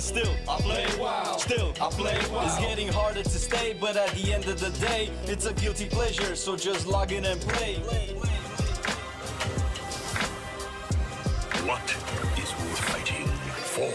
Cause still I play WoW, still I play WoW. It's getting harder to stay, but at the end of the day, it's a guilty pleasure, so just log in and play. What is worth fighting for?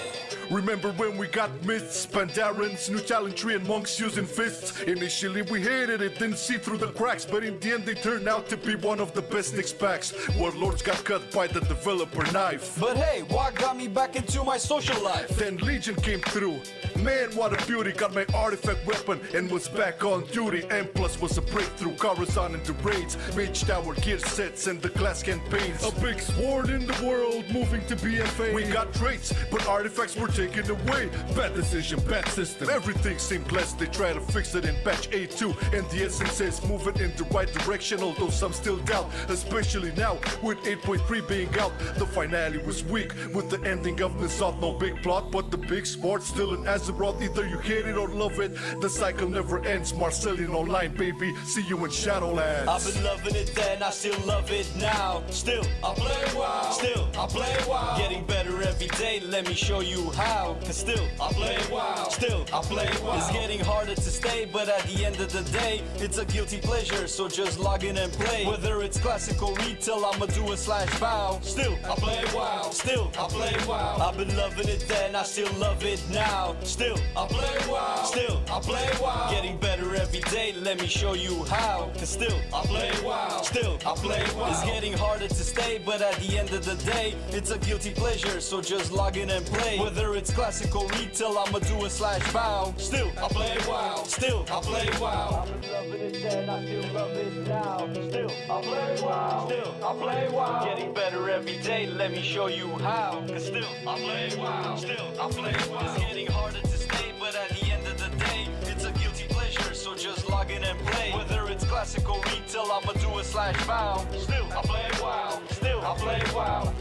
Remember when we got myths, Pandarans, new talent tree and monks using fists? Initially we hated it, didn't see through the cracks, but in the end they turned out to be one of the best Nyx packs. Warlords got cut by the developer knife. But hey, what got me back into my social life? Then Legion came through. Man, what a beauty, got my artifact weapon and was back on duty. M plus was a breakthrough, Coruscant into raids, Mage Tower gear sets and the class campaigns. A big sword in the world, moving to BFA. We got traits, but artifacts were taken away. Bad decision, bad system, everything seemed blessed. They try to fix it in patch A2, and the essence says moving in the right direction, although some still doubt, especially now with 8.3 being out. The finale was weak with the ending of Nizat. No big plot, but the big sport still in Azeroth. Either you hate it or love it, the cycle never ends. Marcelian online, baby, see you in Shadowlands. I've been loving it then, I still love it now. Still I play WoW, still I play WoW. Getting better every day, let me show you how. Cause still I play WoW, still I play WoW. It's getting harder to stay, but at the end of the day, it's a guilty pleasure, so just log in and play. Whether it's classic or retail, I'ma do a /bow. Still I play WoW, still I play WoW. I've been loving it then, I still love it now. Still I play WoW, still I play WoW. Getting better every day, let me show you how. Cause still I play WoW, still I play WoW. It's getting harder to stay, but at the end of the day, it's a guilty pleasure, so just log in and play. Whether it's classic or retail, I'ma do a /bow. Still I play WoW, still I play WoW. I've been loving it then, I still love it now. Still I play WoW, still I play WoW. Getting better every day, let me show you how. Cause still I play WoW, still I play WoW. It's getting harder to stay, but at the end of the day, it's a guilty pleasure, so just log in and play. Whether it's classic or retail, I'ma do a /bow. Still I play WoW, still I play WoW.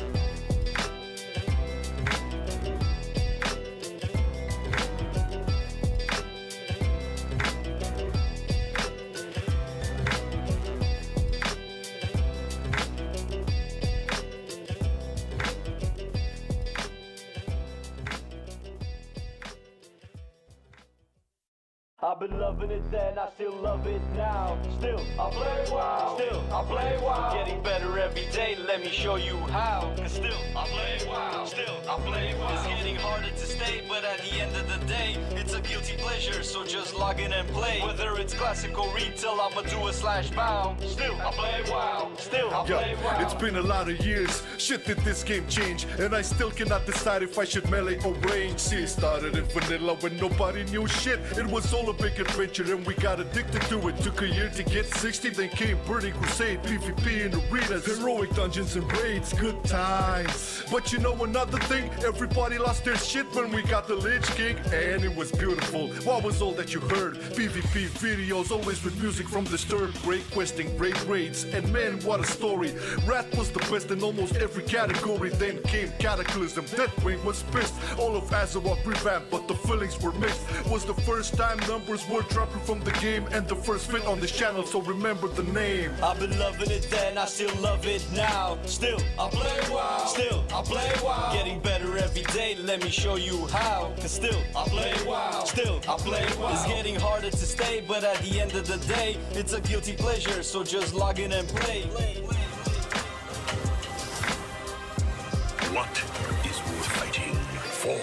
I've been loving it then, I still love it now. Still I play WoW, still I play WoW. Getting better every day, let me show you how. Cause still I play WoW, still I play WoW. It's getting harder to stay, but at the end of the day, it's a guilty pleasure, so just log in and play. Whether it's classic or retail, I'ma do a /bow. Still I play WoW, still I play WoW. It's been a lot of years, shit did this game change, and I still cannot decide if I should melee or range. See, it started in vanilla when nobody knew shit. It was all a big adventure and we got addicted to it. Took a year to get 60, then came Burning Crusade, PvP in arenas, heroic dungeons and raids, good times. But you know another thing, everybody lost their shit when we got the Lich King, and it was beautiful. What was all that you heard? PvP videos, always with music from Disturbed, great questing, great raids, and man, what a story. Wrath was the best in almost every category. Then came Cataclysm, Deathwing was pissed, all of Azeroth revamped, but the feelings were mixed. Was the first time numbers were dropping from the game, and the first fit on this channel, so remember the name. I've been loving it then, I still love it now. Still I play WoW, still I play WoW. Getting better every day, let me show you how. Cause still I play WoW, still I play WoW. It's getting harder to stay, but at the end of the day, it's a guilty pleasure, so just log in and play. What is worth fighting for?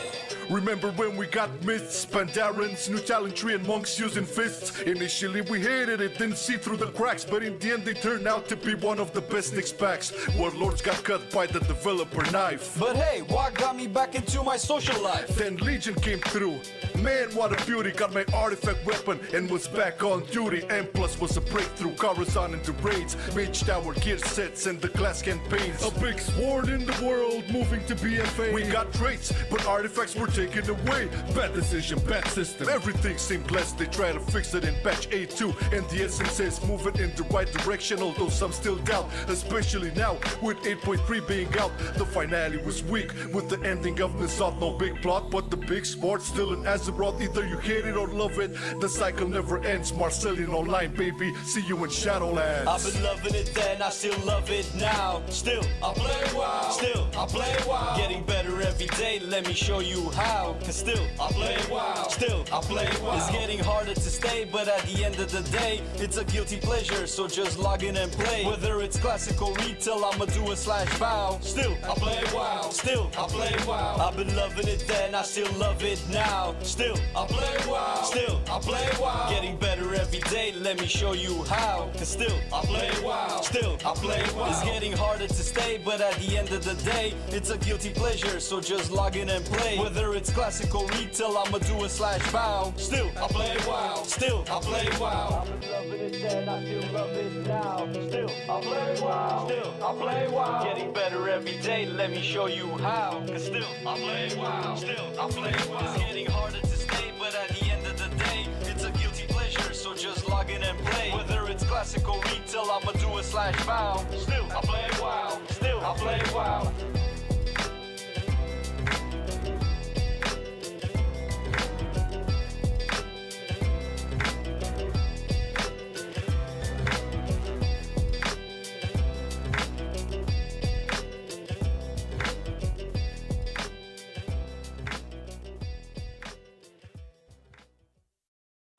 Remember when we got myths, Pandarans, new talent tree and monks using fists? Initially we hated it, didn't see through the cracks, but in the end they turned out to be one of the best Nyx packs. Warlords got cut by the developer knife. But hey, what got me back into my social life? Then Legion came through. Man, what a beauty, got my artifact weapon and was back on duty. M plus was a breakthrough, Coruscant into raids, Mage Tower gear sets and the class campaigns. A big sword in the world, moving to BFA. We got traits, but artifacts were taken away. Bad decision, bad system, everything seemed blessed. They try to fix it in patch A2, and the essence says move it in the right direction, although some still doubt, especially now with 8.3 being out. The finale was weak with the ending of Nizat. No big plot, but the big sport still in Azeroth. Either you hate it or love it, the cycle never ends. Marcelian online, baby, see you in Shadowlands. I've been loving it then, I still love it now. Still I play WoW, still I play WoW. Getting better every day, let me show you how. how. Cause still, I play WoW. Still, I play WoW. It's getting harder to stay, but at the end of the day, it's a guilty pleasure, so just log in and play. Whether it's classic or retail, I'ma do a /bow. Still, I play WoW. Still, I play WoW. I've been loving it then, I still love it now. Still, I play WoW. Still, I play WoW. Getting better every day, let me show you how. Cause still, I play WoW. Still, I play WoW. It's getting harder to stay, but at the end of the day, it's a guilty pleasure, so just log in and play. Whether it's classic or retail, I'ma do a /bow. Still, I play WoW. Still, I play WoW. I've been loving it then, I still love it now. Still, I play WoW. Still, I play WoW. Getting better every day, let me show you how. Cause still, I play WoW. Still, I play WoW. It's getting harder to stay, but at the end of the day, it's a guilty pleasure, so just log in and play. Whether it's classic or retail, I'ma do a /bow. Still, I play WoW. Still, I play WoW.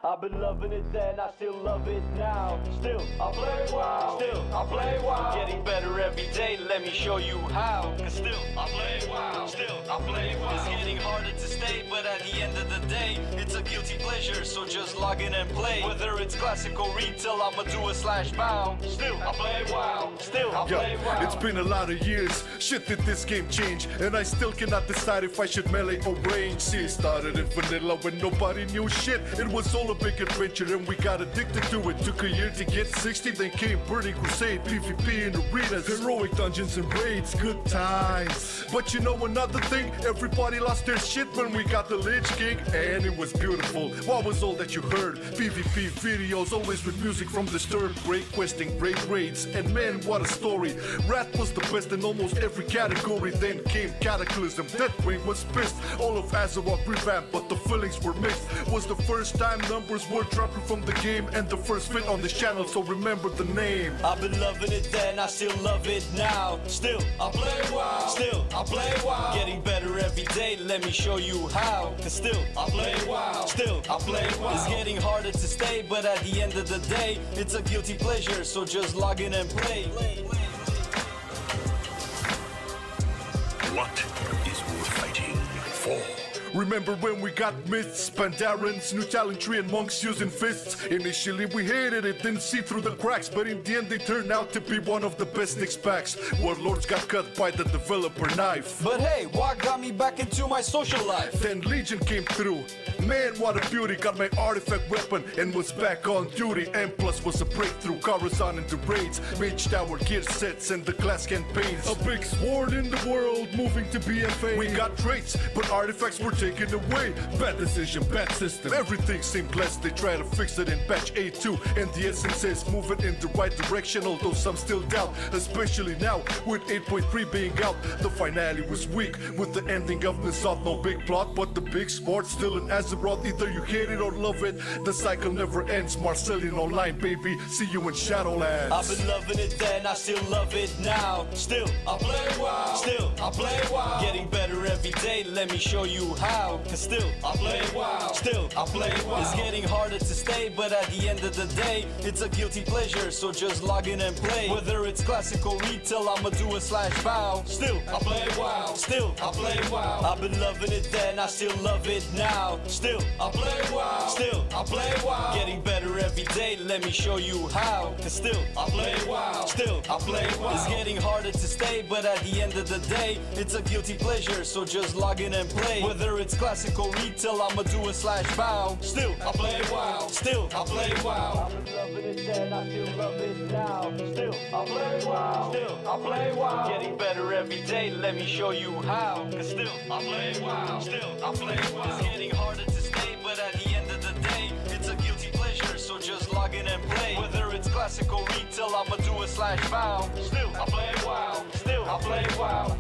I've been loving it then, I still love it now. Still, I play WoW. Still, I play WoW. Getting better every day, let me show you how. Cause still, I play WoW. Still, I play WoW. It's getting harder to stay, but at the end of the day, it's a guilty pleasure, so just log in and play. Whether it's classic or retail, I'ma do a /bow. Still, I play WoW. Still, I play WoW. It's been a lot of years, shit did this game change, and I still cannot decide if I should melee or range. See, it started in vanilla when nobody knew shit. It was all a big adventure and we got addicted to it. Took a year to get 60, then came Burning Crusade, PvP in arenas, heroic dungeons and raids, good times. But you know another thing, everybody lost their shit when we got the Lich King, and it was beautiful. What was all that you heard? PvP videos, always with music from Disturbed, great questing, great raids, and man, what a story. Wrath was the best in almost every category. Then came Cataclysm, Deathwing was pissed. All of Azeroth revamped, but the feelings were mixed. Was the first time numbers were dropping from the game, and the first fit on this channel, so remember the name. I've been loving it then, I still love it now. Still, I play WoW. Still, I play WoW. Getting better every day, let me show you how. Cause still, I play WoW. Still, I play WoW. It's getting harder to stay, but at the end of the day, it's a guilty pleasure, so just log in and play. What is worth fighting for? Remember when we got myths, Pandarans, new talent tree and monks using fists? Initially we hated it, didn't see through the cracks, but in the end they turned out to be one of the best Nyx packs. Warlords got cut by the developer knife. But hey, what got me back into my social life? Then Legion came through. Man, what a beauty, got my artifact weapon and was back on duty. M plus was a breakthrough, Coruscant into raids, Mage Tower gear sets and the class campaigns. A big sword in the world, moving to BFA. We got traits, but artifacts were taken away. Bad decision, bad system. Everything seemed less, they try to fix it in patch 8.2, and the essence is moving in the right direction, although some still doubt, especially now with 8.3 being out. The finale was weak with the ending of Nissath, no big plot, but the big sport still in Azeroth. Either you hate it or love it, the cycle never ends. Marcelian online, baby, see you in Shadowlands. I've been loving it then, I still love it now. Still, I play WoW. Still, I play WoW. Getting better every day, let me show you how. Cause still, I play WoW. Still, I play WoW. It's getting harder to stay, but at the end of the day, it's a guilty pleasure, so just log in and play. Whether it's classic or retail, I'ma do a /bow. Still, I play WoW. Still, I play WoW. I've been loving it then, I still love it now. Still, I play WoW. Still, I play WoW. Getting better every day, let me show you how. Cause still, I play WoW. Still, I play WoW. It's getting harder to stay, but at the end of the day, it's a guilty pleasure, so just log in and play. Whether it's classic or retail, I'ma do a /bow. Still, I play WoW. Still, I play WoW. I've been loving it then, I still love it now. Still, I play WoW. Still, I play WoW. Getting better every day, let me show you how. Cause still, I play WoW. Still, I play WoW. It's getting harder to stay, but at the end of the day, it's a guilty pleasure, so just log in and play. Whether it's classic or retail, I'ma do a /bow. Still, I play WoW. Still, I play WoW.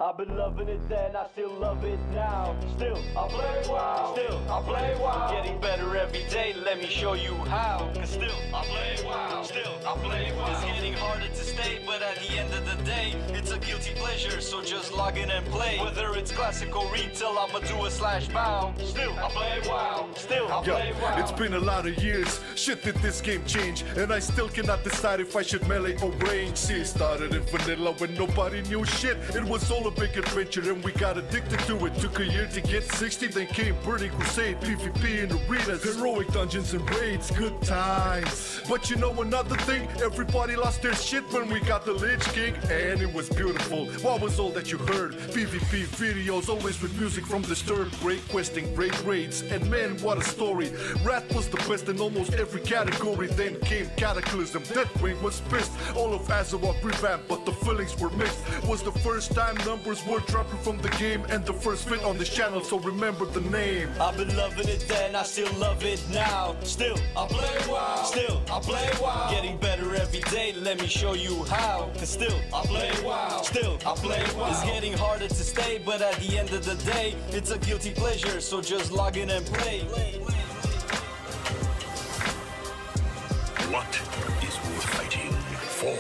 I've been loving it then, I still love it now. Still, I play WoW. Still, I play WoW. Getting better every day, let me show you how. Cause still, I play WoW. Still, I play WoW. It's getting harder to stay, but at the end of the day, it's a guilty pleasure, so just log in and play. Whether it's classic or retail, I'ma do a slash bow. Still, I play WoW. Still, I play WoW. It's been a lot of years, shit did this game change, and I still cannot decide if I should melee or range. See, it started in vanilla when nobody knew shit. It was all a big adventure and we got addicted to it. Took a year to get 60, then came Burning Crusade, PvP in arenas, heroic dungeons and raids, good times. But you know another thing, everybody lost their shit when we got the Lich King, and it was beautiful. What was all that you heard? PvP videos, always with music from Disturbed, great questing, great raids, and man, what a story. Wrath was the best in almost every category. Then came Cataclysm, Deathwing was pissed. All of Azeroth revamped, but the feelings were mixed. Was the first time numbers were dropping from the game, and the first fit on this channel, so remember the name. I've been loving it then, I still love it now. Still, I play WoW. Still, I play WoW. Getting better every day, let me show you how. Cause still, I play WoW. Still, I play WoW. It's getting harder to stay, but at the end of the day, it's a guilty pleasure, so just log in and play. What is worth fighting for?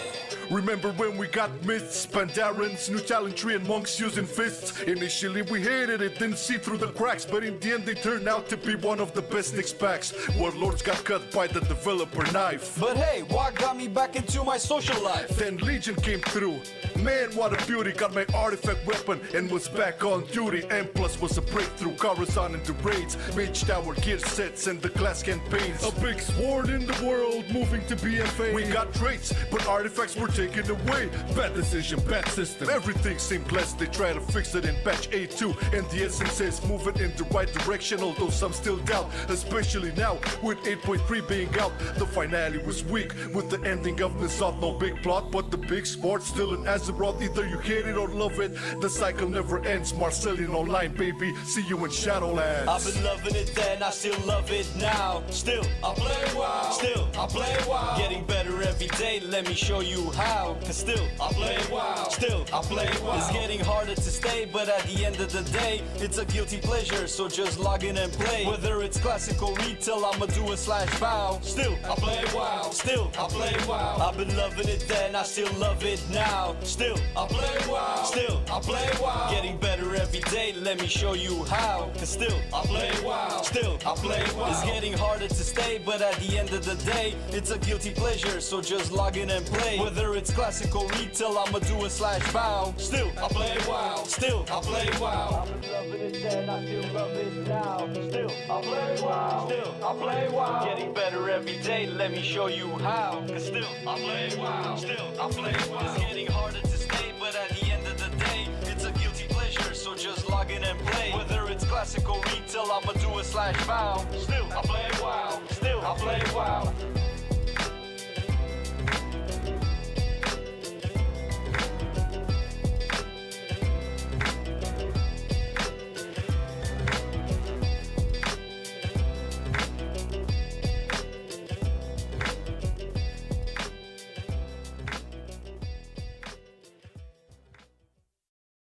Remember when we got myths, Pandarans, new talent tree and monks using fists? Initially we hated it, didn't see through the cracks, but in the end they turned out to be one of the best Nyx packs. Warlords got cut by the developer knife. But hey, what got me back into my social life? Then Legion came through. Man, what a beauty, got my artifact weapon and was back on duty. M plus was a breakthrough, Coruscant into raids, Mage Tower gear sets and the class campaigns. A big sword in the world, moving to BFA. We got traits, but artifacts were taken away. Bad decision, bad system, everything seemed blessed. They try to fix it in patch A2, and the essence is moving in the right direction, although some still doubt, especially now with 8.3 being out. The finale was weak with the ending of Nisot. No big plot, but the big sport still in Azeroth. Either you hate it or love it, the cycle never ends. Marcelian online, baby, see you in Shadowlands. I've been loving it then, I still love it now. Still, I play WoW. Still, I play WoW. Getting better every day, let me show you how. Cause still, I play WoW. Still, I play WoW. It's getting harder to stay, but at the end of the day, it's a guilty pleasure, so just log in and play. Whether it's classic or retail, I'ma do a slash bow. Still, I play WoW. Still, I play WoW. I've been loving it then, I still love it now. Still, I play WoW. Still, I play WoW. Getting better every day, let me show you how. Cause still, I play WoW. Still, I play WoW. It's getting harder to stay, but at the end of the day, it's a guilty pleasure, so just log in and play. Whether it's classic or retail, I'ma do a slash bow. Still, I play WoW. Still, I play WoW. I've been loving it then, I still love it now. Still, I play WoW. Still, I play WoW. Getting better every day, let me show you how. Cause still, I play WoW. Still, I play WoW. It's getting harder to stay, but at the end of the day, it's a guilty pleasure, so just log in and play. Whether it's classic or retail, I'ma do a slash bow. Still, I play WoW. Still, I play WoW.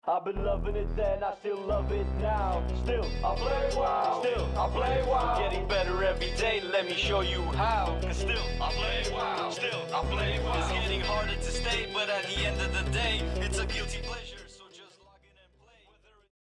I've been loving it then, I still love it now. Still, I play WoW. Still, I play WoW. Getting better every day, let me show you how. Cause still, I play WoW. Still, I play WoW. It's getting harder to stay, but at the end of the day, it's a guilty pleasure, so just log in and play. Whether it's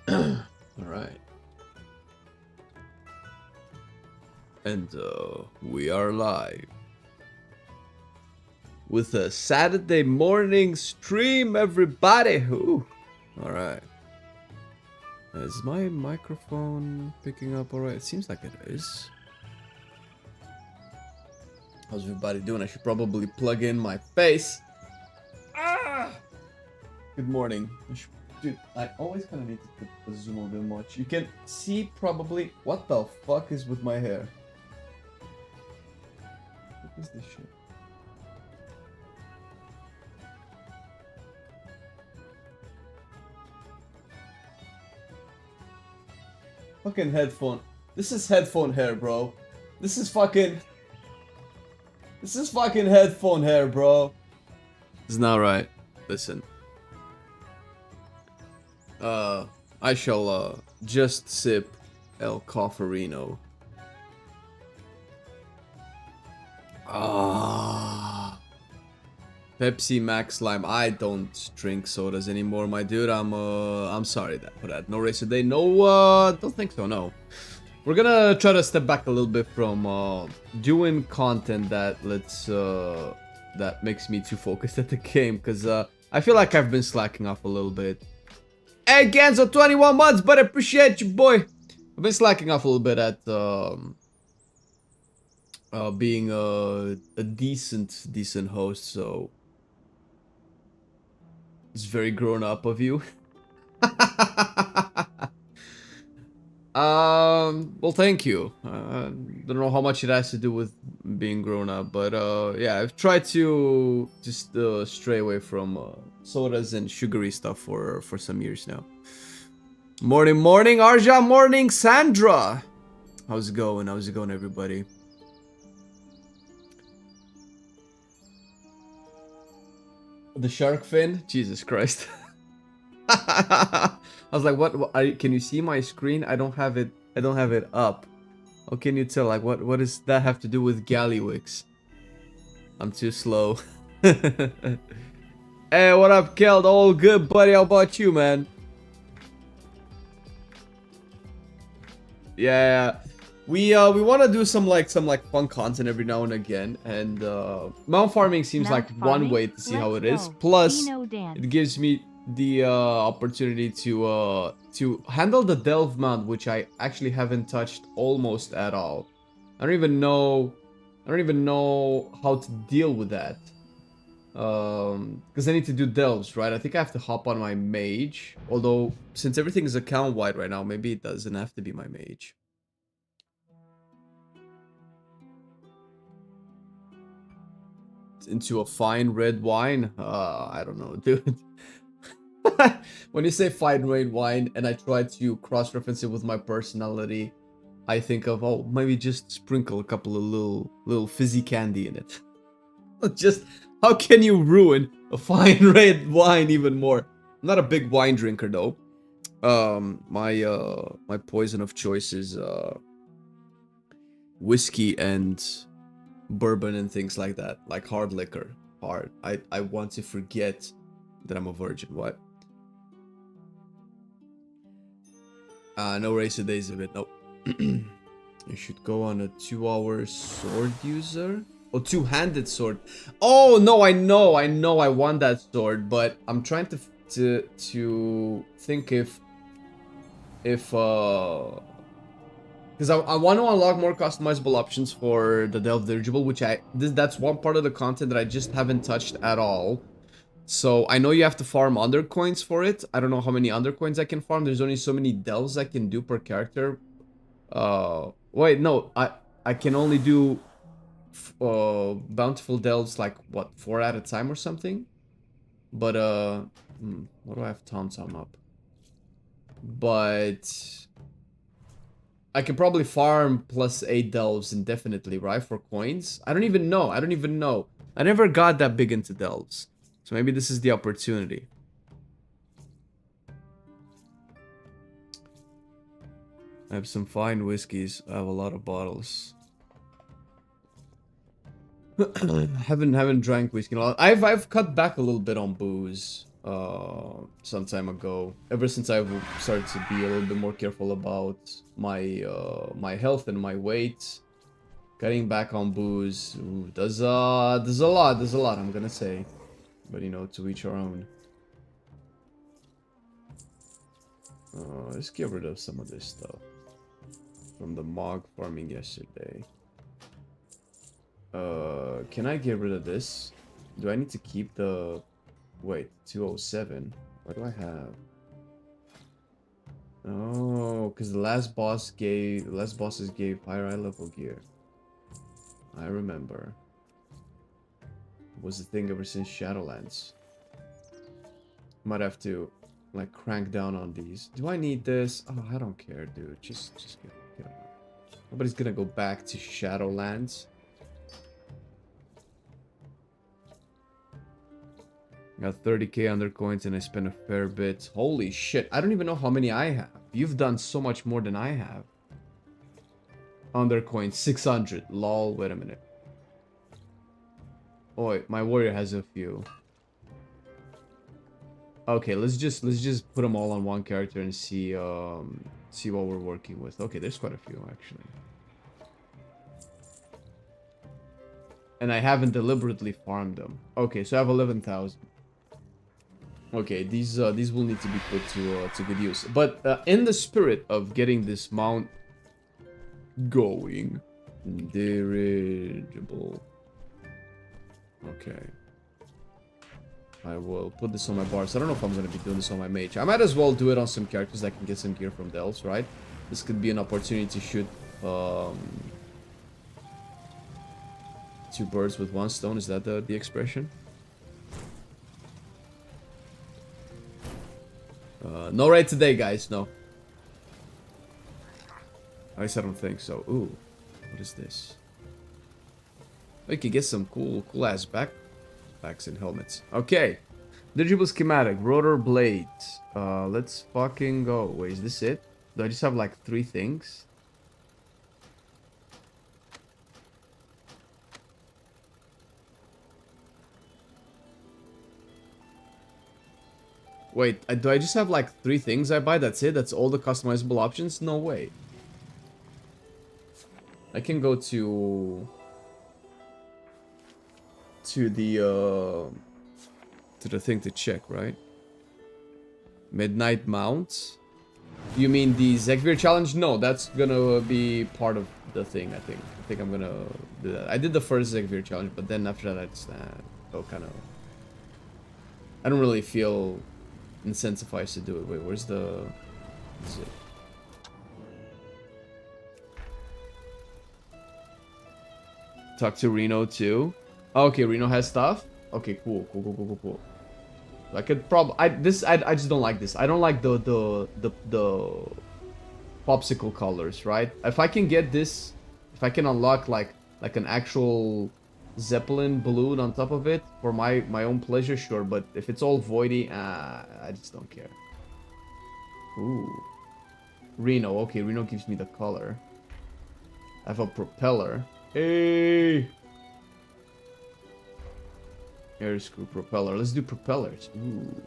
Alright. And we are live. With a Saturday morning stream, everybody! Ooh. Alright. Is my microphone picking up alright? It seems like it is. How's everybody doing? I should probably plug in my face. Ah! Good morning. Dude, I always kind of need to put the zoom a bit much. You can see probably... What the fuck is with my hair? What is this shit? Fucking headphone. This is headphone hair, bro. This is fucking headphone hair, bro. It's not right. Listen. I shall just sip El Cofferino. Pepsi Max Lime. I don't drink sodas anymore, my dude. I'm sorry for that. No race today. No, don't think so. No. We're gonna try to step back a little bit from doing content that that makes me too focused at the game, because I feel like I've been slacking off a little bit. Hey, Ganzo, 21 months, but I appreciate you, boy. I've been slacking off a little bit at being a decent host, so it's very grown up of you. Well, thank you. Don't know how much it has to do with being grown up, but yeah, I've tried to just stray away from sodas and sugary stuff for some years now. Morning, Arja. Morning, Sandra. How's it going? How's it going, everybody? The shark fin? Jesus Christ. I was like, what can you see my screen? I don't have it up. How can you tell? Like, what does that have to do with Gallywix? I'm too slow. Hey, what up, Keld? All good, buddy. How about you, man? Yeah. We want to do some fun content every now and again, and mount farming seems like one way to see how it is. Plus, it gives me the opportunity to handle the delve mount, which I actually haven't touched almost at all. I don't even know how to deal with that, because I need to do delves, right? I think I have to hop on my mage, although since everything is account wide right now, maybe it doesn't have to be my mage. Into a fine red wine? I don't know, dude. When you say fine red wine and I try to cross-reference it with my personality, I think of, oh, maybe just sprinkle a couple of little fizzy candy in it. Just, how can you ruin a fine red wine even more? I'm not a big wine drinker though. My poison of choice is whiskey and bourbon and things like that, like hard liquor. Hard. I want to forget that I'm a virgin. What? No race days of it. Nope. You should go on a 2-hour sword user. Oh, two-handed sword. Oh no, I know I want that sword, but I'm trying to think if because I want to unlock more customizable options for the Delve Dirigible, which that's one part of the content that I just haven't touched at all. So I know you have to farm undercoins for it. I don't know how many undercoins I can farm. There's only so many delves I can do per character. Wait, no, I can only do bountiful delves like what, 4 at a time or something. But what do I have Tom up? But I can probably farm plus 8 delves indefinitely, right? For coins? I don't even know. I never got that big into delves. So maybe this is the opportunity. I have some fine whiskeys. I have a lot of bottles. haven't drank whiskey in a lot. I've cut back a little bit on booze. some time ago. Ever since I've started to be a little bit more careful about my my health and my weight, cutting back on booze does a lot. I'm gonna say, but you know, to each our own. Let's get rid of some of this stuff from the mog farming yesterday. Can I get rid of this? Do I need to keep the... Wait, 207? What do I have? Oh, because the last bosses gave higher eye level gear. I remember. It was the thing ever since Shadowlands. Might have to, like, crank down on these. Do I need this? Oh, I don't care, dude. Just get it. Nobody's gonna go back to Shadowlands. Got 30k under coins and I spent a fair bit. Holy shit, I don't even know how many I have. You've done so much more than I have. Under coins, 600. Lol, wait a minute. Oh wait, my warrior has a few. Okay, let's just put them all on one character and see what we're working with. Okay, there's quite a few actually. And I haven't deliberately farmed them. Okay, so I have 11,000. Okay, these will need to be put to good use. But in the spirit of getting this mount going, dirigible. Okay. I will put this on my bars. I don't know if I'm going to be doing this on my mage. I might as well do it on some characters that can get some gear from the elves, right? This could be an opportunity to shoot two birds with one stone. Is that the expression? No raid today, guys. No. At least I don't think so. Ooh, what is this? We could get some cool ass backpacks and helmets. Okay, dirigible schematic, rotor blades. Let's fucking go. Wait, is this it? Do I just have like 3 things? Wait, do I just have like 3 things I buy? That's it? That's all the customizable options? No way. I can go to the thing to check, right? Midnight Mount? You mean the Zekvir challenge? No, that's gonna be part of the thing, I think. I think I'm gonna do that. I did the first Zekvir challenge, but then after that I just felt kind of... I don't really feel incentivized to do it. Wait, where's the... Is it? Talk to Reno too. Oh, okay, Reno has stuff. Okay, cool. I could probably... I just don't like this. I don't like the popsicle colors, right? If I can get this, if I can unlock like an actual Zeppelin balloon on top of it for my own pleasure, sure. But if it's all voidy, I just don't care. Ooh, Reno. Okay, Reno gives me the color. I have a propeller. Hey, air screw propeller. Let's do propellers. Ooh,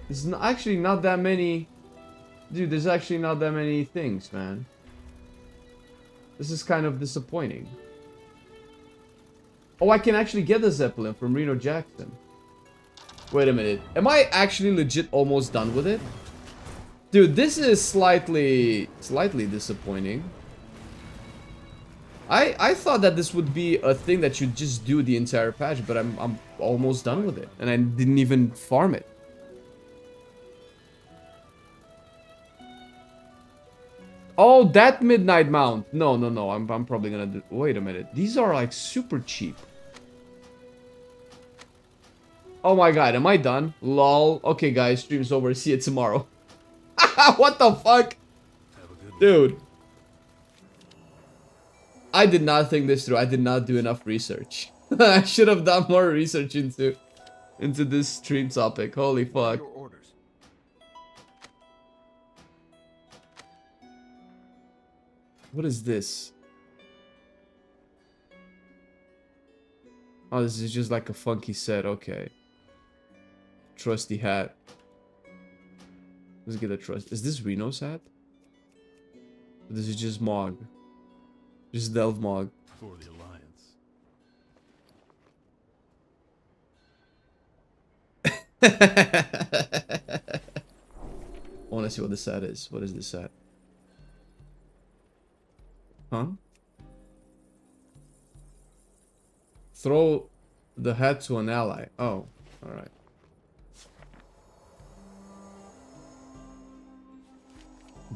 there's actually not that many. Dude, there's actually not that many things, man. This is kind of disappointing. Oh, I can actually get the Zeppelin from Reno Jackson. Wait a minute. Am I actually legit almost done with it? Dude, this is slightly disappointing. I thought that this would be a thing that you just do the entire patch, but I'm almost done with it. And I didn't even farm it. Oh, that Midnight Mount. No. I'm probably gonna do... Wait a minute. These are like super cheap. Oh my god, am I done? Lol. Okay, guys, stream's over. See you tomorrow. What the fuck? Dude. I did not think this through. I did not do enough research. I should have done more research into this stream topic. Holy fuck. What is this? Oh, this is just like a funky set. Okay. trusty hat. Let's get a trust. Is this Reno's hat? This is just Mog. Just Delve Mog. For the Alliance. I want to see what this set is. What is this set? Huh? Throw the hat to an ally. Oh, alright.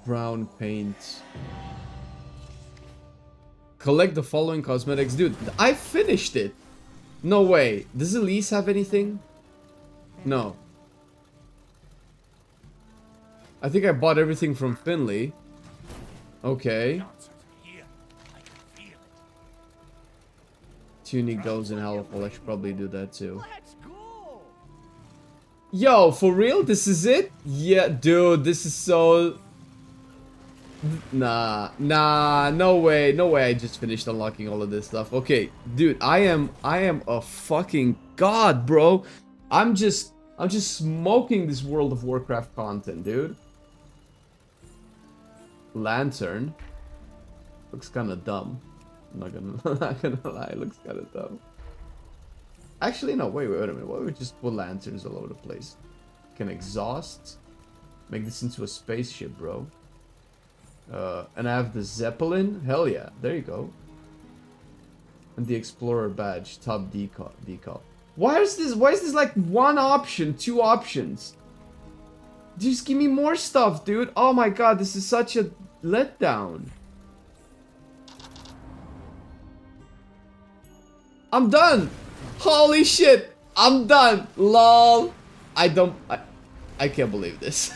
Brown paint. Collect the following cosmetics. Dude, I finished it. No way. Does Elise have anything? No. I think I bought everything from Finley. Okay. Tunic goes in Hellfall. I should probably do that too. Yo, for real? This is it? Yeah, dude, this is so... Nah, no way I just finished unlocking all of this stuff. Okay, dude, I am a fucking god, bro. I'm just smoking this World of Warcraft content, dude. Lantern. Looks kinda dumb. I'm not gonna lie, it looks kinda dumb. Actually, no, wait a minute. Why don't we just put lanterns all over the place? Can exhaust. Make this into a spaceship, bro. And I have the Zeppelin. Hell yeah, there you go. And the Explorer badge, top decal. Why is this like one option, two options? Just give me more stuff, dude. Oh my god, this is such a letdown. I'm done. Holy shit, I'm done. Lol. I can't believe this.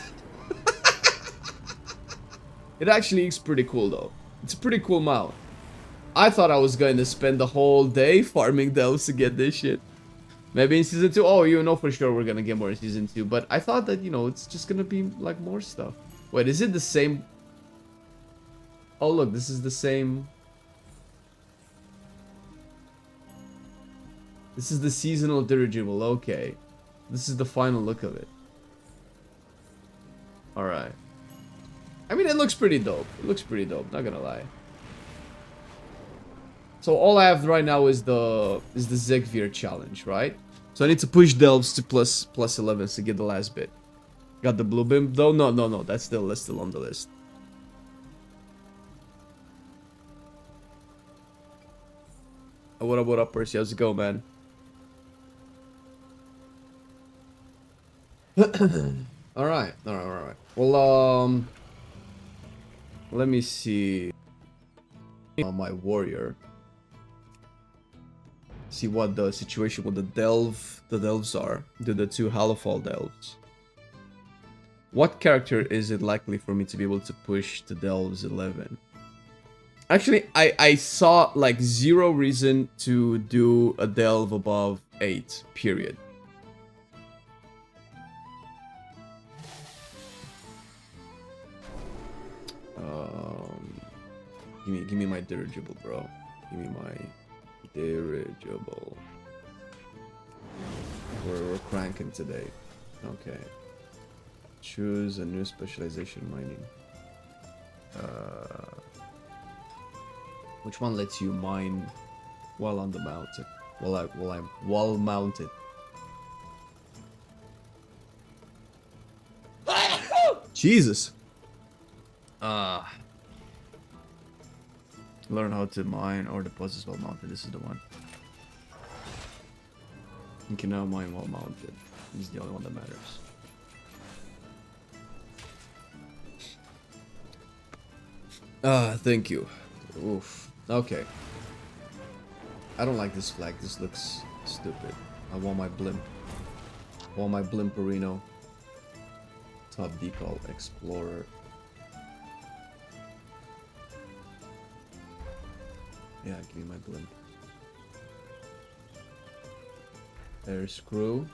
It actually looks pretty cool though. It's a pretty cool mount. I thought I was going to spend the whole day farming delves to get this shit. Maybe in season 2. Oh, you know for sure we're gonna get more in season 2. But I thought that, you know, it's just gonna be like more stuff. Wait, is it the same? Oh look, this is the same. This is the seasonal dirigible. Okay. This is the final look of it. Alright. I mean, it looks pretty dope. It looks pretty dope, not gonna lie. So all I have right now is the Zegvir challenge, right? So I need to push delves to plus 11 to get the last bit. Got the blue beam though? No, that's still on the list. Oh, what up, Percy? How's it go, man? Alright. Well, let me see my warrior. See what the situation with the delves are. Do the 2 Hallowfall delves. What character is it likely for me to be able to push to delves 11? Actually, I saw like 0 reason to do a delve above 8, period. Give me my dirigible, bro. Give me my dirigible. We're cranking today. Okay. Choose a new specialization mining. Which one lets you mine while on the mountain? While mounted. Jesus. Learn how to mine or deposit while mounted. This is the one. You can now mine while mounted. This is the only one that matters. Thank you. Oof. Okay. I don't like this flag. This looks stupid. I want my blimp. I want my blimperino. Top decal explorer. Yeah, give me my blimp. Air screw.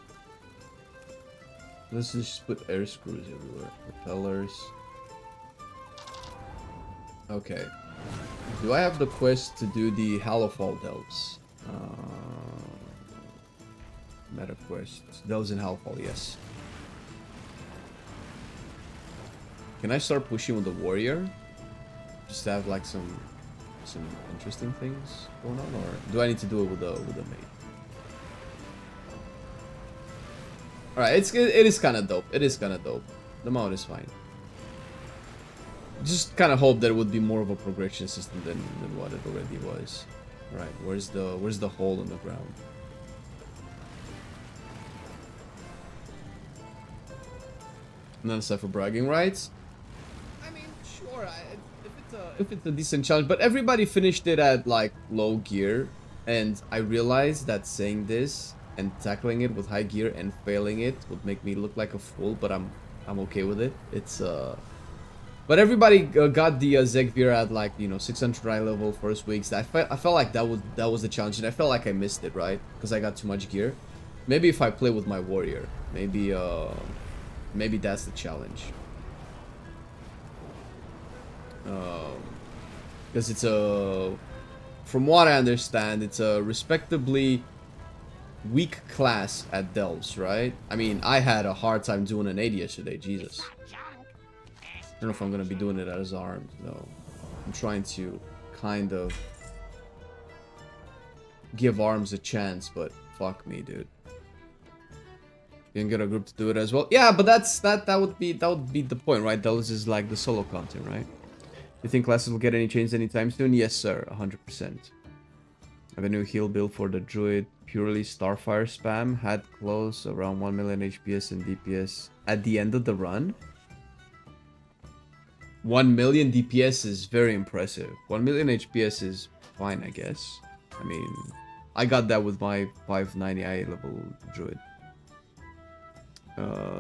Let's just put air screws everywhere. Propellers. Okay. Do I have the quest to do the Hallowfall delves? Meta quest. Delves in Hallowfall, yes. Can I start pushing with the warrior? Just to have like some interesting things going on, or do I need to do it with the mate? All right, it is kind of dope. It is kind of dope. The mount is fine. Just kind of hope that it would be more of a progression system than what it already was. All right, where's the hole in the ground? None aside for bragging rights. I mean, sure, if it's a decent challenge, but everybody finished it at like low gear, and I realized that saying this and tackling it with high gear and failing it would make me look like a fool, but I'm okay with it. It's but everybody got the Zegvir at like, you know, 600 high level first weeks. I felt like that was the challenge, and I felt like I missed it, right? Because I got too much gear. Maybe if I play with my warrior, maybe that's the challenge. Because it's from what I understand, it's a respectably weak class at Delves, right? I mean, I had a hard time doing an 80 yesterday, Jesus. I don't know if I'm gonna be doing it as armed, though. I'm trying to kind of give arms a chance, but fuck me, dude. You can get a group to do it as well. Yeah, but that would be the point, right? That was just like the solo content, right? You think classes will get any change anytime soon? Yes, sir, 100%. I have a new heal build for the druid. Purely Starfire spam. Had close around 1 million HPS and DPS at the end of the run. 1 million DPS is very impressive. 1 million HPS is fine, I guess. I mean, I got that with my 590 level druid.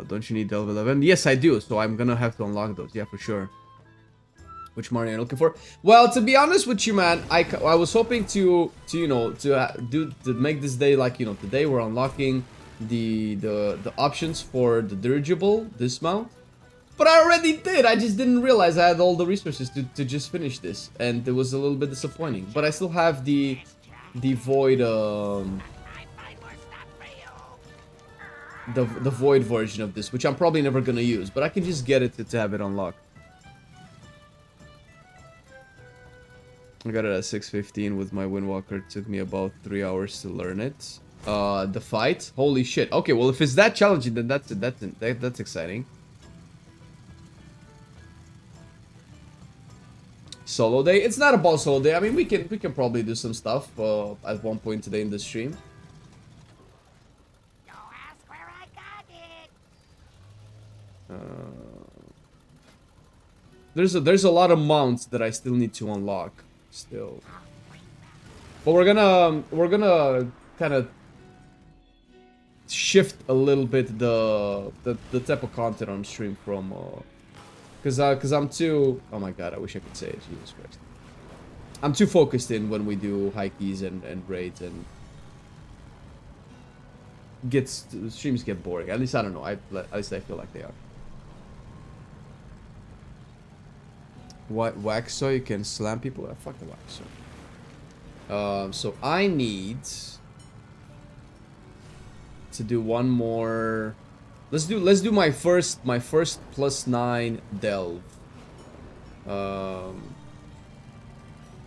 Don't you need Delve 11? Yes, I do. So I'm gonna have to unlock those. Yeah, for sure. Which Marnie are you looking for? Well, to be honest with you, man, I was hoping to you know to make this day like, you know, today we're unlocking the options for the dirigible dismount. But I already did. I just didn't realize I had all the resources to just finish this, and it was a little bit disappointing. But I still have the void the void version of this, which I'm probably never gonna use, but I can just get it to have it unlocked. I got it at 6:15 with my Windwalker. It took me about 3 hours to learn it. The fight, holy shit. Okay, well, if it's that challenging, then that's exciting. Solo day. It's not about solo day. I mean, we can probably do some stuff at one point today in the stream. There's a lot of mounts that I still need to unlock still, but we're gonna kind of shift a little bit the type of content on stream from because I'm too, oh my god, I wish I could say it, Jesus Christ, I'm too focused in when we do high keys and raids, and streams get boring. At least I don't know. At least I feel like they are. What wax so you can slam people? Fuck the wax so. So I need to do one more. Let's do my first +9 delve.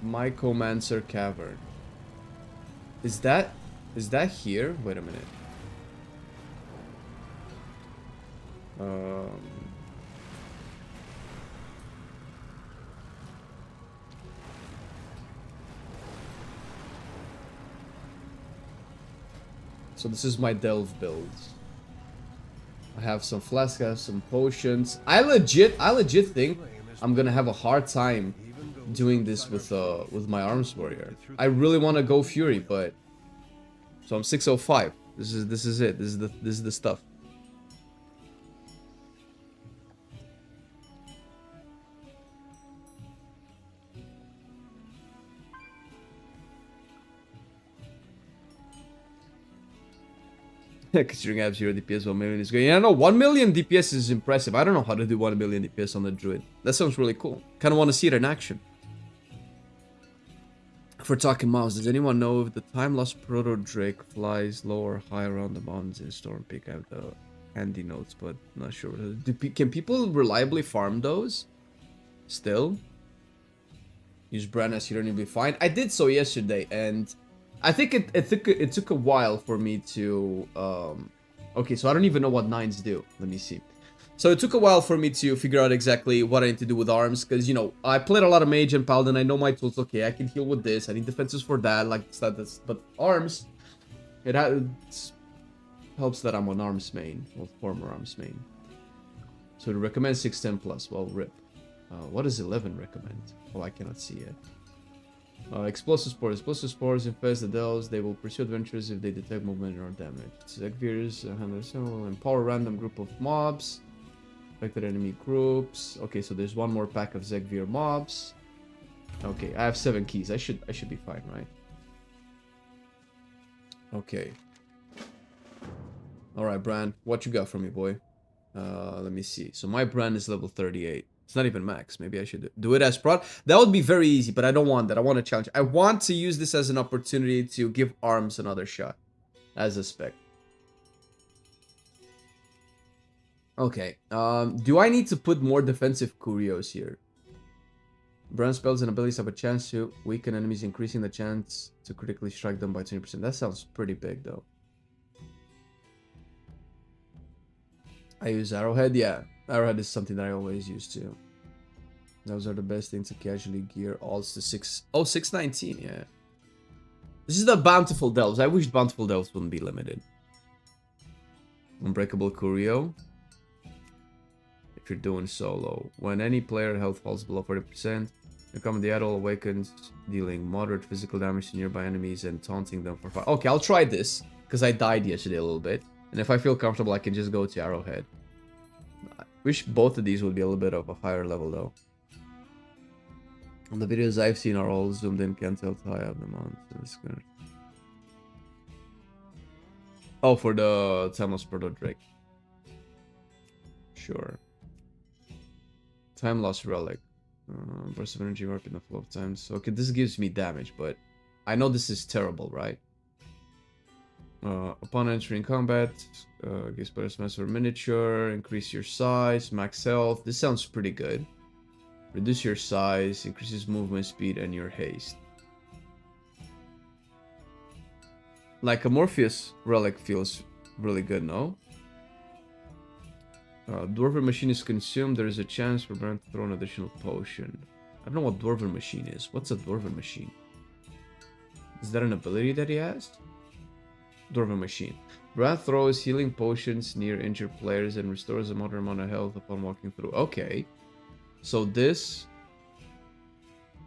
Mycomancer Cavern. Is that here? Wait a minute. So this is my delve build. I have some flasks, I have some potions. I legit think I'm gonna have a hard time doing this with my arms warrior. I really want to go fury, but so I'm 605. This is it. This is the stuff. Considering I have 0 DPS, 1 million is good. Yeah, no, 1 million DPS is impressive. I don't know how to do 1 million DPS on the druid. That sounds really cool. Kind of want to see it in action. If we're talking mouse, does anyone know if the time lost proto drake flies low or high around the mountains in Storm Peak? I have handy notes, but not sure. Can people reliably farm those? Still? Use brand as you're be fine. I did so yesterday, and I think it took a while for me to okay, so I don't even know what 9s do. Let me see. So it took a while for me to figure out exactly what I need to do with arms, because, you know, I played a lot of mage and paladin. I know my tools. Okay, I can heal with this. I need defenses for that, like that. But arms, it helps that I'm on arms main, or former arms main. So it recommends 610 plus. Well, rip. What does 11 recommend? Oh, I cannot see it. Explosive spores. Explosive spores infest the delves. They will pursue adventurers if they detect movement or damage. Zegvirs will empower a random group of mobs. Affected enemy groups. Okay, so there's one more pack of Zegvir mobs. Okay, I have 7 keys. I should be fine, right? Okay. All right, Bran, what you got for me, boy? Let me see. So my Bran is level 38. It's not even max. Maybe I should do it as prod. That would be very easy, but I don't want that. I want a challenge. I want to use this as an opportunity to give arms another shot as a spec. Okay. Do I need to put more defensive curios here? Brand spells and abilities have a chance to weaken enemies, increasing the chance to critically strike them by 20%. That sounds pretty big, though. I use Arrowhead. Yeah, Arrowhead is something that I always use too. Those are the best things to casually gear alts to 6. Oh, 619. Yeah. This is the Bountiful Delves. I wish Bountiful Delves wouldn't be limited. Unbreakable Curio. If you're doing solo. When any player health falls below 40%, your command the idol awakens, dealing moderate physical damage to nearby enemies and taunting them for 5. Okay, I'll try this, because I died yesterday a little bit. And if I feel comfortable, I can just go to Arrowhead. I wish both of these would be a little bit of a higher level, though. And the videos I've seen are all zoomed in, can't tell how high up the mountain. Oh, for the Timeless Proto Drake. Sure. Time Lost Relic. Burst of energy warp in the flow of time. So, okay, this gives me damage, but I know this is terrible, right? Upon entering combat, gives players master miniature, increase your size, max health. This sounds pretty good. Reduce your size, increases movement speed, and your haste. Like a Morpheus relic feels really good, no? Dwarven machine is consumed. There is a chance for Brand to throw an additional potion. I don't know what Dwarven machine is. What's a Dwarven machine? Is that an ability that he has? Dwarven machine. Brand throws healing potions near injured players and restores a moderate amount of health upon walking through. Okay. So this...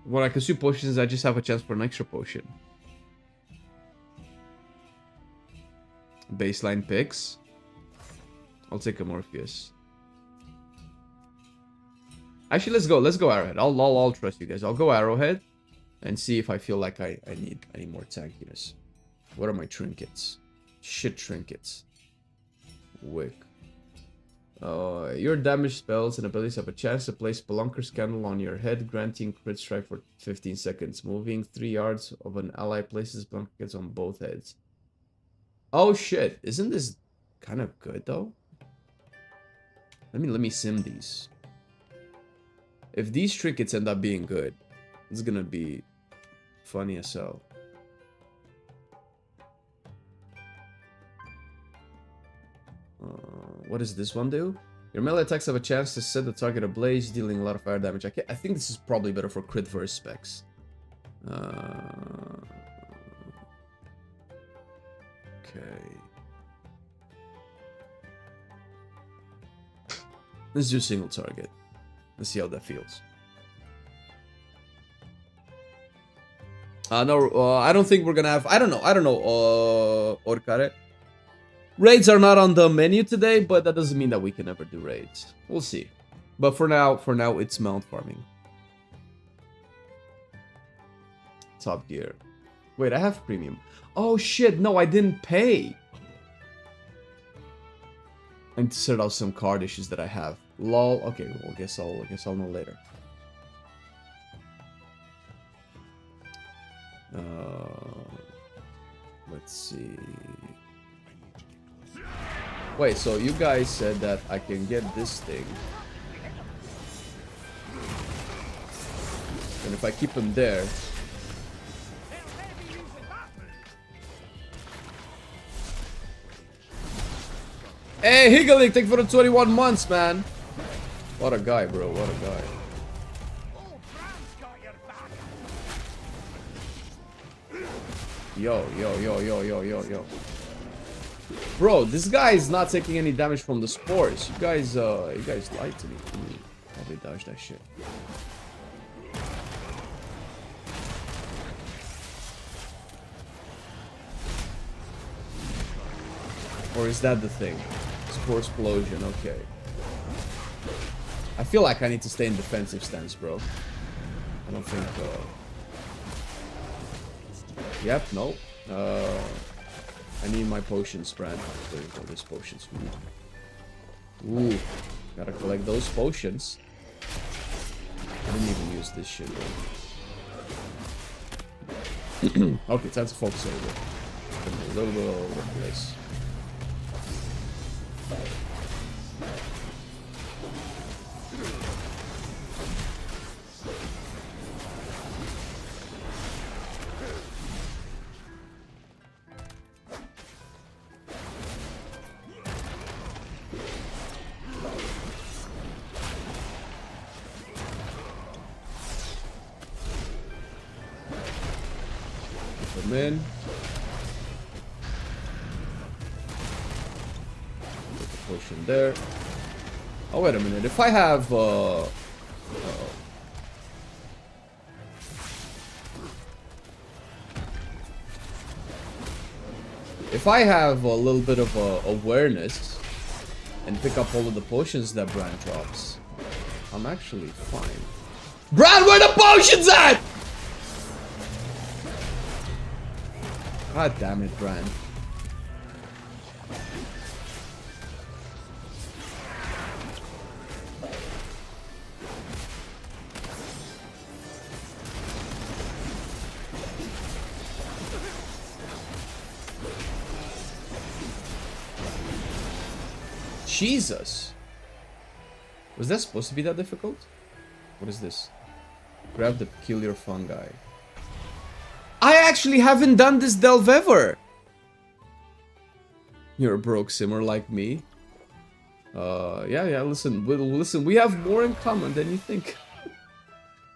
When I consume potions, I just have a chance for an extra potion. Baseline picks. I'll take a Morpheus. Actually, let's go Arrowhead. I'll trust you guys. I'll go Arrowhead and see if I feel like I need any more tankiness. What are my trinkets? Shit trinkets. Wick. Your damage spells and abilities have a chance to place Spelunker's Candle on your head, granting crit strike for 15 seconds. Moving 3 yards of an ally places Spelunker's on both heads. Oh shit! Isn't this kind of good though? Let me sim these. If these trinkets end up being good, it's gonna be funny as hell. What does this one do? Your melee attacks have a chance to set the target ablaze, dealing a lot of fire damage. I think this is probably better for crit verse specs. Okay. Let's do single target. Let's see how that feels. No, I don't think we're gonna have... I don't know, Orcare. Raids are not on the menu today, but that doesn't mean that we can never do raids. We'll see. But for now, it's mount farming. Top gear. Wait, I have premium. Oh shit, no, I didn't pay. I need to sort out some card issues that I have. Lol. Okay, well, I guess I'll know later. Let's see. Wait, so you guys said that I can get this thing. And if I keep him there... Hey, Higgling, thank you for the 21 months, man. What a guy, bro. What a guy. Yo. Bro, this guy is not taking any damage from the spores. You guys lied to me. Probably dodge that shit. Or is that the thing? Spore explosion, okay. I feel like I need to stay in defensive stance, bro. I don't think, Yep, no. I need my potions, Brand. There you go, there's potions. Ooh. Gotta collect those potions. I didn't even use this shit, bro. Okay, time to focus a little bit. A little bit all over the place. Come in. Put the potion there. Oh, wait a minute. If I have, if I have a little bit of awareness and pick up all of the potions that Bran drops, I'm actually fine. Bran, where the potions at? God damn it, Bran. Jesus. Was that supposed to be that difficult? What is this? Grab the peculiar fungi. I actually haven't done this delve ever. You're a broke simmer like me. Yeah, listen, we have more in common than you think.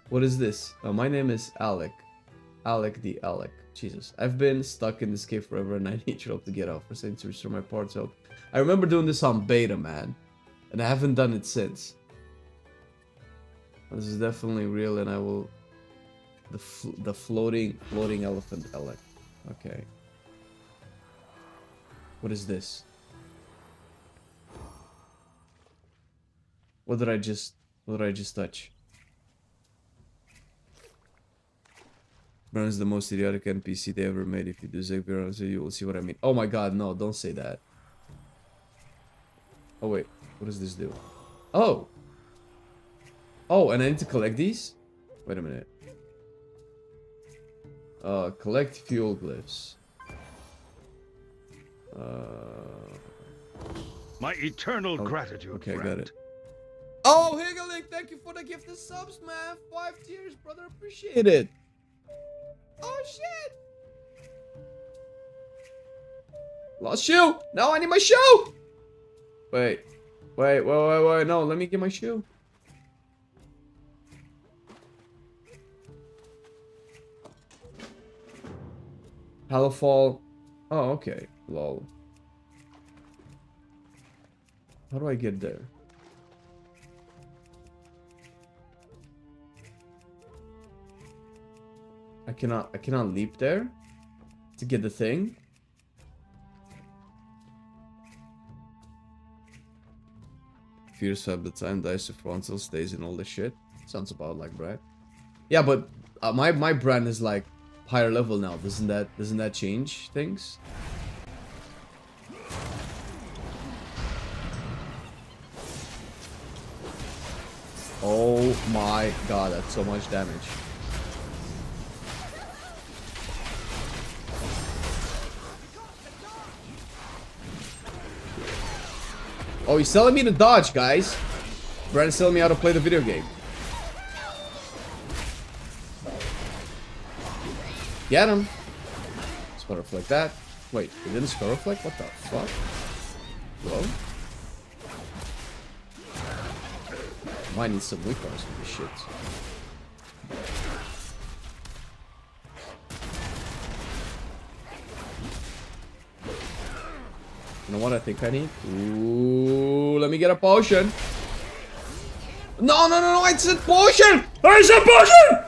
What is this? My name is Alec. Alec the Alec. Jesus, I've been stuck in this cave forever and I need your help to get out. For saying to restore my parts help. I remember doing this on beta, man. And I haven't done it since. This is definitely real and I will... The floating elephant Alec. Okay. What is this? What did I just touch? Brown is the most idiotic NPC they ever made. If you do Zegbier, you will see what I mean. Oh my god, no, don't say that. Oh wait, what does this do? Oh! Oh, and I need to collect these? Wait a minute. Collect fuel glyphs. My eternal gratitude. Okay, friend. got it. Oh, Higgling, thank you for the gift of subs, man. 5 tiers, brother. Appreciate it. Oh, shit. Lost shoe. No, I need my shoe. Wait. No, let me get my shoe. Hellfall. Oh, okay. Lol. How do I get there? I cannot leap there to get the thing. Fierce at the time dies to frontal stays in all the shit. Sounds about like Brad. Yeah, but my brand is like higher level now. Doesn't that change things? Oh my god, that's so much damage. Oh, he's telling me to dodge, guys. Brandon's telling me how to play the video game. Get him. Spell reflect that. Wait, it didn't spell reflect? What the fuck? Bro? Might need some weak cards for this shit. You know what I think I need? Ooh, let me get a potion. No, no, no, no, I said potion! I said potion!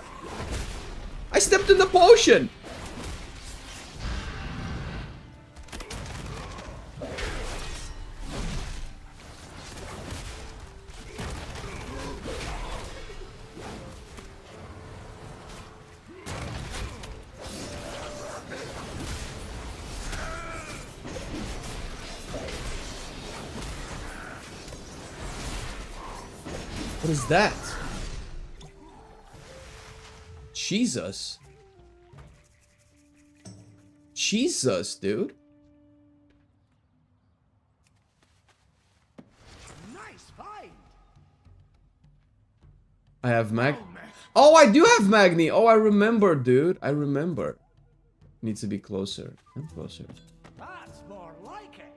I stepped in the potion! What is that? Jesus. Jesus, dude. Nice find. I have Oh, I do have Magni. Oh, I remember, dude. I remember. Needs to be closer. I'm closer. That's more like it.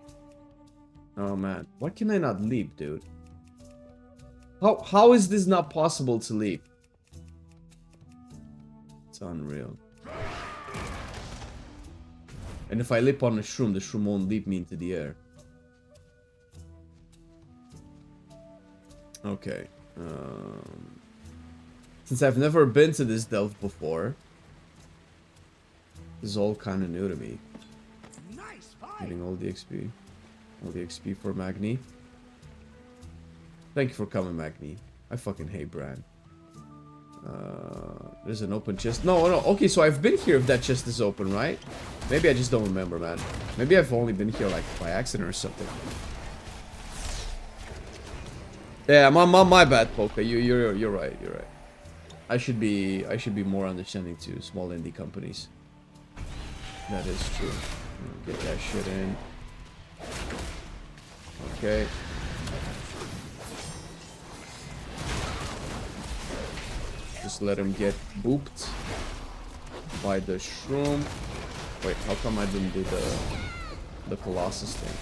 Oh, man. Why can I not leap, dude? How is this not possible to leap? It's unreal. And if I leap on the shroom won't leap me into the air. Okay. Since I've never been to this delve before, this is all kind of new to me. Nice find. Getting all the XP. All the XP for Magni. Thank you for coming, Magni. I fucking hate Bran. There's an open chest. No, no. Okay, so I've been here if that chest is open, right? Maybe I just don't remember, man. Maybe I've only been here, like, by accident or something. Yeah, my bad, Poka. You're right. You're right. I should be more understanding to small indie companies. That is true. Get that shit in. Okay. Just let him get booped by the shroom. Wait, how come I didn't do the Colossus thing?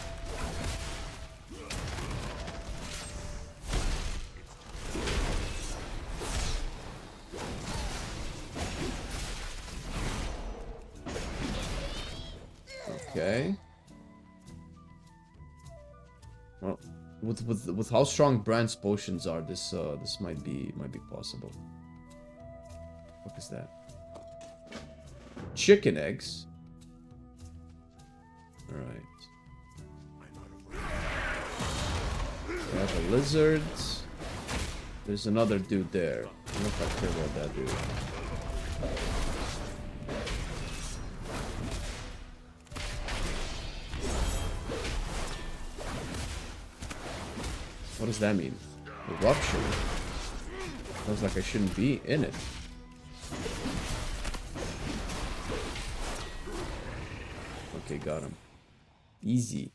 Okay. Well, with how strong Bran's potions are, this might be possible. What is that? Chicken eggs. All right. We have a lizard. There's another dude there. I don't know if I care about that dude. What does that mean? Eruption. Sounds like I shouldn't be in it. Okay, got him. Easy.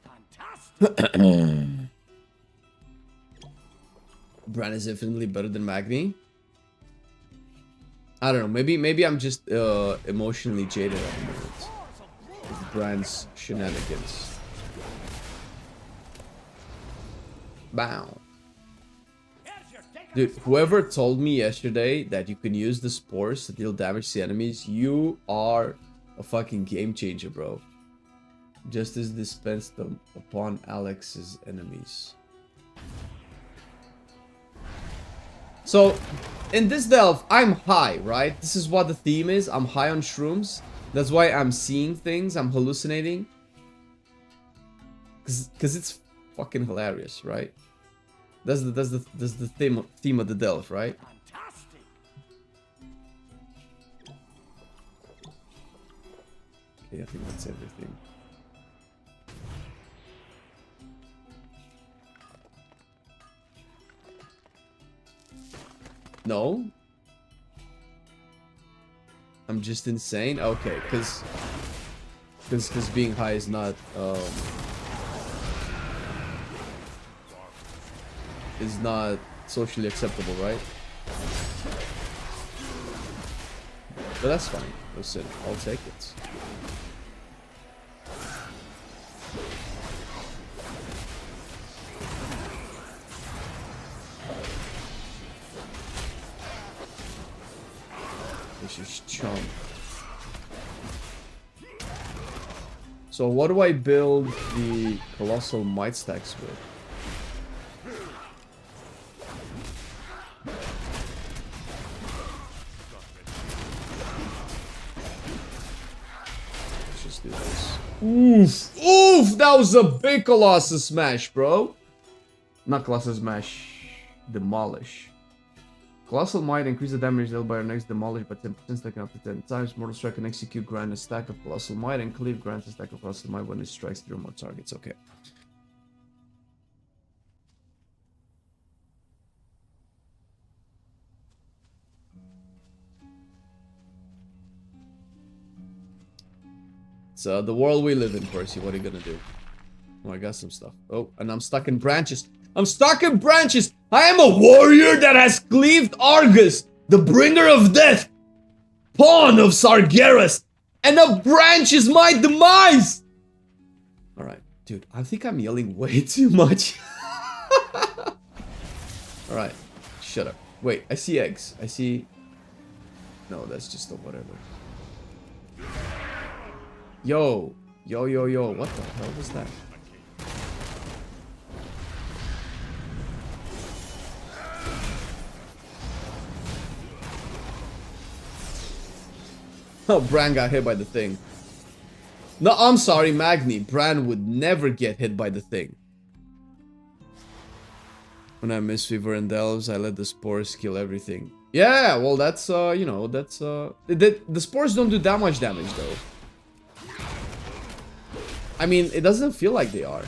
Fantastic. Bran is infinitely better than Magni. I don't know. Maybe I'm just emotionally jaded at the moment with Bran's shenanigans. Bow. Dude, whoever told me yesterday that you can use the spores to deal damage to enemies, you are a fucking game changer, bro. Justice dispensed them upon Alex's enemies. So, in this delve, I'm high, right? This is what the theme is. I'm high on shrooms. That's why I'm seeing things. I'm hallucinating. Cause it's fucking hilarious, right? That's the theme of the delve, right? Fantastic. Okay, I think that's everything. No? I'm just insane? Okay, cause being high is not is not socially acceptable, right? But that's fine. Listen, I'll take it. This is chump. So what do I build the colossal might stacks with? Let's just do this. Oof! Oof! That was a big Colossus Smash, bro! Not Colossus Smash. Demolish. Colossal Might increase the damage dealt by our next Demolish by 10%, stacking up to 10 times. Mortal Strike can execute, grant a stack of Colossal Might, and Cleave grants a stack of Colossal Might when it strikes 3 or more targets. Okay. It's the world we live in, Percy. What are you gonna do? Oh, I got some stuff. Oh, and I'm stuck in branches. I'm stuck in branches! I am a warrior that has cleaved Argus, the bringer of death, pawn of Sargeras, and a branch is my demise! Alright, dude, I think I'm yelling way too much. Alright, shut up. Wait, I see eggs. I see... No, that's just a whatever. Yo, what the hell was that? Oh, Bran got hit by the thing. No, I'm sorry, Magni. Bran would never get hit by the thing. When I miss Fever and Delves, I let the spores kill everything. Yeah, well, that's, you know, that's, The spores don't do that much damage, though. I mean, it doesn't feel like they are.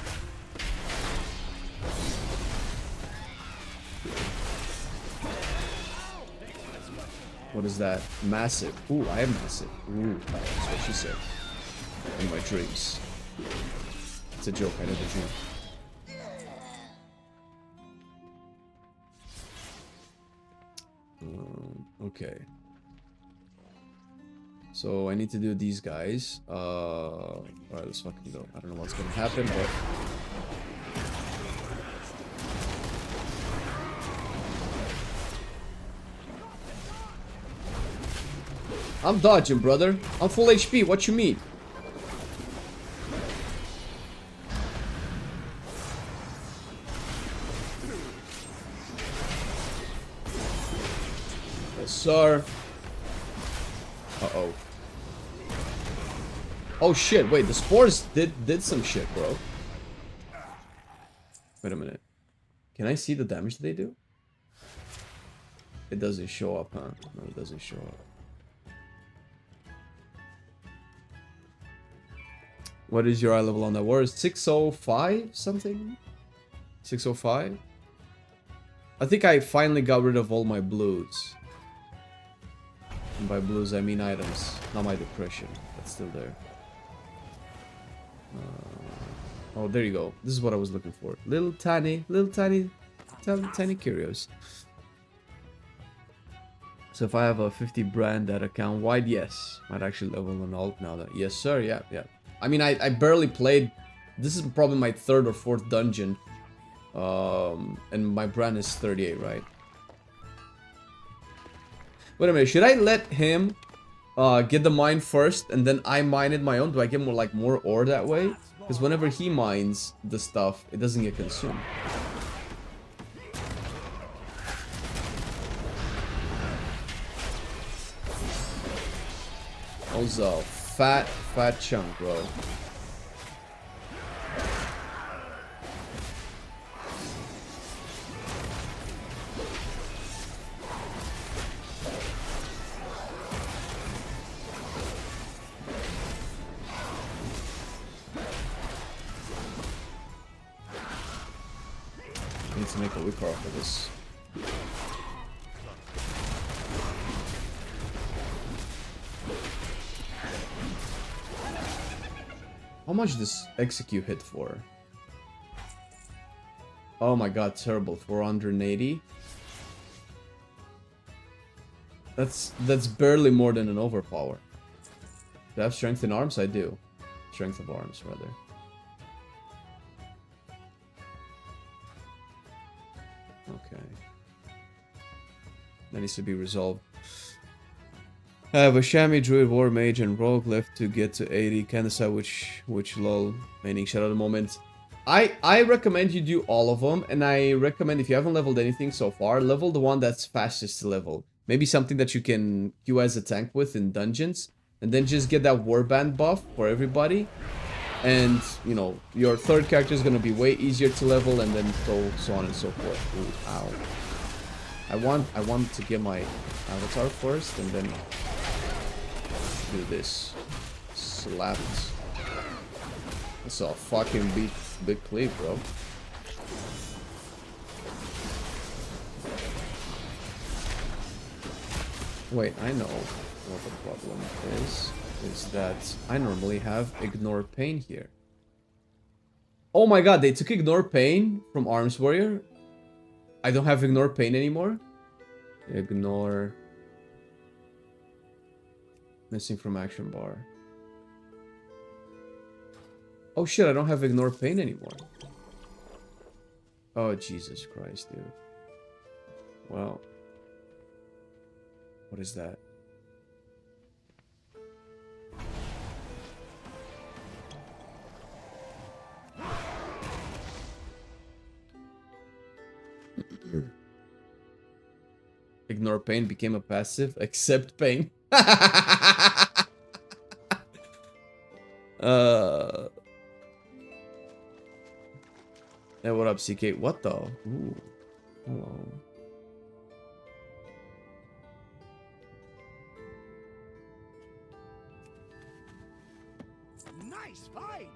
What is that? Massive. Ooh, I am massive. Ooh, that's what she said. In my dreams. It's a joke, I never dream. Okay. So I need to do these guys. Alright, let's fucking go. I don't know what's gonna happen, but... I'm dodging, brother. I'm full HP. What you mean? Yes, sir. Uh-oh. Oh, shit. Wait, the spores did some shit, bro. Wait a minute. Can I see the damage they do? It doesn't show up, huh? No, it doesn't show up. What is your eye level on that war? 605 something? 605? I think I finally got rid of all my blues. And by blues I mean items, not my depression. That's still there. Oh, there you go. This is what I was looking for. Little tiny curios. So if I have a 50 brand at account wide, yes. Might actually level an alt now that... Yes, sir. Yeah, yeah. I mean, I barely played. This is probably my 3rd or 4th dungeon. And my brand is 38, right? Wait a minute. Should I let him get the mine first and then I mine it my own? Do I get more ore that way? Because whenever he mines the stuff, it doesn't get consumed. Also, fat chunk, bro. I need to make a wicker off of this. How much does execute hit for? Oh my god, terrible. 480. That's barely more than an overpower. Do I have strength in arms? I do. Strength of arms, rather. Okay. That needs to be resolved. I have a Shami, Druid, War Mage, and Rogue left to get to 80. Can't decide which lol maining shadow at the moment. I recommend you do all of them, and I recommend if you haven't leveled anything so far, level the one that's fastest to level. Maybe something that you can queue as a tank with in dungeons, and then just get that warband buff for everybody. And, you know, your third character is going to be way easier to level, and then so on and so forth. Ooh, ow. I want to get my avatar first, and then do this. Slap it. That's a fucking big clip, bro. Wait, I know what the problem is that I normally have Ignore Pain here. Oh my god, they took Ignore Pain from Arms Warrior? I don't have Ignore Pain anymore? Ignore... Missing from action bar. Oh shit, I don't have Ignore Pain anymore. Oh, Jesus Christ, dude. Well... What is that? Ignore pain became a passive. Accept pain. Hey, what up, CK? What the? Ooh. Hello. Nice find.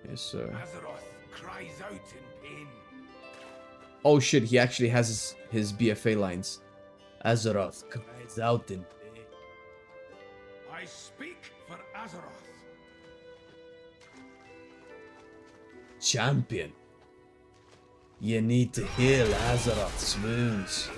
Yes, sir. Azeroth cries out in pain. Oh shit, he actually has his BFA lines. Azeroth cries out in pain. I speak for Azeroth. Champion. You need to heal Azeroth's wounds.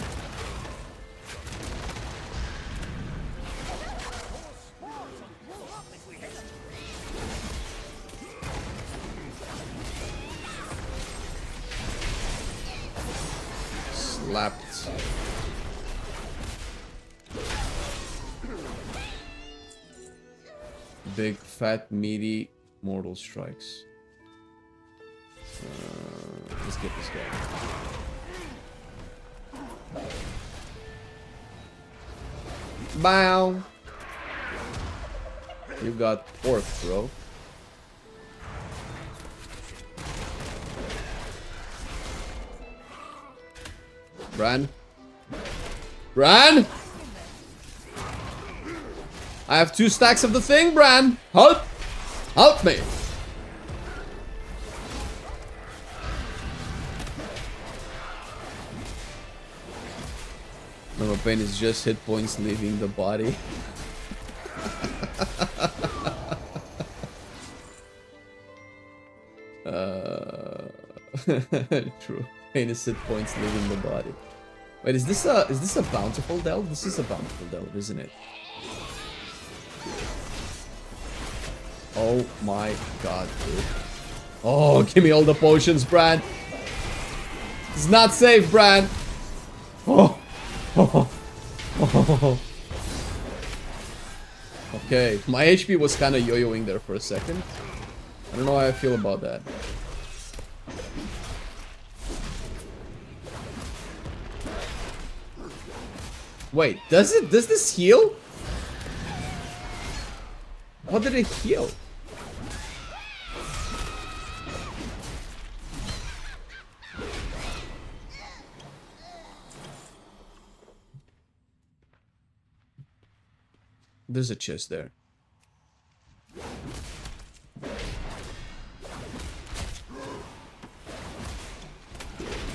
Slapped. Big, fat, meaty, mortal strikes. Let's get this guy. Bow. You got pork, bro. Bran? Bran? I have 2 stacks of the thing, Bran! Help! Help me! Normal pain is just hit points leaving the body. True. Pain is hit points leaving the body. Wait, is this a bountiful delve? This is a bountiful delve, isn't it? Oh my god, dude. Oh, give me all the potions, Bran. It's not safe, Bran. Oh. Oh. Oh. Okay, my HP was kind of yo-yoing there for a second. I don't know how I feel about that. Wait, does this heal? What did it heal? There's a chest there. I'm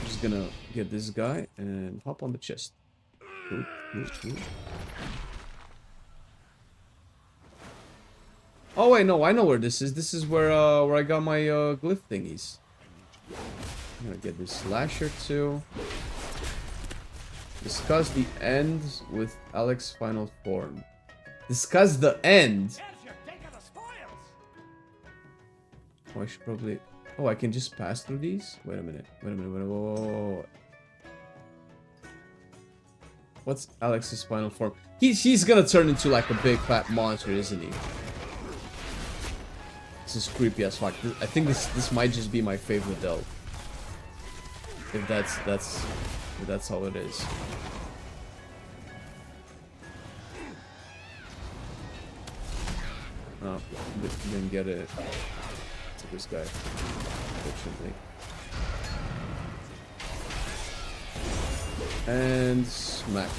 just gonna get this guy and hop on the chest. Ooh, ooh, ooh. Oh wait, no, I know where this is. This is where I got my glyph thingies. I'm gonna get this slasher too. Discuss the end with Alex's final form. Discuss the end? There's your take of the spoils. Oh, I should probably... Oh, I can just pass through these? Wait a minute. Wait a minute. Wait a minute. Whoa. What's Alex's final form? He's gonna turn into like a big fat monster, isn't he? This is creepy as fuck. I think this might just be my favorite delve. If that's how it is. Oh, didn't get it. To this guy, unfortunately. And smacked.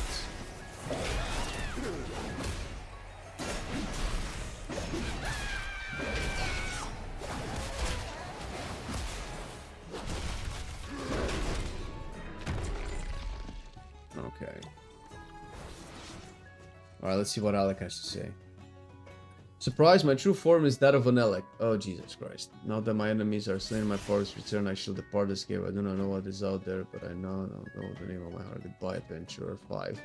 Okay. Alright, let's see what Alec has to say. Surprise, my true form is that of an Alec. Oh, Jesus Christ. Now that my enemies are slain, my forest return, I shall depart this cave. I do not know what is out there, but I know the name of my heart. Goodbye, Adventurer 5.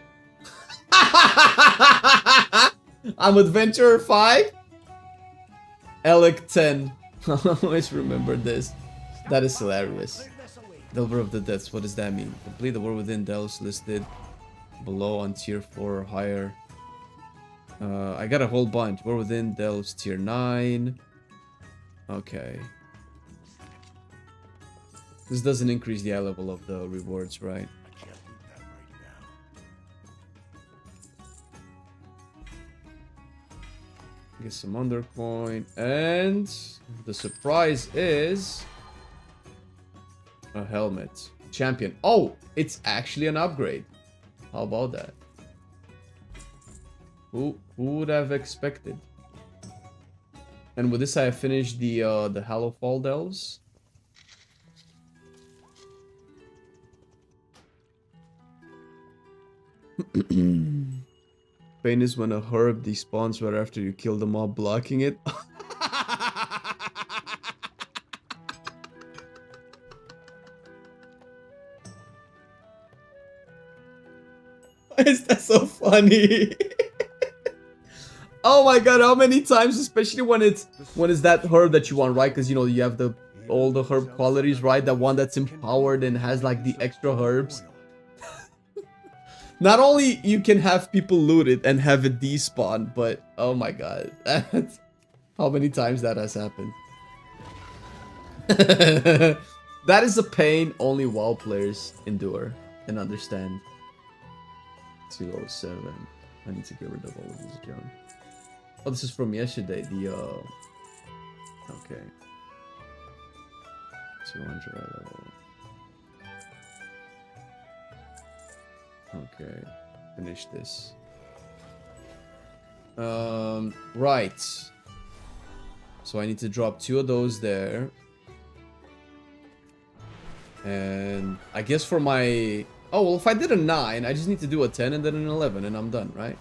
I'm Adventurer 5? Alec 10. I'll always remember this. That is hilarious. Delver of the Depths, what does that mean? Complete the War Within delves listed below on tier 4 or higher. I got a whole bunch. War Within delves tier 9. Okay. This doesn't increase the eye level of the rewards, right? Get some undercoin. And the surprise is a helmet. Champion. Oh, it's actually an upgrade. How about that? Who would have expected? And with this, I have finished the Hallowfall delves. Pain is when a herb despawns right after you kill the mob, blocking it. Why is that so funny? Oh my god, how many times, especially when it's that herb that you want, right? Because you know you have all the herb qualities, right? That one that's empowered and has like the extra herbs. Not only you can have people loot it and have it despawn, but oh my god, that's how many times that has happened. That is a pain only WoW players endure and understand. 207. I need to get rid of all of this junk. Oh, this is from yesterday. The okay. 200. Okay, finish this. Right. So I need to drop 2 of those there. And I guess for my... Oh, well, if I did a 9, I just need to do a 10 and then an 11 and I'm done, right?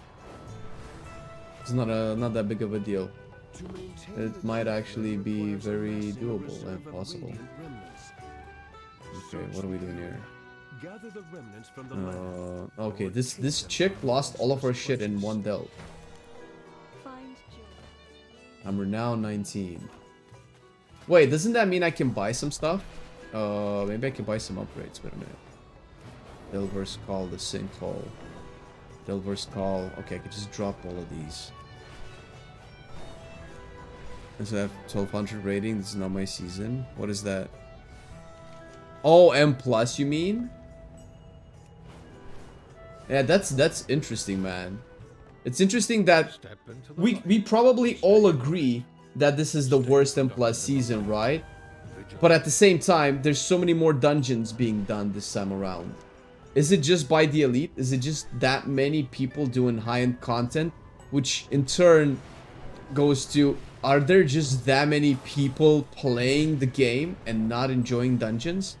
It's not that big of a deal. It might actually be very doable and possible. Okay, what are we doing here? Gather the remnants from the okay, this chick lost all of her shit in one delve. I'm renowned 19. Wait, doesn't that mean I can buy some stuff? Maybe I can buy some upgrades. Wait a minute. Delver's Call, the Sinkhole. Delver's Call. Okay, I can just drop all of these. And so I have 1200 rating. This is not my season. What is that? Oh, M+, you mean? Yeah, that's interesting, man. It's interesting that we probably all agree that this is the worst M+ season, right? But at the same time, there's so many more dungeons being done this time around. Is it just by the elite? Is it just that many people doing high-end content? Which in turn goes to, are there just that many people playing the game and not enjoying dungeons?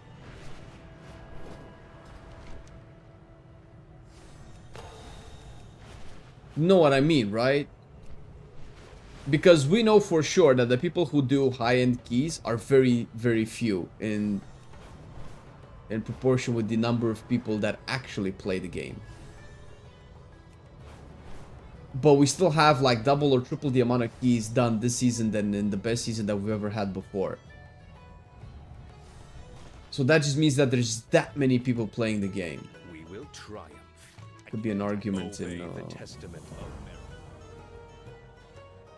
Know what I mean, right? Because we know for sure that the people who do high-end keys are very, very few in in proportion with the number of people that actually play the game. But we still have like double or triple the amount of keys done this season than in the best season that we've ever had before. So that just means that there's that many people playing the game. We will triumph. Could be an argument Obey in... the testament of merit.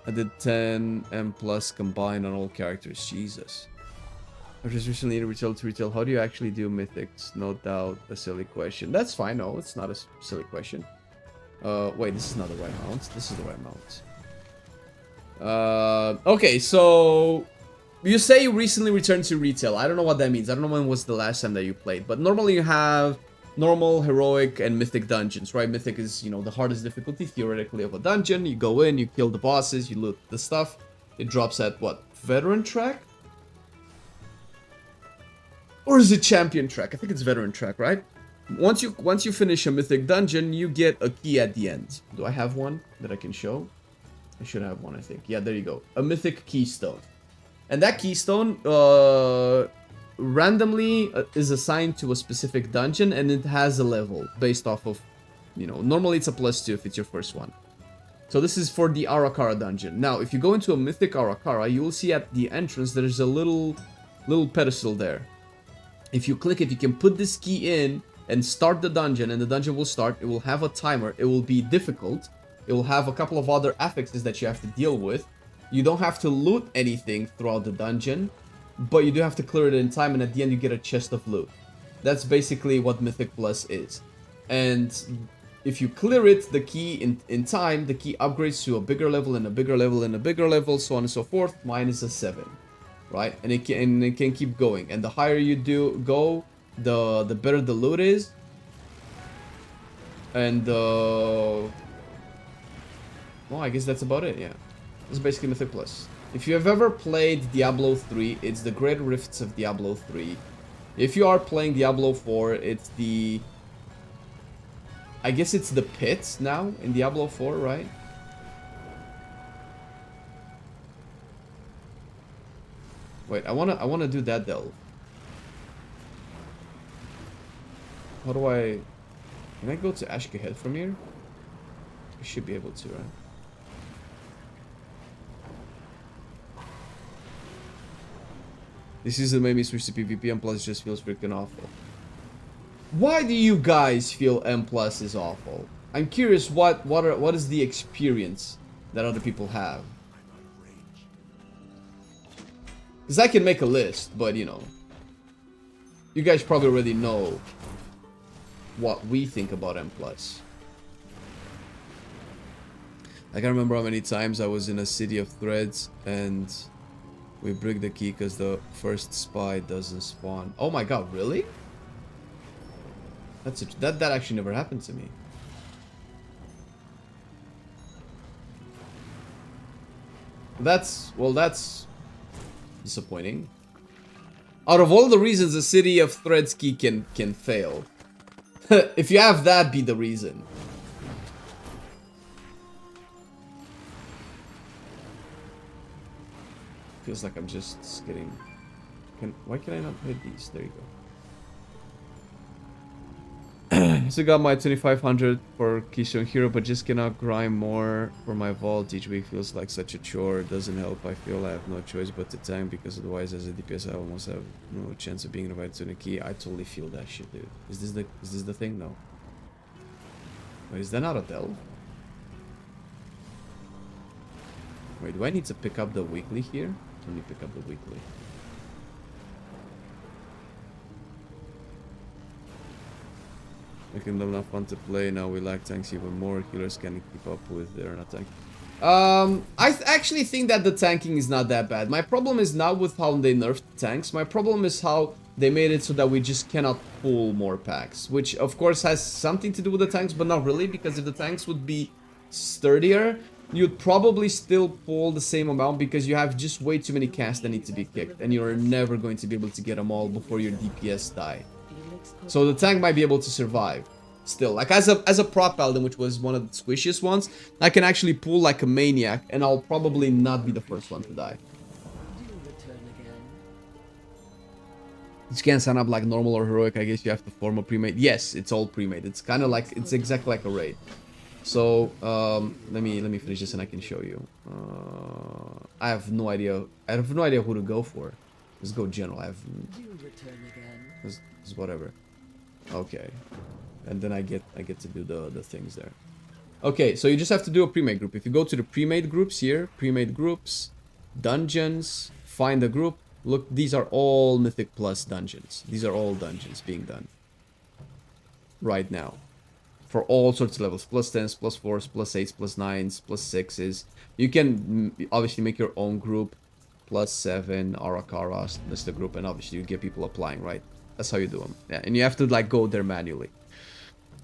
I did 10 M plus combined on all characters. Jesus. I just recently in retail to retail. How do you actually do mythics? No doubt a silly question. That's fine. No, it's not a silly question. Wait, this is not the right mount. This is the right mount. Okay, so you say you recently returned to retail. I don't know what that means. I don't know when was the last time that you played. But normally you have normal, heroic, and mythic dungeons, right? Mythic is, you know, the hardest difficulty theoretically of a dungeon. You go in, you kill the bosses, you loot the stuff. It drops at what? Veteran track? Or is it champion track? I think it's veteran track, right? Once you finish a mythic dungeon, you get a key at the end. Do I have one that I can show? I should have one, I think. Yeah, there you go. A mythic keystone. And that keystone randomly is assigned to a specific dungeon, and it has a level based off of, you know, normally it's a +2 if it's your first one. So this is for the Arakara dungeon. Now, if you go into a mythic Arakara, you will see at the entrance there's a little pedestal there. If you click it, you can put this key in and start the dungeon, and the dungeon will start. It will have a timer. It will be difficult. It will have a couple of other affixes that you have to deal with. You don't have to loot anything throughout the dungeon, but you do have to clear it in time, and at the end you get a chest of loot. That's basically what Mythic Plus is. And if you clear it, the key in time, the key upgrades to a bigger level and a bigger level and a bigger level, so on and so forth. Mine is a 7, right? And it can keep going. And the higher you go, the better the loot is. And well, I guess that's about it. Yeah, it's basically Mythic Plus. If you have ever played Diablo 3, it's the Great Rifts of Diablo 3. If you are playing Diablo 4, it's the... I guess it's the pit now in Diablo 4, right? Wait, I wanna do that delve. How do I... Can I go to Ashkehead from here? I should be able to, right? This is the made me switch to PvP, and plus it just feels freaking awful. Why do you guys feel M plus is awful? I'm curious what is the experience that other people have? Because I can make a list, but you know, you guys probably already know what we think about M plus. I can't remember how many times I was in a city of threads and we break the key because the first spy doesn't spawn. Oh my god, really? That actually never happened to me. That's disappointing. Out of all the reasons a city of threads key can fail, if you have that be the reason. Feels like I'm just getting... Why can I not hit these? There you go. So got my 2500 for Keystone Hero, but just cannot grind more for my vault. Each week feels like such a chore. It doesn't help. I feel I have no choice but to tank, because otherwise as a DPS I almost have no chance of being invited to the key. I totally feel that shit, dude. Is this the thing? No. Wait, is that not a delve? Wait, do I need to pick up the weekly here? Let me pick up the weekly. Making them not fun to play. Now we lack tanks even more. Healers can't keep up with their not tank. I actually think that the tanking is not that bad. My problem is not with how they nerfed tanks. My problem is how they made it so that we just cannot pull more packs, which of course has something to do with the tanks, but not really, because if the tanks would be sturdier, you'd probably still pull the same amount, because you have just way too many casts that need to be kicked, and you're never going to be able to get them all before your DPS die. So the tank might be able to survive still. Like as a prop paladin, which was one of the squishiest ones, I can actually pull like a maniac, and I'll probably not be the first one to die. You can't sign up like normal or heroic. I guess you have to form a pre-made. Yes, it's all pre-made. It's kind of like, it's exactly like a raid. So let me finish this and I can show you. I have no idea. I have no idea who to go for. Let's go general. I have. This whatever. Okay, and then I get to do the things there. Okay, so you just have to do a pre-made group. If you go to the pre-made groups here, pre-made groups, dungeons, find a group. Look, these are all Mythic Plus dungeons. These are all dungeons being done right now. For all sorts of levels. Plus 10s, plus 4s, plus 8s, plus 9s, plus 6s. You can obviously make your own group. Plus 7, Arakaras, list the group. And obviously you get people applying, right? That's how you do them. Yeah, and you have to like go there manually.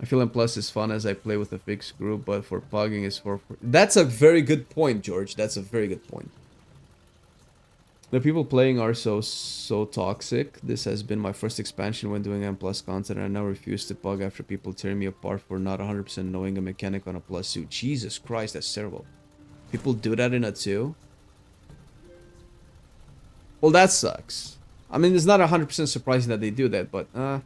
I feel M Plus is fun as I play with a fixed group, but for pugging is for... That's a very good point, George. That's a very good point. The people playing are so toxic. This has been my first expansion when doing M Plus content, and I now refuse to pug after people tearing me apart for not 100% knowing a mechanic on a plus suit. Jesus Christ, that's terrible. People do that in a 2? Well, that sucks. I mean, it's not 100% surprising that they do that, but some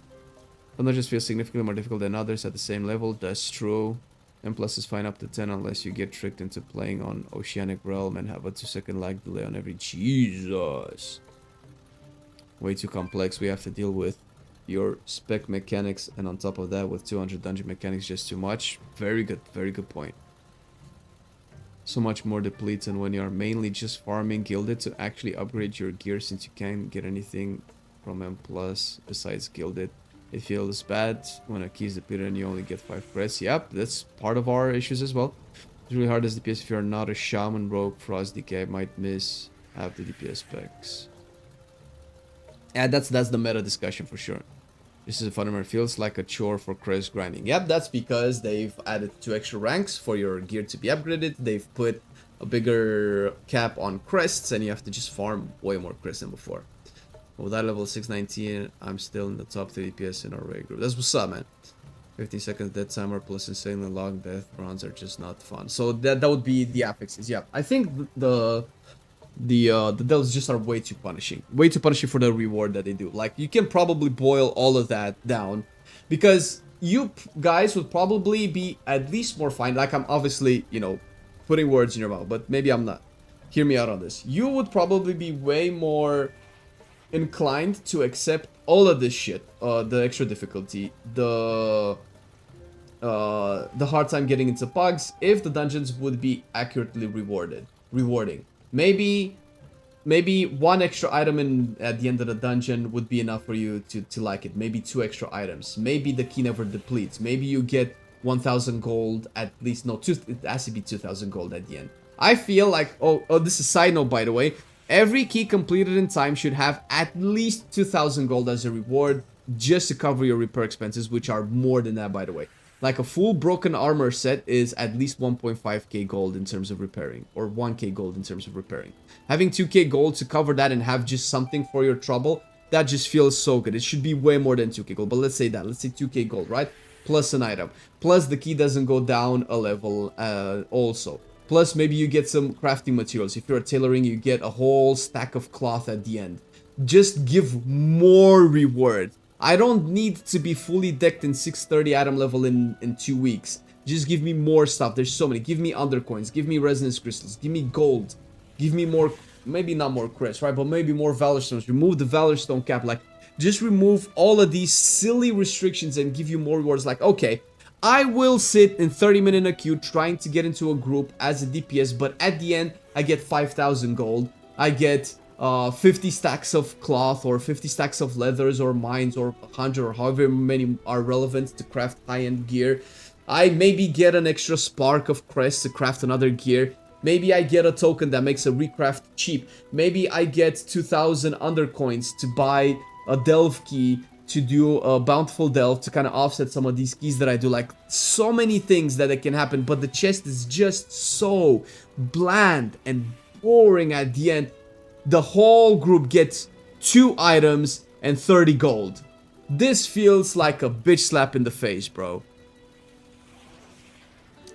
just feel significantly more difficult than others at the same level. That's true. M Plus is fine up to 10 unless you get tricked into playing on Oceanic Realm and have a 2-second lag delay on every... Jesus. Way too complex. We have to deal with your spec mechanics, and on top of that with 200 dungeon mechanics, just too much. Very good point. So much more depleted when you are mainly just farming gilded to actually upgrade your gear, since you can't get anything from M Plus besides gilded. It feels bad when a key is depleted and you only get 5 creds. Yep, that's part of our issues as well. It's really hard as DPS if you're not a shaman, rogue, frost, decay. Might miss half the DPS specs. Yeah, that's the meta discussion for sure. This is a fundamental. Feels like a chore for crest grinding. Yep, that's because they've added 2 extra ranks for your gear to be upgraded. They've put a bigger cap on crests, and you have to just farm way more crests than before. With that level 619, I'm still in the top 3 DPS in our raid group. That's what's up, man. 15 seconds dead timer plus insanely long death rounds are just not fun. So that would be the affixes. Yeah, I think the delves just are way too punishing. Way too punishing for the reward that they do. Like, you can probably boil all of that down, because you guys would probably be at least more fine. Like, I'm obviously, you know, putting words in your mouth, but maybe I'm not. Hear me out on this. You would probably be way more inclined to accept all of this shit, the extra difficulty, the hard time getting into pugs, if the dungeons would be accurately rewarding. Maybe 1 extra item at the end of the dungeon would be enough for you to like it. Maybe 2 extra items. Maybe the key never depletes. Maybe you get 1,000 gold at least. No, it has to be 2,000 gold at the end. I feel like, oh, this is a side note, by the way. Every key completed in time should have at least 2,000 gold as a reward, just to cover your repair expenses, which are more than that, by the way. Like, a full broken armor set is at least 1.5k gold in terms of repairing, or 1k gold in terms of repairing. Having 2k gold to cover that and have just something for your trouble, that just feels so good. It should be way more than 2k gold, but let's say 2k gold, right? Plus an item. Plus the key doesn't go down a level also. Plus, maybe you get some crafting materials. If you're tailoring, you get a whole stack of cloth at the end. Just give more reward. I don't need to be fully decked in 630 item level in 2 weeks. Just give me more stuff. There's so many. Give me undercoins. Give me resonance crystals. Give me gold. Give me more, maybe not more crests, right? But maybe more valor stones. Remove the valor stone cap. Like, just remove all of these silly restrictions and give you more rewards. Like, okay, I will sit in 30 minutes in a queue trying to get into a group as a DPS, but at the end, I get 5,000 gold. I get 50 stacks of cloth, or 50 stacks of leathers, or mines, or 100, or however many are relevant to craft high-end gear. I maybe get an extra spark of crest to craft another gear. Maybe I get a token that makes a recraft cheap. Maybe I get 2,000 undercoins to buy a delve key to do a bountiful delve to kind of offset some of these keys that I do. Like, so many things that can happen, but the chest is just so bland and boring at the end. The whole group gets 2 items and 30 gold. This feels like a bitch slap in the face, bro.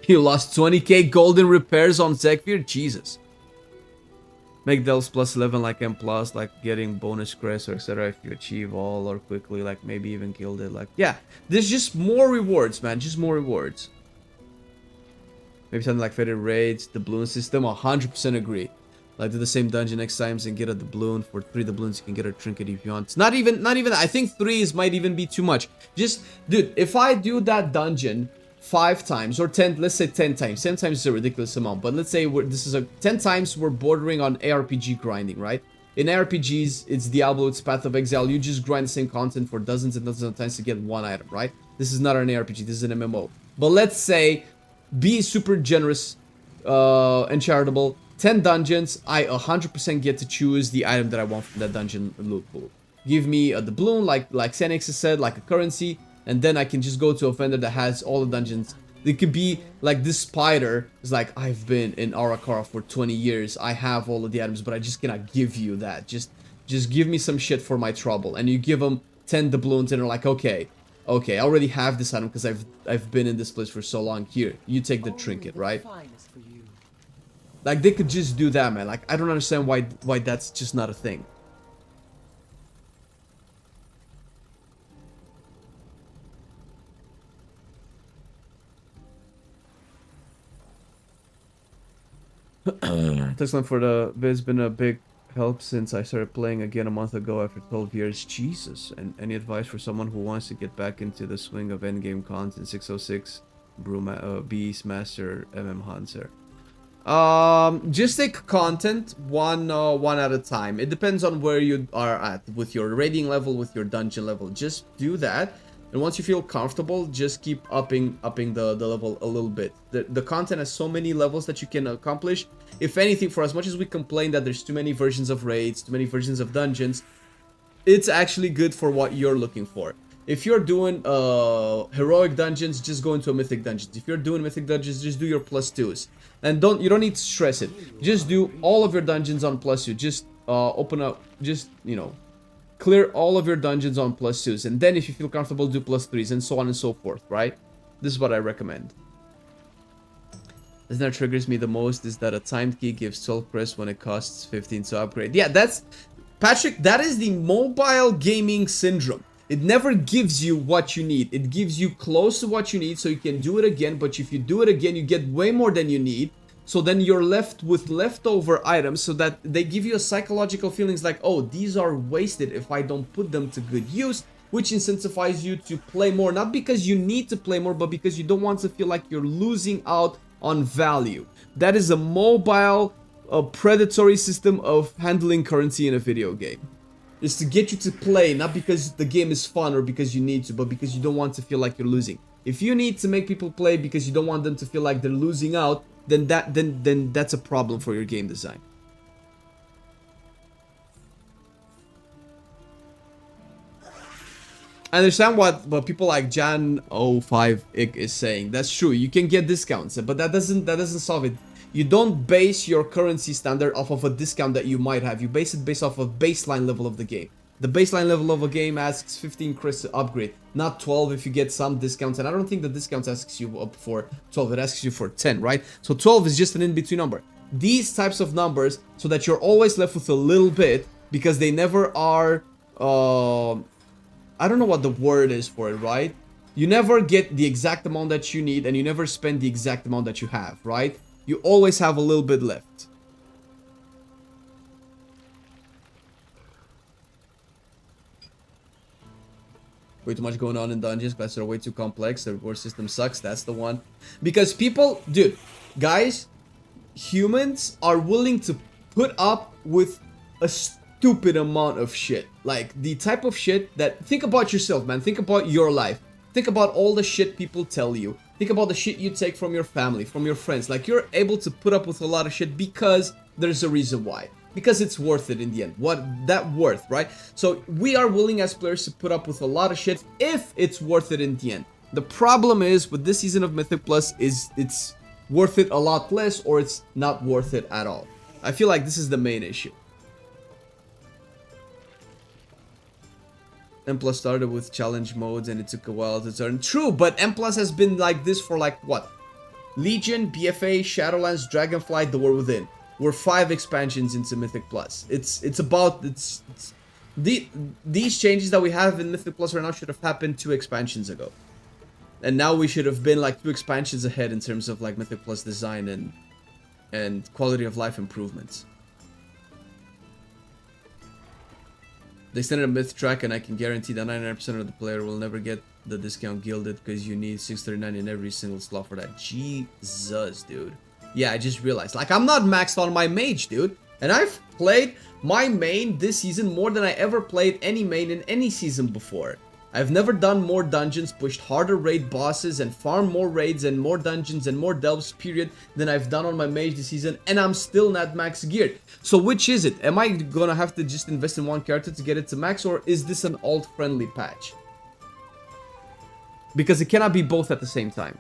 You lost 20k gold in repairs on Zekvir? Jesus. Make delves plus 11 like M plus, like getting bonus crest or etc. if you achieve all or quickly, like maybe even killed it. Like, yeah, there's just more rewards, man. Just more rewards. Maybe something like faded raids, the balloon system. 100% agree. Like, do the same dungeon next times and get a doubloon. For 3 doubloons, you can get a trinket if you want. It's not even. I think 3 might even be too much. Just, dude, if I do that dungeon 5 times or 10, let's say 10 times. 10 times is a ridiculous amount, but let's say this is a 10 times we're bordering on ARPG grinding, right? In ARPGs, it's Diablo, it's Path of Exile. You just grind the same content for dozens and dozens of times to get one item, right? This is not an ARPG, this is an MMO. But let's say, be super generous and charitable. 10 dungeons, I 100% get to choose the item that I want from that dungeon loot pool. Give me a doubloon, like Xenix has said, like a currency. And then I can just go to a vendor that has all the dungeons. It could be like this spider is like, I've been in Arakara for 20 years. I have all of the items, but I just cannot give you that. Just give me some shit for my trouble. And you give them 10 doubloons and they're like, okay, I already have this item because I've been in this place for so long. Here, you take the trinket, right? Like, they could just do that, man. Like, I don't understand why that's just not a thing. Thanks for the vid's been a big help since I started playing again a month ago after 12 years. Jesus. And any advice for someone who wants to get back into the swing of endgame content? 606 Beast Master Hunter. Just take content one at a time. It depends on where you are at with your rating level, with your dungeon level. Just do that. And once you feel comfortable, just keep upping the level a little bit. The content has so many levels that you can accomplish. If anything, for as much as we complain that there's too many versions of raids, too many versions of dungeons, it's actually good for what you're looking for. If you're doing heroic dungeons, just go into a mythic dungeons. If you're doing mythic dungeons, just do your +2s. And you don't need to stress it. Just do all of your dungeons on +2. Just open up, just, you know, clear all of your dungeons on +2s, and then if you feel comfortable, do +3s, and so on and so forth, right? This is what I recommend. The thing that triggers me the most is that a timed key gives 12 crest when it costs 15 to upgrade. Yeah, that's... Patrick, that is the mobile gaming syndrome. It never gives you what you need. It gives you close to what you need so you can do it again, but if you do it again, you get way more than you need. So then you're left with leftover items so that they give you a psychological feelings like, oh, these are wasted if I don't put them to good use, which incentivizes you to play more, not because you need to play more, but because you don't want to feel like you're losing out on value. That is a mobile, predatory system of handling currency in a video game. It's to get you to play, not because the game is fun or because you need to, but because you don't want to feel like you're losing. If you need to make people play because you don't want them to feel like they're losing out, then that's a problem for your game design. I understand what people like Jan05ick is saying. That's true. You can get discounts, but that doesn't solve it. You don't base your currency standard off of a discount that you might have. You base it based off of baseline level of the game. The baseline level of a game asks 15 crits to upgrade, not 12 if you get some discounts. And I don't think the discounts asks you up for 12, it asks you for 10, right? So 12 is just an in-between number. These types of numbers, so that you're always left with a little bit, because they never are, I don't know what the word is for it, right? You never get the exact amount that you need, and you never spend the exact amount that you have, right? You always have a little bit left. Way too much going on in dungeons. Classes are way too complex. The reward system sucks. That's the one. Because people, dude, guys, humans are willing to put up with a stupid amount of shit. Like the type of shit that, think about yourself, man. Think about your life. Think about all the shit people tell you. Think about the shit you take from your family, from your friends. Like, you're able to put up with a lot of shit because there's a reason why. Because it's worth it in the end. What that worth, right? So we are willing as players to put up with a lot of shit if it's worth it in the end. The problem is with this season of Mythic Plus is it's worth it a lot less, or it's not worth it at all. I feel like this is the main issue. M Plus started with challenge modes and it took a while to turn. True, but M Plus has been like this for like what? Legion, BFA, Shadowlands, Dragonflight, The War Within. We're 5 expansions into Mythic Plus. These changes that we have in Mythic Plus right now should have happened 2 expansions ago. And now we should have been like 2 expansions ahead in terms of like Mythic Plus design and quality of life improvements. They extended a myth track, and I can guarantee that 99% of the player will never get the discount gilded because you need 639 in every single slot for that. Jesus, dude. Yeah, I just realized. Like, I'm not maxed on my mage, dude. And I've played my main this season more than I ever played any main in any season before. I've never done more dungeons, pushed harder raid bosses, and farmed more raids and more dungeons and more delves, period, than I've done on my mage this season, and I'm still not max geared. So which is it? Am I gonna have to just invest in one character to get it to max, or is this an alt-friendly patch? Because it cannot be both at the same time.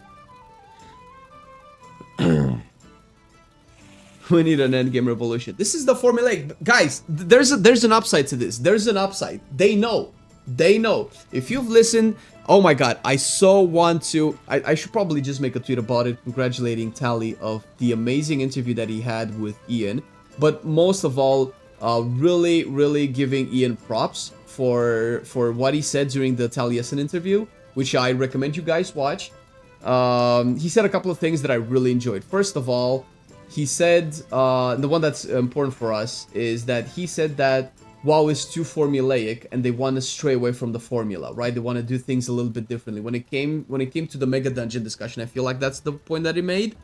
We need an endgame revolution. This is the formulaic. Guys, there's an upside to this. There's an upside. They know. They know. If you've listened, oh my god, I so want to. I should probably just make a tweet about it, congratulating Tally of the amazing interview that he had with Ian. But most of all, really giving Ian props for what he said during the Taliesin interview, which I recommend you guys watch. He said a couple of things that I really enjoyed. First of all, he said, the one that's important for us is that he said that WoW is too formulaic and they want to stray away from the formula, right? They want to do things a little bit differently. When it came to the mega dungeon discussion, I feel like that's the point that he made.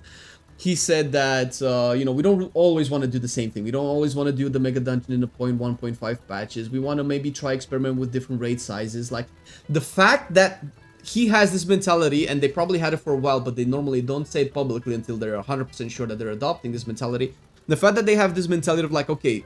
He said that, you know, we don't always want to do the same thing. We don't always want to do the mega dungeon in the 0.1.5 patches. We want to maybe try experiment with different raid sizes. Like, the fact that he has this mentality, and they probably had it for a while, but they normally don't say it publicly until they're 100% sure that they're adopting this mentality. The fact that they have this mentality of like, okay,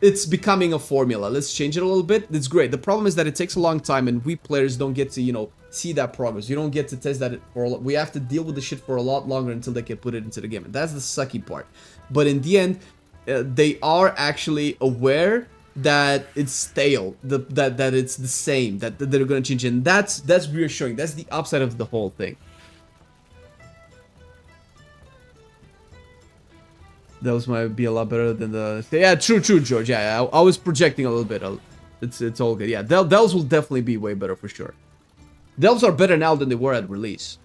it's becoming a formula, let's change it a little bit, it's great. The problem is that it takes a long time, and we players don't get to, you know, see that progress. You don't get to test that for a lot. We have to deal with the shit for a lot longer until they can put it into the game, and that's the sucky part. But in the end, they are actually aware that it's stale, that it's the same, that they're gonna change it, and that's reassuring. That's the upside of the whole thing. Those might be a lot better than the... Yeah, true, George. Yeah, I was projecting a little bit. It's all good. Yeah, Delves will definitely be way better for sure. Delves are better now than they were at release.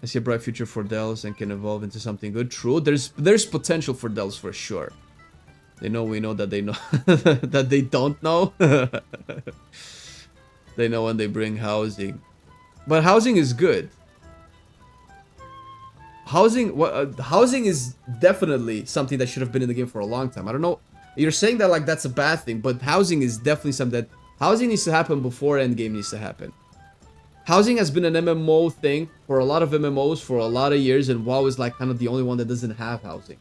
I see a bright future for Delves and can evolve into something good. True, there's potential for Delves for sure. We know that they know that they don't know. They know when they bring housing, but housing is good. Housing is definitely something that should have been in the game for a long time. I don't know. You're saying that like that's a bad thing, but housing is definitely something that housing needs to happen before endgame needs to happen. Housing has been an MMO thing for a lot of MMOs for a lot of years, and WoW is like kind of the only one that doesn't have housing.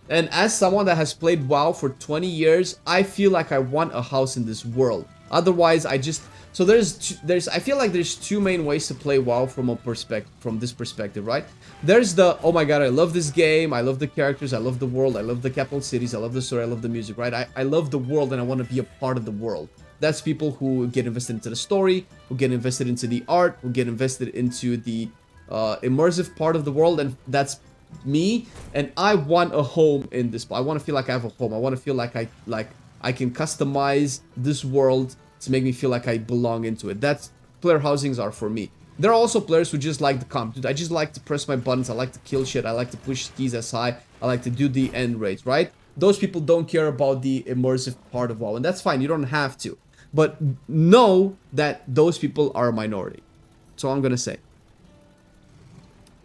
And as someone that has played WoW for 20 years, I feel like I want a house in this world. Otherwise, I just... So I feel like there's 2 main ways to play WoW from this perspective, right? There's the, oh my god, I love this game, I love the characters, I love the world, I love the capital cities, I love the story, I love the music, right? I love the world and I want to be a part of the world. That's people who get invested into the story, who get invested into the art, who get invested into the immersive part of the world, and that's me. And I want a home in this. I want to feel like I have a home. I want to feel like I can customize this world to make me feel like I belong into it. That's player housings are for me. There are also players who just like the comp. Dude, I just like to press my buttons. I like to kill shit. I like to push keys as high. I like to do the end raids, right? Those people don't care about the immersive part of WoW, and that's fine. You don't have to. But know that those people are a minority. That's all I'm gonna say.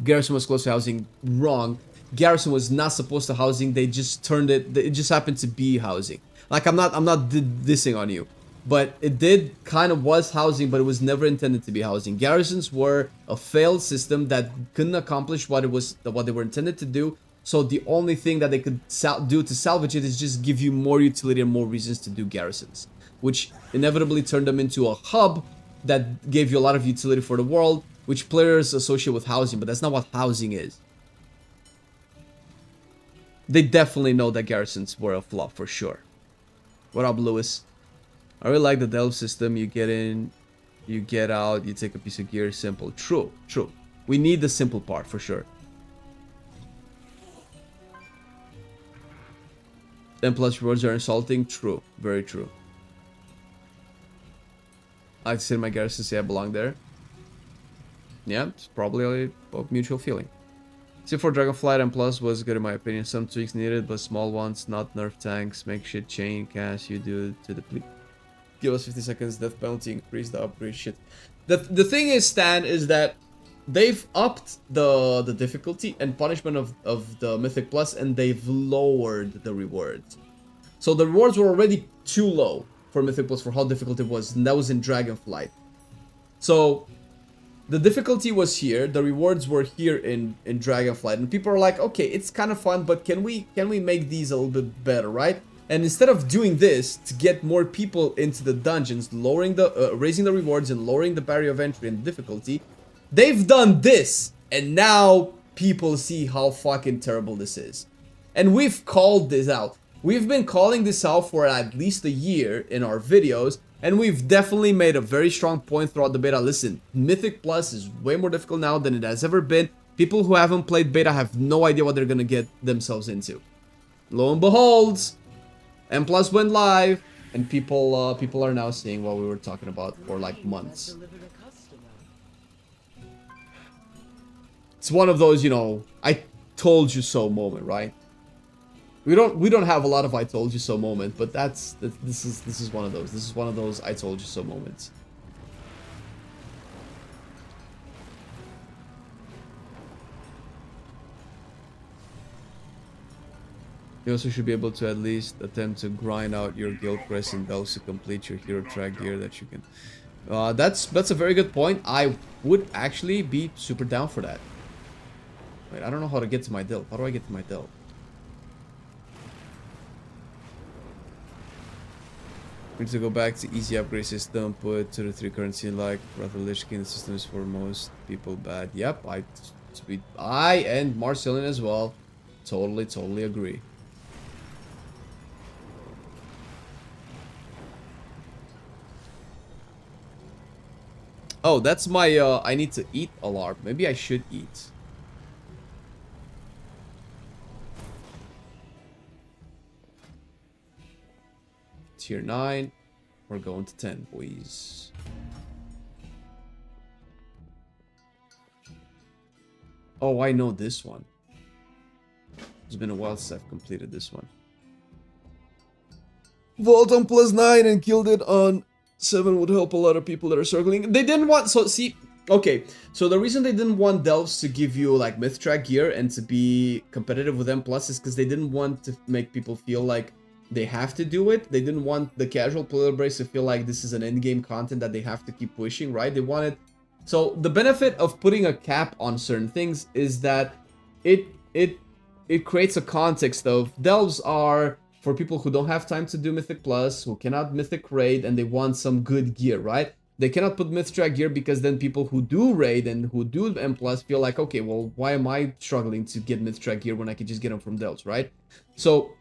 Garrison was close to housing. Wrong. Garrison was not supposed to housing. They just turned it. It just happened to be housing. Like I'm not dissing on you, but it did kind of was housing, but it was never intended to be housing. Garrisons were a failed system that couldn't accomplish what they were intended to do. So the only thing that they could do to salvage it is just give you more utility and more reasons to do garrisons, which inevitably turned them into a hub that gave you a lot of utility for the world, which players associate with housing, but that's not what housing is. They definitely know that garrisons were a flop for sure. What up, Lewis? I really like the delve system. You get in, you get out, you take a piece of gear, simple. True. We need the simple part for sure. 10 plus rewards are insulting. True. Very true. I like to sit in my garrison to say I belong there. Yeah, it's probably a mutual feeling. C4 Dragonflight and Plus was good in my opinion. Some tweaks needed, but small ones, not nerf tanks. Make shit chain cast you do to deplete. Give us 50 seconds, death penalty, increase the upgrade shit. The thing is, Stan, is that they've upped the difficulty and punishment of the Mythic Plus, and they've lowered the rewards. So the rewards were already too low for Mythic Plus for how difficult it was, and that was in Dragonflight. So the difficulty was here, the rewards were here in Dragonflight, and people are like, okay, it's kind of fun, but can we make these a little bit better, right? And instead of doing this to get more people into the dungeons, lowering the raising the rewards and lowering the barrier of entry and difficulty, they've done this, and now people see how fucking terrible this is. And we've called this out. We've been calling this out for at least a year in our videos, and we've definitely made a very strong point throughout the beta. Listen, Mythic Plus is way more difficult now than it has ever been. People who haven't played beta have no idea what they're gonna get themselves into. Lo and behold, M Plus went live, and people are now seeing what we were talking about for like months. It's one of those, you know, I told you so moment, right? We don't have a lot of I told you so moment, but this is one of those. This is one of those I told you so moments. You also should be able to at least attempt to grind out your guild crest and delves to complete your hero track gear that you can. That's a very good point. I would actually be super down for that. Wait, I don't know how to get to my delve. How do I get to my delve? We need to go back to easy upgrade system, put 2 to 3 currency like rather Lich King. The system is for most people bad. Yep, I and Marcelian as well. Totally agree. Oh, that's my I need to eat alarm. Maybe I should eat. Tier 9. We're going to 10, boys. Oh, I know this one. It's been a while since I've completed this one. Vault on +9 and killed it on 7 would help a lot of people that are struggling. They didn't want... So, see... Okay, so the reason they didn't want Delves to give you, like, myth track gear and to be competitive with M+, is because they didn't want to make people feel like they have to do it. They didn't want the casual player base to feel like this is an endgame content that they have to keep pushing, right? They wanted... So, the benefit of putting a cap on certain things is that it creates a context of Delves are... for people who don't have time to do Mythic Plus, who cannot Mythic Raid, and they want some good gear, right? They cannot put Myth Track gear because then people who do Raid and who do M Plus feel like, okay, well, why am I struggling to get Myth Track gear when I can just get them from Delves, right? So,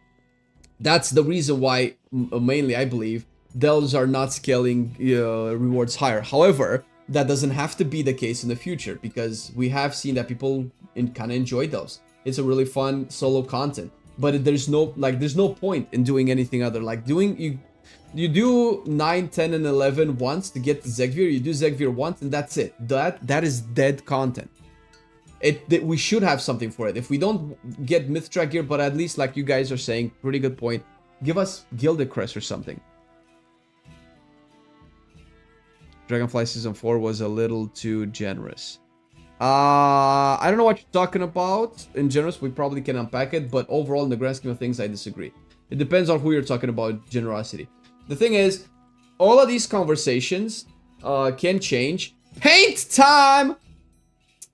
that's the reason why, mainly, I believe, Delves are not scaling rewards higher. However, that doesn't have to be the case in the future, because we have seen that people kind of enjoy Delves. It's a really fun solo content. But there's no point in doing anything other. Like you do 9, 10, and 11 once to get to Zegvir. You do Zegvir once, and that's it. That is dead content. We should have something for it. If we don't get Myth Track gear, but at least, like you guys are saying, pretty good point. Give us Gilded Crest or something. Dragonfly Season 4 was a little too generous. I don't know what you're talking about. In generous, we probably can unpack it, but overall, in the grand scheme of things, I disagree. It depends on who you're talking about generosity. The thing is, all of these conversations can change. Paint time!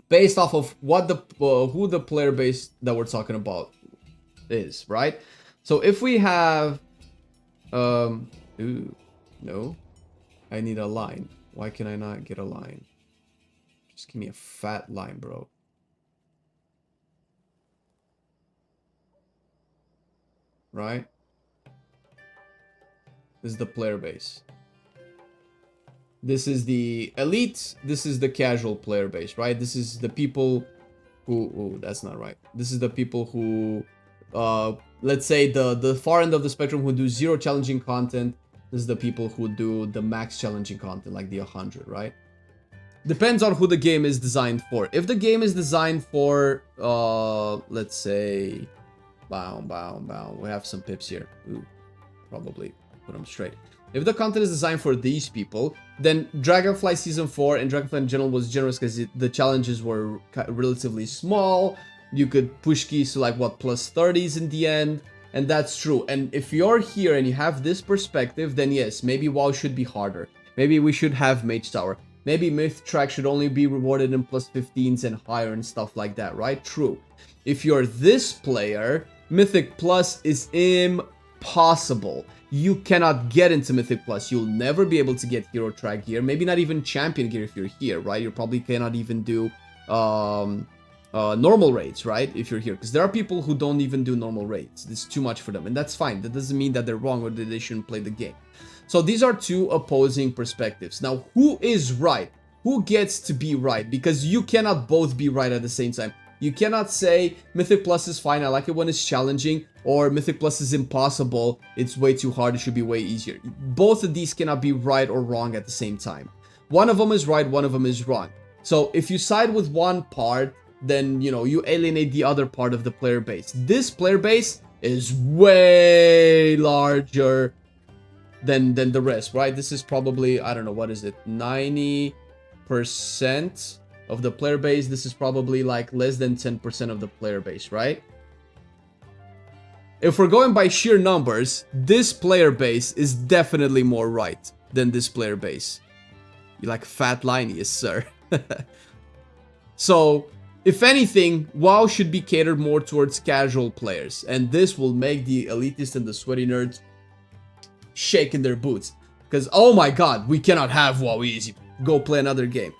Based off of what who the player base that we're talking about is, right? So if we have... ooh, no. I need a line. Why can I not get a line? Just give me a fat line, bro. Right? This is the player base. This is the elite. This is the casual player base, right? This is the people who... Oh, that's not right. This is the people who let's say the far end of the spectrum who do 0 challenging content. This is the people who do the max challenging content, like the 100, right? Depends on who the game is designed for. If the game is designed for, let's say, we have some pips here. Ooh, probably put them straight. If the content is designed for these people, then Dragonfly Season 4 and Dragonfly in general was generous because the challenges were relatively small. You could push keys to like, what, plus 30s in the end. And that's true. And if you're here and you have this perspective, then yes, maybe WoW should be harder. Maybe we should have Mage Tower. Maybe Myth Track should only be rewarded in plus 15s and higher and stuff like that, right? True. If you're this player, Mythic Plus is impossible. You cannot get into Mythic Plus. You'll never be able to get Hero Track gear. Maybe not even Champion gear if you're here, right? You probably cannot even do normal raids, right? If you're here. Because there are people who don't even do normal raids. It's too much for them. And that's fine. That doesn't mean that they're wrong or that they shouldn't play the game. So these are two opposing perspectives. Now, who is right? Who gets to be right? Because you cannot both be right at the same time. You cannot say Mythic Plus is fine, I like it when it's challenging, or Mythic Plus is impossible, it's way too hard, it should be way easier. Both of these cannot be right or wrong at the same time. One of them is right, one of them is wrong. So if you side with one part, then, you know, you alienate the other part of the player base. This player base is way larger than the rest, right? This is probably, I don't know, what is it, 90% of the player base. This is probably like less than 10% of the player base, right? If we're going by sheer numbers, this player base is definitely more right than this player base. You like fat line, yes sir. So, if anything, WoW should be catered more towards casual players, and this will make the elitist and the sweaty nerds shake in their boots. Because, oh my god, we cannot have WoW easy. Go play another game.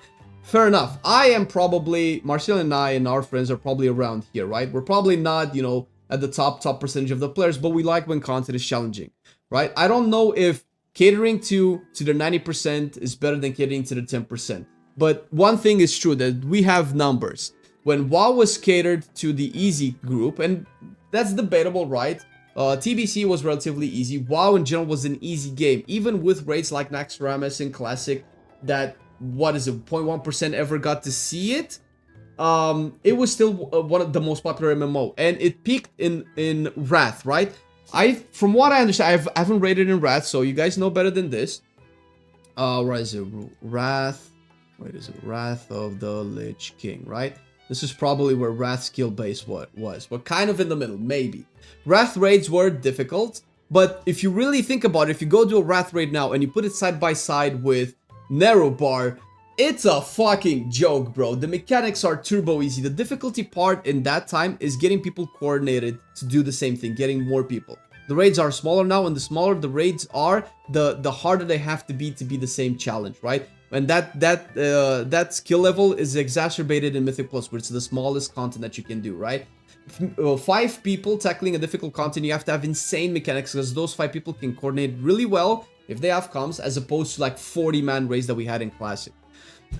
Fair enough. I am probably, Marcelian and I and our friends are probably around here, right? We're probably not, you know, at the top percentage of the players, but we like when content is challenging, right? I don't know if catering to the 90% is better than catering to the 10%. But one thing is true, that we have numbers. When WoW was catered to the easy group, and that's debatable, right? TBC was relatively easy. WoW in general was an easy game, even with raids like Naxxramas and Classic that, what is it, 0.1% ever got to see it. It was still one of the most popular MMO, and it peaked in Wrath, right? From what I understand, I haven't raided in Wrath, so you guys know better than this. Where is it? Wrath. Wait, is it Wrath of the Lich King, right? This is probably where Wrath skill base was. We're kind of in the middle, maybe. Wrath raids were difficult, but if you really think about it, if you go do a Wrath raid now and you put it side by side with Narrow Bar, it's a fucking joke, bro. The mechanics are turbo easy. The difficulty part in that time is getting people coordinated to do the same thing, getting more people. The raids are smaller now, and the smaller the raids are, the harder they have to be the same challenge, right? And that skill level is exacerbated in Mythic Plus, where it's the smallest content that you can do, right? 5 people tackling a difficult content, you have to have insane mechanics, because those 5 people can coordinate really well if they have comms, as opposed to like 40-man raids that we had in Classic.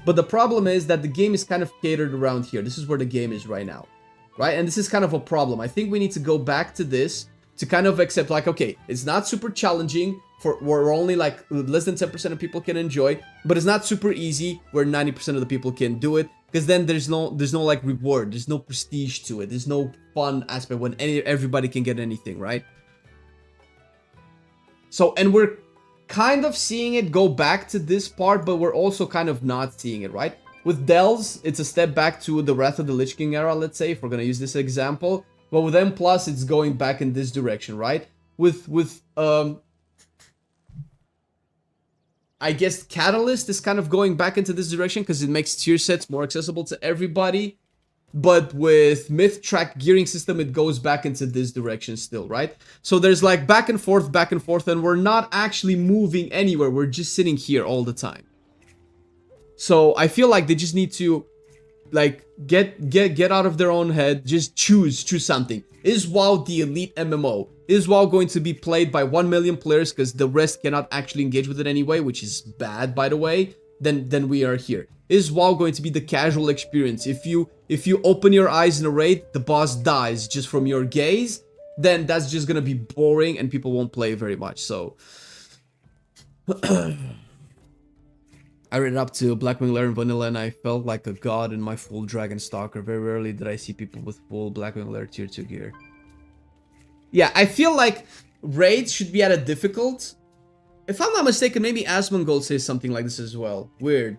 But the problem is that the game is kind of catered around here. This is where the game is right now, right? And this is kind of a problem. I think we need to go back to this to kind of accept, like, okay, it's not super challenging, where only like less than 10% of people can enjoy, but it's not super easy where 90% of the people can do it, because then there's no like reward, there's no prestige to it, there's no fun aspect when everybody can get anything, right? So, and we're kind of seeing it go back to this part, but we're also kind of not seeing it, right? With Dells, it's a step back to the Wrath of the Lich King era, let's say, if we're gonna use this example. But with M+, it's going back in this direction, right? With I guess Catalyst is kind of going back into this direction because it makes tier sets more accessible to everybody. But with Myth Track gearing system, it goes back into this direction still, right? So there's like back and forth, and we're not actually moving anywhere. We're just sitting here all the time. So I feel like they just need to like get out of their own head, just choose something. Is WoW the elite MMO? Is WoW going to be played by 1 million players because the rest cannot actually engage with it anyway, which is bad, by the way? Then we are here. Is WoW going to be the casual experience? If you open your eyes in a raid, the boss dies just from your gaze, then that's just gonna be boring and people won't play very much. So I read up to Blackwing Lair and Vanilla and I felt like a god in my full Dragon Stalker. Very rarely did I see people with full Blackwing Lair tier 2 gear. Yeah, I feel like raids should be at a difficult. If I'm not mistaken, maybe Asmongold says something like this as well. Weird.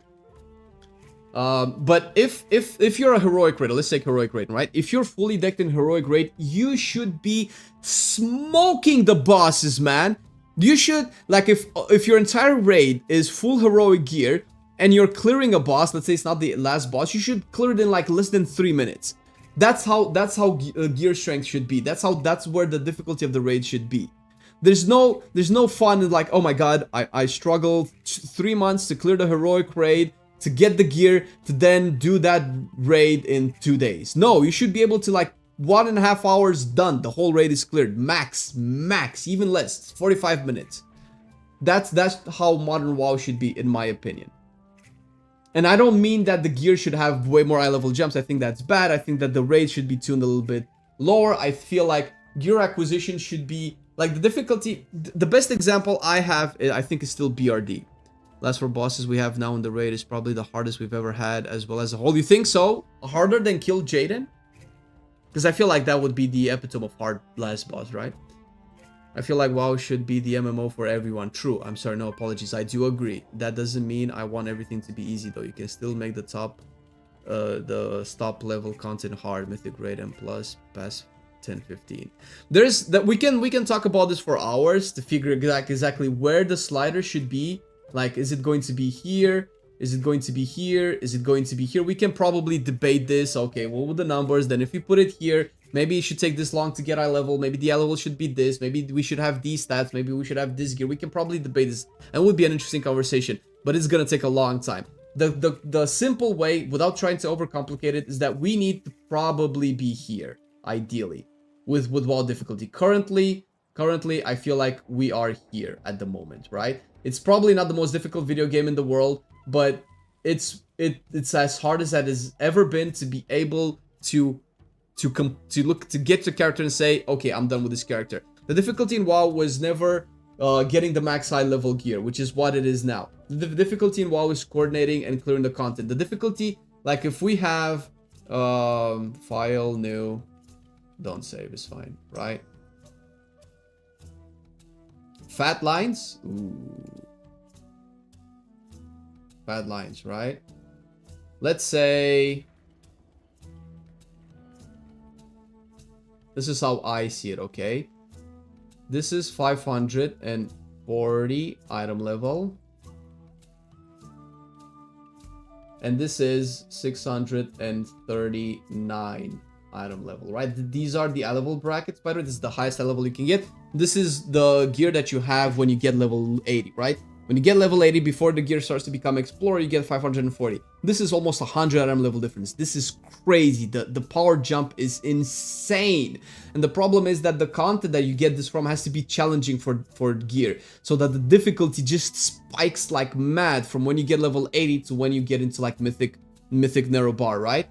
But if you're a heroic raid, let's take heroic raid, right? If you're fully decked in heroic raid, you should be smoking the bosses, man. You should, like, if your entire raid is full heroic gear and you're clearing a boss, let's say it's not the last boss, you should clear it in like less than 3 minutes. That's how gear strength should be. That's where the difficulty of the raid should be. There's no fun in like, oh my god, I struggled 3 months to clear the heroic raid, to get the gear, to then do that raid in 2 days. No, you should be able to like 1.5 hours done. The whole raid is cleared. Max, even less, 45 minutes. That's how modern WoW should be, in my opinion. And I don't mean that the gear should have way more eye level jumps. I think that's bad. I think that the raid should be tuned a little bit lower. I feel like gear acquisition should be like the difficulty. The best example I have, I think, is still BRD. Last 4 bosses we have now in the raid is probably the hardest we've ever had, as well as a whole. You think so? Harder than kill Jaden? Because I feel like that would be the epitome of hard last boss, right? I feel like WoW should be the MMO for everyone. True. I'm sorry, no apologies. I do agree. That doesn't mean I want everything to be easy, though. You can still make the stop level content hard. Mythic raid and plus past 10-15. There's that we can talk about this for hours to figure exactly where the slider should be. Like, is it going to be here? Is it going to be here? Is it going to be here? We can probably debate this. Okay, what were the numbers? Then if we put it here, maybe it should take this long to get eye level. Maybe the eye level should be this. Maybe we should have these stats. Maybe we should have this gear. We can probably debate this. And it would be an interesting conversation. But it's going to take a long time. The simple way, without trying to overcomplicate it, is that we need to probably be here, ideally, with WoW difficulty. Currently, I feel like we are here at the moment, right? It's probably not the most difficult video game in the world, but it's as hard as that has ever been to be able to get your character and say, okay, I'm done with this character. The difficulty in WoW was never getting the max high level gear, which is what it is now. The difficulty in WoW is coordinating and clearing the content. The difficulty, like if we have file new, don't save is fine, right? Fat lines, ooh. Bad lines, right? Let's say this is how I see it, okay? This is 540 item level. And this is 639 item level, right? These are the eye level brackets, by the way. This is the highest eye level you can get. This is the gear that you have when you get level 80, right? When you get level 80, before the gear starts to become Explorer, you get 540. This is almost 100 item level difference. This is crazy. The power jump is insane. And the problem is that the content that you get this from has to be challenging for gear, so that the difficulty just spikes like mad from when you get level 80 to when you get into like Mythic narrow bar, right?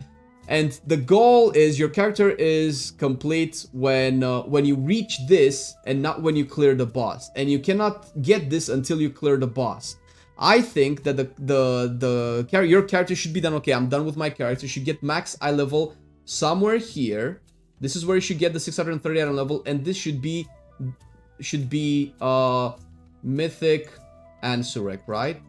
And the goal is your character is complete when you reach this and not when you clear the boss. And you cannot get this until you clear the boss. I think that your character should be done. Okay, I'm done with my character. Should get max eye level somewhere here. This is where you should get the 630 item level, and this should be Mythic and Surek, right?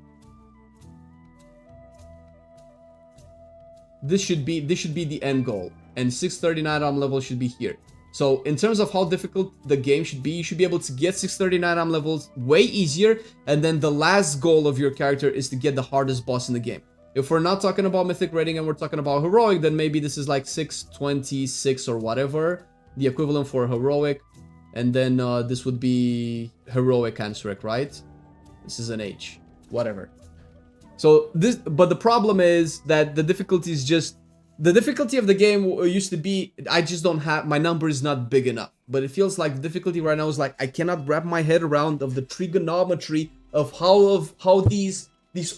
This should be the end goal, and 639 item level should be here. So in terms of how difficult the game should be, you should be able to get 639 item levels way easier, and then the last goal of your character is to get the hardest boss in the game. If we're not talking about Mythic rating and we're talking about Heroic, then maybe this is like 626 or whatever, the equivalent for Heroic, and then this would be Heroic and Surek, right? This is an H, whatever. So this, but the problem is that the difficulty is just, the difficulty of the game used to be, I just don't have, my number is not big enough. But it feels like the difficulty right now is like, I cannot wrap my head around of the trigonometry of how these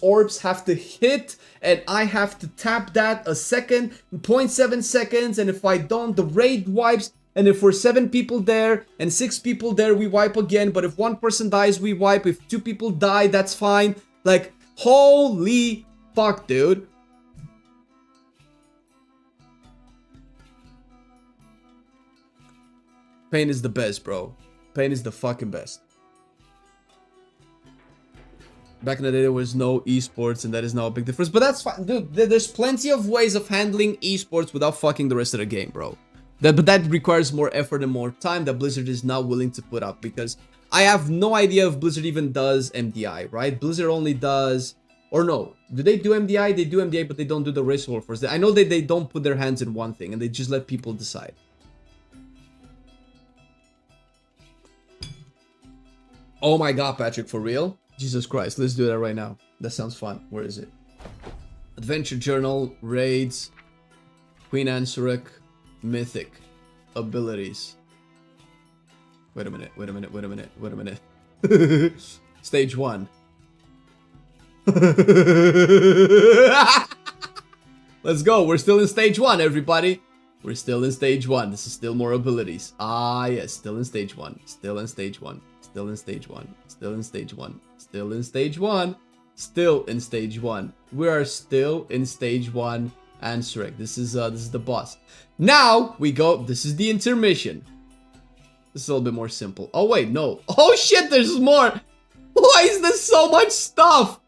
orbs have to hit, and I have to tap that a second, 0.7 seconds, and if I don't, the raid wipes. And if we're 7 people there and 6 people there, we wipe again. But if 1 person dies, we wipe. If 2 people die, that's fine. Like, holy fuck, dude. Pain is the best, bro. Pain is the fucking best. Back in the day, there was no esports, and that is now a big difference. But that's fine, dude. There's plenty of ways of handling esports without fucking the rest of the game, bro. But that requires more effort and more time that Blizzard is not willing to put up, because I have no idea if Blizzard even does MDI, right? Blizzard only does, or no, do they do MDI? They do MDI, but they don't do the race war first. I know that they don't put their hands in one thing, and they just let people decide. Oh my god, Patrick, for real? Jesus Christ, let's do that right now. That sounds fun. Where is it? Adventure Journal, Raids, Queen Ansurek, Mythic, Abilities. Wait a minute, wait a minute, wait a minute, wait a minute. Stage 1. Let's go, we're still in stage 1, everybody. We're still in stage 1. This is still more abilities. Ah, yes, still in stage 1. Still in stage 1. Still in stage 1. Still in stage 1. Still in stage 1. Still in stage 1. We are still in stage 1. Ansurek. This is the boss. Now we go. This is the intermission. This is a little bit more simple. Oh wait, no. Oh shit, there's more. Why is there so much stuff?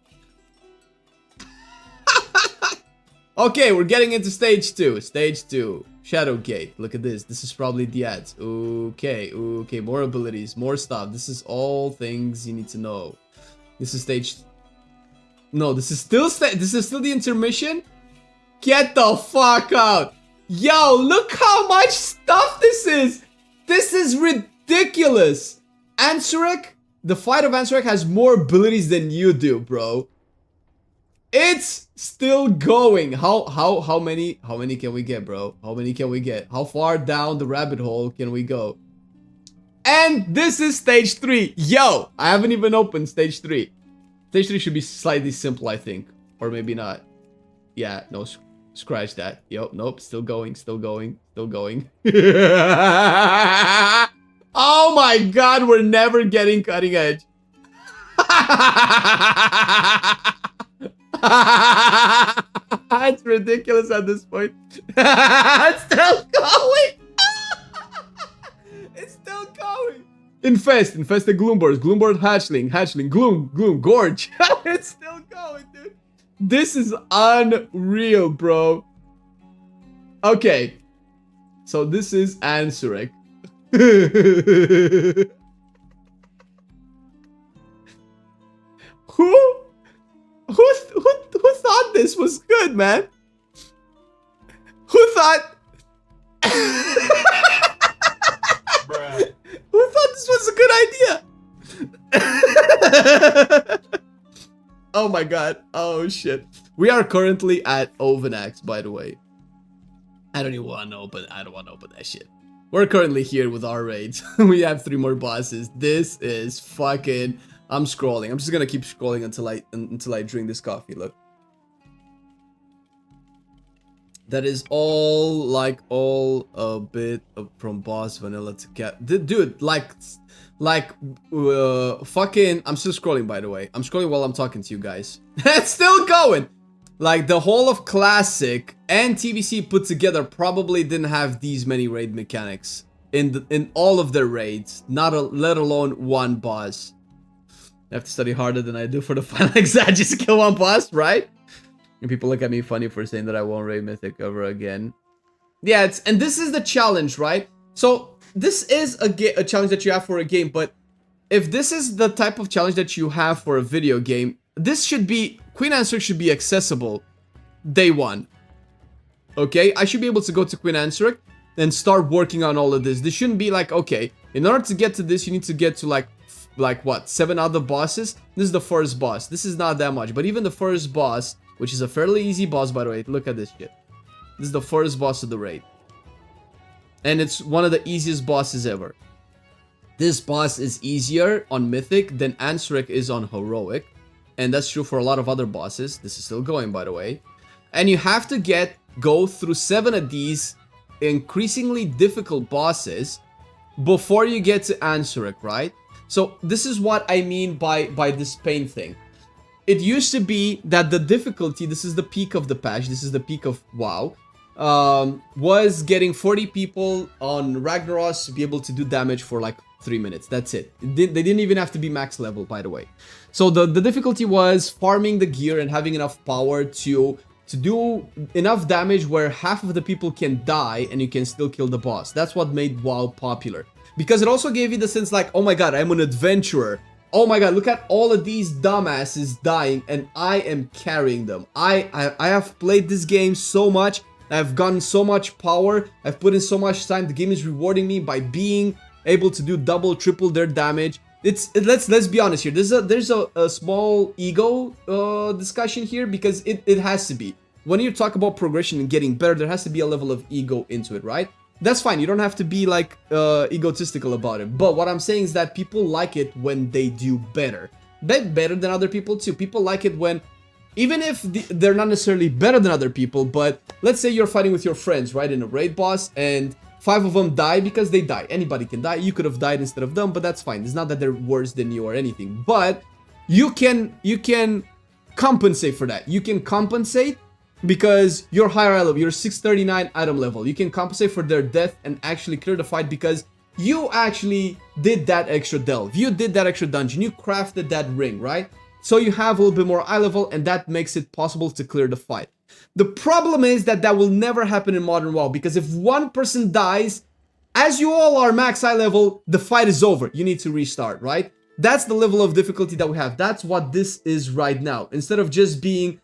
Okay, we're getting into stage 2. Stage 2. Shadowgate. Look at this. This is probably the ads. Okay, okay. More abilities, more stuff. This is all things you need to know. This is stage... No, this is still the intermission? Get the fuck out. Yo, look how much stuff this is. This is ridiculous. Ansurek, the fight of Ansurek has more abilities than you do, bro. It's still going. How many can we get, bro? How many can we get? How far down the rabbit hole can we go? And this is stage 3. Yo, I haven't even opened stage 3. Stage 3 should be slightly simple, I think. Or maybe not. Yeah, no, scratch that. Yo, nope, still going, still going, still going. Oh my god, we're never getting cutting edge. It's ridiculous at this point. It's still going. It's still going. Infest the Gloomboard, Hatchling, Gloom, Gorge. It's still going, dude. This is unreal, bro. Okay. So this is Ansurek. Who thought this was good, man? Who thought... Who thought this was a good idea? Oh my god. Oh shit. We are currently at Overnax, by the way. I don't want to open that shit. We're currently here with our raids. We have 3 more bosses. This is fucking... I'm scrolling. I'm just gonna keep scrolling until I drink this coffee. Look. That is all a bit of from boss vanilla to get. Dude, fucking. I'm still scrolling, by the way. I'm scrolling while I'm talking to you guys. It's still going. Like the whole of Classic and TBC put together probably didn't have these many raid mechanics in all of their raids. Let alone one boss. I have to study harder than I do for the final exam. Just kill one boss, right? And people look at me funny for saying that I won't raid Mythic ever again. Yeah, and this is the challenge, right? So this is a challenge that you have for a game, but if this is the type of challenge that you have for a video game, this should be... Queen Ansurek should be accessible day 1. Okay? I should be able to go to Queen Ansurek and start working on all of this. This shouldn't be like, okay, in order to get to this, you need to get to like what, 7 other bosses? This is the first boss. This is not that much, but even the first boss, which is a fairly easy boss, by the way, look at this shit. This is the first boss of the raid. And it's one of the easiest bosses ever. This boss is easier on Mythic than Ansurek is on Heroic. And that's true for a lot of other bosses. This is still going, by the way. And you have to go through 7 of these increasingly difficult bosses before you get to Ansuric, right? So this is what I mean by this pain thing. It used to be that the difficulty, this is the peak of the patch, this is the peak of WoW, was getting 40 people on Ragnaros to be able to do damage for like 3 minutes. That's it. They didn't even have to be max level, by the way. So the difficulty was farming the gear and having enough power to do enough damage where half of the people can die and you can still kill the boss. That's what made WoW popular. Because it also gave you the sense like, oh my god, I'm an adventurer. Oh my god, look at all of these dumbasses dying and I am carrying them. I have played this game so much. I've gotten so much power. I've put in so much time. The game is rewarding me by being able to do double, triple their damage. Let's be honest here. There's a small ego discussion here because it has to be. When you talk about progression and getting better, there has to be a level of ego into it, right? That's fine. You don't have to be like egotistical about it. But what I'm saying is that people like it when they do better. Better than other people too. People like it when, even if they're not necessarily better than other people, but let's say you're fighting with your friends, right, in a raid boss, and 5 of them die because they die. Anybody can die. You could have died instead of them, but that's fine. It's not that they're worse than you or anything. But you can compensate for that. You can compensate because you're higher level. You're 639 item level. You can compensate for their death and actually clear the fight because you actually did that extra delve. You did that extra dungeon. You crafted that ring, right? So you have a little bit more eye level and that makes it possible to clear the fight. The problem is that will never happen in Modern WoW because if one person dies, as you all are max eye level, the fight is over. You need to restart, right? That's the level of difficulty that we have. That's what this is right now. Instead of just being,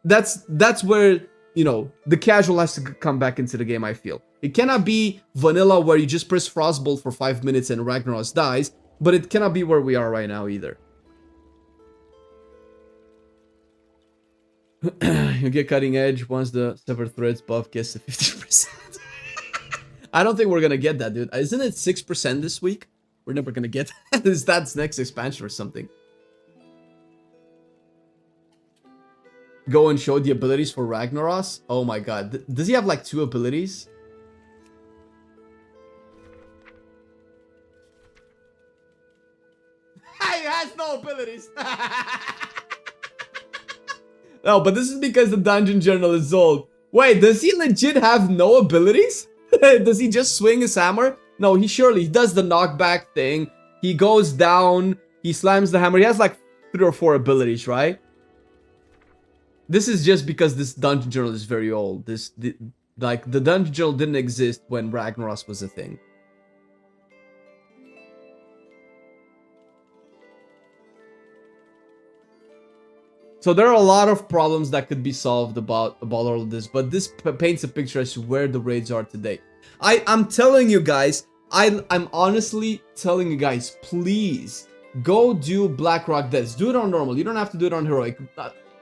that's where, you know, the casual has to come back into the game, I feel. It cannot be vanilla where you just press Frostbolt for 5 minutes and Ragnaros dies, but it cannot be where we are right now either. You get cutting edge once the severed threads buff gets to 50%. I don't think we're gonna get that, dude. Isn't it 6% this week? We're never gonna get that. That's next expansion or something. Go and show the abilities for Ragnaros. Oh my god. Does he have like 2 abilities? He has no abilities. No, but this is because the dungeon journal is old. Wait, does he legit have no abilities? Does he just swing his hammer? No, he does the knockback thing. He goes down, he slams the hammer. He has like 3 or 4 abilities, right? This is just because this dungeon journal is very old. The dungeon journal didn't exist when Ragnaros was a thing. So there are a lot of problems that could be solved about all of this, but this paints a picture as to where the raids are today. I'm telling you guys, I'm honestly telling you guys, please go do Blackrock Deaths. Do it on normal. You don't have to do it on heroic.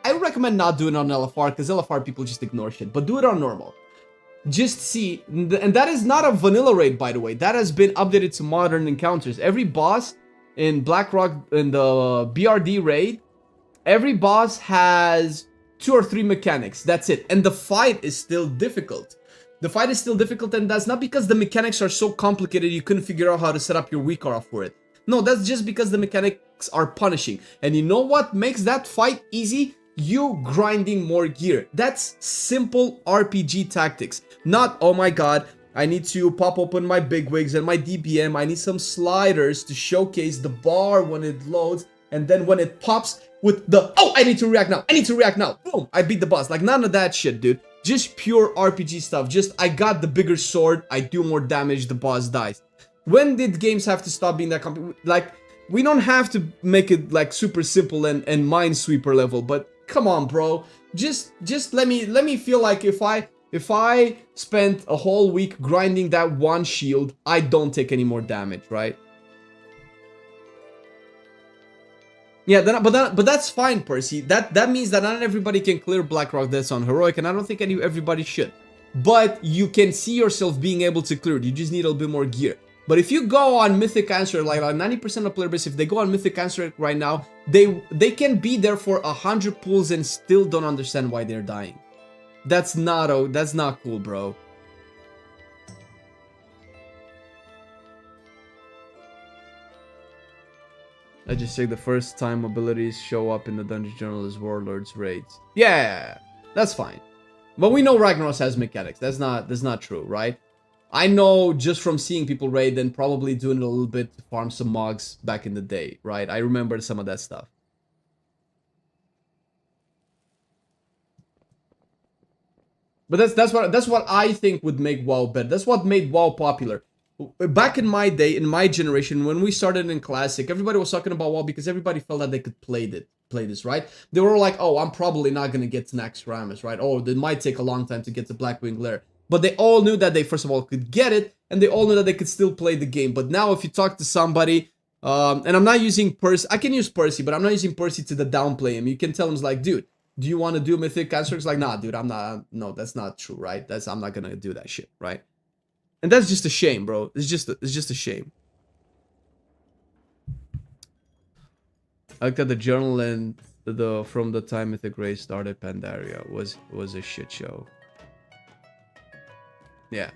I recommend not doing it on LFR because LFR people just ignore shit, but do it on normal. Just see, and that is not a vanilla raid, by the way. That has been updated to modern encounters. Every boss in Blackrock, in the BRD raid, every boss has 2 or 3 mechanics. That's it. And the fight is still difficult. The fight is still difficult, and that's not because the mechanics are so complicated you couldn't figure out how to set up your weak aura for it. No, that's just because the mechanics are punishing. And you know what makes that fight easy? You grinding more gear. That's simple RPG tactics. Not, oh my god, I need to pop open my bigwigs and my DBM. I need some sliders to showcase the bar when it loads. And then when it pops with the, oh, I need to react now. I need to react now. Boom, I beat the boss. Like, none of that shit, dude. Just pure RPG stuff. Just, I got the bigger sword. I do more damage. The boss dies. When did games have to stop being that complicated? Like, we don't have to make it, like, super simple and Minesweeper level. But, come on, bro. Just let me feel like if I spent a whole week grinding that one shield, I don't take any more damage, right? Yeah, but that's fine, Percy. That means that not everybody can clear Blackrock Deaths on heroic, and I don't think everybody should. But you can see yourself being able to clear it. You just need a little bit more gear. But if you go on Mythic Answer, like 90% of player base, if they go on Mythic Answer right now, they can be there for 100 pulls and still don't understand why they're dying. That's not cool, bro. I just say the first time abilities show up in the Dungeon Journal as Warlord's raids. Yeah, that's fine. But we know Ragnaros has mechanics. That's not true, right? I know just from seeing people raid and probably doing it a little bit to farm some mogs back in the day, right? I remember some of that stuff. But that's what I think would make WoW better. That's what made WoW popular. Back in my day, in my generation, when we started in Classic, everybody was talking about WoW because everybody felt that they could play this, right? They were like, oh, I'm probably not gonna get to Naxxramas, right? Oh, it might take a long time to get to Blackwing Lair. But they all knew that they, first of all, could get it, and they all knew that they could still play the game. But now if you talk to somebody, and I'm not using Percy, I can use Percy, but I'm not using Percy to the downplay him. You can tell him, like, dude, do you want to do Mythic constructs? Like, nah, dude, I'm not, no, that's not true, right? I'm not gonna do that shit, right? And that's just a shame, bro. It's just a shame. I looked at the journal and from the time Mythic Race started, Pandaria was a shit show. Yeah.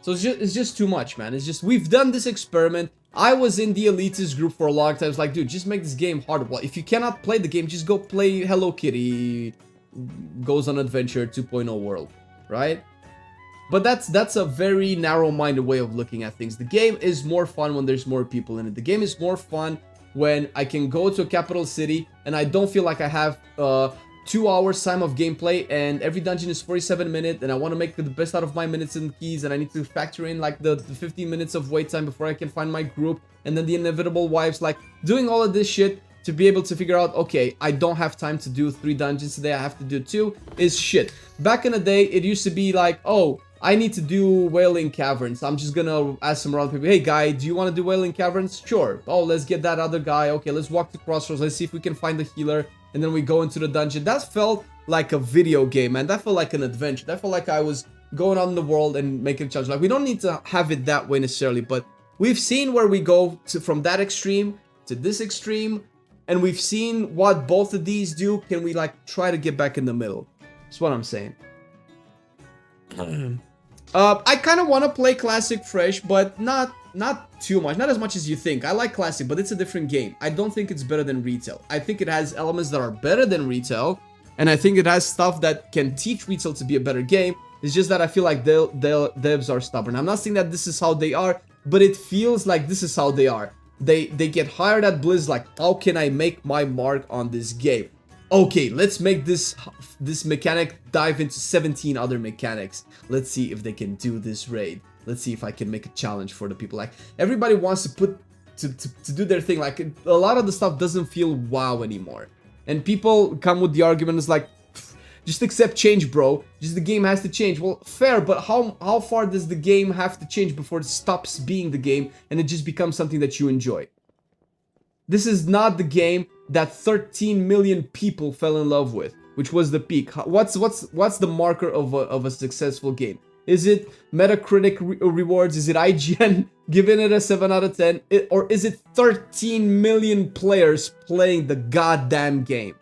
So it's just too much, man. It's just, we've done this experiment. I was in the elitist group for a long time. It's like, dude, just make this game harder. Well, if you cannot play the game, just go play Hello Kitty Goes on Adventure 2.0 world, right? But that's a very narrow-minded way of looking at things. The game is more fun when there's more people in it. The game is more fun when I can go to a capital city and I don't feel like I have 2 hours time of gameplay and every dungeon is 47 minutes and I want to make the best out of my minutes and keys and I need to factor in like the 15 minutes of wait time before I can find my group and then the inevitable wipes. Like, doing all of this shit to be able to figure out, okay, I don't have time to do 3 dungeons today, I have to do 2, is shit. Back in the day, it used to be like, oh, I need to do Wailing Caverns. I'm just gonna ask some random people, hey guy, do you want to do Wailing Caverns? Sure. Oh, let's get that other guy. Okay, let's walk to Crossroads. Let's see if we can find the healer. And then we go into the dungeon. That felt like a video game, man. That felt like an adventure. That felt like I was going out in the world and making a challenge. Like, we don't need to have it that way necessarily, but we've seen where we go from that extreme to this extreme, and we've seen what both of these do. Can we, like, try to get back in the middle? That's what I'm saying. I kind of want to play Classic fresh, but not too much. Not as much as you think. I like Classic, but it's a different game. I don't think it's better than Retail. I think it has elements that are better than Retail, and I think it has stuff that can teach Retail to be a better game. It's just that I feel like devs are stubborn. I'm not saying that this is how they are, but it feels like this is how they are. They get hired at Blizz like, how can I make my mark on this game? Okay, let's make this mechanic dive into 17 other mechanics. Let's see if they can do this raid. Let's see if I can make a challenge for the people. Like, everybody wants to put to do their thing. Like, a lot of the stuff doesn't feel WoW anymore. And people come with the argument is like, just accept change, bro. Just the game has to change. Well, fair, but how far does the game have to change before it stops being the game and it just becomes something that you enjoy? This is not the game that 13 million people fell in love with, which was the peak. What's the marker of a successful game? Is it Metacritic rewards? Is it IGN giving it a 7 out of 10? Or is it 13 million players playing the goddamn game?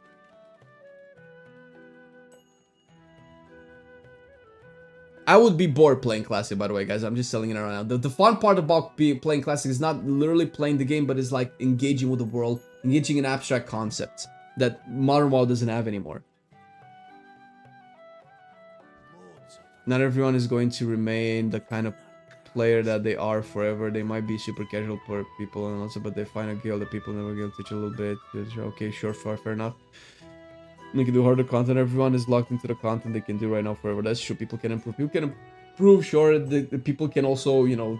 I would be bored playing Classic, by the way, guys. I'm just telling you right now. The fun part about playing Classic is not literally playing the game, but it's like engaging with the world, engaging in abstract concepts that modern WoW doesn't have anymore. Not everyone is going to remain the kind of player that they are forever. They might be super casual people, and also, but they find a guild that people never guild teach a little bit. Okay, sure, fair enough. They can do harder content. Everyone is locked into the content they can do right now forever. That's true. People can improve. People can improve. Sure, the people can also, you know,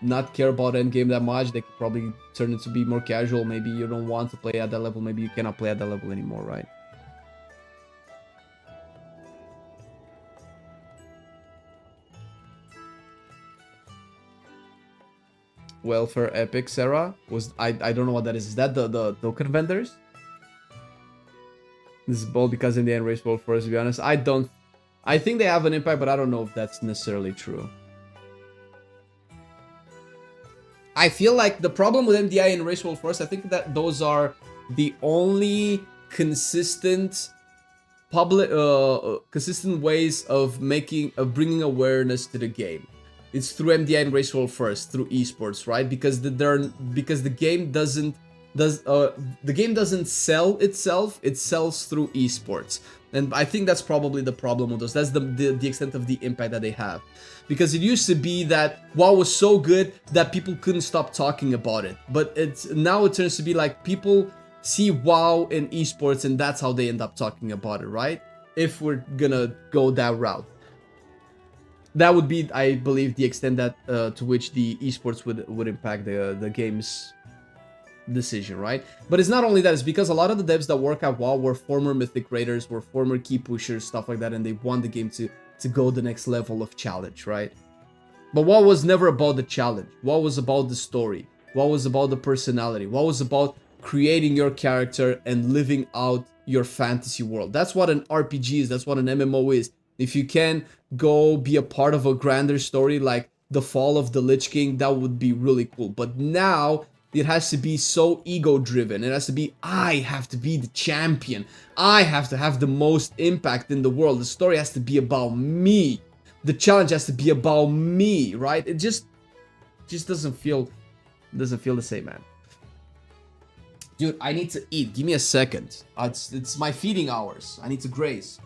not care about endgame that much. They could probably turn it to be more casual. Maybe you don't want to play at that level. Maybe you cannot play at that level anymore, right? Welfare Epic, Sarah? I don't know what that is. Is that the token vendors? This is bold because in the end race world for us, to be honest. I think they have an impact, but I don't know if that's necessarily true. I feel like the problem with MDI and Race World Force, I think that those are the only consistent consistent ways of bringing awareness to the game. It's through MDI and Race World first, through esports, right? Because the game doesn't the game doesn't sell itself, it sells through esports. And I think that's probably the problem with those. That's the extent of the impact that they have. Because it used to be that WoW was so good that people couldn't stop talking about it. But now it turns to be like people see WoW in esports and that's how they end up talking about it, right? If we're gonna go that route. That would be, I believe, the extent that to which the esports would impact the game's decision, right? But it's not only that, it's because a lot of the devs that work at WoW were former Mythic raiders, were former key pushers, stuff like that, and they want the game to go the next level of challenge, right? But WoW was never about the challenge. WoW was about the story. WoW was about the personality. WoW was about creating your character and living out your fantasy world. That's what an RPG is. That's what an MMO is. If you can go be a part of a grander story like the fall of the Lich King, that would be really cool. But now it has to be so ego driven. It has to be, I have to be the champion. I have to have the most impact in the world. The story has to be about me. The challenge has to be about me, right? It just doesn't feel the same, man. Dude, I need to eat. Give me a second. It's my feeding hours. I need to graze.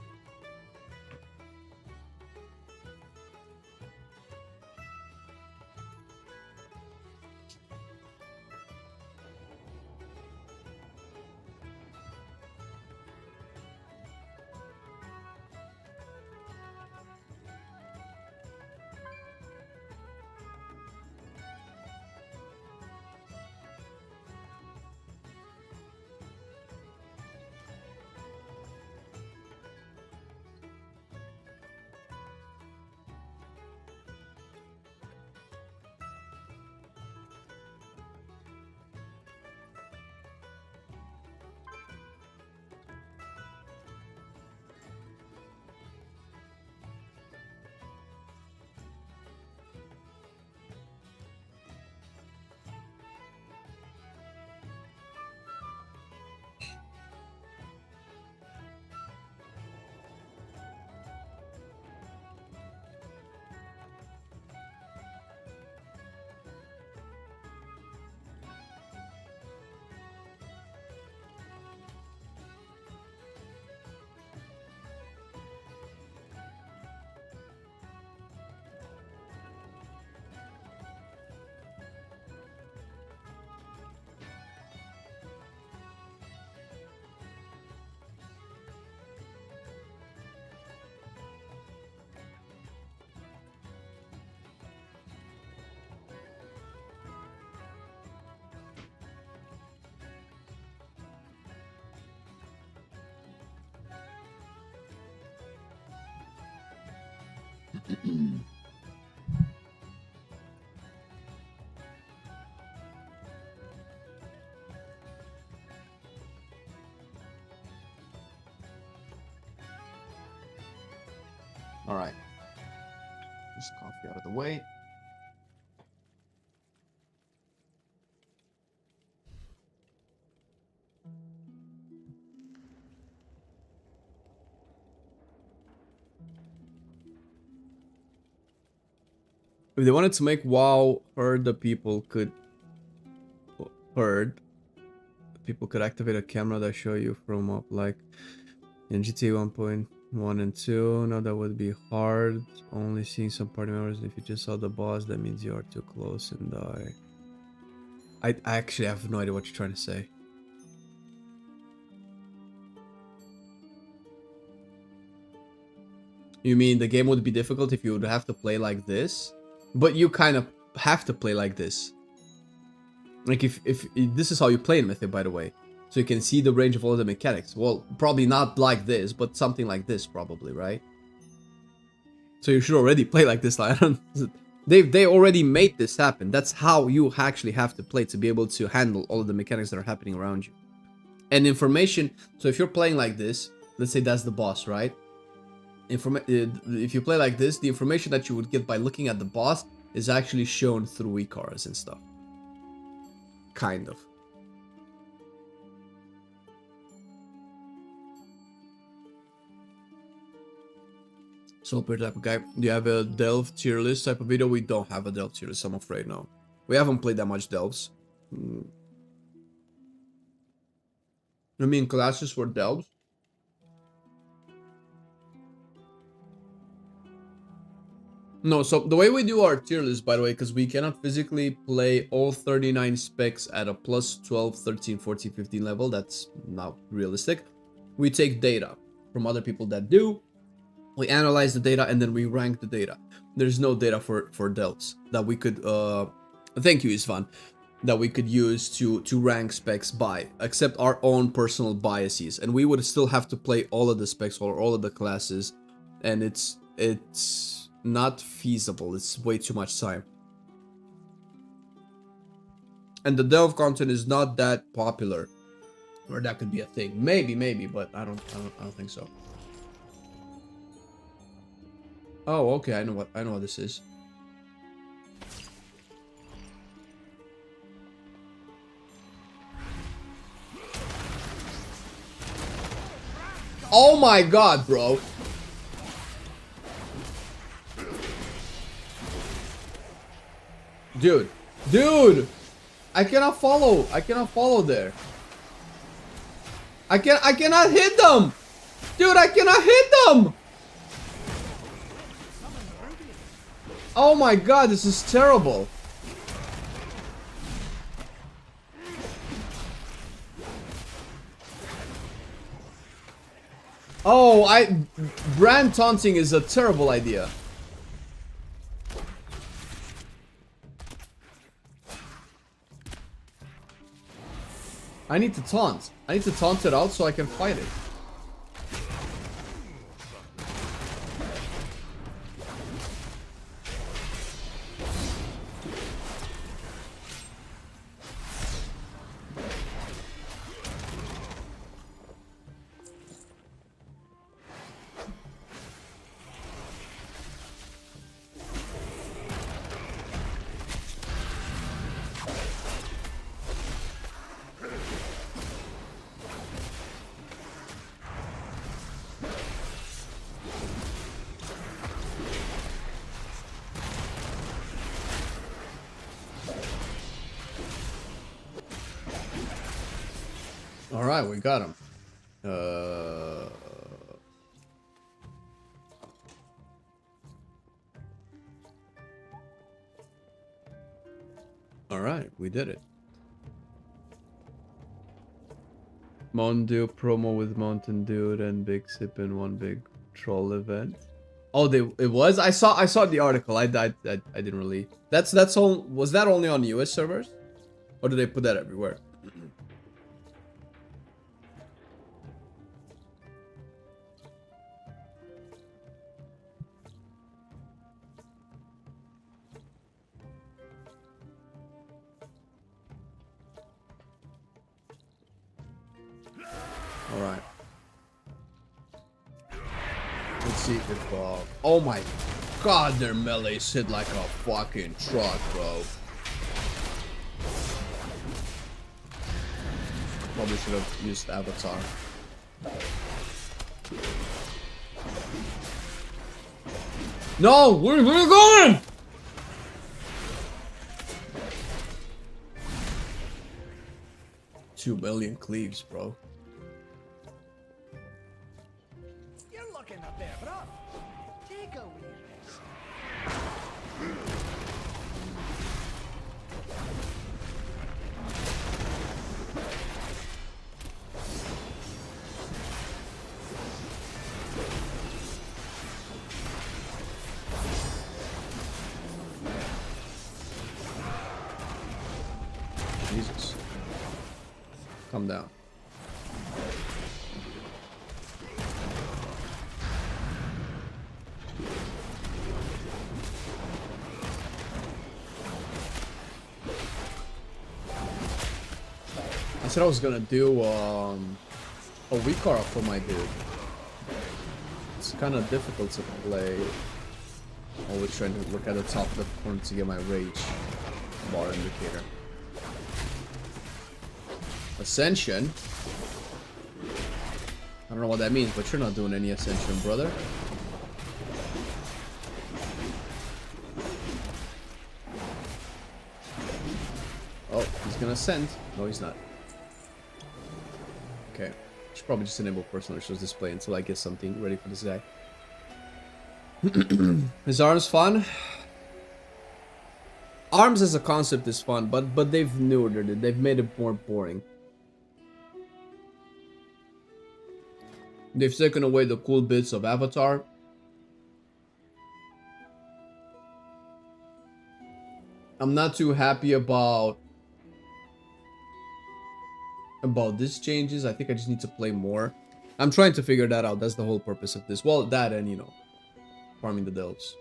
All right. This coffee out of the way. If they wanted to make WoW heard, people could activate a camera that show you from up, like in GTA 1.1 and 2. Now that would be hard. Only seeing some party members. If you just saw the boss, that means you are too close and die. I actually have no idea what you're trying to say. You mean the game would be difficult if you would have to play like this? But you kind of have to play like this. Like if this is how you play in Mythic, by the way. So you can see the range of all the mechanics. Well, probably not like this, but something like this probably, right? So you should already play like this. Like, they already made this happen. That's how you actually have to play to be able to handle all of the mechanics that are happening around you. And information, so if you're playing like this, let's say that's the boss, right? If you play like this, the information that you would get by looking at the boss is actually shown through e-cards and stuff. Kind of. Super type of guy. Do you have a Delve tier list type of video? We don't have a Delve tier list, I'm afraid, no. We haven't played that much Delves. I mean classes for delves? No, so the way we do our tier list, by the way, because we cannot physically play all 39 specs at a plus 12, 13, 14, 15 level, that's not realistic. We take data from other people that do, we analyze the data, and then we rank the data. There's no data for delves that we could, thank you, Isvan, that we could use to rank specs by, except our own personal biases. And we would still have to play all of the specs or all of the classes, and it's not feasible. It's way too much time. And the delve content is not that popular, or that could be a thing. Maybe, but I don't think so. Oh, okay. I know what this is. Oh my god, bro. Dude, I cannot follow there. I cannot hit them. Dude, I cannot hit them. Oh my god, this is terrible. Oh, brand taunting is a terrible idea. I need to taunt. I need to taunt it out so I can fight it. All right, we got him. All right, we did it. Mountain Dew promo with Mountain Dew and Big Sip in one big troll event. Oh, it was. I saw the article. I didn't really. That's all. Was that only on US servers, or did they put that everywhere? Alright. Let's see if, oh my god, their melees hit like a fucking truck, bro. Probably should have used Avatar. No! Where are you going? $2 million cleaves, bro. You're looking up there, bro. Take a wee Jesus. Calm down. I said I was gonna do a Wikara for my dude. It's kind of difficult to play. Always trying to look at the top left corner to get my rage bar indicator. Ascension? I don't know what that means, but you're not doing any ascension, brother. Oh, he's gonna ascend. No, he's not. Okay. Should probably just enable personal resource display until I get something ready for this guy. Is arms fun? Arms as a concept is fun, but they've neutered it. They've made it more boring. They've taken away the cool bits of Avatar. I'm not too happy about these changes. I think I just need to play more. I'm trying to figure that out. That's the whole purpose of this. Well, that and, you know, farming the delves.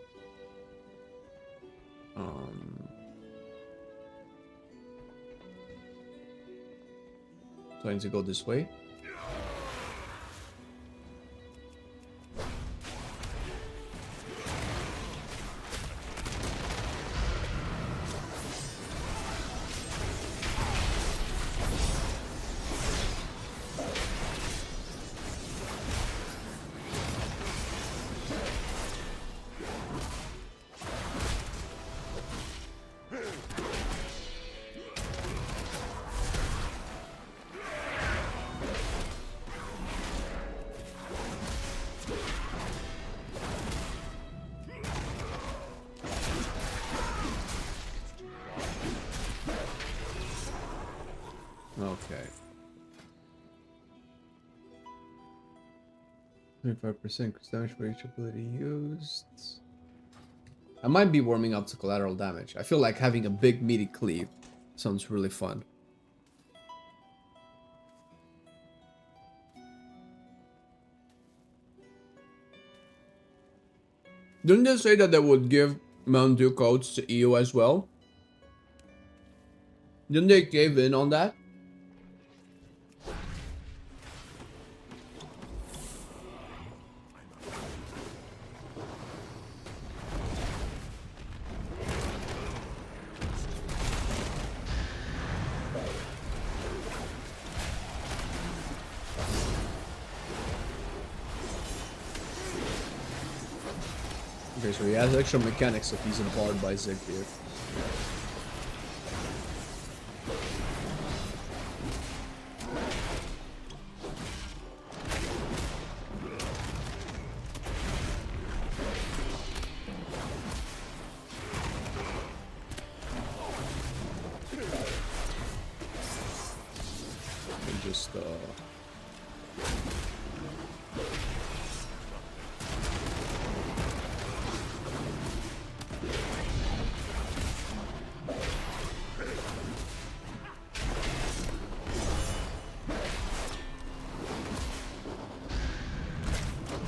So I need to go this way. Okay. 25% damage for each ability used. I might be warming up to collateral damage. I feel like having a big meaty cleave sounds really fun. Didn't they say that they would give Mountain Dew codes to EU as well? Didn't they cave in on that? Okay, so he has extra mechanics if he's empowered by Zig here. And just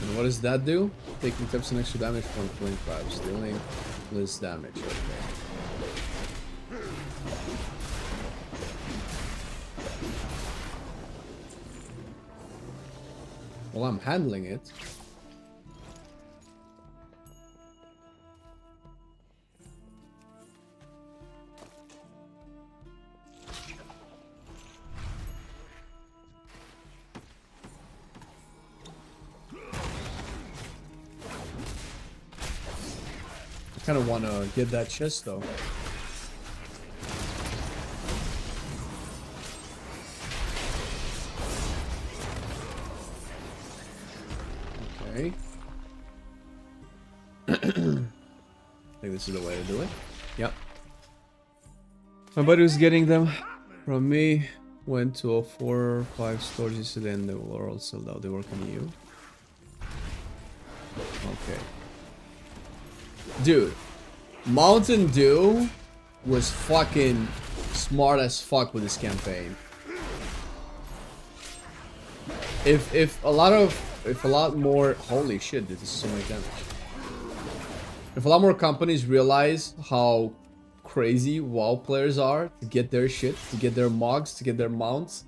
and what does that do? Taking 10% extra damage from 25, dealing less damage. Okay. Well, I'm handling it. I kind of want to get that chest though. Okay. I think this is the way to do it. Yep. My buddy was getting them from me. Went to a 4 or 5 stores yesterday and they were all sold out. They work on you. Okay. Dude, Mountain Dew was fucking smart as fuck with this campaign. If a lot more, holy shit, dude, this is so much damage. If a lot more companies realize how crazy WoW players are to get their shit, to get their mogs, to get their mounts,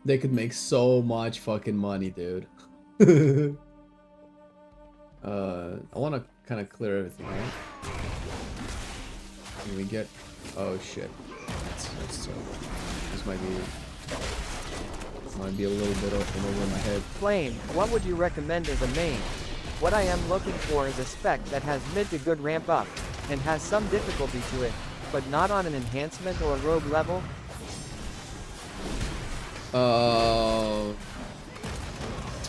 they could make so much fucking money, dude. I want to kind of clear everything, right? Can we get... Oh shit. That's this might be a little bit off and over my head. Flame, what would you recommend as a main? What I am looking for is a spec that has mid to good ramp up, and has some difficulty to it, but not on an enhancement or rogue level.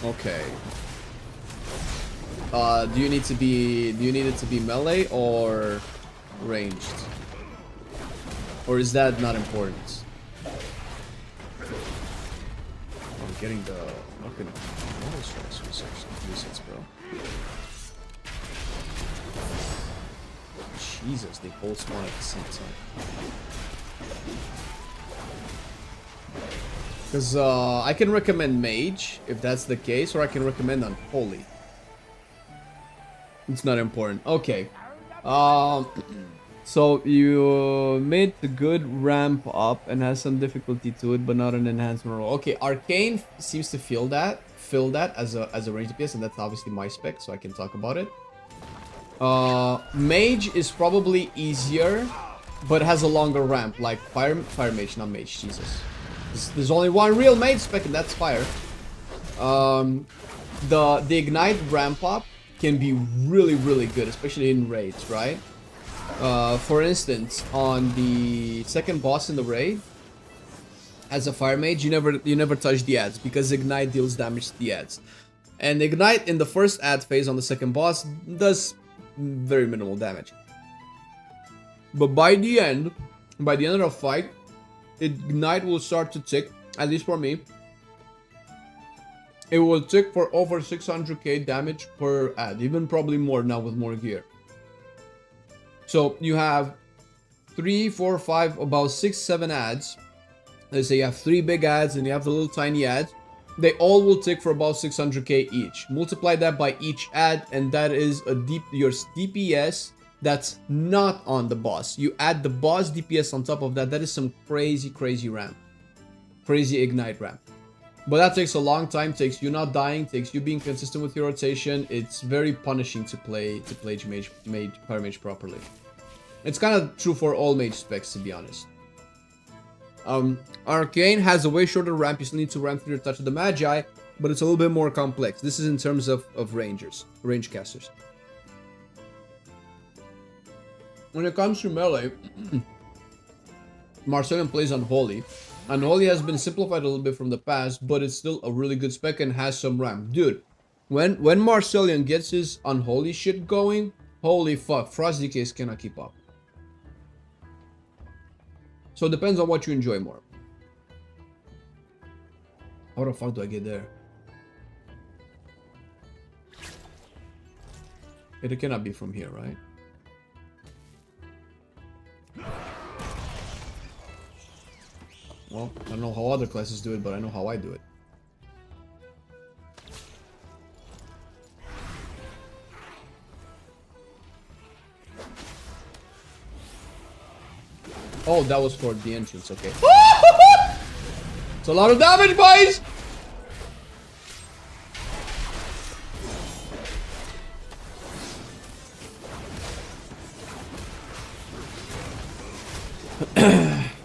Okay. Do you need it to be melee or ranged? Or is that not important? I'm getting the fucking resets, bro. Jesus, they both spawn at the same time. Because I can recommend Mage, if that's the case, or I can recommend Unholy. It's not important. Okay. So you made the good ramp up and has some difficulty to it, but not an enhancement roll. Okay, Arcane seems to fill that as a range DPS, and that's obviously my spec, so I can talk about it. Mage is probably easier, but has a longer ramp, like Fire Mage, not Mage, Jesus. There's only one real Mage spec, and that's Fire. The Ignite ramp up can be really, really good, especially in raids, right? For instance, on the second boss in the raid, as a Fire Mage, you never touch the ads, because Ignite deals damage to the ads. And Ignite in the first ad phase on the second boss does very minimal damage. But by the end of the fight, Ignite will start to tick, at least for me. It will tick for over 600k damage per ad, even probably more now with more gear. So you have 3, 4, 5, about 6, 7 ads. Let's say you have 3 big ads and you have the little tiny ads. They all will tick for about 600k each. Multiply that by each ad, and that is your DPS that's not on the boss. You add the boss DPS on top of that. That is some crazy ramp. Crazy Ignite ramp. But that takes a long time, takes you not dying, takes you being consistent with your rotation. It's very punishing to play Fire Mage properly. It's kind of true for all Mage specs, to be honest. Arcane has a way shorter ramp. You still need to ramp through your Touch of the Magi, but it's a little bit more complex. This is in terms of range casters. When it comes to melee, Marcelian plays Unholy. Unholy has been simplified a little bit from the past, but it's still a really good spec and has some ramp. Dude, when Marcelian gets his Unholy shit going, holy fuck, Frost DKs cannot keep up. So it depends on what you enjoy more. How the fuck do I get there? It cannot be from here, right? Well, I don't know how other classes do it, but I know how I do it. Oh, that was for the entrance, okay. It's a lot of damage, boys!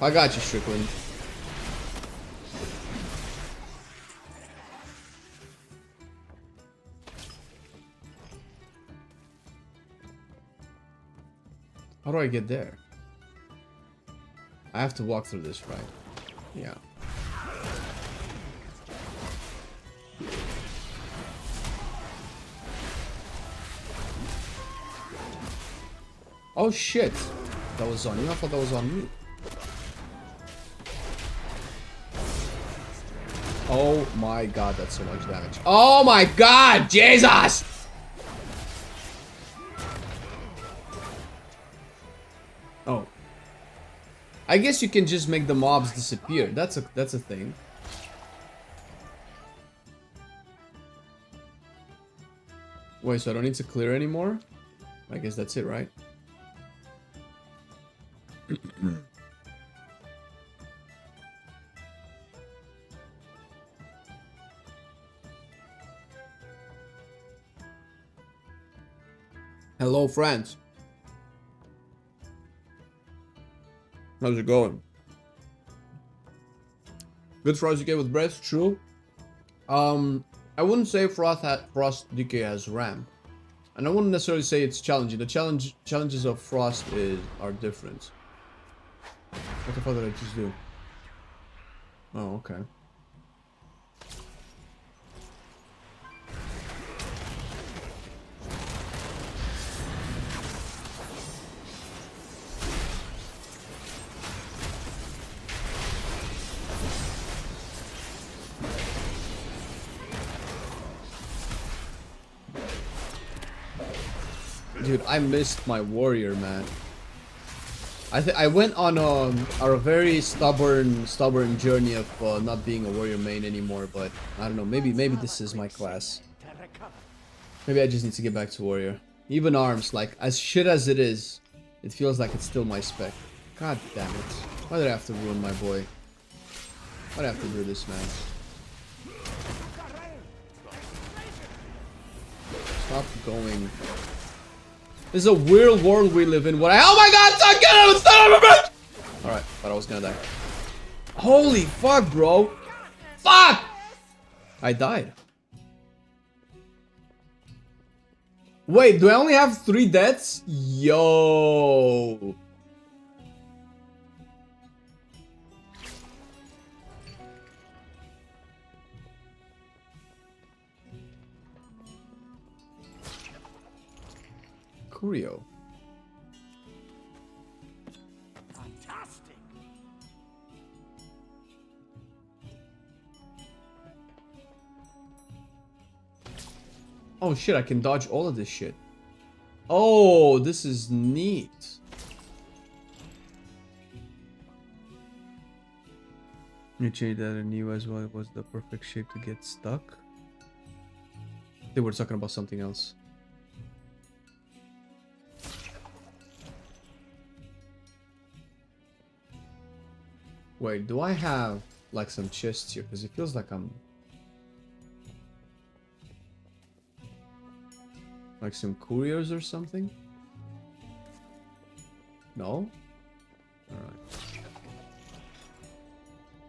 I got you, Strickland. How do I get there? I have to walk through this, right? Yeah. Oh shit! That was on you. I thought that was on me. Oh my god, that's so much damage. Oh my god, Jesus! Oh. I guess you can just make the mobs disappear. That's a thing. Wait, so I don't need to clear anymore? I guess that's it, right? Hello, friends. How's it going? Good Frost DK with breath, true. I wouldn't say Frost DK has ramp. And I wouldn't necessarily say it's challenging. The challenges of Frost are different. What the fuck did I just do? Oh, okay. Dude, I missed my warrior, man. I went on a very stubborn journey of not being a warrior main anymore, but I don't know, maybe this is my class. Maybe I just need to get back to warrior. Even arms, like as shit as it is, it feels like it's still my spec. God damn it. Why did I have to ruin my boy? Why did I have to do this, man? Stop going. This is a weird world we live in. Oh my god, son, get him! Son of a bitch! Alright, thought I was gonna die. Holy fuck, bro. Fuck! I died. Wait, do I only have 3 deaths? Yo. Curio. Fantastic. Oh shit, I can dodge all of this shit. Oh, this is neat. You changed that in you as well. It was the perfect shape to get stuck. They were talking about something else. Wait, do I have like some chests here? Because it feels like I'm like some couriers or something. No?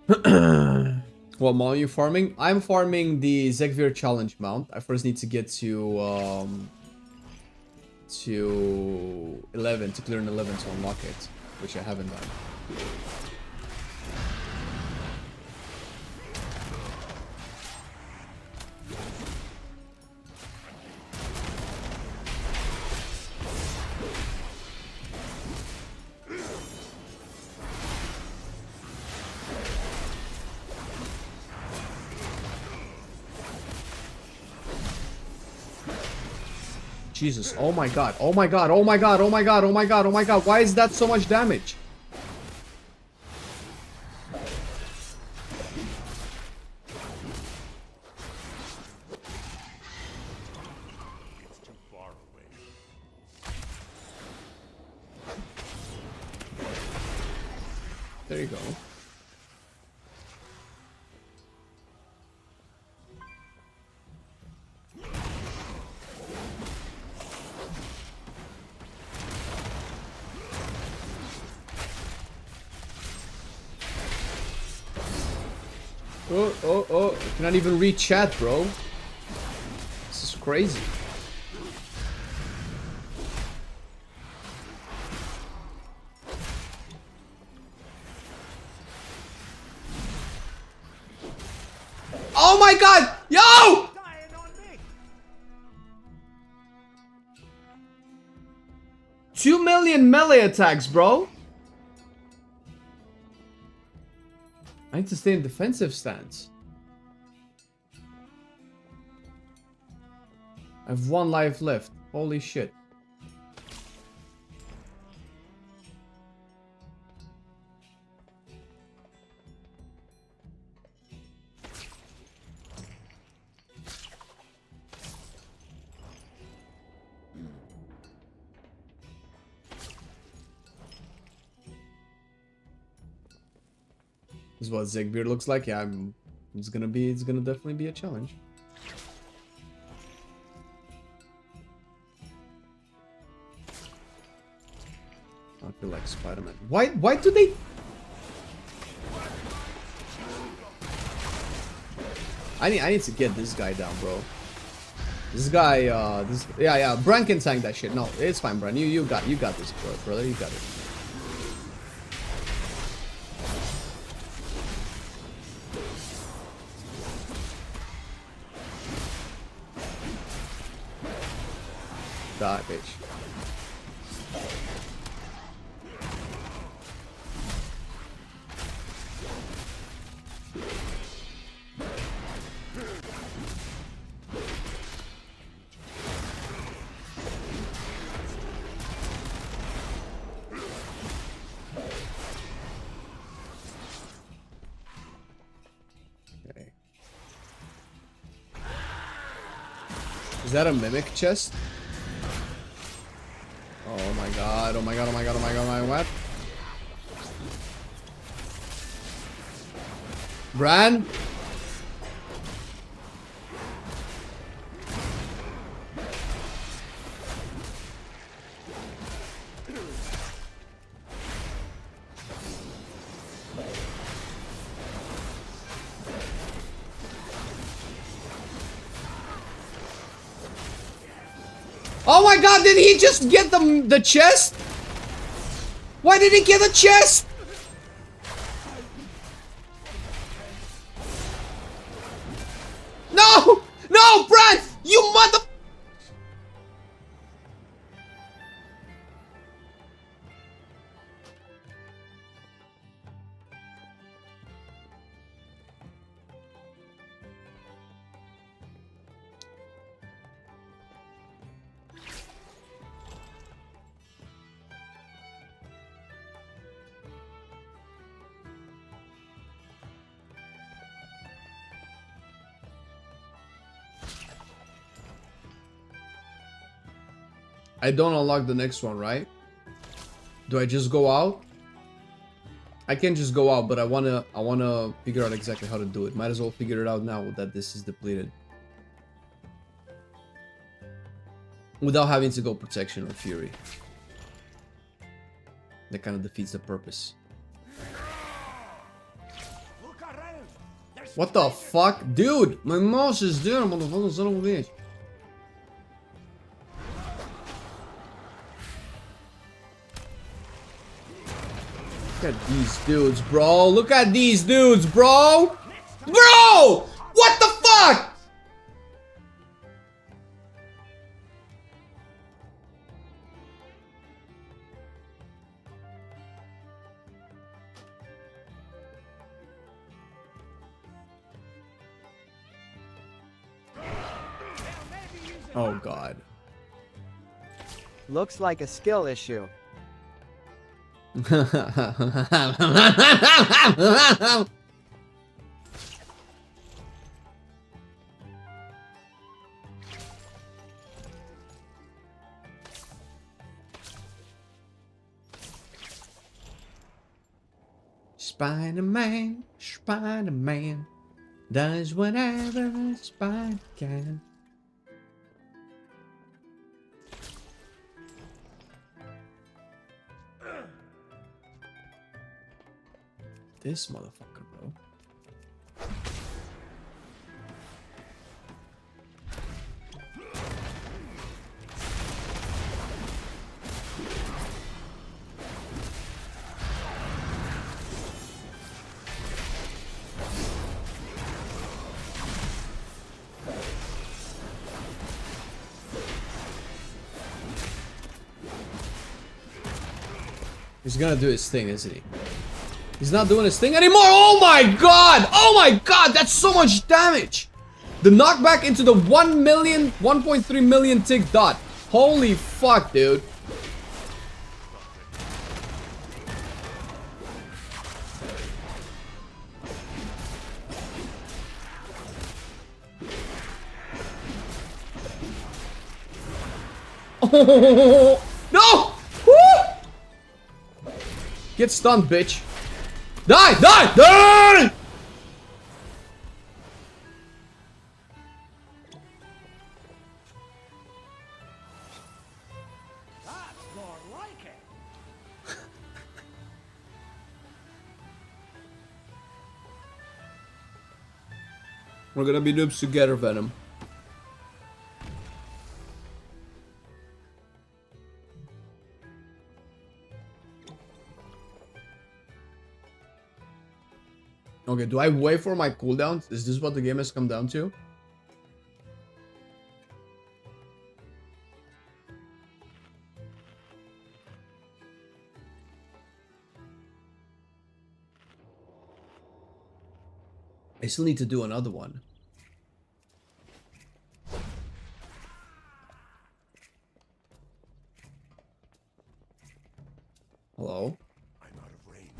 Alright. What mount are you farming? I'm farming the Zegvir challenge mount. I first need to get to 11 to clear an 11 to unlock it, which I haven't done. Jesus, oh my god, oh my god, oh my god, oh my god, oh my god, oh my god, why is that so much damage? It's too far away. There you go. Oh, I cannot even read chat, bro. This is crazy. Oh my god! Yo! Dying on me. 2 million melee attacks, bro. I need to stay in defensive stance. I have 1 life left. Holy shit. This is what Zegvir looks like. Yeah, it's gonna definitely be a challenge. I feel like Spider-Man. Why do they? I need to get this guy down, bro. This guy, yeah, Bran can tank that shit. No, it's fine, Bran. You got this, brother. You got it. Die, bitch. Is that a mimic chest? Oh my god, oh my god, oh my god, oh my god, oh my god. Bran? Oh my god, did he just get the chest? Why did he get the chest? No! No, Brad! You mother... I don't unlock the next one, right? Do I just go out? I can just go out, but I wanna figure out exactly how to do it. Might as well figure it out now that this is depleted. Without having to go protection or fury. That kind of defeats the purpose. What the fuck? Dude, my mouse is there, motherfucker, son of a bitch. Look at these dudes, bro. Look at these dudes, bro. Bro! What the fuck? Oh god. Looks like a skill issue. Spider-Man, Spider-Man does whatever a spider can. This motherfucker, bro. He's gonna do his thing, isn't he? He's not doing his thing anymore. Oh my god! Oh my god! That's so much damage! The knockback into the 1 million, 1.3 million tick dot. Holy fuck, dude. Oh, no! Woo! Get stunned, bitch. Die! Die! Die! That's more like it. We're gonna be noobs together, Venom. Okay, do I wait for my cooldowns? Is this what the game has come down to? I still need to do another one. Hello? I'm out of range.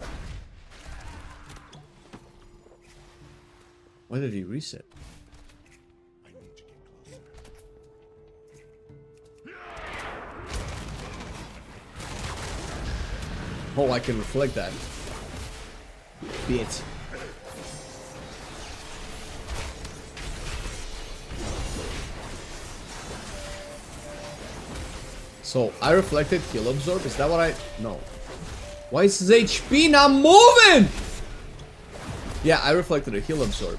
Why did he reset? I need to get closer. Oh, I can reflect that. Bitch. So, I reflected heal absorb? Is that what I... No. Why is his HP not moving? Yeah, I reflected a heal absorb.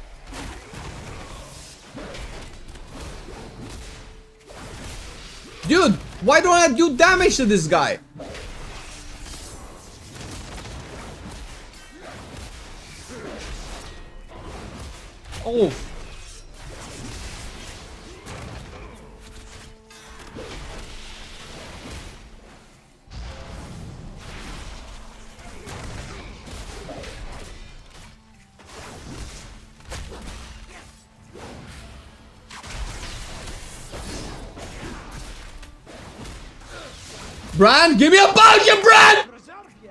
Dude, why don't I do damage to this guy? Oh. Bran, give me a potion, Bran! Preserve you.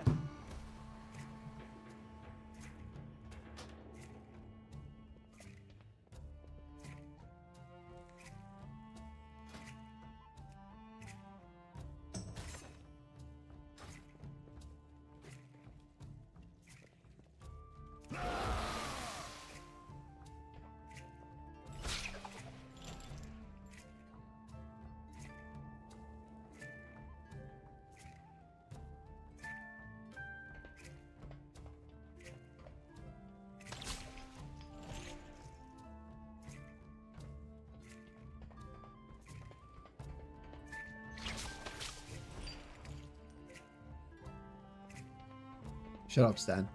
Shut up, Stan.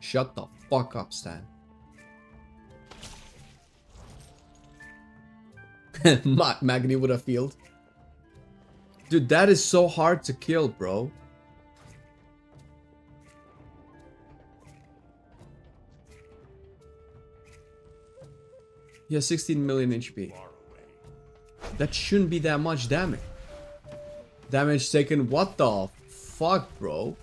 Shut the fuck up, Stan. Magni with a field. Dude, that is so hard to kill, bro. He has 16 million HP. That shouldn't be that much damage. Damage taken, what the fuck, bro?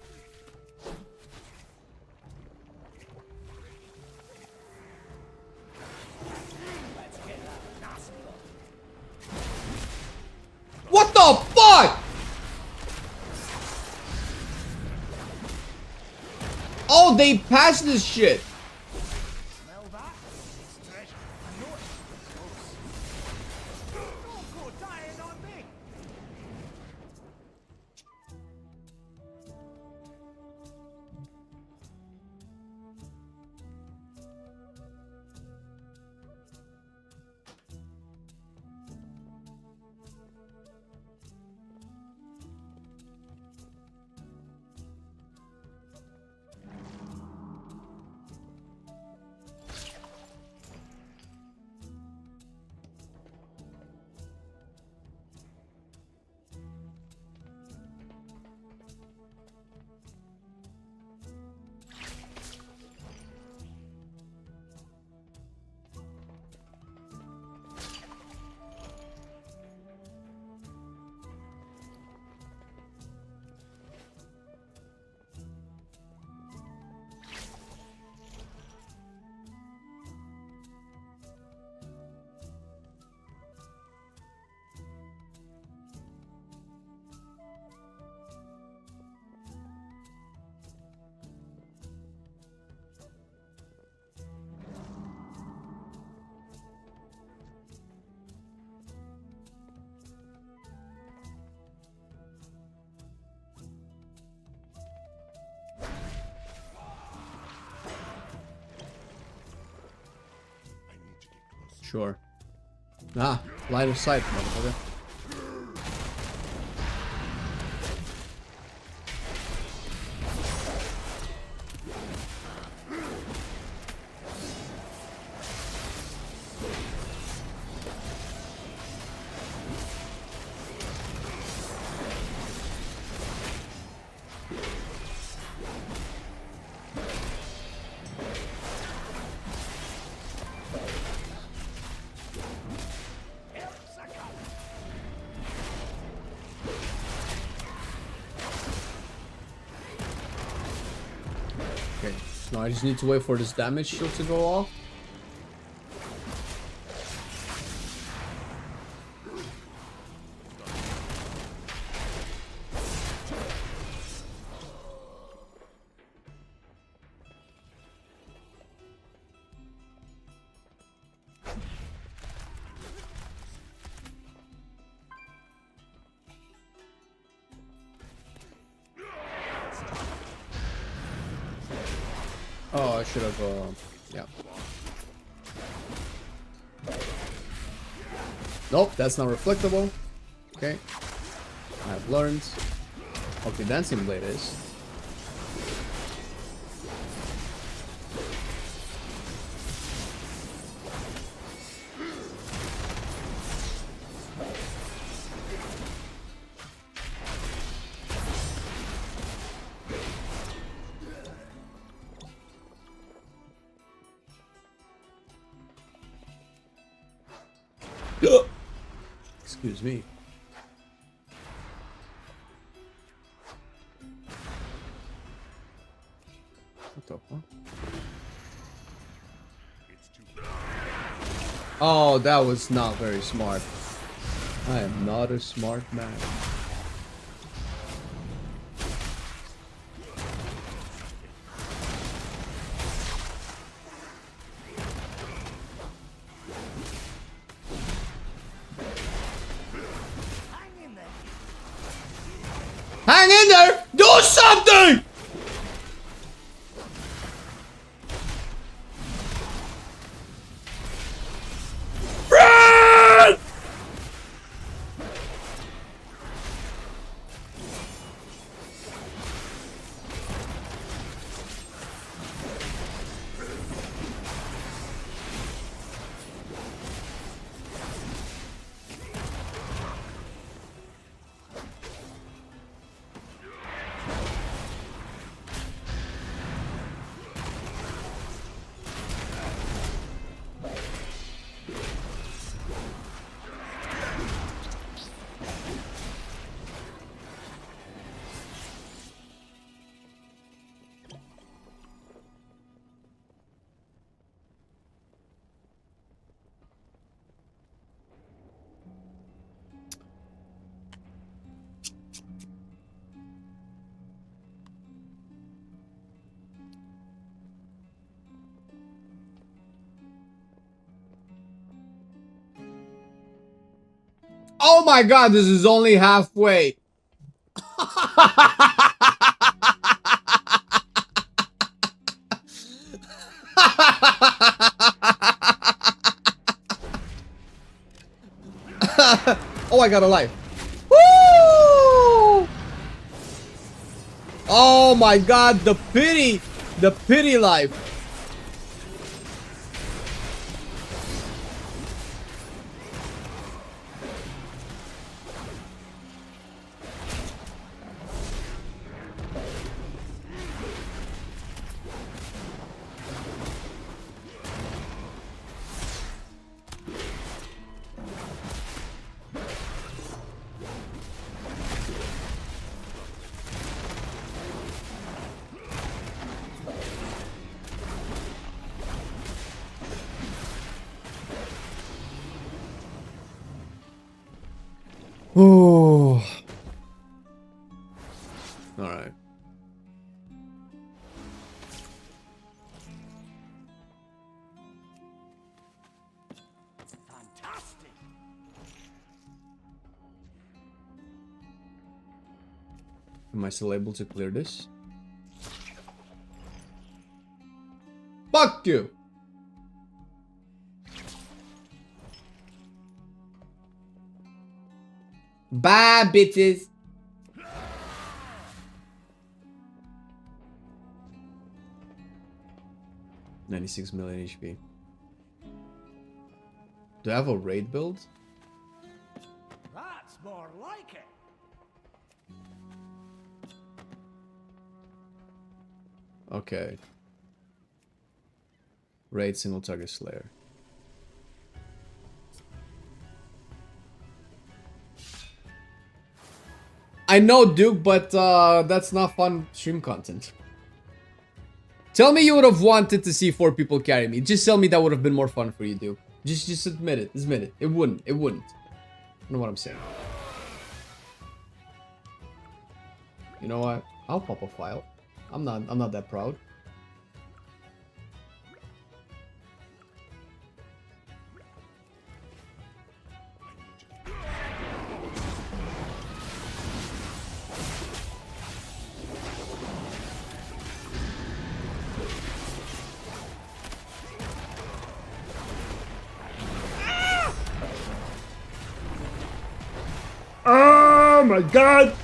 What the fuck? Oh, they passed this shit. Smell that? It's treasure. I know it. Don't go dying on me. Sure. Ah, line of sight, motherfucker. Okay, now I just need to wait for this damage shield to go off. Oh, I should have, yeah. Nope, that's not reflectable. Okay. I've learned. Okay, Dancing Blade is. Excuse me. What the fuck? Oh, that was not very smart. I am not a smart man. Hang in there! Do something! Run! Oh my god, this is only halfway. Oh, I got a life. Woo! Oh my god, the pity life. Oh. All right. Fantastic. Am I still able to clear this? Fuck you! Bye, bitches! $96 million HP. Do I have a raid build? That's more like it. Okay. Raid single target slayer. I know, Duke, but that's not fun stream content. Tell me you would have wanted to see 4 people carry me. Just tell me that would have been more fun for you, Duke. Just admit it. Admit it. It wouldn't. It wouldn't. You know what I'm saying? You know what? I'll pop a file. I'm not that proud. my god!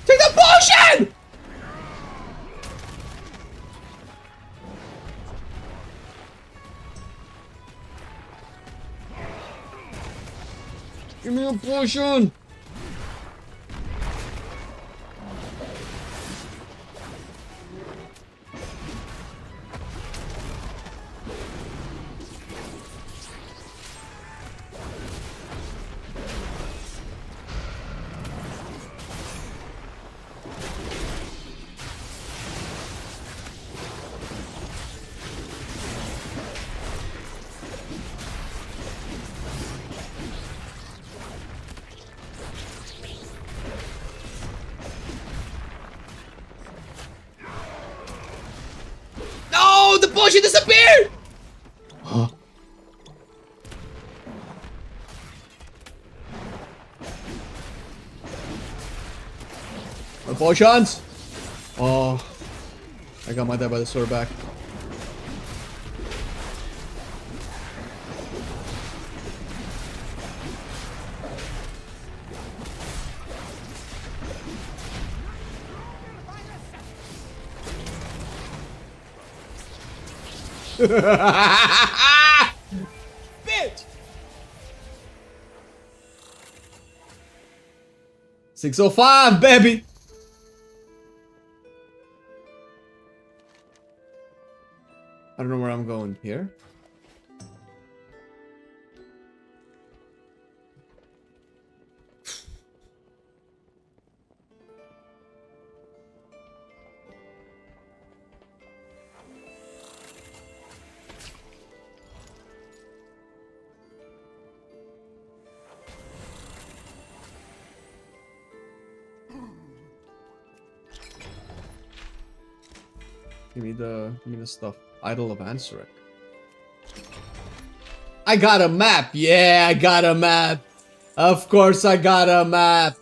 Take the potion! Give me a potion! No! The potion disappeared! The potions! Oh. I got my dad by the sword back. Bitch! 605, baby! I don't know where I'm going here. Give me the stuff. Idol of Ansarek. I got a map. Yeah, I got a map. Of course I got a map.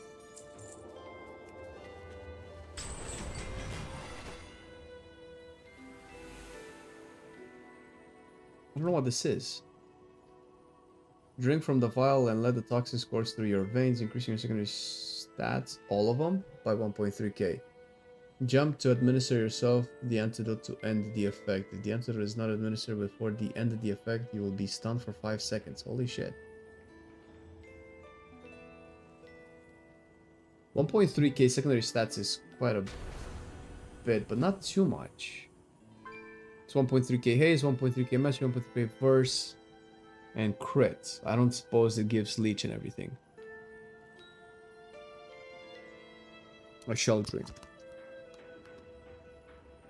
I don't know what this is. Drink from the vial and let the toxins course through your veins, increasing your secondary stats, all of them, by 1.3k. Jump to administer yourself the antidote to end the effect. If the antidote is not administered before the end of the effect, you will be stunned for 5 seconds. Holy shit. 1.3k secondary stats is quite a bit, but not too much. It's 1.3k haste, 1.3k mastery, 1.3k verse, and crit. I don't suppose it gives leech and everything. I shall drink.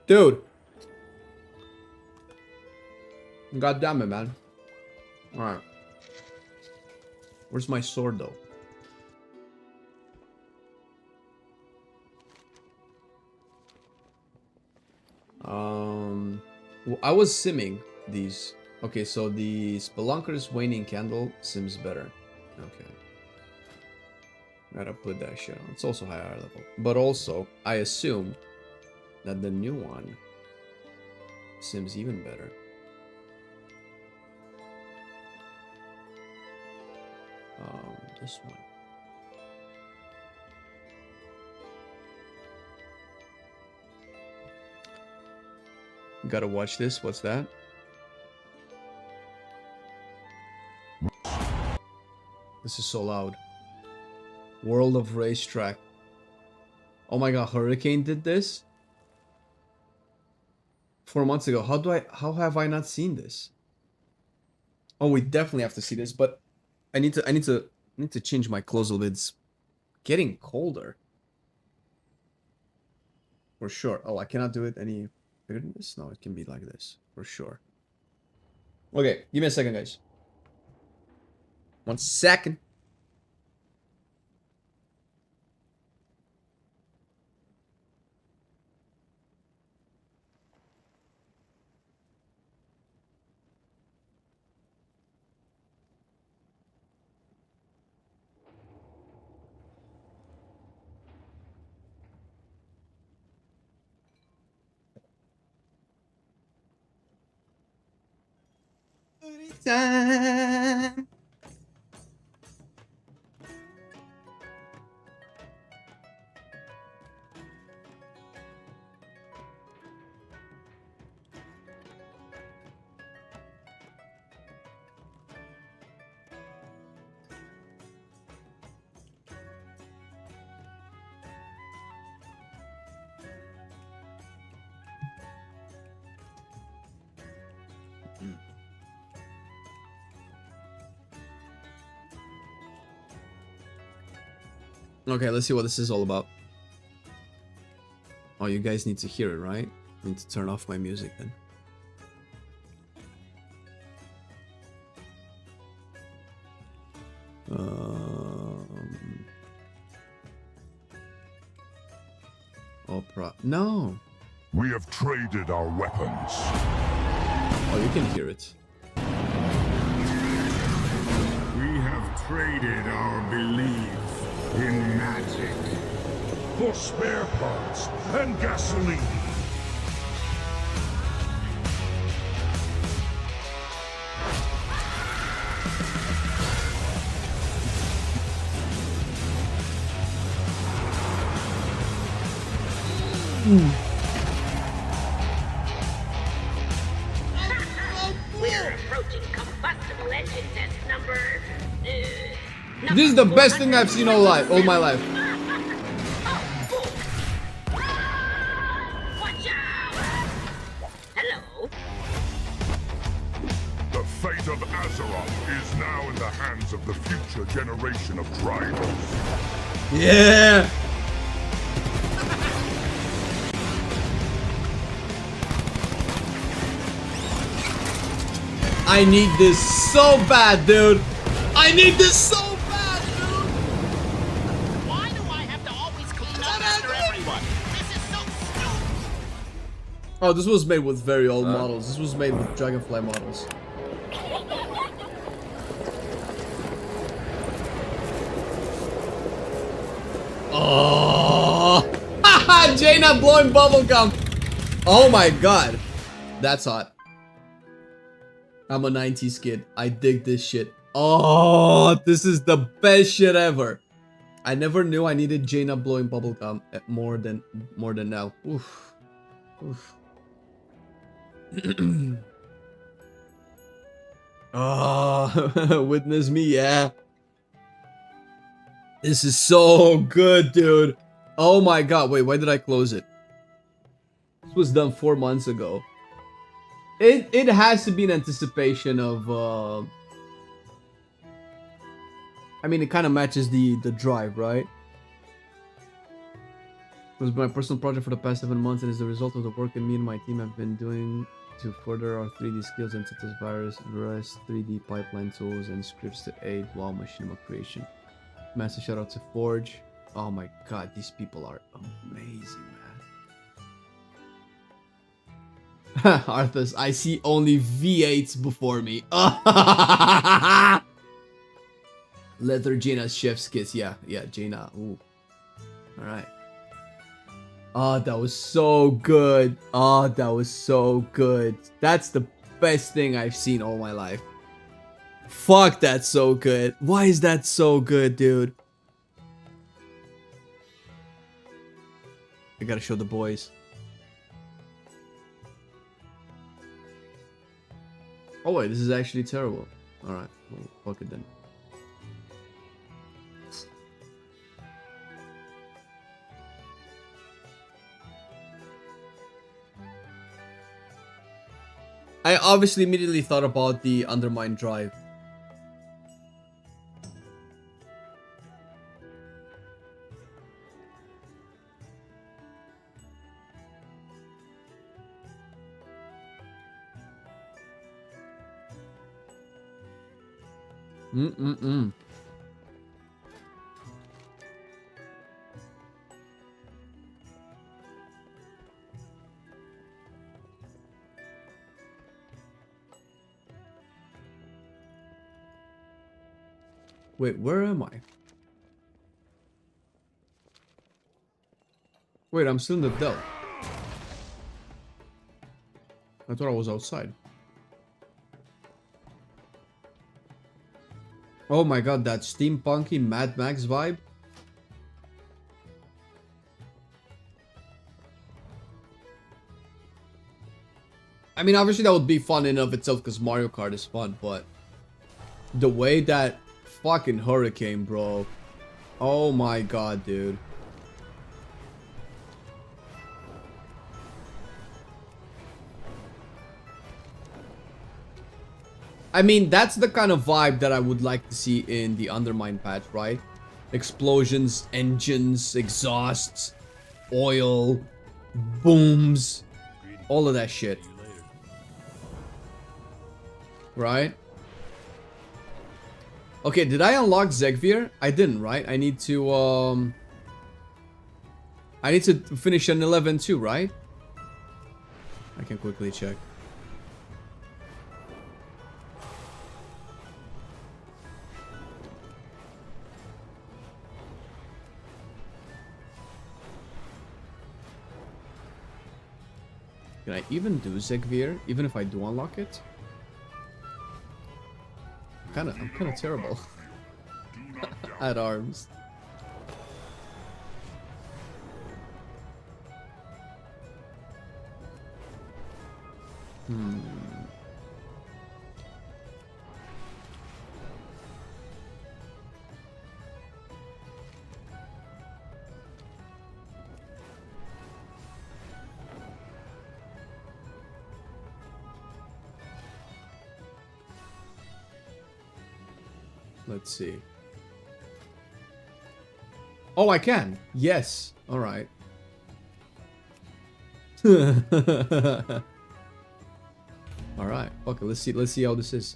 Dude. God damn it, man. Alright. Where's my sword, though? I was simming these. Okay, so the Spelunker's Waning Candle sims better. Okay. Gotta put that shit on. It's also higher level. But also, I assume that the new one sims even better. This one. Gotta watch this. What's that? This is so loud. World of Racetrack. Oh my god, Hurricane did this 4 months ago. How have I not seen this? Oh, we definitely have to see this, but I need to change my clothes a little bit. It's getting colder. For sure. Oh, I cannot do it any bigger than this? No, it can be like this. For sure. Okay, give me a second, guys. 1 second. Time. Okay, let's see what this is all about. Oh, you guys need to hear it, right? I need to turn off my music then. Opera. No. We have traded our weapons. Oh, you can hear it. We have traded our belief in magic for spare parts and gasoline. We're approaching combustible engine test number. This is the best thing I've seen all my life. Watch out! Hello. The fate of Azeroth is now in the hands of the future generation of drivers. Yeah. I need this so bad, dude. I need this so bad, dude. Why do I have to always clean up after everyone? This is so stupid. Oh, this was made with very old models. This was made with Dragonfly models. Oh, haha, Jaina blowing bubblegum. Oh my god, that's hot. I'm a 90s kid. I dig this shit. Oh, this is the best shit ever. I never knew I needed Jaina blowing bubblegum more than now. Oof. Oof. Oh, witness me, yeah. This is so good, dude. Oh my god, wait, why did I close it? This was done 4 months ago. It has to be in anticipation of I mean, it kind of matches the drive, right? It was my personal project for the past 7 months and is the result of the work that me and my team have been doing to further our 3D skills and such as various 3D pipeline tools and scripts to aid WoW machinima creation. Massive shout out to Forge. Oh my god, these people are amazing, man. Arthas, I see only V8s before me. Leather Jaina's chef's kiss. Yeah, Jaina. Ooh. Alright. Oh, that was so good. Oh, that was so good. That's the best thing I've seen all my life. Fuck, that's so good. Why is that so good, dude? I gotta show the boys. Oh wait, this is actually terrible. Alright, well, fuck it then. I obviously immediately thought about the Undermine Drive. Wait, where am I? Wait, I'm still in the Dell. I thought I was outside. Oh my god, that steampunky Mad Max vibe. I mean, obviously that would be fun in and of itself because Mario Kart is fun, but the way that fucking hurricane, bro. Oh my god, dude. I mean, that's the kind of vibe that I would like to see in the Undermine patch, right? Explosions, engines, exhausts, oil, booms, all of that shit. Right? Okay, did I unlock Zegvir? I didn't, right? I need to finish an 11 too, right? I can quickly check. Can I even do Zegvir, even if I do unlock it? I'm kind of terrible at arms. Let's see. Oh, I can. Yes. All right. All right. Okay, let's see how this is.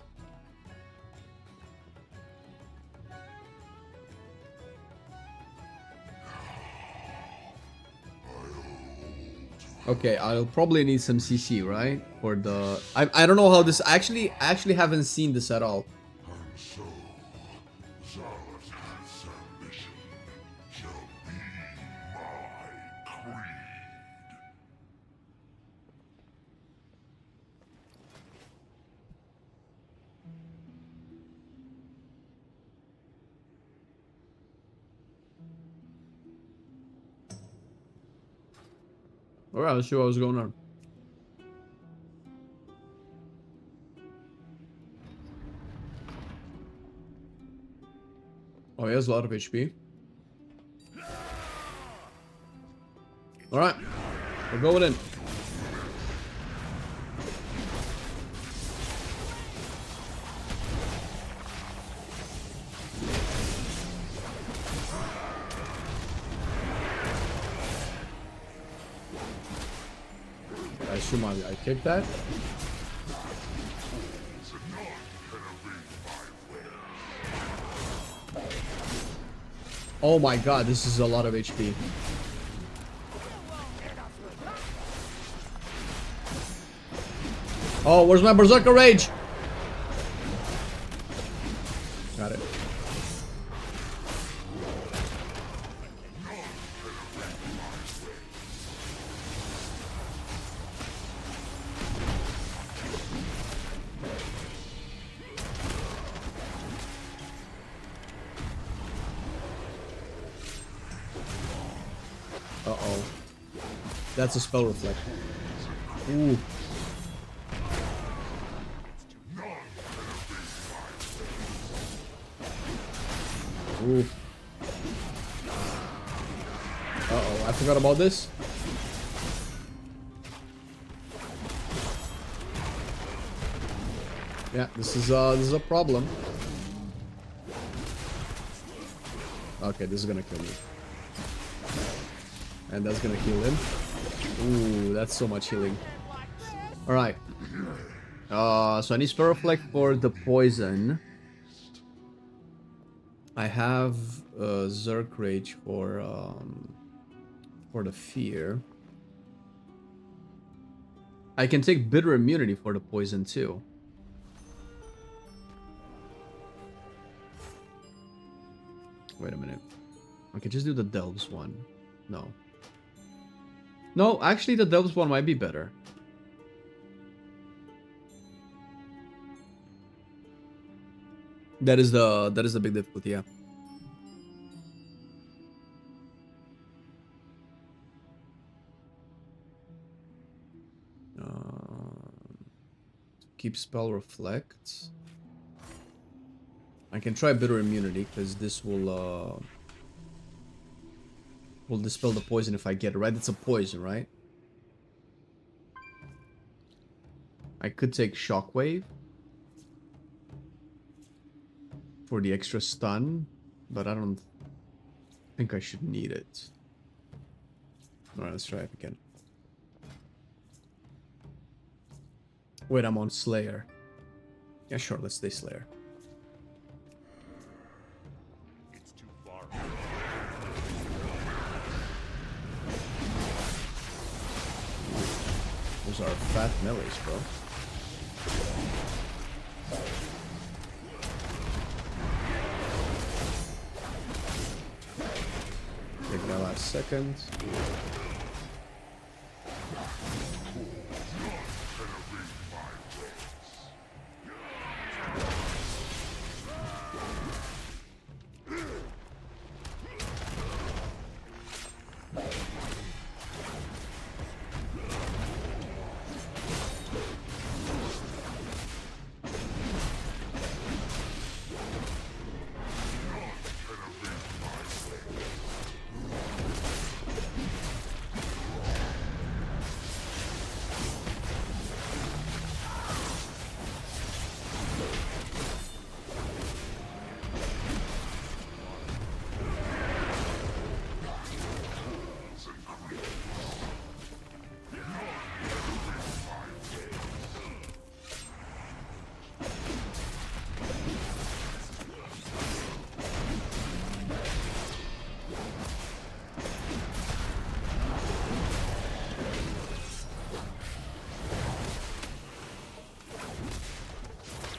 Okay, I'll probably need some CC, right? For the I don't know how this I actually haven't seen this at all. Alright, let's see what was going on. Oh, he has a lot of HP. Alright, we're going in. I assume I kicked that. Oh my god, this is a lot of HP. Oh, where's my Berserker Rage? Got it. Uh-oh. That's a spell reflect. Ooh. Ooh. Uh-oh, I forgot about this. Yeah, this is a problem. Okay, this is gonna kill me. And that's gonna heal him. Ooh, that's so much healing. Alright. So I need Spell Reflect for the poison. I have Zerk Rage for the fear. I can take Bitter Immunity for the poison too. Wait a minute. I could just do the Delves one. No. No, actually the Delves one might be better. That is the big difficulty, yeah. Keep Spell Reflect. I can try Bitter Immunity because this will dispel the poison if I get it, right? It's a poison, right? I could take Shockwave for the extra stun, but I don't think I should need it. Alright, let's try it again. Wait, I'm on Slayer. Yeah, sure, let's stay Slayer. It's too far. Those are fat melees, bro. Take that last second.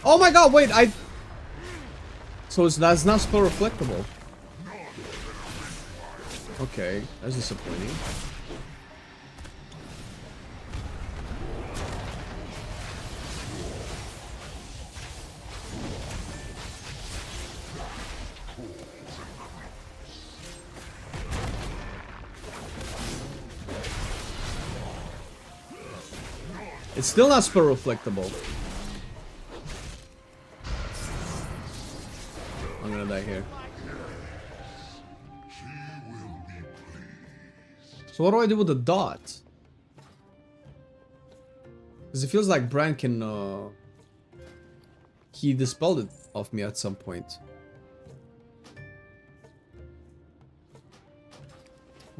Oh my god, wait, so that's not spell reflectable. Okay, that's disappointing. It's still not spell reflectable. I'm gonna die here. So what do I do with the dot? Because it feels like Bran can, he dispelled it off me at some point.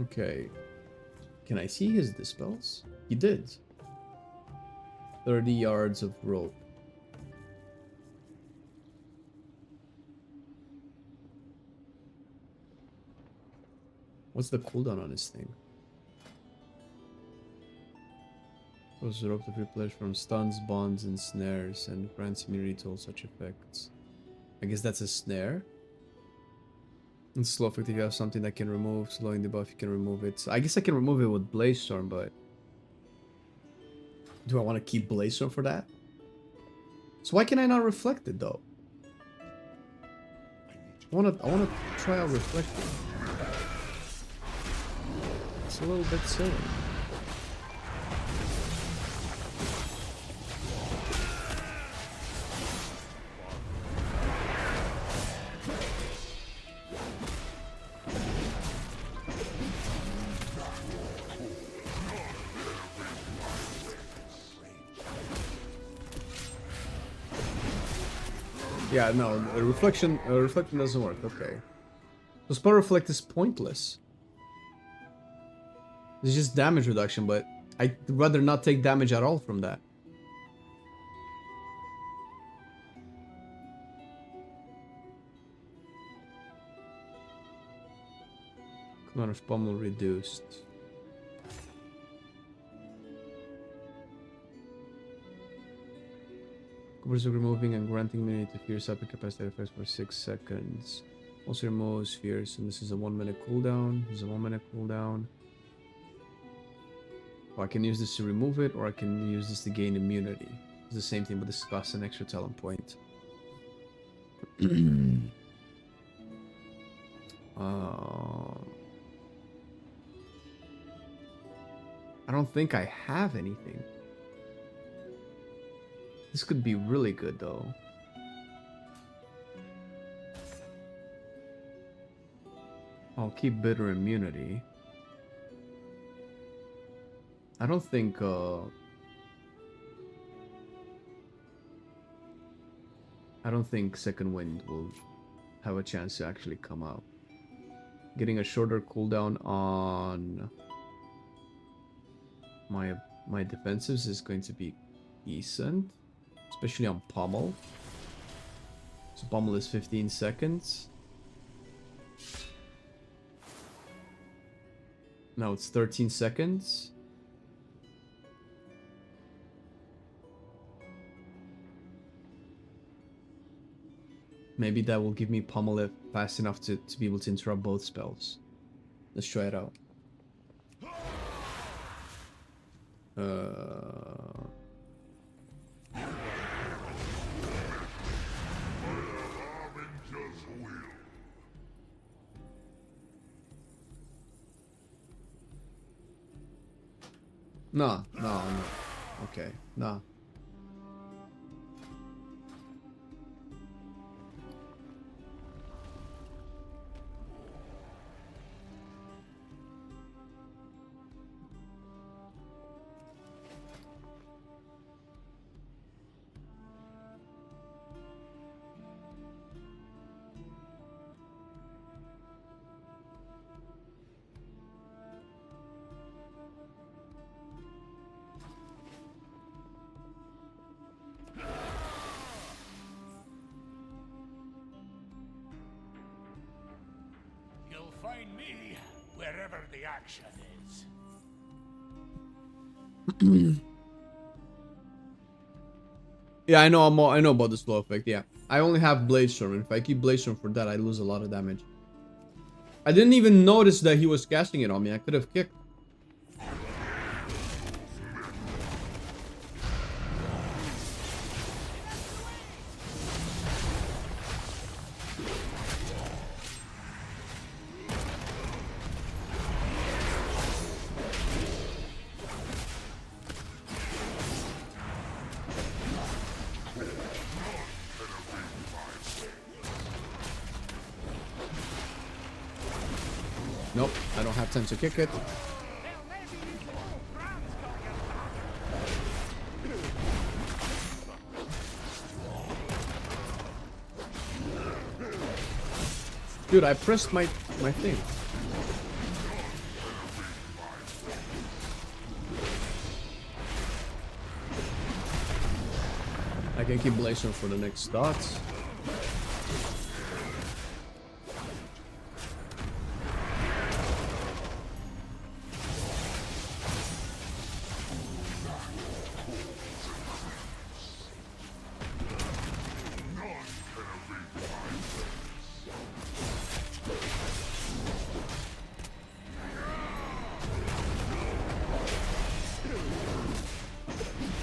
Okay. Can I see his dispels? He did. 30 yards of rope. What's the cooldown on this thing? Close the rope to free players from stuns, bonds, and snares, and grants immunity to all such effects. I guess that's a snare. It's slow effect if you have something that can remove, slowing the buff, you can remove it. So I guess I can remove it with Blaze Storm, but do I want to keep Blaze Storm for that? So why can I not reflect it though? I wanna try out reflecting. It's a little bit silly. Yeah, no, reflection doesn't work. Okay. So spell reflect is pointless. It's just damage reduction, but I'd rather not take damage at all from that. Commander Pommel reduced. Covers of removing and granting immunity to fierce epic capacity effects for 6 seconds. Also removes fierce, and this is a 1 minute cooldown. This is a 1 minute cooldown. So I can use this to remove it, or I can use this to gain immunity. It's the same thing, but this costs an extra talent point. I don't think I have anything. This could be really good, though. I'll keep bitter immunity. I don't think, I don't think Second Wind will have a chance to actually come out. Getting a shorter cooldown on my defensives is going to be decent. Especially on Pommel. So Pommel is 15 seconds. Now it's 13 seconds. Maybe that will give me Pommel fast enough to be able to interrupt both spells. Let's try it out. No. Okay, no. Find me wherever the action is. Yeah, I know about the slow effect, yeah. I only have Bladestorm, and if I keep Bladestorm for that, I lose a lot of damage. I didn't even notice that he was casting it on me. I could have kicked. Nope, I don't have time to kick it. Dude, I pressed my thing. I can keep Blazing for the next dots.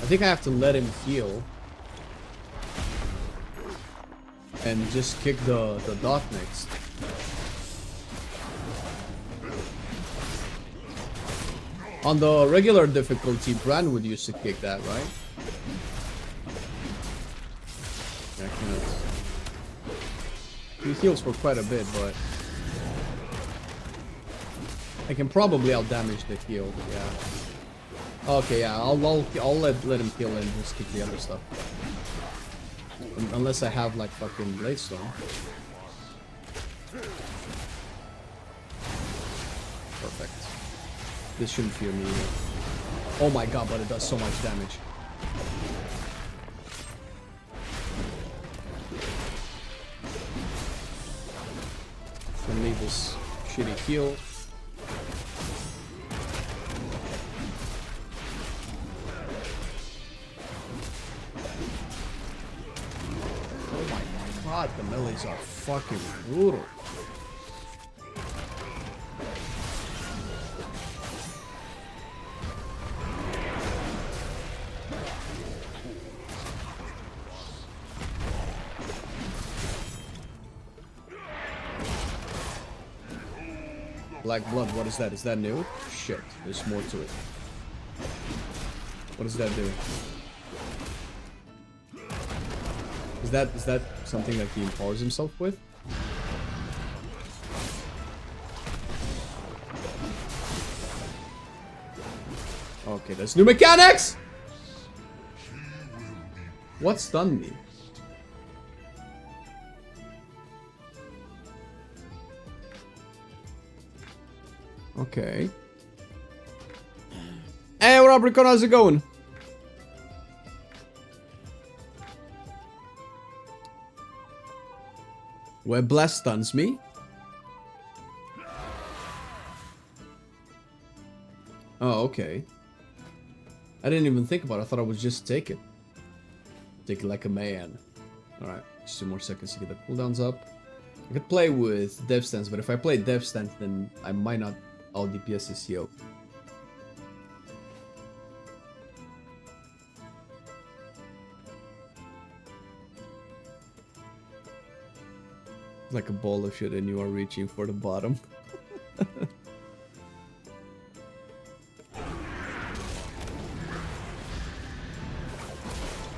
I think I have to let him heal and just kick the dot next. On the regular difficulty, Bran would used to kick that, right? Yeah, he heals for quite a bit, but I can probably outdamage the heal. Yeah. Okay, yeah, I'll let him heal and just kick the other stuff. Unless I have like fucking Blade Storm. Perfect. This shouldn't fear me either. Oh my god, but it does so much damage. Gonna need this shitty heal. Oh my god, the melees are fucking brutal. Black blood, what is that? Is that new? Shit, there's more to it. What does that do? Is that something that he empowers himself with? Okay, there's new mechanics! What stunned me? Okay. Hey, what up, Rico? How's it going? Where Blast stuns me. Oh, okay. I didn't even think about it. I thought I would just take it. Take it like a man. Alright, just 2 more seconds to get the cooldowns up. I could play with Dev Stance, but if I play Dev Stance, then I might not all DPS his heal. Like a ball of shit and you are reaching for the bottom.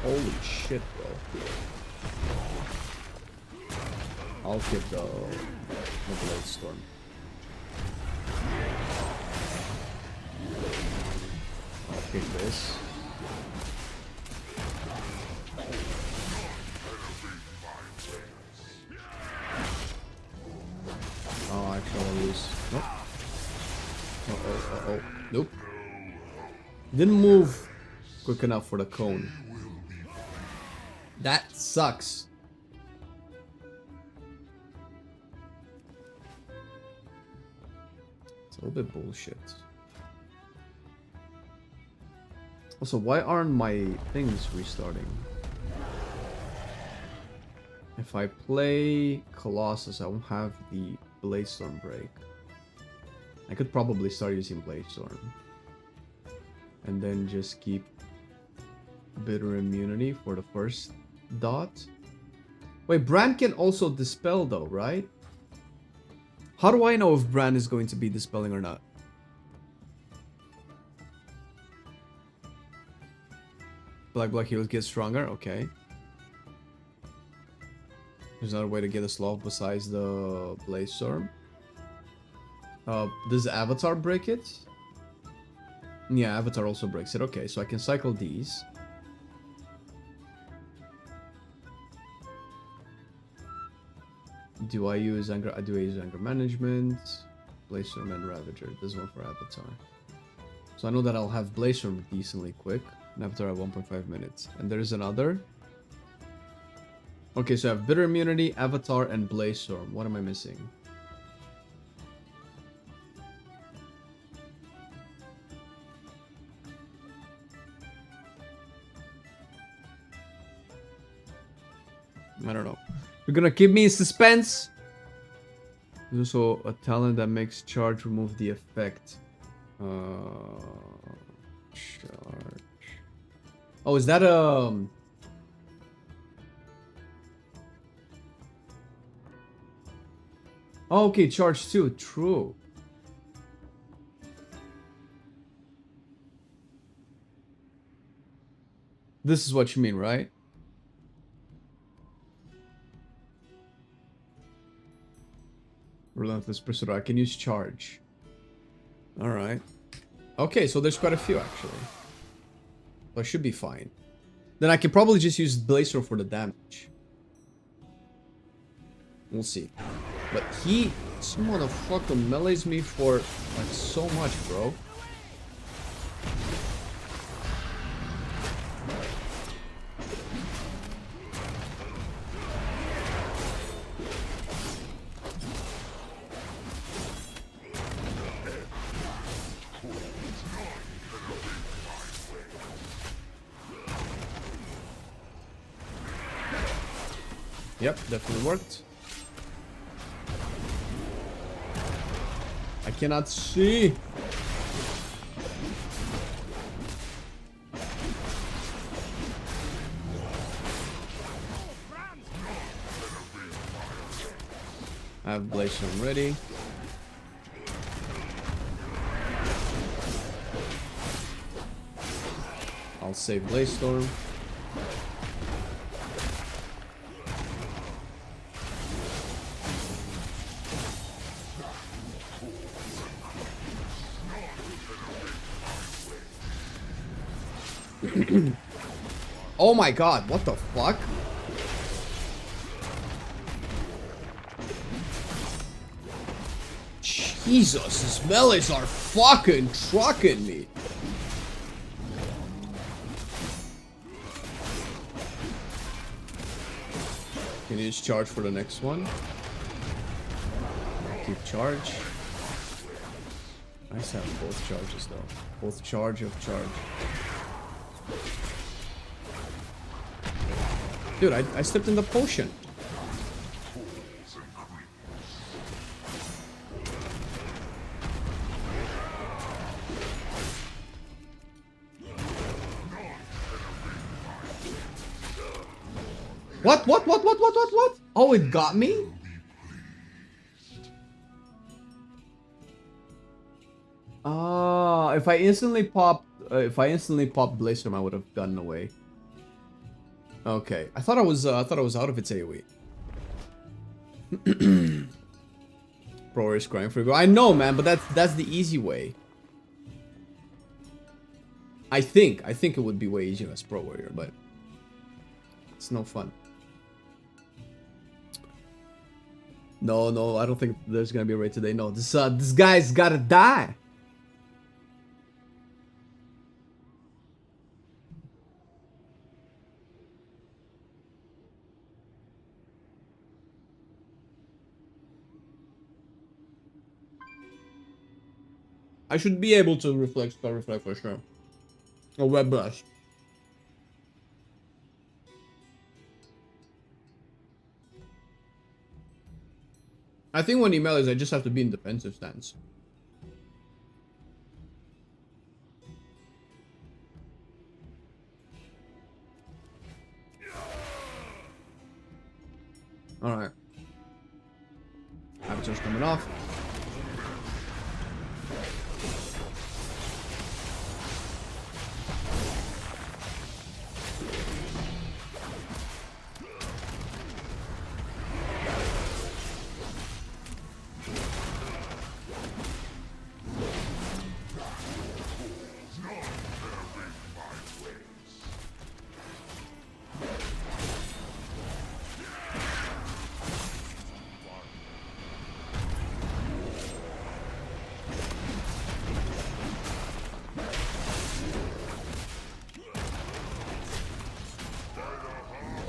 Holy shit, bro. I'll get the Blade Storm. I'll pick this. Oh, actually I'll lose. Nope. Uh-oh. Nope. Didn't move quick enough for the cone. That sucks. It's a little bit bullshit. Also, why aren't my things restarting? If I play Colossus, I won't have the Blade Storm break. I could probably start using Blade Storm. And then just keep Bitter Immunity for the first dot. Wait, Bran can also dispel though, right? How do I know if Bran is going to be dispelling or not? Black heals get stronger, okay. There's another way to get a slow besides the Blade Storm. Does Avatar break it? Yeah, Avatar also breaks it. Okay, so I can cycle these. Do I use anger? I do use anger management, Blade Storm and Ravager. This one for Avatar. So I know that I'll have Blade Storm decently quick. And Avatar at 1.5 minutes. And there's another. Okay, so I have Bitter Immunity, Avatar, and Blade Storm. What am I missing? I don't know. You're gonna keep me in suspense. There's also a talent that makes charge remove the effect. Charge. Oh, is that Oh, okay, charge 2. True. This is what you mean, right? Relentless Pursuit. I can use charge. Alright. Okay, so there's quite a few actually. So I should be fine. Then I can probably just use Blade Storm for the damage. We'll see. But this motherfucker melees me for like so much, bro. Yep, definitely worked. I cannot see. I have Blaze Storm ready. I'll save Blaze Storm. Oh my god, what the fuck? Jesus, his melees are fucking trucking me. Can you just charge for the next one? Keep charge. Nice to have both charges though. Both charge of charge. Dude, I stepped in the potion. What? Oh, it got me? If I instantly popped Blaze Storm, I would have gotten away. Okay, I thought I was out of its AoE. Pro Warrior is crying for go. I know, man, but that's the easy way. I think it would be way easier as Pro Warrior, but it's no fun. No, I don't think there's gonna be a raid today. No, this guy's gotta die. I should be able to reflect for sure. A web blast. I think when he melees, I just have to be in defensive stance. Alright. Avatar's coming off.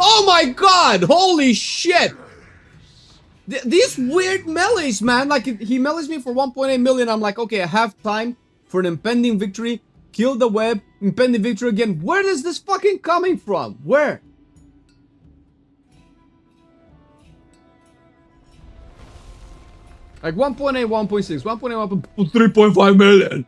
Oh my god! Holy shit! These weird melees, man. Like, he melees me for 1.8 million. I'm like, okay, I have time for an impending victory. Kill the web. Impending victory again. Where is this fucking coming from? Where? Like 1.8, 1.6, 1.8, 3.5 million.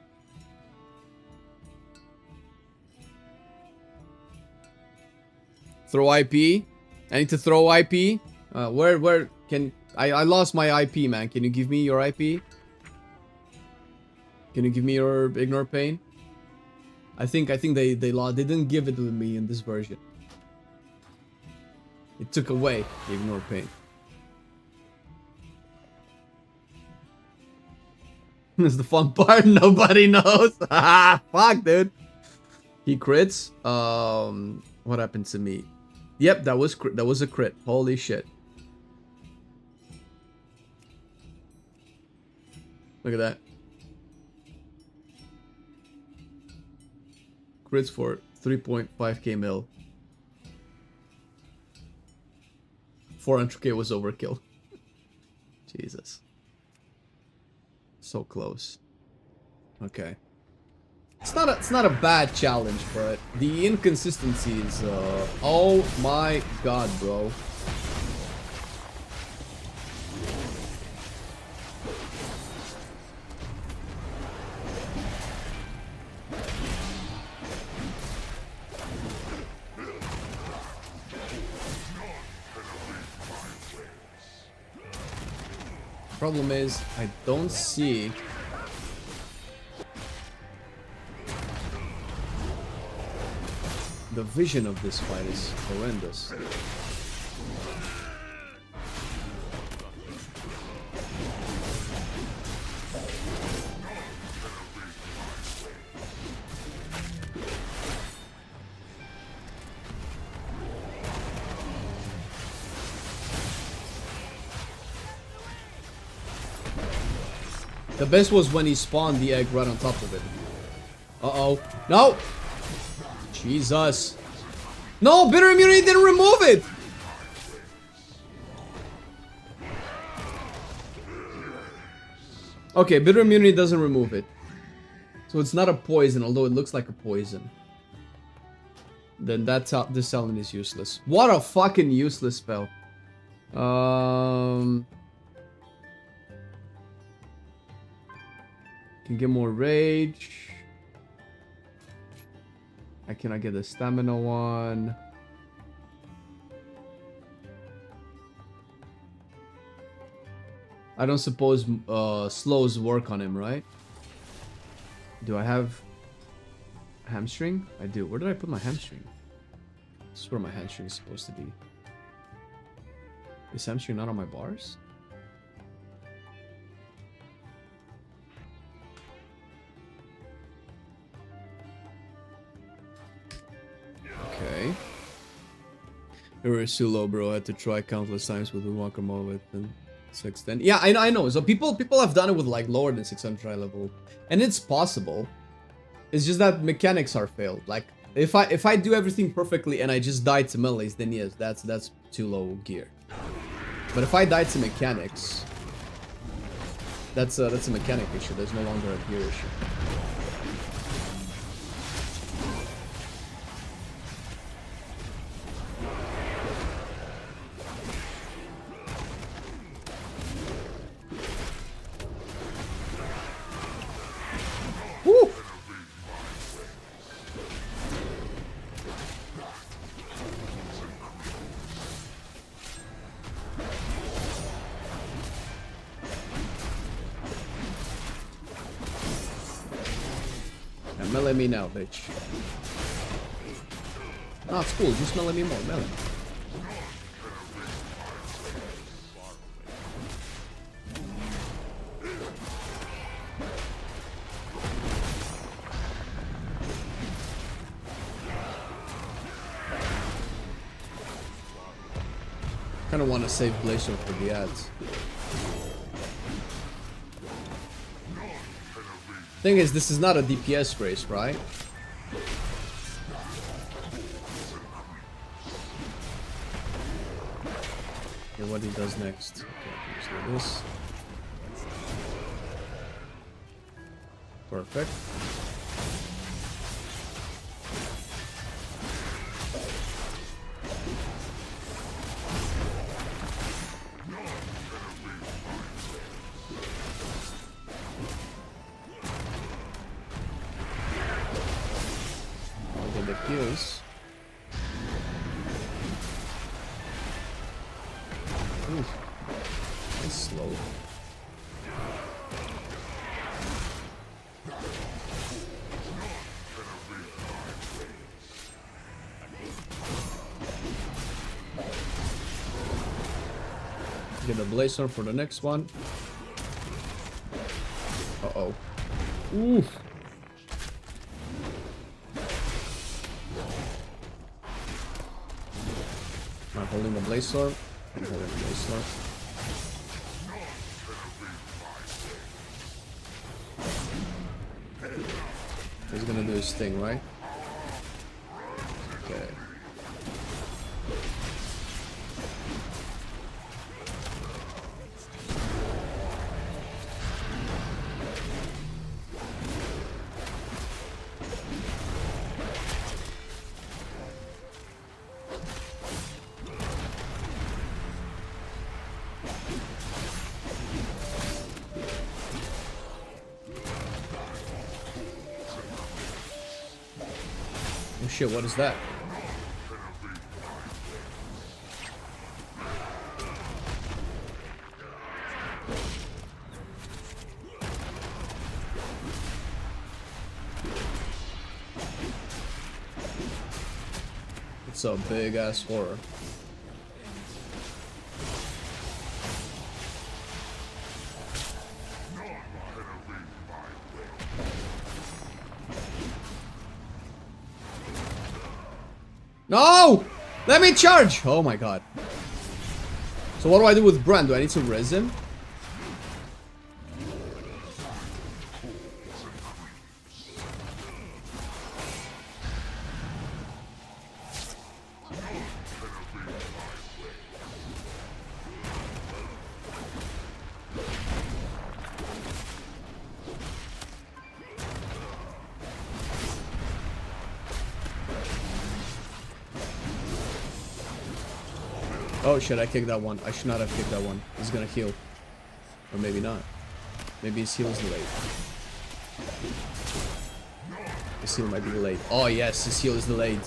Throw IP. I need to throw IP. Where can I lost my IP, man. Can you give me your IP? Can you give me your ignore pain? I think they lost. They didn't give it to me in this version. It took away the ignore pain. This is the fun part. Nobody knows. Fuck, dude. He crits. What happened to me? Yep, that was a crit. Holy shit. Look at that. Crits for 3.5k mil. 400k was overkill. Jesus. So close. Okay. It's not a bad challenge, but the inconsistencies, oh my god, bro. Problem is, I don't see the vision of this fight is horrendous. The best was when he spawned the egg right on top of it. Uh-oh. No! Jesus. No, bitter immunity didn't remove it! Okay, bitter immunity doesn't remove it. So it's not a poison, although it looks like a poison. Then that's how this element is useless. What a fucking useless spell. Can get more rage. I cannot get the stamina one. I don't suppose slows work on him, right? Do I have hamstring? I do. Where did I put my hamstring? This is where my hamstring is supposed to be. Is hamstring not on my bars? Okay. They were too low, bro. I had to try countless times with the Walker Mode and 610. Yeah, I know. So people have done it with like lower than 600 try level, and it's possible. It's just that mechanics are failed. Like if I do everything perfectly and I just die to melees, then yes, that's too low gear. But if I die to mechanics, that's a mechanic issue. There's no longer a gear issue. Woo! Now melee me now, bitch. Oh, it's cool. Just melee me more. Melee. I kind of want to save Glacier for the ads. Thing is, this is not a DPS race, right? Okay, what he does next. Okay, this. Perfect. Kills. Ooh, that's slow. Get a blazer for the next one. Uh-oh. Oof. I'm holding the blaze sword. I'm holding the blaze sword. this thing, right? Okay. Oh shit, what is that? It's a big ass horror. No! Let me charge! Oh my god. So what do I do with Brand? Do I need to res him? Oh shit, I kicked that one. I should not have kicked that one. He's gonna heal. Or maybe not. Maybe his heal is delayed. His heal might be delayed. Oh yes, his heal is delayed.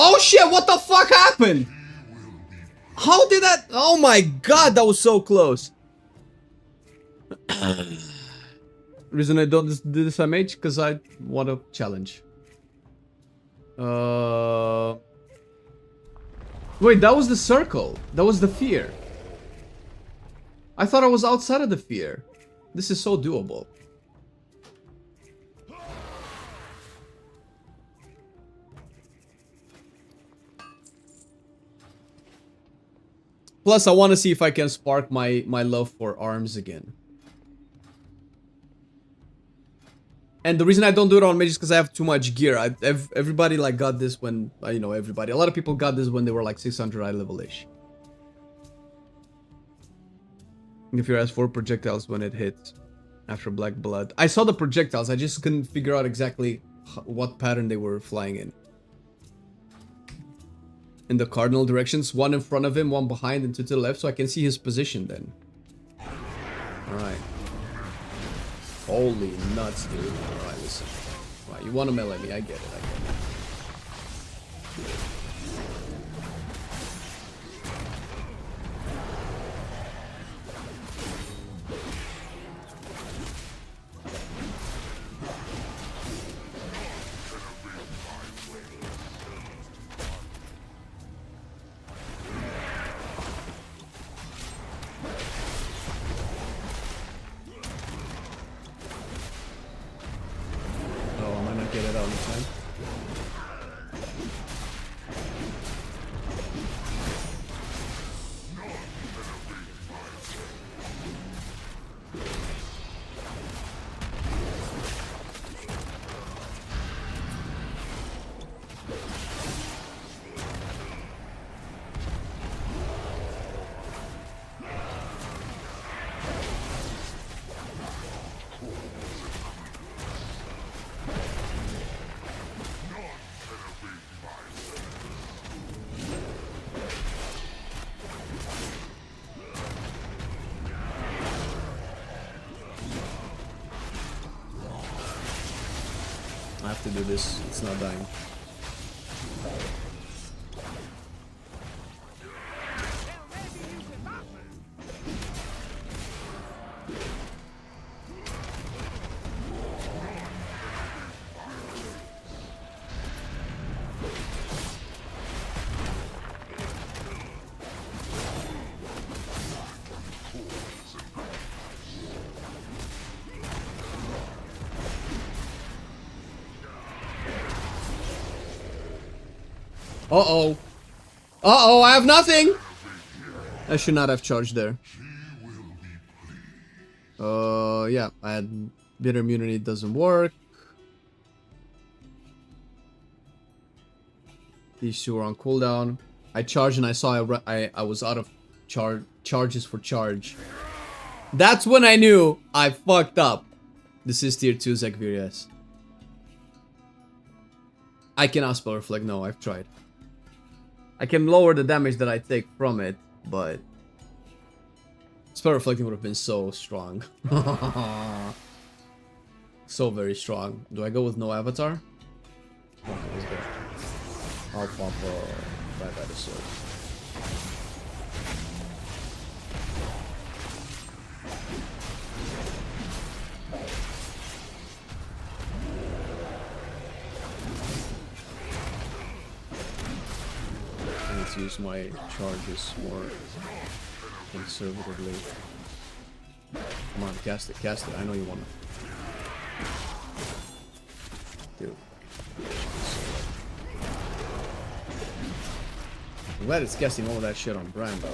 Oh shit, what the fuck happened? How did that? Oh my god, that was so close. Reason I don't do this MH because I want a challenge. Wait, that was the circle. That was the fear. I thought I was outside of the fear. This is so doable. Plus, I want to see if I can spark my love for arms again. And the reason I don't do it on mage is because I have too much gear. Everybody like got this when, you know, everybody. A lot of people got this when they were like 600 eye level-ish. If your has 4 projectiles when it hits after Black Blood. I saw the projectiles, I just couldn't figure out exactly what pattern they were flying in. In the cardinal directions, one in front of him, one behind, and two to the left, so I can see his position then. Alright. Holy nuts, dude. Alright, listen. Alright, you want to melee me, I get it, get it out in time. I have to do this, it's not dying. Uh-oh. Uh-oh, I have nothing! I should not have charged there. Yeah, I had bitter immunity, doesn't work. These two are on cooldown. I charged and I saw I was out of charges for charge. That's when I knew I fucked up. This is tier 2 Zekvir, yes. I cannot spell reflect, no, I've tried. I can lower the damage that I take from it, but spell reflecting would have been so strong. So very strong. Do I go with no avatar? Okay, let's go. I'll pop right by the sword. I need to use my charges more conservatively. Come on, cast it, cast it. I know you wanna. Dude. I'm glad it's casting all of that shit on Brando.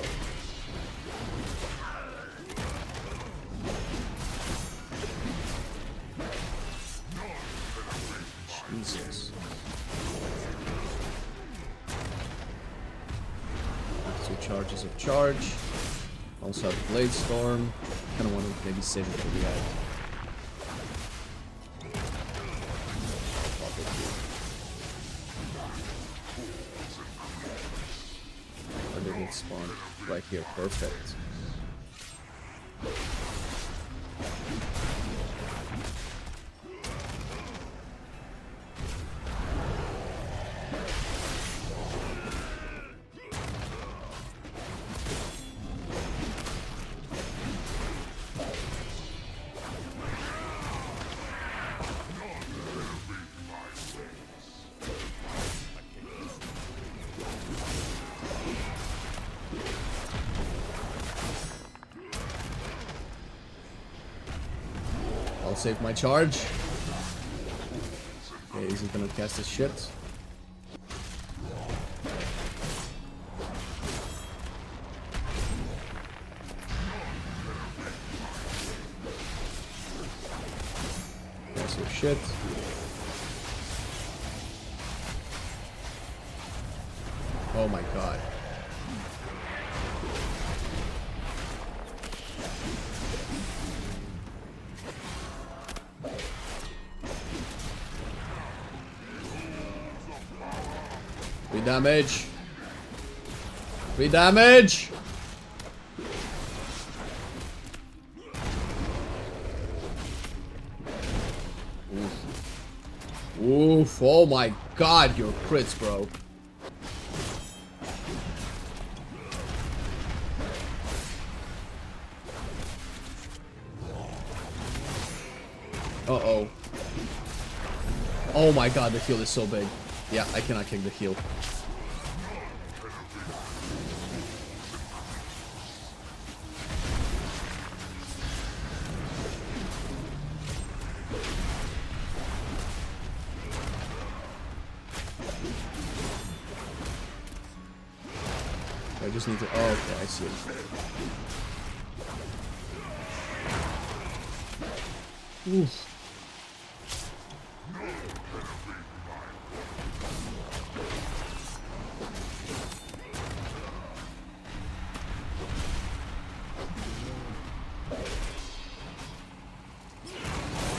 Jesus. 2 charges of charge. Also have Blade Storm. Kinda want to maybe save it for the end. I didn't spawn right here. Perfect. I'll save my charge. Okay, is he gonna cast his shit? Cast your shit. Oh my god. Free damage. Free damage. Oof. Oof. Oh my god, your crits, bro. Uh-oh. Oh my god, the heal is so big. Yeah, I cannot kick the heal. I just need to... Oh, okay, I see it. Oof.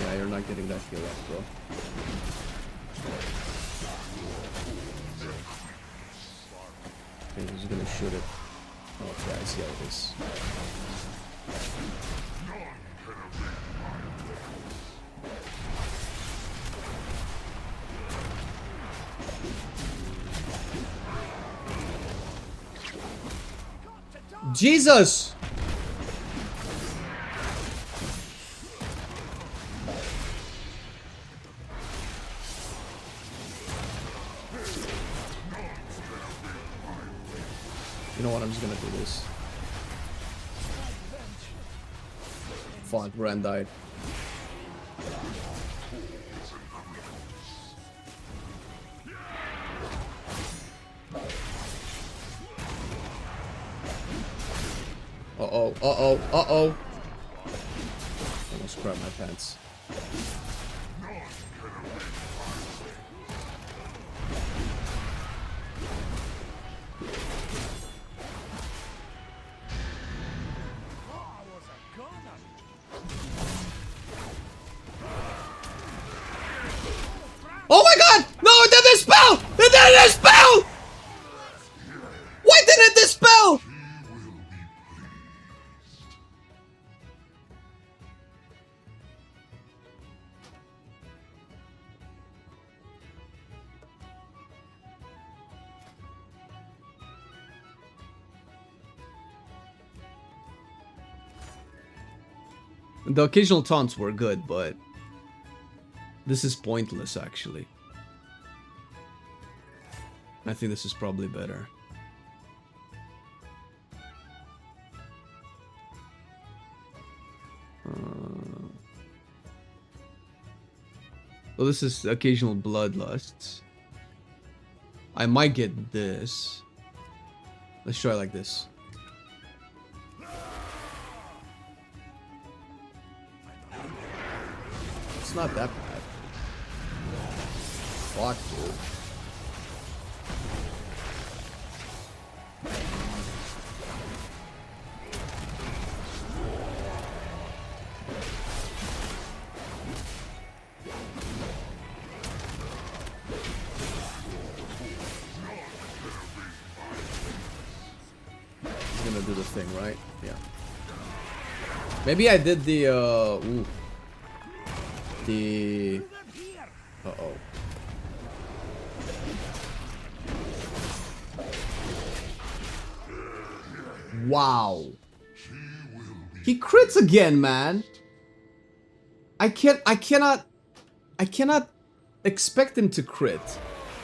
Yeah, you're not getting that heal up, bro. Okay, he's gonna shoot it. Okay, I see how it is. Jesus! You know what, I'm just gonna do this. Fuck, Bran died. Uh-oh, uh-oh, uh-oh. Almost grabbed my pants. Oh my god! No, it did dispel! It did dispel! Why didn't it dispel? The occasional taunts were good, but this is pointless, actually. I think this is probably better. Well, this is occasional bloodlusts. I might get this. Let's try like this. It's not that bad. Fuck, dude. He's gonna do the thing, right? Yeah. Maybe I did the, ooh. The... Uh-oh. Wow. He crits again, man. I cannot expect him to crit.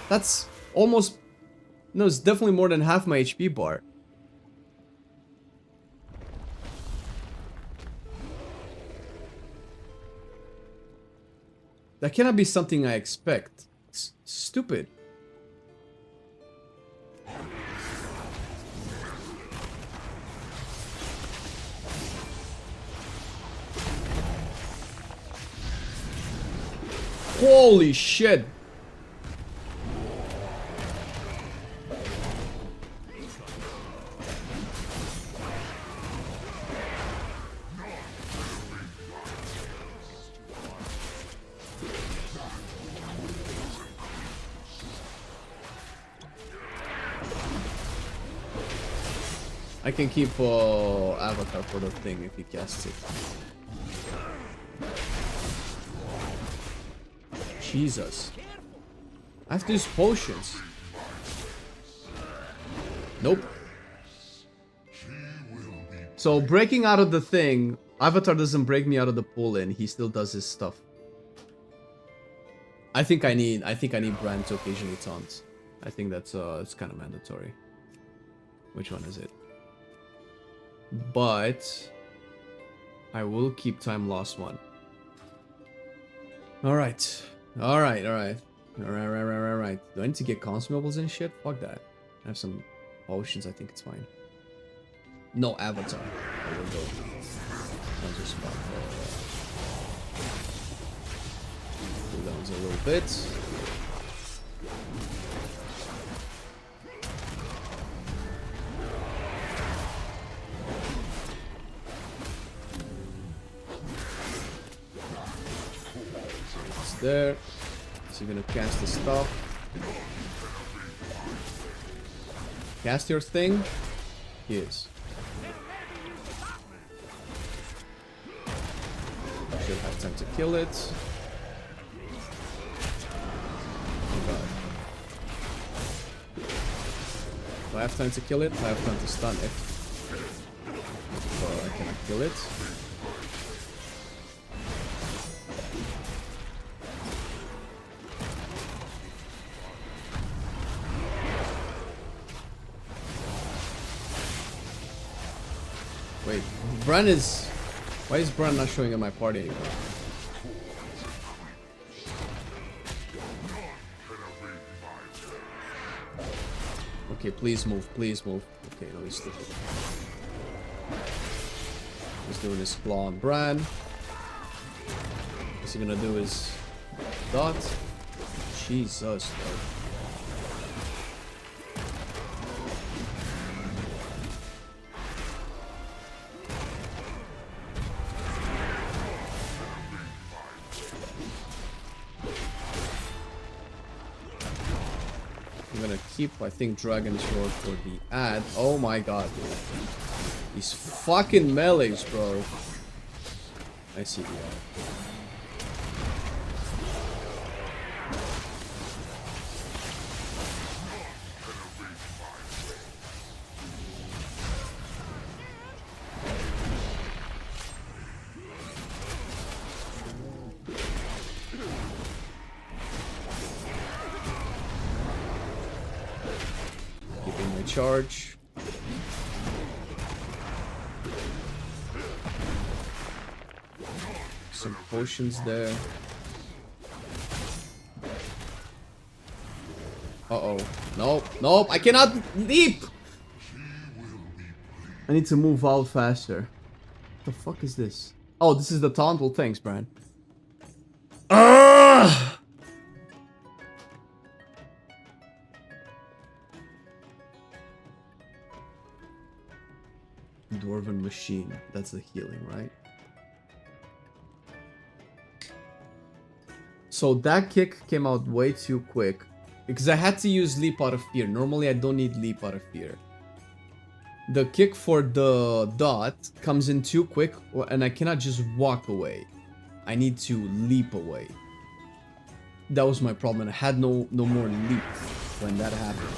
That's almost... No, it's definitely more than half my HP bar. That cannot be something I expect. It's stupid. Holy shit. I can keep Avatar for the thing if he casts it. Jesus. I have to use potions. Nope. So breaking out of the thing, Avatar doesn't break me out of the pool and he still does his stuff. I think I need Brand to occasionally taunt. I think that's it's kind of mandatory. Which one is it? But I will keep time lost one. Alright. Alright. Do I need to get consumables and shit? Fuck that. I have some potions, I think it's fine. No Avatar. I will go. I'll just cool downs a little bit. There. So you're gonna cast the stuff. Cast your thing. Yes. Should have time to kill it. Oh god. Do I have time to kill it? I have time to stun it. So I cannot kill it. Wait, Bran is... Why is Bran not showing in my party anymore? Okay, please move, please move. Okay, no, he's stupid. He's doing his claw on Bran. What's he gonna do his dot? Jesus, bro. I'm gonna keep, I think, Dragon Sword for the ad. Oh my god, dude. These fucking melees, bro. I see the ad. Keeping my charge. Some potions there. Uh-oh. Nope. Nope. I cannot leap. I need to move out faster. What the fuck is this? Oh, this is the taunt? Well, thanks, Bran. Ah! Dwarven machine. That's the healing, right? So that kick came out way too quick. Because I had to use Leap Out of Fear. Normally I don't need Leap Out of Fear. The kick for the dot comes in too quick and I cannot just walk away. I need to leap away. That was my problem and I had no more leap when that happened.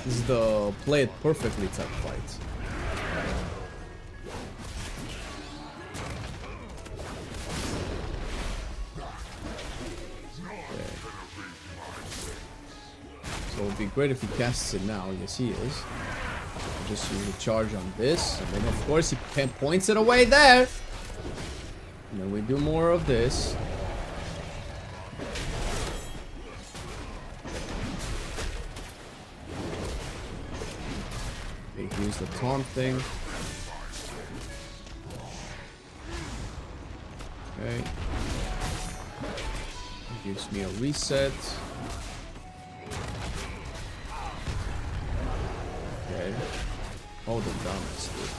This is the play it perfectly type fight. So it would be great if he casts it now. Yes, he is. Just use the charge on this. And then, of course, he points it away there. And then we do more of this. Okay, use the taunt thing. Okay. Gives me a reset. Okay. Hold them down, that's good.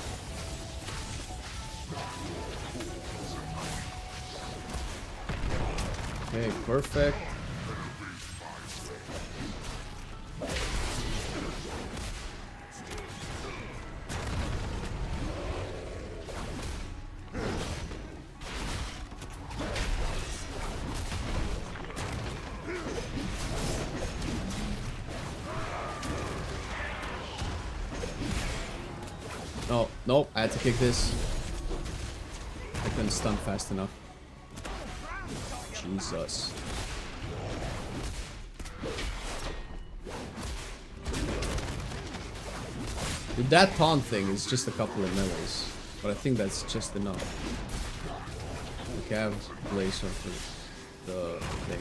Okay, perfect. No, nope, I had to kick this. I couldn't stun fast enough. Jesus. Dude, that taunt thing is just a couple of melees. But I think that's just enough. Okay, I have Blazer for the thing.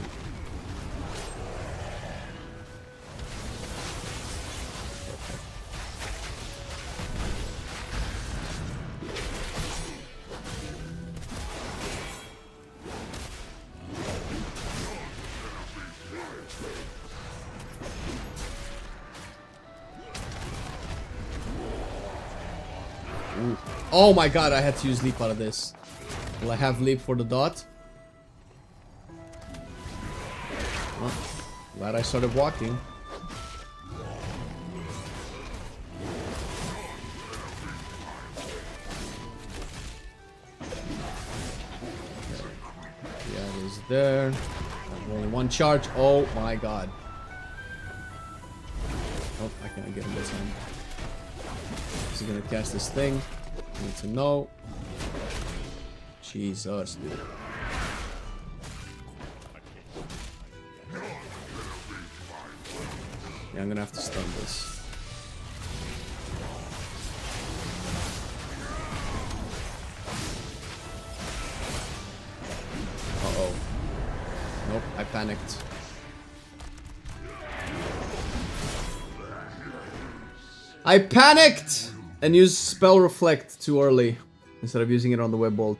Ooh. Oh my god, I had to use leap out of this. Will I have leap for the dot? Well, glad I started walking. Yeah, it is there. Only one charge. Oh my god. Oh, I can't get him this time. Is he gonna cast this thing? I need to know. Jesus, dude. Yeah, I'm gonna have to stun this. Uh-oh. Nope, I panicked. I panicked and used spell reflect too early instead of using it on the web bolt.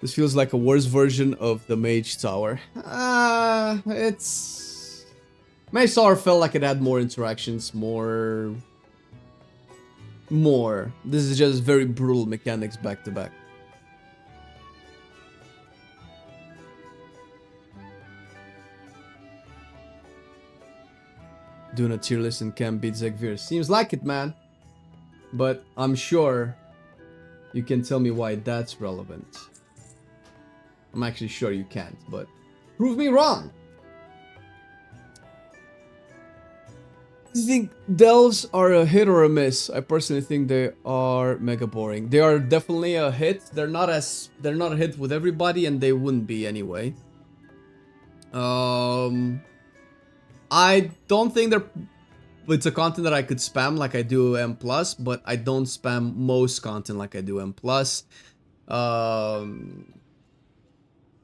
This feels like a worse version of the mage tower. It's mage tower felt like it had more interactions, more. This is just very brutal mechanics back to back. Doing a tier list and can beat Zegvir. Seems like it, man. But I'm sure you can tell me why that's relevant. I'm actually sure you can't, but prove me wrong. Do you think delves are a hit or a miss? I personally think they are mega boring. They are definitely a hit. They're not a hit with everybody, and they wouldn't be anyway. I don't think it's a content that I could spam like I do M+, but I don't spam most content like I do M+.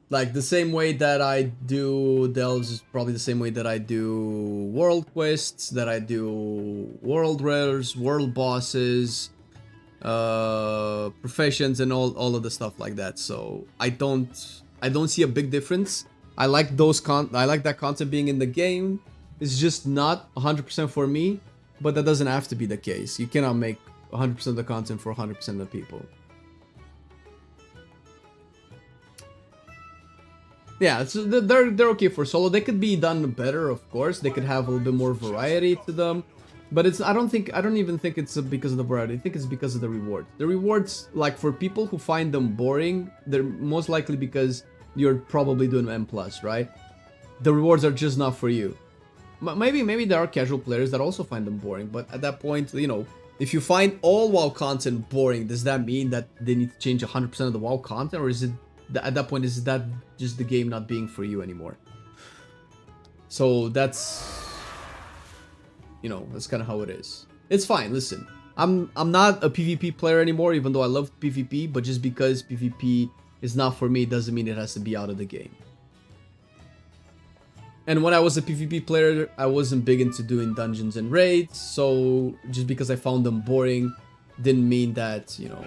Like the same way that I do delves is probably the same way that I do world quests, that I do world rares, world bosses, professions, and all of the stuff like that. So I don't see a big difference. I like that content being in the game. It's just not 100% for me, but that doesn't have to be the case. You cannot make 100% of the content for 100% of the people. Yeah, so they're okay for solo. They could be done better, of course. They could have a little bit more variety to them, but I don't even think it's because of the variety. I think it's because of the reward. The rewards, like for people who find them boring, they're most likely because you're probably doing M+, right? The rewards are just not for you. Maybe there are casual players that also find them boring, but at that point, you know, if you find all WoW content boring, does that mean that they need to change 100% of the WoW content, or is it at that point is that just the game not being for you anymore? So that's, you know, that's kind of how it is. It's fine. Listen, I'm not a PvP player anymore, even though I love PvP, but just because PvP is not for me doesn't mean it has to be out of the game. And when I was a PvP player, I wasn't big into doing dungeons and raids, so just because I found them boring didn't mean that, you know,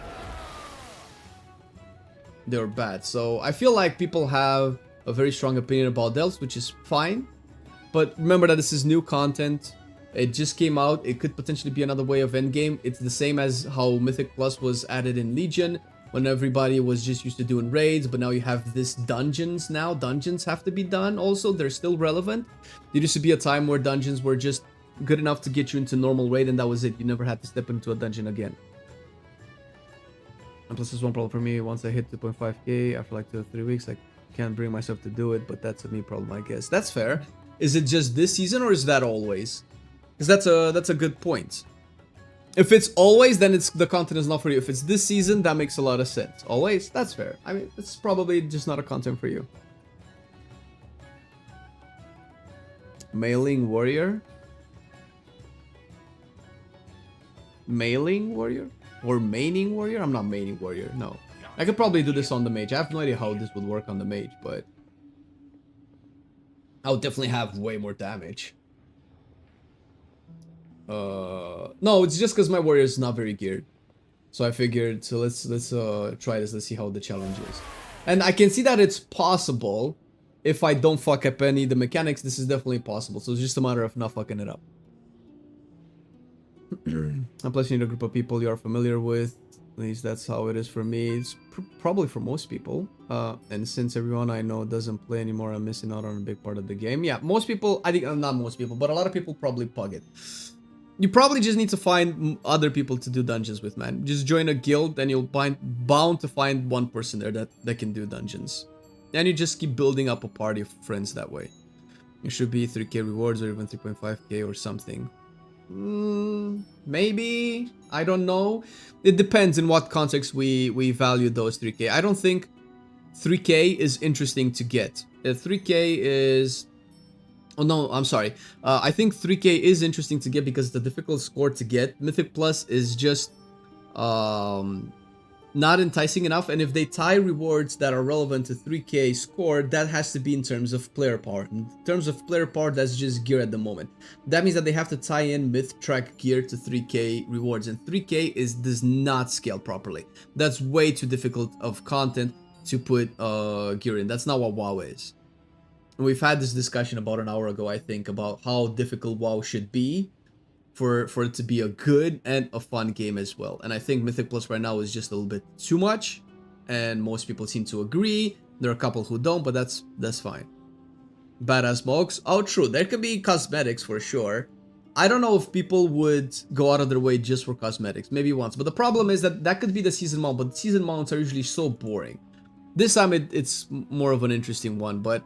they were bad. So I feel like people have a very strong opinion about delves, which is fine. But remember that this is new content. It just came out. It could potentially be another way of endgame. It's the same as how Mythic Plus was added in Legion, when everybody was just used to doing raids, but now you have this dungeons now. Dungeons have to be done also. They're still relevant. There used to be a time where dungeons were just good enough to get you into normal raid, and that was it. You never had to step into a dungeon again. And plus, there's one problem for me. Once I hit 2.5k after like 2 or 3 weeks, I can't bring myself to do it, but that's a me problem, I guess. That's fair. Is it just this season, or is that always? Because that's a good point. If it's always, then the content is not for you. If it's this season, that makes a lot of sense. Always, that's fair. I mean, it's probably just not a content for you. Mailing warrior? Mailing warrior? Or maining warrior? I'm not maining warrior, no. I could probably do this on the mage. I have no idea how this would work on the mage, but I would definitely have way more damage. No, it's just because my warrior is not very geared. So I figured, so let's try this. Let's see how the challenge is. And I can see that it's possible if I don't fuck up any of the mechanics. This is definitely possible. So it's just a matter of not fucking it up. And plus you need a group of people you are familiar with. At least that's how it is for me. It's probably for most people. And since everyone I know doesn't play anymore, I'm missing out on a big part of the game. Yeah, most people, I think, not most people, but a lot of people probably pug it. You probably just need to find other people to do dungeons with, man. Just join a guild and you'll bound to find one person there that can do dungeons. And you just keep building up a party of friends that way. It should be 3k rewards or even 3.5k or something. Maybe, I don't know. It depends in what context we value those 3k. I don't think 3k is interesting to get. 3k is... Oh no, I'm sorry. I think 3k is interesting to get because it's a difficult score to get. Mythic Plus is just not enticing enough, and if they tie rewards that are relevant to 3k score, that has to be in terms of player power. In terms of player power, that's just gear at the moment. That means that they have to tie in myth track gear to 3k rewards, and 3k does not scale properly. That's way too difficult of content to put gear in. That's not what WoW is. And we've had this discussion about an hour ago, I think, about how difficult WoW should be for it to be a good and a fun game as well. And I think Mythic Plus right now is just a little bit too much, and most people seem to agree. There are a couple who don't, but that's fine. Badass smokes. Oh, true. There could be cosmetics for sure. I don't know if people would go out of their way just for cosmetics. Maybe once. But the problem is that could be the season mount, but season mounts are usually so boring. This time it's more of an interesting one, but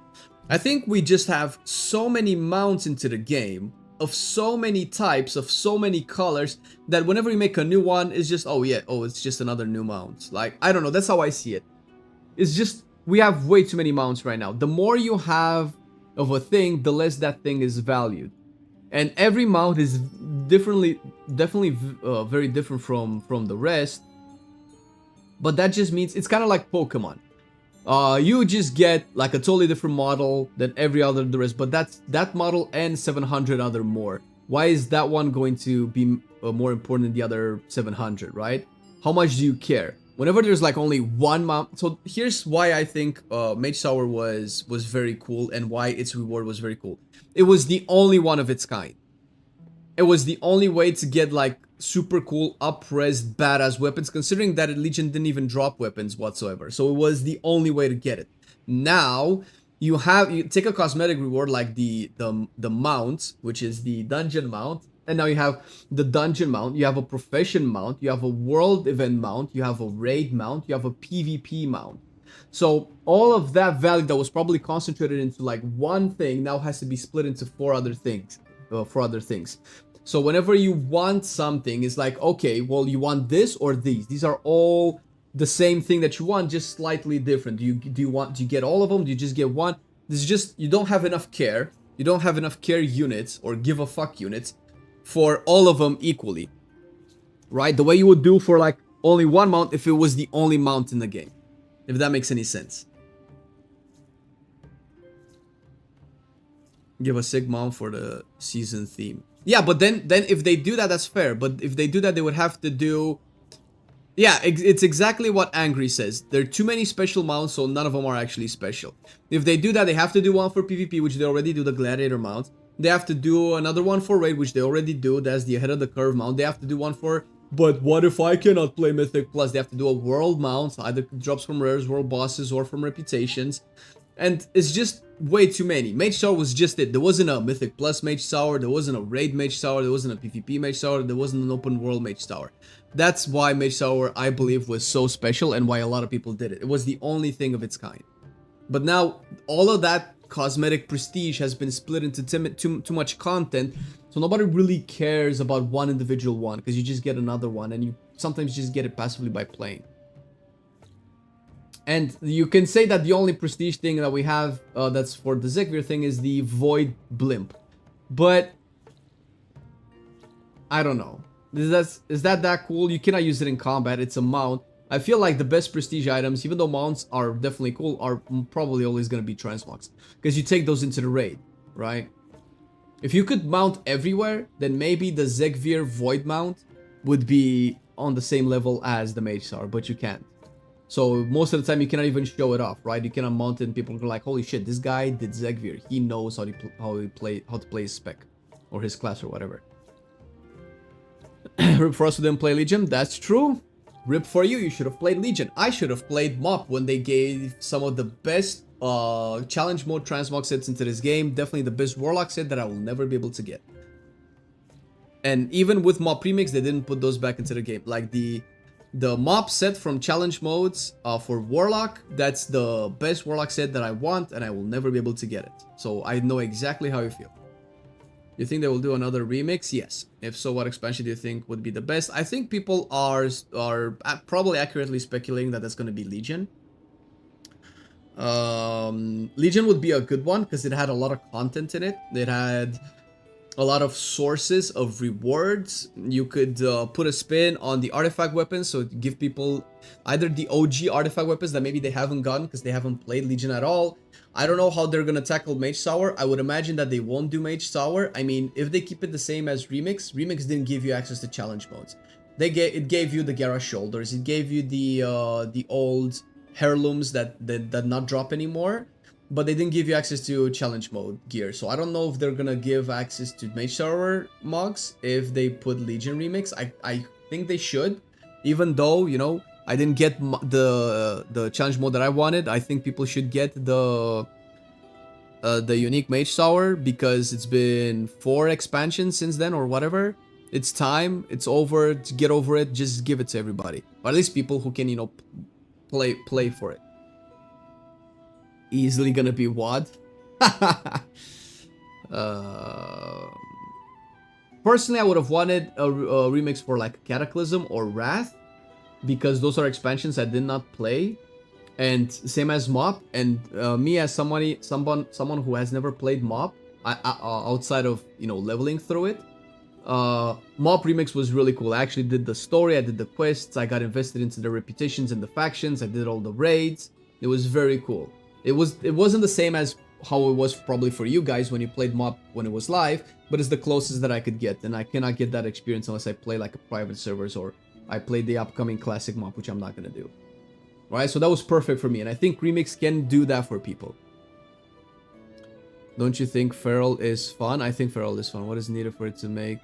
I think we just have so many mounts into the game, of so many types, of so many colors, that whenever you make a new one, it's just, it's just another new mount. Like, I don't know, that's how I see it. It's just, we have way too many mounts right now. The more you have of a thing, the less that thing is valued. And every mount is definitely very different from the rest. But that just means, it's kind of like Pokemon. You just get like a totally different model than every other the rest, but that's that model and 700 other more. Why is that one going to be more important than the other 700, right? How much do you care? Whenever there's like only one mount, so here's why I think Mage Tower was very cool and why its reward was very cool. It was the only one of its kind. It was the only way to get like super cool up-res badass weapons, considering that Legion didn't even drop weapons whatsoever. So it was the only way to get it. Now you take a cosmetic reward like the mount, which is the dungeon mount, and now you have the dungeon mount, you have a profession mount, you have a world event mount, you have a raid mount, you have a PvP mount. So all of that value that was probably concentrated into like one thing now has to be split into four other things. So whenever you want something, it's like, okay, well, you want this or these. These are all the same thing that you want, just slightly different. Do you get all of them? Do you just get one? This is just, you don't have enough care. You don't have enough care units or give a fuck units for all of them equally, right? The way you would do for like only one mount if it was the only mount in the game, if that makes any sense. Give a sick mount for the season theme. Yeah, but then if they do that, that's fair. But if they do that, they would have to do... Yeah, it's exactly what Angry says. There are too many special mounts, so none of them are actually special. If they do that, they have to do one for PvP, which they already do, the Gladiator mount. They have to do another one for Raid, which they already do. That's the ahead of the curve mount. They have to do one for... But what if I cannot play Mythic Plus? They have to do a world mount. Either drops from rares, world bosses, or from reputations. And it's just way too many. Mage Tower was just it. There wasn't a Mythic Plus Mage Tower. There wasn't a Raid Mage Tower. There wasn't a PvP Mage Tower. There wasn't an open world Mage Tower. That's why Mage Tower, I believe, was so special and why a lot of people did it. It was the only thing of its kind. But now, all of that cosmetic prestige has been split into too much content, so nobody really cares about one individual one, because you just get another one, and you sometimes just get it passively by playing. And you can say that the only prestige thing that we have that's for the Zekvir thing is the Void Blimp. But I don't know. Is that cool? You cannot use it in combat. It's a mount. I feel like the best prestige items, even though mounts are definitely cool, are probably always going to be transmogs. Because you take those into the raid, right? If you could mount everywhere, then maybe the Zekvir Void mount would be on the same level as the Mage Tower, but you can't. So most of the time you cannot even show it off, right? You cannot mount it and people are like, holy shit, this guy did Zekvir. He knows how to play his spec or his class or whatever. Rip for us who didn't play Legion. That's true. Rip for you. You should have played Legion. I should have played MOP when they gave some of the best challenge mode transmog sets into this game. Definitely the best Warlock set that I will never be able to get. And even with MOP Premix, they didn't put those back into the game. Like the MOP set from challenge modes for Warlock, that's the best Warlock set that I want, and I will never be able to get it. So I know exactly how you feel. You think they will do another remix? Yes. If so, what expansion do you think would be the best? I think people are probably accurately speculating that that's going to be Legion. Legion would be a good one because it had a lot of content in it. It had a lot of sources of rewards. You could put a spin on the artifact weapons, so give people either the OG artifact weapons that maybe they haven't gotten because they haven't played Legion at all. I don't know how they're gonna tackle Mage Tower. I would imagine that they won't do Mage Tower. I mean, if they keep it the same as Remix didn't give you access to challenge modes. It gave you the Gera shoulders. It gave you the old heirlooms that not drop anymore. But they didn't give you access to challenge mode gear. So I don't know if they're gonna give access to Mage Tower mods if they put Legion Remix. I think they should. Even though, you know, I didn't get the challenge mode that I wanted. I think people should get the unique Mage Tower because it's been 4 expansions since then or whatever. It's time. It's over. To get over it, just give it to everybody. Or at least people who can, you know, play for it. Easily gonna be WoD. Personally, I would have wanted a remix for like Cataclysm or Wrath, because those are expansions I did not play, and same as MoP. And me as someone who has never played MoP, outside of, you know, leveling through it, MoP remix was really cool. I actually did the story, I did the quests, I got invested into the reputations and the factions, I did all the raids. It was very cool. It wasn't the same as how it was probably for you guys when you played MoP when it was live, but it's the closest that I could get, and I cannot get that experience unless I play like a private servers or I play the upcoming classic MoP, which I'm not gonna do. Right, so that was perfect for me, and I think Remix can do that for people. Don't you think Feral is fun? I think Feral is fun. What is needed for it to make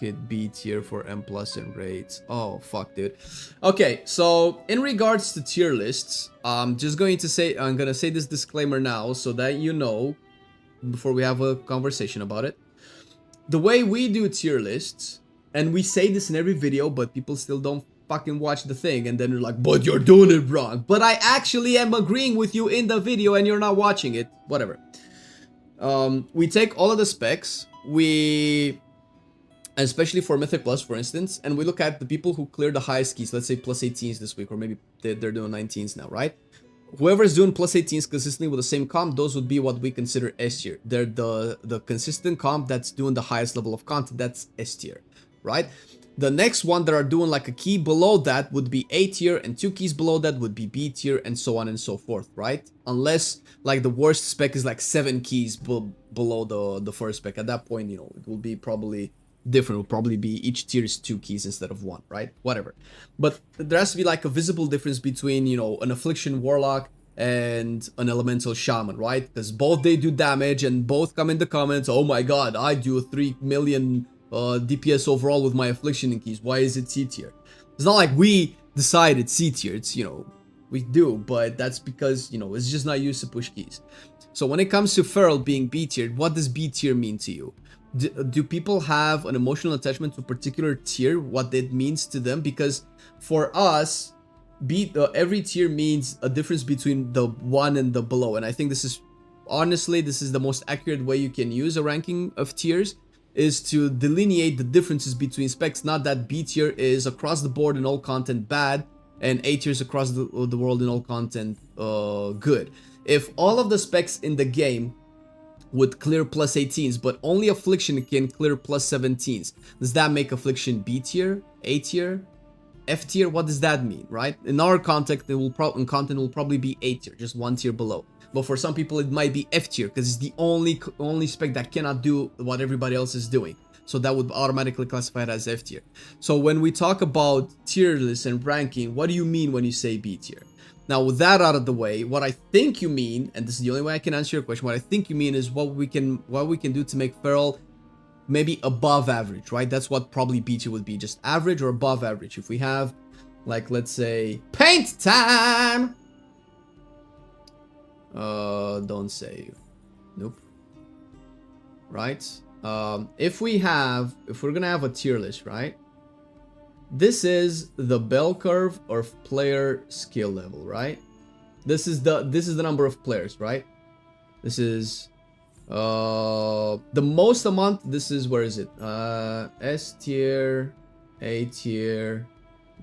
it B tier for M+ and raids? Oh, fuck, dude. Okay, so in regards to tier lists, I'm gonna say this disclaimer now so that you know before we have a conversation about it. The way we do tier lists, and we say this in every video, but people still don't fucking watch the thing, and then you're like, but you're doing it wrong. But I actually am agreeing with you in the video and you're not watching it. Whatever. We take all of the specs, especially for Mythic Plus, for instance, and we look at the people who clear the highest keys, let's say plus 18s this week, or maybe they're doing 19s now, right? Whoever's doing plus 18s consistently with the same comp, those would be what we consider S tier. They're the consistent comp that's doing the highest level of content, that's S tier, right? The next one that are doing like a key below that would be A tier, and 2 keys below that would be B tier, and so on and so forth, right? Unless like the worst spec is like 7 keys below the first spec. At that point, you know, it will be probably different. It will probably be each tier is 2 keys instead of 1, right? Whatever. But there has to be like a visible difference between, you know, an Affliction Warlock and an Elemental Shaman, right? Because both they do damage and both come in the comments, oh my god, I do 3 million DPS overall with my Affliction in keys. Why is it C tier? It's not like we decided C tier. It's, you know, we do, but that's because, you know, it's just not used to push keys. So when it comes to Feral being B tier, what does B tier mean to you? Do people have an emotional attachment to a particular tier, what it means to them? Because for us, every tier means a difference between the one and the below. And I think this is, honestly, this is the most accurate way you can use a ranking of tiers, is to delineate the differences between specs. Not that B tier is across the board in all content bad, and A tier is across the world in all content good. If all of the specs in the game would clear plus 18s, but only Affliction can clear plus 17s, does that make Affliction B tier, A tier, F tier? What does that mean, right? In our context, it will probably be A tier, just 1 tier below. But for some people, it might be F tier because it's the only spec that cannot do what everybody else is doing. So that would automatically classify it as F tier. So when we talk about tier lists and ranking, what do you mean when you say B tier? Now, with that out of the way, what I think you mean, and this is the only way I can answer your question, what I think you mean is what we can do to make Feral maybe above average, right? That's what probably B tier would be, just average or above average. If we have, like, let's say, paint time! Don't save. Nope. Right? If we're gonna have a tier list, right? This is the bell curve of player skill level, right? This is the number of players, right? This is the most amount. This is, where is it? S tier, A tier,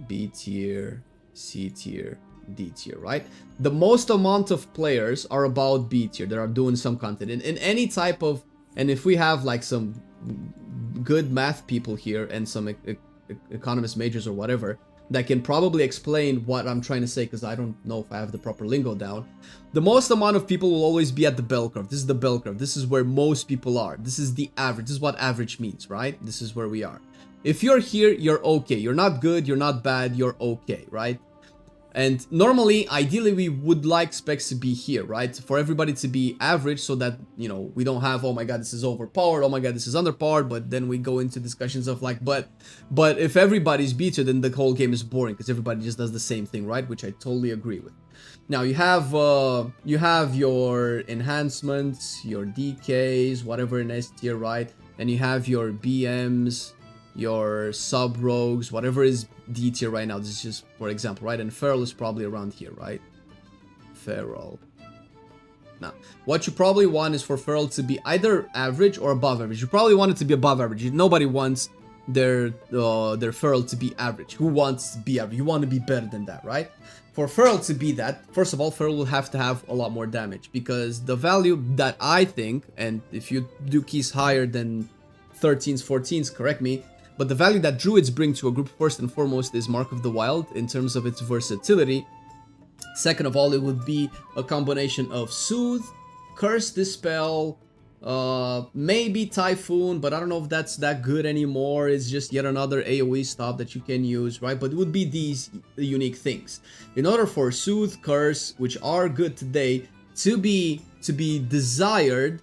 B tier, C tier, D tier, right? The most amount of players are about B tier that are doing some content in any type of, and if we have like some good math people here and some economist majors or whatever that can probably explain what I'm trying to say, because I don't know if I have the proper lingo down. The most amount of people will always be at the bell curve. This is the bell curve. This is where most people are. This is the average. This is what average means, right? This is where we are. If you're here, you're okay. You're not good, you're not bad, you're okay, right? And normally, ideally, we would like specs to be here, right? For everybody to be average so that, you know, we don't have, oh my god, this is overpowered, oh my god, this is underpowered, but then we go into discussions of like, but if everybody's beater, then the whole game is boring because everybody just does the same thing, right? Which I totally agree with. Now, you have your enhancements, your DKs, whatever in S tier, right? And you have your BMs, your sub rogues, whatever is D tier right now. This is just for example, right? And Feral is probably around here, right? Feral. Now, what you probably want is for Feral to be either average or above average. You probably want it to be above average. Nobody wants their Feral to be average. Who wants to be average? You want to be better than that, right? For Feral to be that, first of all, Feral will have to have a lot more damage, because the value that I think, and if you do keys higher than 13s, 14s, correct me, but the value that druids bring to a group first and foremost is Mark of the Wild in terms of its versatility. Second of all, it would be a combination of Soothe, Curse, Dispel, maybe Typhoon, but I don't know if that's that good anymore. It's just yet another AoE stop that you can use, right? But it would be these unique things. In order for Soothe, Curse, which are good today, to be desired,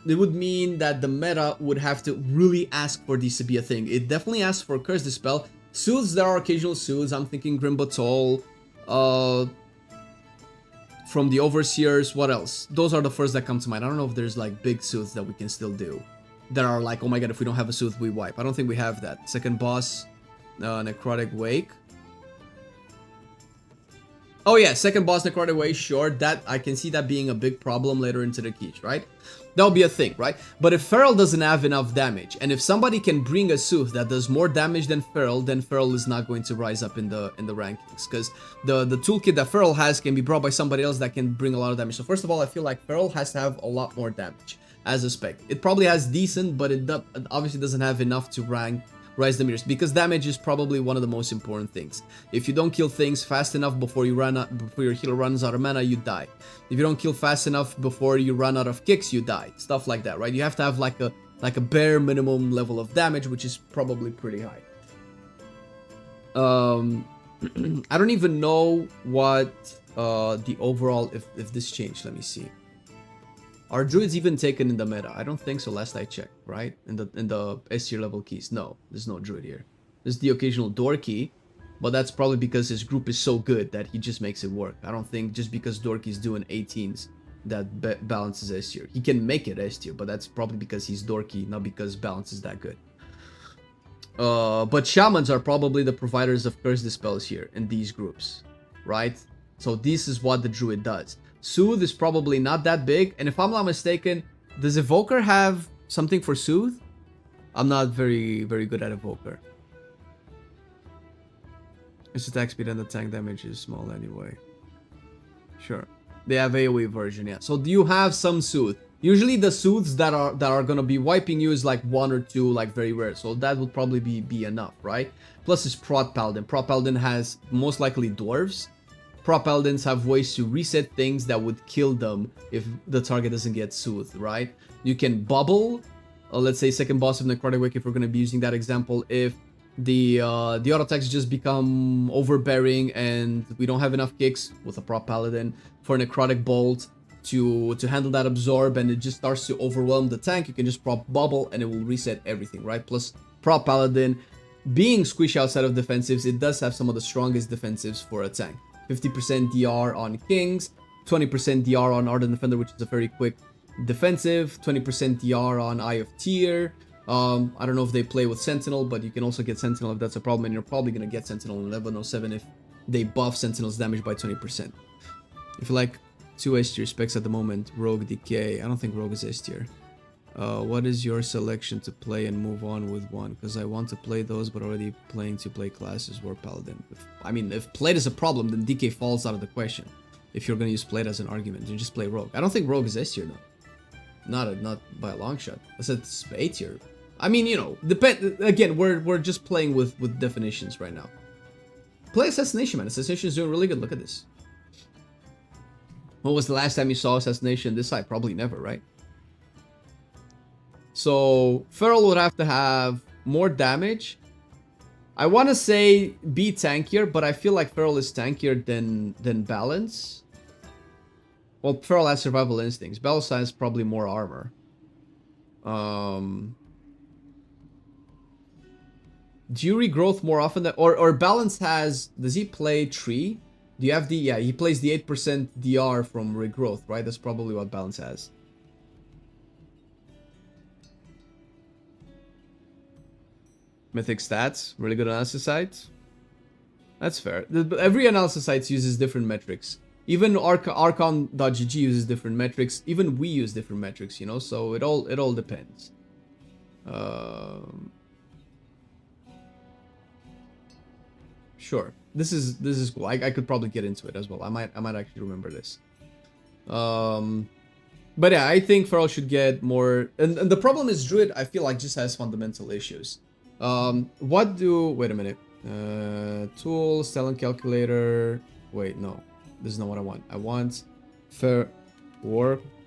it would mean that the meta would have to really ask for these to be a thing. It definitely asks for Curse, Dispel. Soothes, there are occasional soothes. I'm thinking Grim Batol, from the Overseers. What else? Those are the first that come to mind. I don't know if there's like big soothes that we can still do that are like, oh my god, if we don't have a soothe, we wipe. I don't think we have that. Second boss, Necrotic Wake. Oh yeah, second boss, Necrotic Wake, sure. That I can see that being a big problem later into the keys, right? That'll be a thing, right? But if Feral doesn't have enough damage, and if somebody can bring a Soothe that does more damage than Feral, then Feral is not going to rise up in the rankings, because the toolkit that Feral has can be brought by somebody else that can bring a lot of damage. So first of all, I feel like Feral has to have a lot more damage as a spec. It probably has decent, but it obviously doesn't have enough to rise the meters, because damage is probably one of the most important things. If you don't kill things fast enough before your healer runs out of mana, you die. If you don't kill fast enough before you run out of kicks, you die. Stuff like that, right? You have to have like a bare minimum level of damage, which is probably pretty high. I don't even know what the overall, if this changed. Let me see. Are druids even taken in the meta? I don't think so, last I checked, right? In the S tier level keys. No, there's no druid here. There's the occasional door key, but that's probably because his group is so good that he just makes it work. I don't think just because Dorky's doing 18s that balances S tier. He can make it S tier, but that's probably because he's dorky, not because balance is that good. But shamans are probably the providers of curse dispels here in these groups, right? So this is what the druid does. Soothe is probably not that big, and if I'm not mistaken, does Evoker have something for Soothe? I'm not very good at Evoker. Its attack speed and the tank damage is small anyway. Sure. They have AoE version, yeah. So do you have some Soothe? Usually the Soothes that are gonna be wiping you is like 1 or 2, like very rare. So that would probably be enough, right? Plus it's Prot Paladin. Prot Paladin has most likely dwarves. Prot Paladins have ways to reset things that would kill them if the target doesn't get soothed, right? You can bubble, let's say second boss of Necrotic Wake, if we're going to be using that example, if the auto attacks just become overbearing and we don't have enough kicks with a Prot Paladin for Necrotic Bolt to handle that absorb, and it just starts to overwhelm the tank, you can just prop bubble and it will reset everything, right? Plus Prot Paladin being squishy outside of defensives, it does have some of the strongest defensives for a tank. 50% DR on Kings, 20% DR on Ardent Defender, which is a very quick defensive, 20% DR on Eye of Tyr. I don't know if they play with Sentinel, but you can also get Sentinel if that's a problem, and you're probably going to get Sentinel in 1107 if they buff Sentinel's damage by 20%. If you like 2 S tier specs at the moment, Rogue, Decay, I don't think Rogue is S tier. What is your selection to play and move on with one? Because I want to play those, but already playing to play classes War Paladin. If Plate is a problem, then DK falls out of the question. If you're going to use Plate as an argument, then just play Rogue. I don't think Rogue is S tier though. Not by a long shot. I said it's A tier. I mean, you know, again, we're just playing with definitions right now. Play Assassination, man. Assassination is doing really good. Look at this. When was the last time you saw Assassination this side? Probably never, right? So Feral would have to have more damage. I want to say be tankier, but I feel like Feral is tankier than Balance. Well, Feral has survival instincts. Balance has probably more armor. Do you regrowth more often than, or Balance has, does he play tree? Do you have the, yeah, he plays the 8% DR from regrowth, right? That's probably what Balance has. Mythic stats, really good analysis site. That's fair. Every analysis site uses different metrics. Even Archon.gg uses different metrics. Even we use different metrics, you know. So it all depends. Sure. This is cool. I could probably get into it as well. I might actually remember this. But yeah, I think Feral should get more. And the problem is Druid, I feel like, just has fundamental issues. Wait a minute. Tools, talent calculator. Wait, no. This is not what I want. I want Warcraft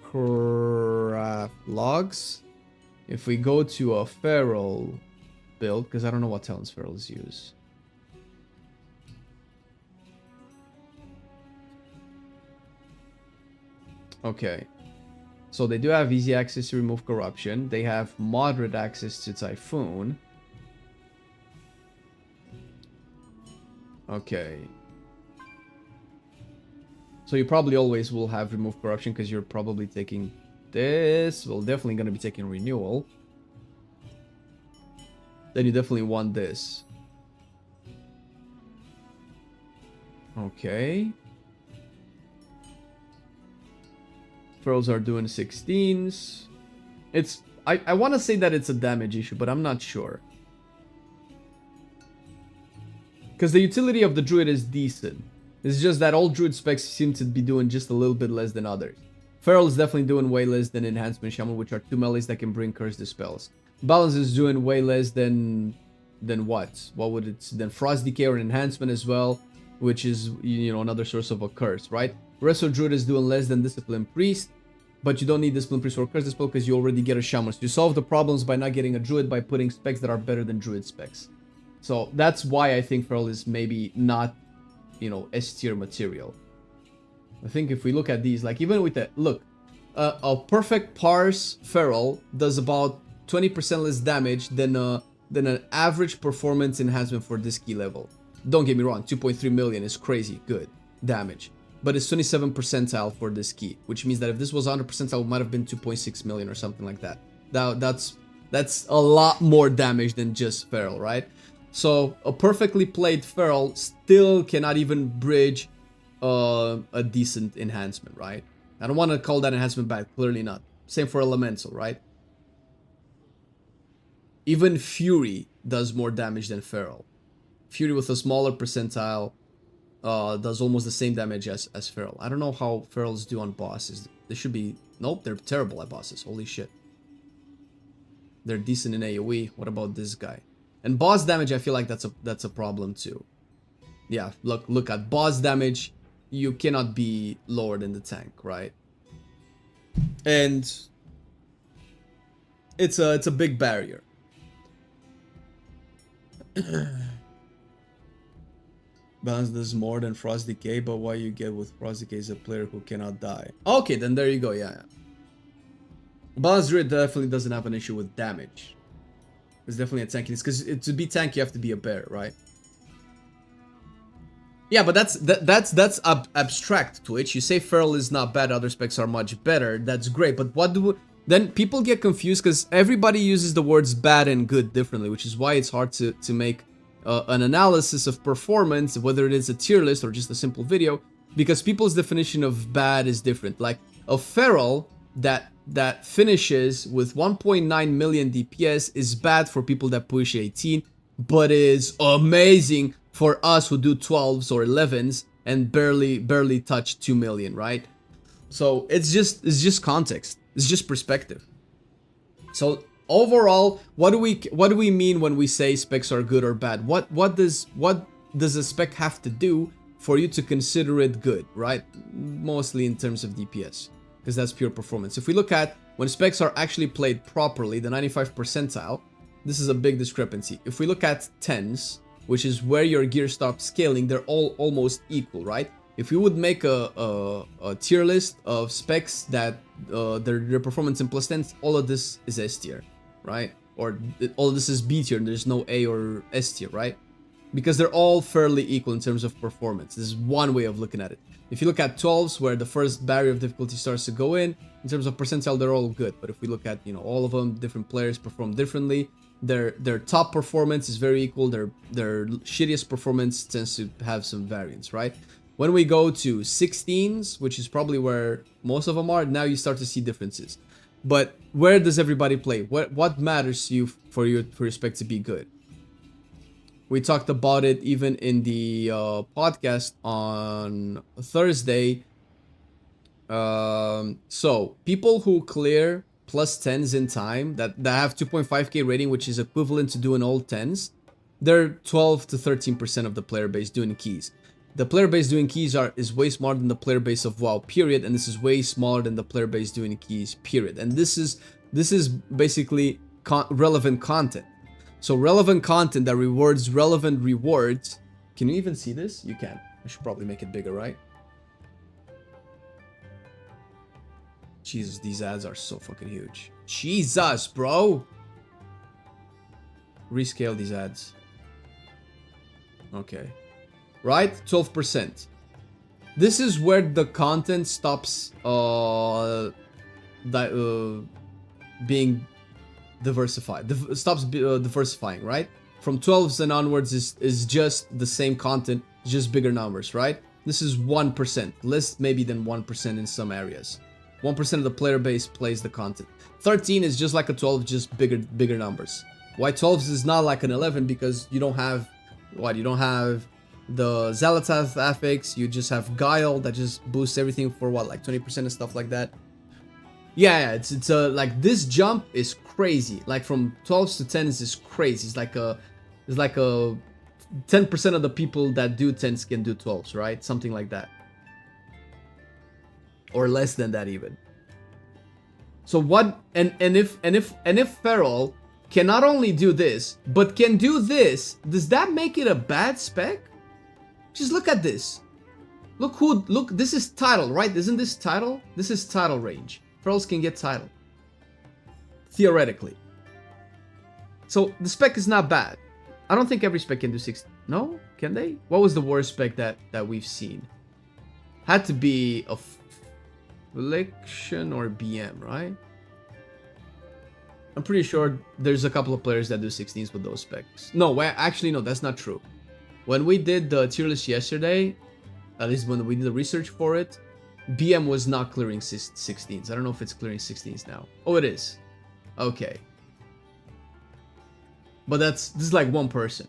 logs. If we go to a Feral build, because I don't know what talents Ferals use. Okay. So they do have easy access to remove corruption. They have moderate access to Typhoon. Okay. So you probably always will have remove corruption because you're probably taking this. Well, definitely going to be taking renewal. Then you definitely want this. Okay. Ferals are doing 16s. It's I want to say that it's a damage issue, but I'm not sure. Because the utility of the Druid is decent. It's just that all Druid specs seem to be doing just a little bit less than others. Feral is definitely doing way less than Enhancement Shaman, which are 2 melees that can bring Curse Dispels. Balance is doing way less than what? What would it? Than Frost Decay or Enhancement as well, which is, you know, another source of a curse, right? Resto Druid is doing less than Discipline Priest, but you don't need Discipline Priest or Curse Dispel because you already get a Shaman. So you solve the problems by not getting a Druid by putting specs that are better than Druid specs. So that's why I think Feral is maybe not, you know, S tier material. I think if we look at these, like even with that, look, a perfect parse Feral does about 20% less damage than an average performance enhancement for this key level. Don't get me wrong, 2.3 million is crazy good damage, but it's 27 percentile for this key, which means that if this was 100 percentile, it might have been 2.6 million or something like that. That's a lot more damage than just Feral, right? So a perfectly played Feral still cannot even bridge a decent enhancement, right? I don't want to call that enhancement bad, clearly not. Same for Elemental, right? Even Fury does more damage than Feral. Fury with a smaller percentile does almost the same damage as Feral. I don't know how Ferals do on bosses. They should be... Nope, they're terrible at bosses. Holy shit. They're decent in AoE. What about this guy? And boss damage, I feel like that's a problem too. Yeah, look at boss damage. You cannot be lower than the tank, right? And it's a big barrier. Balance does more than Frost Decay, but what you get with Frost Decay is a player who cannot die. Okay, then there you go. Yeah. Balance Druid definitely doesn't have an issue with damage. It's definitely a tankiness, because to be tank you have to be a bear, right? Yeah, but that's abstract, Twitch. You say Feral is not bad, other specs are much better. That's great, but what do we, then people get confused because everybody uses the words bad and good differently, which is why it's hard to make an analysis of performance, whether it is a tier list or just a simple video, because people's definition of bad is different. Like a Feral that finishes with 1.9 million DPS is bad for people that push 18, but is amazing for us who do 12s or 11s and barely touch 2 million, right? So it's just context. It's just perspective. So overall, what do we mean when we say specs are good or bad? What does a spec have to do for you to consider it good, right? Mostly in terms of DPS, because that's pure performance. If we look at when specs are actually played properly, the 95 percentile, this is a big discrepancy. If we look at 10s, which is where your gear stops scaling, they're all almost equal, right? If you would make a tier list of specs that their performance in +10s, all of this is S tier, right? Or all of this is B tier, and there's no A or S tier, right? Because they're all fairly equal in terms of performance. This is one way of looking at it. If you look at 12s, where the first barrier of difficulty starts to go in terms of percentile, they're all good. But if we look at, you know, all of them, different players perform differently. Their top performance is very equal. Their shittiest performance tends to have some variance, right? When we go to 16s, which is probably where most of them are, now you start to see differences. But where does everybody play? What matters to you for your spec to be good? We talked about it even in the podcast on Thursday. So people who clear +10s in time, that have 2.5k rating, which is equivalent to doing all 10s, they're 12 to 13% of the player base doing keys. The player base doing keys is way smaller than the player base of WoW, period, and this is way smaller than the player base doing keys, period. And this is basically relevant content. So relevant content that rewards relevant rewards. Can you even see this? You can. I should probably make it bigger, right? Jesus, these ads are so fucking huge. Jesus, bro. Rescale these ads. Okay. Right? 12%. This is where the content stops being diversified. Diversifying, right? From 12s and onwards is just the same content, just bigger numbers, right? This is 1%, less maybe than 1% in some areas. 1% of the player base plays the content. 13 is just like a 12, just bigger numbers. Why 12s is not like an 11? Because you don't have what? You don't have the Xalatath affix. You just have Guile that just boosts everything for what, like 20% and stuff like that. Yeah, it's like this jump is crazy. Like from 12s to 10s is crazy. It's like a 10% of the people that do 10s can do 12s, right? Something like that. Or less than that even. So what, and if Feral can not only do this, but can do this, does that make it a bad spec? Just look at this. Look, this is title, right? Isn't this title? This is title range. Ferals can get title. Theoretically. So the spec is not bad. I don't think every spec can do 6. No? Can they? What was the worst spec that we've seen? Had to be a Affliction or BM, right? I'm pretty sure there's a couple of players that do 16s with those specs. No, actually, no, that's not true. When we did the tier list yesterday, at least when we did the research for it, BM was not clearing 16s. I don't know if it's clearing 16s now. Oh, it is. Okay. But this is like one person.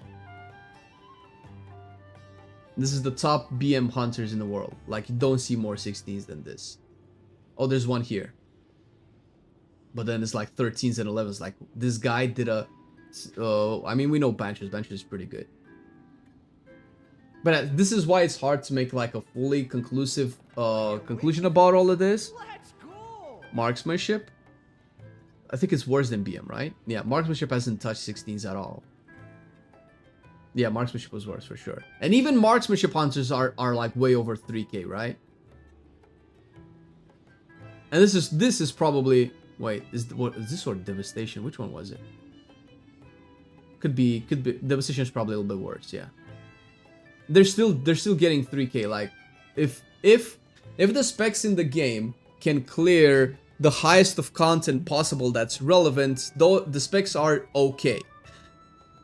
This is the top BM hunters in the world. Like, you don't see more 16s than this. Oh, there's one here. But then it's like 13s and 11s. Like, this guy did a... I mean, we know Banshees. Banshees is pretty good. But this is why it's hard to make like a fully conclusive conclusion about all of this. Let's go. Marksmanship. I think it's worse than BM, right? Yeah, marksmanship hasn't touched 16s at all. Yeah, marksmanship was worse for sure. And even marksmanship hunters are like way over 3k, right? And this is probably, wait, is this or devastation? Which one was it? Could be devastation is probably a little bit worse, yeah. They're still getting 3k. Like, if the specs in the game can clear the highest of content possible that's relevant, though the specs are okay.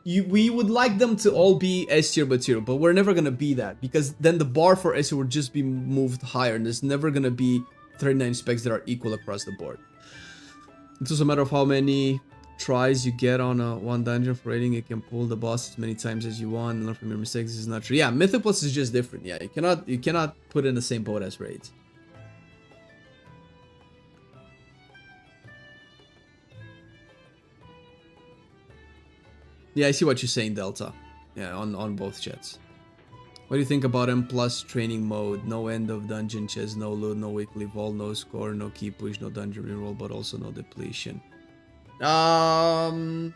We would like them to all be S tier material, but we're never gonna be that, because then the bar for S tier would just be moved higher, and there's never gonna be 39 specs that are equal across the board. It's also a matter of how many tries you get on one dungeon for raiding. It can pull the boss as many times as you want and learn from your mistakes. This is not true. Yeah, Mythic Plus is just different. Yeah, you cannot put it in the same boat as raids. Yeah, I see what you're saying, Delta. Yeah, on both chats. What do you think about M plus training mode? No end of dungeon chest, no loot, no weekly vault, no score, no key push, no dungeon reroll, but also no depletion. I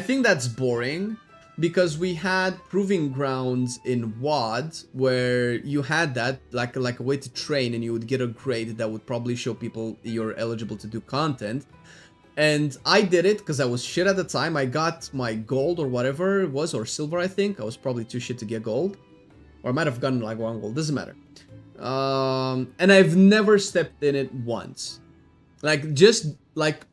think that's boring because we had proving grounds in WoD where you had that like a way to train, and you would get a grade that would probably show people you're eligible to do content. And I did it because I was shit at the time. I got my gold or whatever it was, or silver, I think. I was probably too shit to get gold. Or I might have gotten like 1 gold, doesn't matter. And I've never stepped in it once. Like, just like...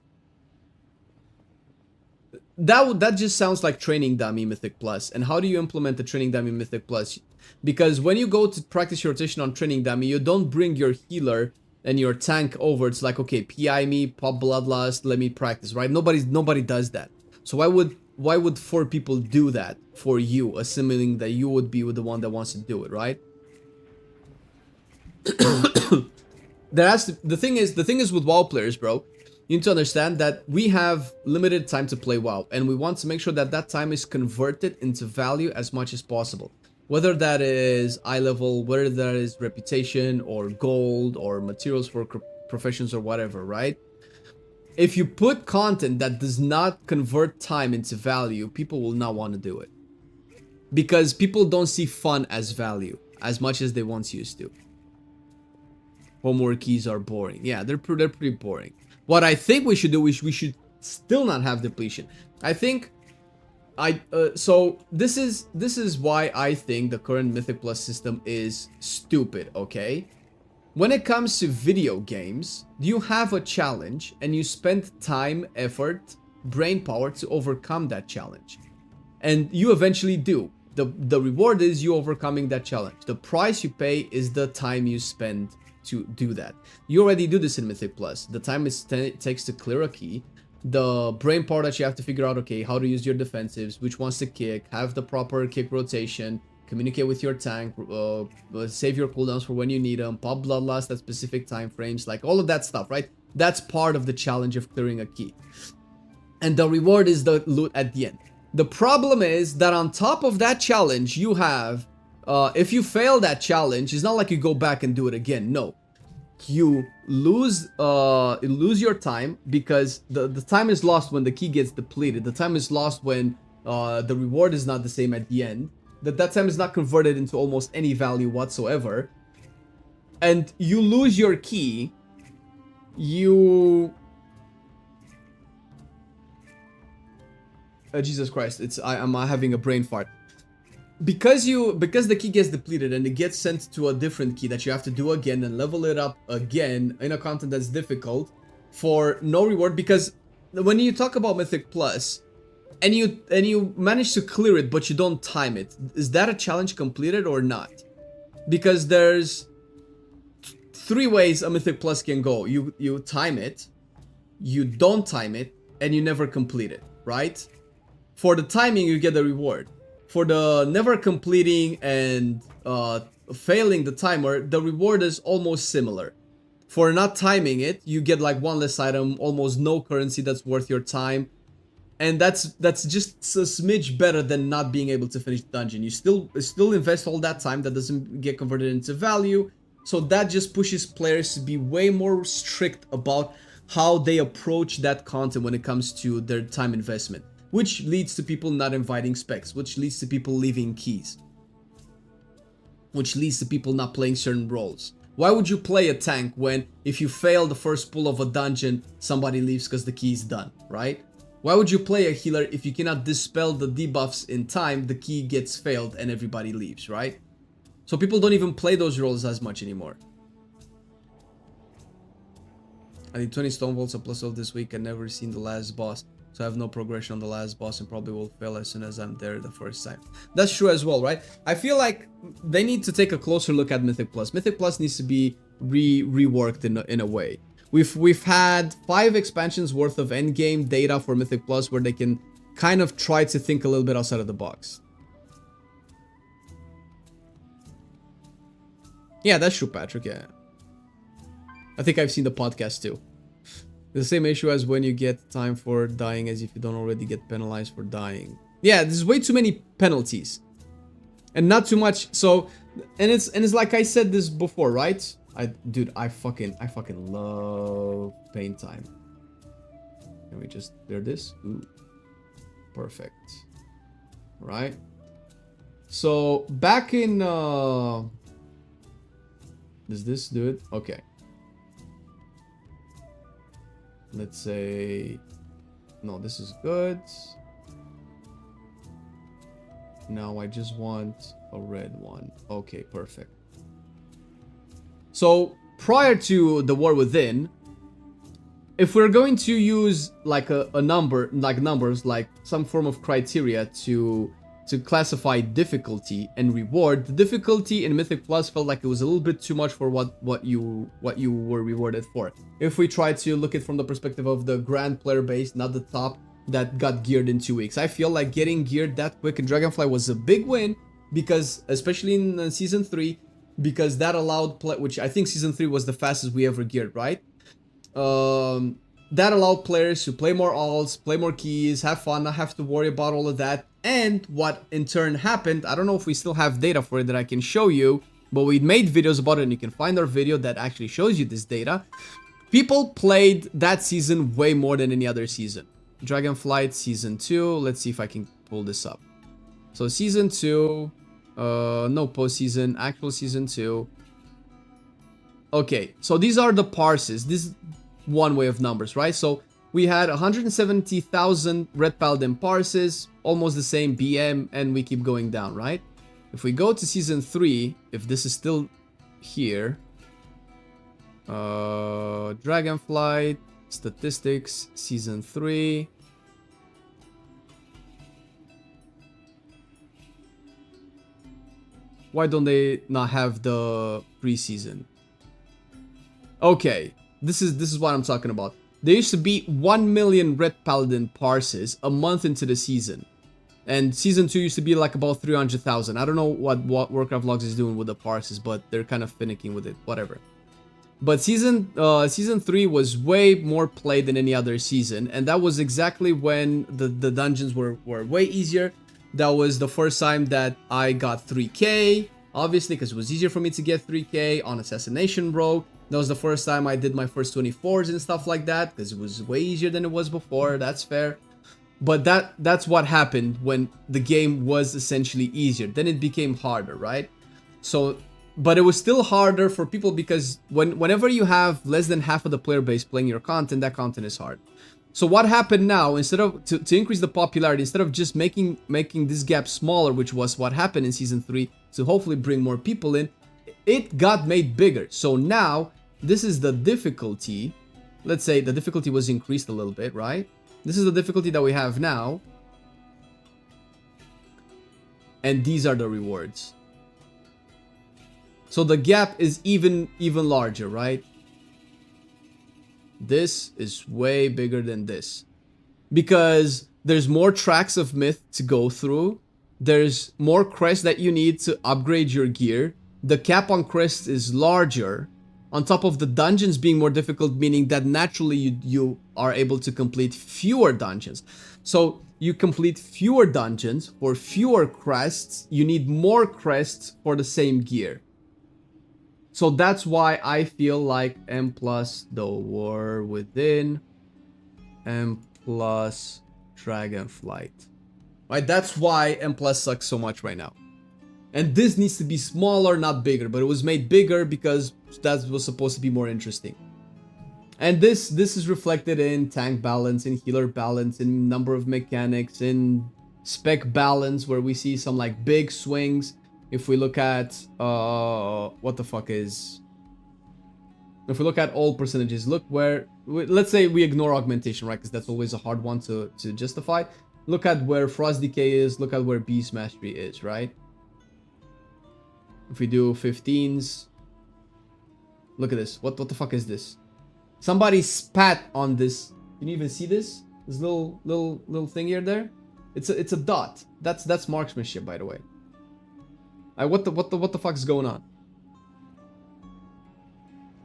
That just sounds like training dummy Mythic Plus. And how do you implement the training dummy Mythic Plus? Because when you go to practice your rotation on training dummy, you don't bring your healer and your tank over. It's like, okay, PI me, pop bloodlust, let me practice, right? Nobody does that. So why would 4 people do that for you, assuming that you would be the one that wants to do it, right? The thing is with WoW players, bro, you need to understand that we have limited time to play WoW, and we want to make sure that that time is converted into value as much as possible. Whether that is eye level, whether that is reputation or gold or materials for professions or whatever, right? If you put content that does not convert time into value, people will not want to do it. Because people don't see fun as value as much as they once used to. Homework keys are boring. Yeah, they're pretty boring. What I think we should do is we should still not have depletion. I think so this is why I think the current Mythic Plus system is stupid, okay? When it comes to video games, you have a challenge and you spend time, effort, brain power to overcome that challenge. And you eventually do. The reward is you overcoming that challenge. The price you pay is the time you spend to do that. You already do this in Mythic Plus. The time it takes to clear a key, the brain power that you have to figure out, okay, how to use your defensives, which ones to kick, have the proper kick rotation, communicate with your tank, save your cooldowns for when you need them, pop bloodlust at specific time frames, like all of that stuff, right? That's part of the challenge of clearing a key. And the reward is the loot at the end. The problem is that on top of that challenge, you have, if you fail that challenge, it's not like you go back and do it again, no. You lose your time because the time is lost when the key gets depleted. The time is lost when the reward is not the same at the end. That time is not converted into almost any value whatsoever. And you lose your key. Jesus Christ, I'm having a brain fart. Because the key gets depleted and it gets sent to a different key that you have to do again and level it up again in a content that's difficult for no reward. Because when you talk about Mythic Plus and you manage to clear it but you don't time it, is that a challenge completed or not? Because there's 3 ways a Mythic Plus can go. You time it, you don't time it, and you never complete it, right? For the timing, you get the reward. For the never completing and failing the timer, the reward is almost similar. For not timing it, you get like 1 less item, almost no currency that's worth your time. And that's just a smidge better than not being able to finish the dungeon. You still invest all that time that doesn't get converted into value. So that just pushes players to be way more strict about how they approach that content when it comes to their time investment. Which leads to people not inviting specs, which leads to people leaving keys, which leads to people not playing certain roles. Why would you play a tank when if you fail the first pull of a dungeon, somebody leaves because the key is done, right? Why would you play a healer if you cannot dispel the debuffs in time, the key gets failed and everybody leaves, right? So people don't even play those roles as much anymore. I did 20 stone vaults a plus of this week and never seen the last boss. So I have no progression on the last boss and probably will fail as soon as I'm there the first time. That's true as well, right? I feel like they need to take a closer look at Mythic Plus. Mythic Plus needs to be reworked in a way. We've had 5 expansions worth of endgame data for Mythic Plus where they can kind of try to think a little bit outside of the box. Yeah, that's true, Patrick, yeah. I think I've seen the podcast too. The same issue as when you get time for dying as if you don't already get penalized for dying. Yeah, there's way too many penalties. And not too much, so... And it's like I said this before, right? Dude, I fucking love paint time. Can we just clear this? Ooh. Perfect. Right? So, back in... Does this do it? Okay. Let's say... No, this is good. Now I just want a red one. Okay, perfect. So, prior to the War Within, if we're going to use like a number, like numbers, like some form of criteria to classify difficulty and reward, the difficulty in Mythic Plus felt like it was a little bit too much for what you were rewarded for. If we try to look at it from the perspective of the grand player base, not the top that got geared in 2 weeks, I feel like getting geared that quick in Dragonfly was a big win because, especially in season 3, because that allowed which I think season 3 was the fastest we ever geared, right? That allowed players to play more alts, play more keys, have fun, not have to worry about all of that. And what in turn happened, I don't know if we still have data for it that I can show you, but we made videos about it and you can find our video that actually shows you this data. People played that season way more than any other season. Dragonflight season 2, let's see if I can pull this up. So season 2, no postseason, actual season 2. Okay, so these are the parses. This is one way of numbers, right? So we had 170,000 Red Paladin parses, almost the same BM, and we keep going down, right? If we go to season 3, if this is still here, Dragonflight, statistics, season 3. Why don't they not have the preseason? Okay, this is what I'm talking about. There used to be 1 million Red Paladin parses a month into the season. And season 2 used to be like about 300,000. I don't know what Warcraft Logs is doing with the parses, but they're kind of finicking with it, whatever. But season 3 was way more played than any other season, and that was exactly when the dungeons were way easier. That was the first time that I got 3k, obviously, because it was easier for me to get 3k on Assassination Rogue. That was the first time I did my first 24s and stuff like that, because it was way easier than it was before, that's fair. But that's what happened when the game was essentially easier. Then it became harder, right? So, but it was still harder for people because whenever you have less than half of the player base playing your content, that content is hard. So what happened now, instead of, to increase the popularity, instead of just making this gap smaller, which was what happened in season 3, to hopefully bring more people in, it got made bigger. So now, this is the difficulty. Let's say the difficulty was increased a little bit, right? This is the difficulty that we have now. And these are the rewards. So the gap is even larger, right? This is way bigger than this. Because there's more tracks of myth to go through. There's more crests that you need to upgrade your gear. The cap on crests is larger. On top of the dungeons being more difficult, meaning that naturally you are able to complete fewer dungeons. So you complete fewer dungeons for fewer crests. You need more crests for the same gear. So that's why I feel like M plus the War Within, M plus Dragonflight. Right? That's why M plus sucks so much right now. And this needs to be smaller, not bigger, but it was made bigger because that was supposed to be more interesting. And this is reflected in tank balance, in healer balance, in number of mechanics, in spec balance, where we see some like big swings. If we look at what the fuck is, if we look at all percentages, look where, let's say we ignore augmentation, right? Because that's always a hard one to justify. Look at where Frost Decay is, look at where Beast Mastery is, right? If we do 15s, look at this. What the fuck is this? Somebody spat on this. Can you even see this? This little thing here there? It's a dot. That's marksmanship, by the way. What the fuck is going on?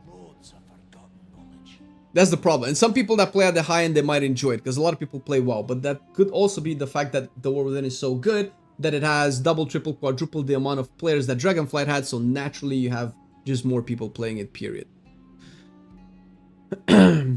Loads of forgotten knowledge. That's the problem. And some people that play at the high end, they might enjoy it because a lot of people play WoW. But that could also be the fact that the War Within is so good that it has double, triple, quadruple the amount of players that Dragonflight had. So naturally, you have just more people playing it, period.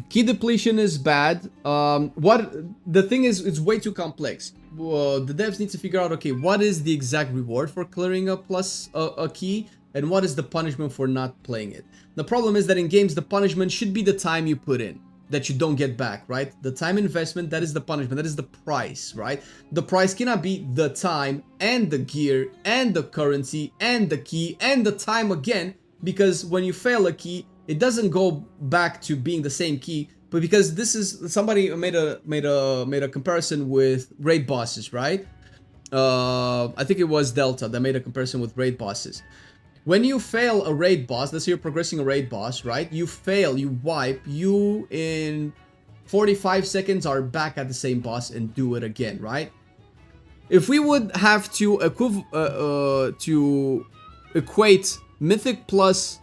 Key depletion is bad. The thing is, it's way too complex. The devs need to figure out, okay, what is the exact reward for clearing a plus a key, and what is the punishment for not playing it. The problem is that in games, the punishment should be the time you put in that you don't get back, right? The time investment, that is the punishment, that is the price, right? The price cannot be the time and the gear and the currency and the key and the time again, because when you fail a key, it doesn't go back to being the same key. But because this is, somebody made a comparison with raid bosses, right? I think it was Delta that made a comparison with raid bosses. When you fail a raid boss, let's say you're progressing a raid boss, right? You fail, you wipe, you in 45 seconds are back at the same boss and do it again, right? If we would have to equate Mythic plus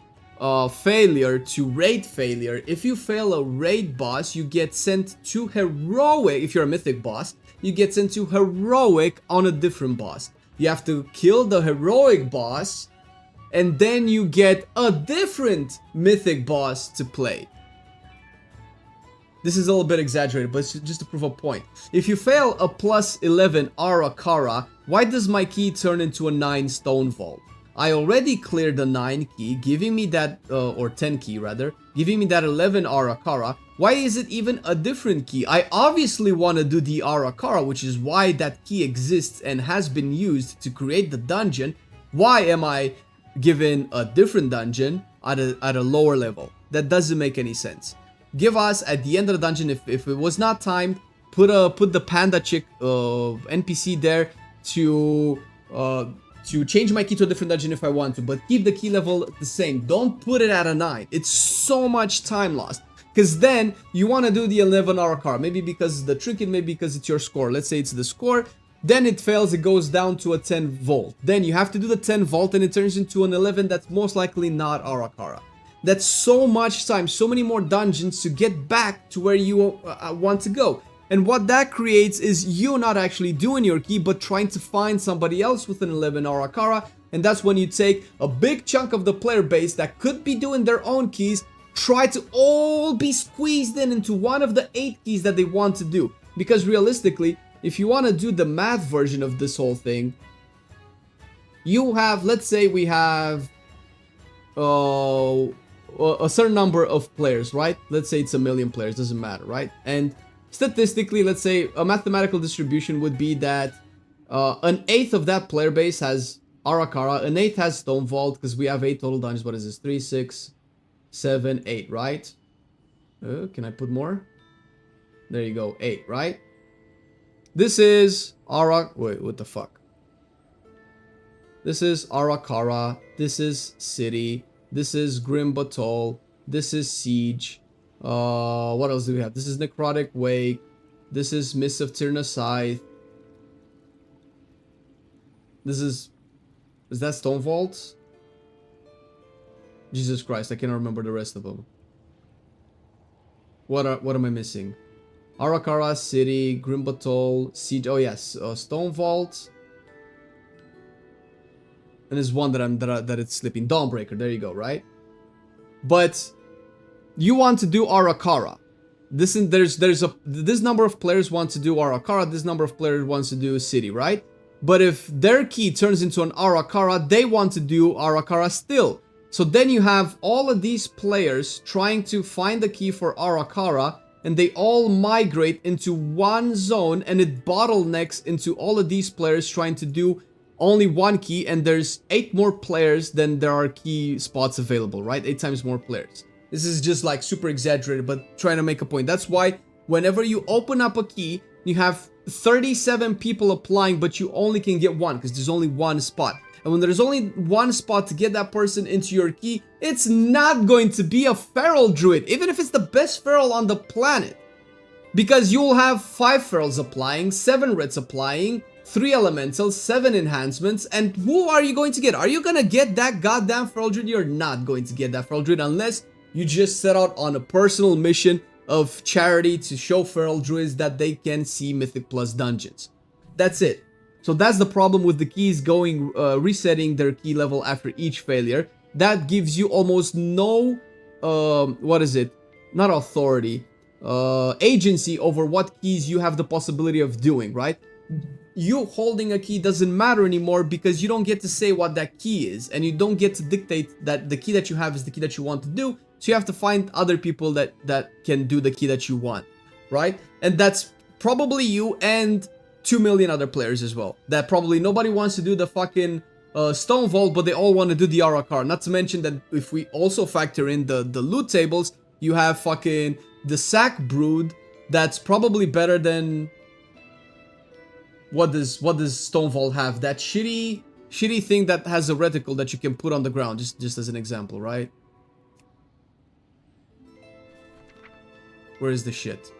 failure to raid failure, if you fail a raid boss, you get sent to heroic. If you're a Mythic boss, you get sent to heroic on a different boss. You have to kill the heroic boss, and then you get a different Mythic boss to play. This is a little bit exaggerated, but it's just to prove a point. If you fail a plus 11 Arakara, why does my key turn into a 9 Stone Vault? I already cleared the 9 key, giving me that, or 10 key rather, giving me that 11 Arakara. Why is it even a different key? I obviously want to do the Arakara, which is why that key exists and has been used to create the dungeon. Why am I given a different dungeon at a lower level? That doesn't make any sense. Give us at the end of the dungeon, if it was not timed, put the panda chick NPC there to change my key to a different dungeon if I want to, but keep the key level the same. Don't put it at a 9. It's so much time lost. Because then you want to do the 11 Arakara, maybe because the trinket, maybe because it's your score. Let's say it's the score. Then it fails, it goes down to a 10 Vault. Then you have to do the 10 Vault and it turns into an 11 that's most likely not Arakara. That's so much time, so many more dungeons to get back to where you want to go. And what that creates is you not actually doing your key, but trying to find somebody else with an 11 Arakara. And that's when you take a big chunk of the player base that could be doing their own keys, try to all be squeezed into one of the 8 keys that they want to do. Because realistically, if you want to do the math version of this whole thing, you have, let's say we have a certain number of players, right? Let's say it's 1 million players, doesn't matter, right? And statistically, let's say a mathematical distribution would be that an 1/8 of that player base has Arakara, an 1/8 has Stone Vault, because we have 8 total dungeons. What is this? 3, 6, 7, 8, right? Can I put more? There you go, 8, right? This is wait, what the fuck? This is Arakara, this is City, this is Grim Batol, this is Siege. What else do we have? This is Necrotic Wake, this is Mist of Tirna Scythe. This is that Stone Vault? Jesus Christ, I cannot remember the rest of them. What am I missing? Arakara, City, Grim Batol, Siege. Oh yes, Stone Vault. And there's one that it's slipping. Dawnbreaker. There you go. Right. But you want to do Arakara. This number of players want to do Arakara. This number of players wants to do City. Right. But if their key turns into an Arakara, they want to do Arakara still. So then you have all of these players trying to find the key for Arakara, and they all migrate into one zone, and it bottlenecks into all of these players trying to do only one key, and there's 8 more players than there are key spots available, right? 8 times more players. This is just like super exaggerated, but trying to make a point. That's why whenever you open up a key, you have 37 people applying, but you only can get one because there's only one spot. And when there's only one spot to get that person into your key, it's not going to be a feral druid, even if it's the best feral on the planet. Because you'll have 5 ferals applying, 7 reds applying, 3 elementals, 7 enhancements, and who are you going to get? Are you going to get that goddamn feral druid? You're not going to get that feral druid unless You just set out on a personal mission of charity to show feral druids that they can see Mythic Plus dungeons. That's it. So that's the problem with the keys going, resetting their key level after each failure. That gives you almost no, what is it? Not authority, agency over what keys you have the possibility of doing, right? You holding a key doesn't matter anymore because you don't get to say what that key is, and you don't get to dictate that the key that you have is the key that you want to do. So you have to find other people that can do the key that you want, right? And that's probably you and 2 million other players as well. That probably nobody wants to do the fucking Stone Vault, but they all want to do the Arakar. Not to mention that if we also factor in the loot tables, you have fucking the Sack Brood. That's probably better than what does Stone Vault have? That shitty thing that has a reticle that you can put on the ground, just as an example, right? Where is the shit?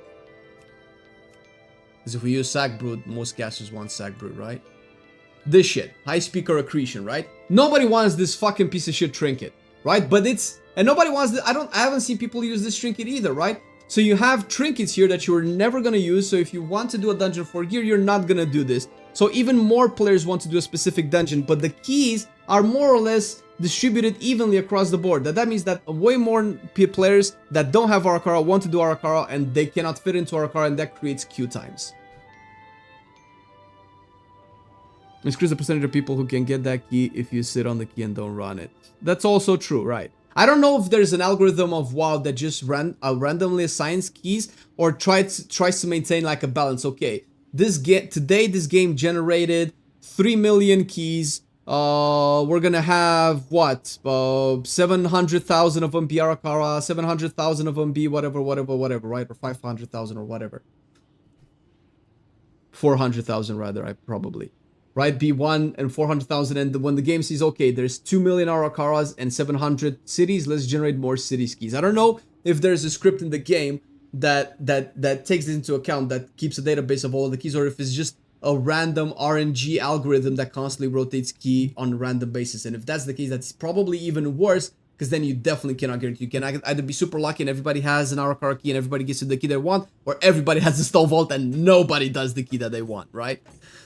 Because if we use Sack Brood, most casters want Sack Brood, right? This shit, High Speaker Accretion, right? Nobody wants this fucking piece of shit trinket, right? But it's, and nobody wants the, I haven't seen people use this trinket either, right? So you have trinkets here that you're never gonna use. So if you want to do a dungeon for gear, you're not gonna do this. So even more players want to do a specific dungeon, but the keys are more or less distributed evenly across the board. That means that way more players that don't have Arakara want to do Arakara and they cannot fit into Arakara, and that creates queue times. Increase the percentage of people who can get that key if you sit on the key and don't run it. That's also true, right? I don't know if there's an algorithm of WoW that just randomly assigns keys or tries to maintain like a balance. Okay, today this game generated 3 million keys. We're gonna have what? 700,000 of them be Arakara, 700,000 of them be whatever, right? Or 500,000 or whatever. 400,000 rather, probably. Right, B1 and 400,000, and when the game sees, okay, there's 2 million Arakaras and 700 cities, let's generate more city keys. I don't know if there's a script in the game that takes this into account, that keeps a database of all of the keys, or if it's just a random RNG algorithm that constantly rotates key on a random basis. And if that's the case, that's probably even worse, because then you definitely cannot guarantee. You can either be super lucky and everybody has an Arakara key and everybody gets to the key they want, or everybody has a Stone Vault and nobody does the key that they want, right?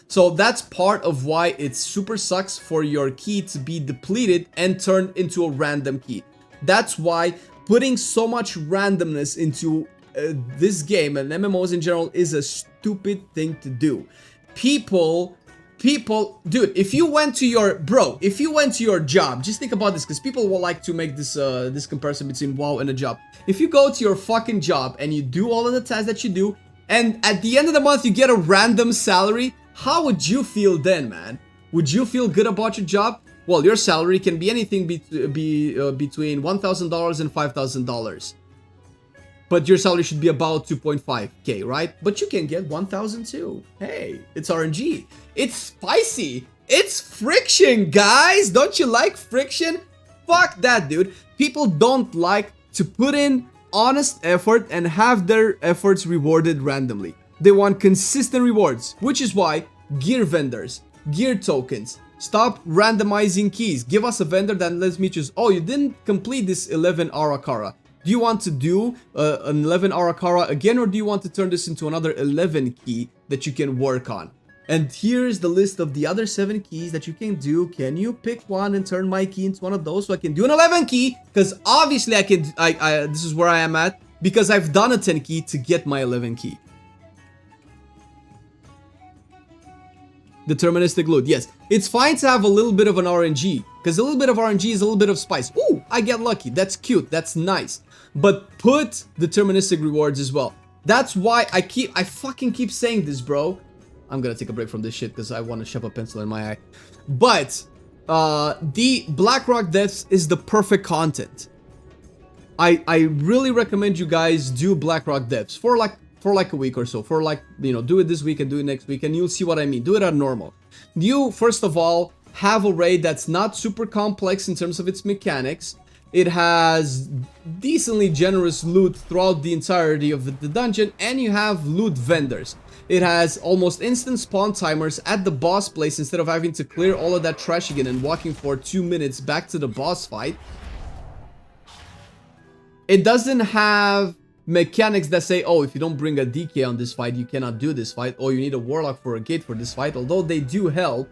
So that's part of why it super sucks for your key to be depleted and turned into a random key. That's why putting so much randomness into this game and MMOs in general is a stupid thing to do. People, dude, if you went to your job, just think about this, because people will like to make this this comparison between WoW and a job. If you go to your fucking job and you do all of the tasks that you do, and at the end of the month you get a random salary, how would you feel then, man? Would you feel good about your job? Well, your salary can be anything between $1,000 and $5,000. But your salary should be about 2.5k, right? But you can get 1,000 too. Hey, it's RNG. It's spicy. It's friction, guys. Don't you like friction? Fuck that, dude. People don't like to put in honest effort and have their efforts rewarded randomly. They want consistent rewards, which is why gear vendors, gear tokens, stop randomizing keys. Give us a vendor that lets me choose. Oh, you didn't complete this 11 Arakara. Do you want to do an 11 Arakara again, or do you want to turn this into another 11 key that you can work on? And here's the list of the other 7 keys that you can do. Can you pick one and turn my key into one of those so I can do an 11 key? Because obviously I can. This is where I am at, because I've done a 10 key to get my 11 key. Deterministic loot. Yes, it's fine to have a little bit of an RNG, because a little bit of RNG is a little bit of spice. Ooh, I get lucky. That's cute. That's nice. But put deterministic rewards as well. That's why I fucking keep saying this, bro. I'm gonna take a break from this shit because I want to shove a pencil in my eye. But the Blackrock Deaths is the perfect content. I really recommend you guys do Blackrock Deaths for like a week or so. For like, you know, do it this week and do it next week, and you'll see what I mean. Do it at normal. You, first of all, have a raid that's not super complex in terms of its mechanics. It has decently generous loot throughout the entirety of the dungeon, and you have loot vendors. It has almost instant spawn timers at the boss place instead of having to clear all of that trash again and walking for 2 minutes back to the boss fight. It doesn't have mechanics that say, oh, if you don't bring a DK on this fight, you cannot do this fight, or you need a Warlock for a gate for this fight, although they do help.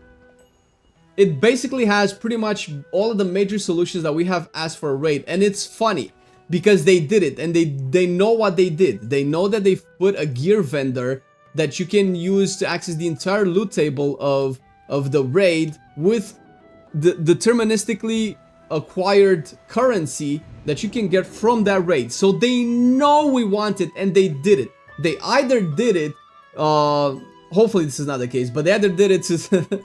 It basically has pretty much all of the major solutions that we have asked for a raid, and it's funny because they did it, and they know what they did. They know that they put a gear vendor that you can use to access the entire loot table of the raid with the deterministically acquired currency that you can get from that raid. So they know we want it, and they did it. They either did it, hopefully this is not the case, but they either did it to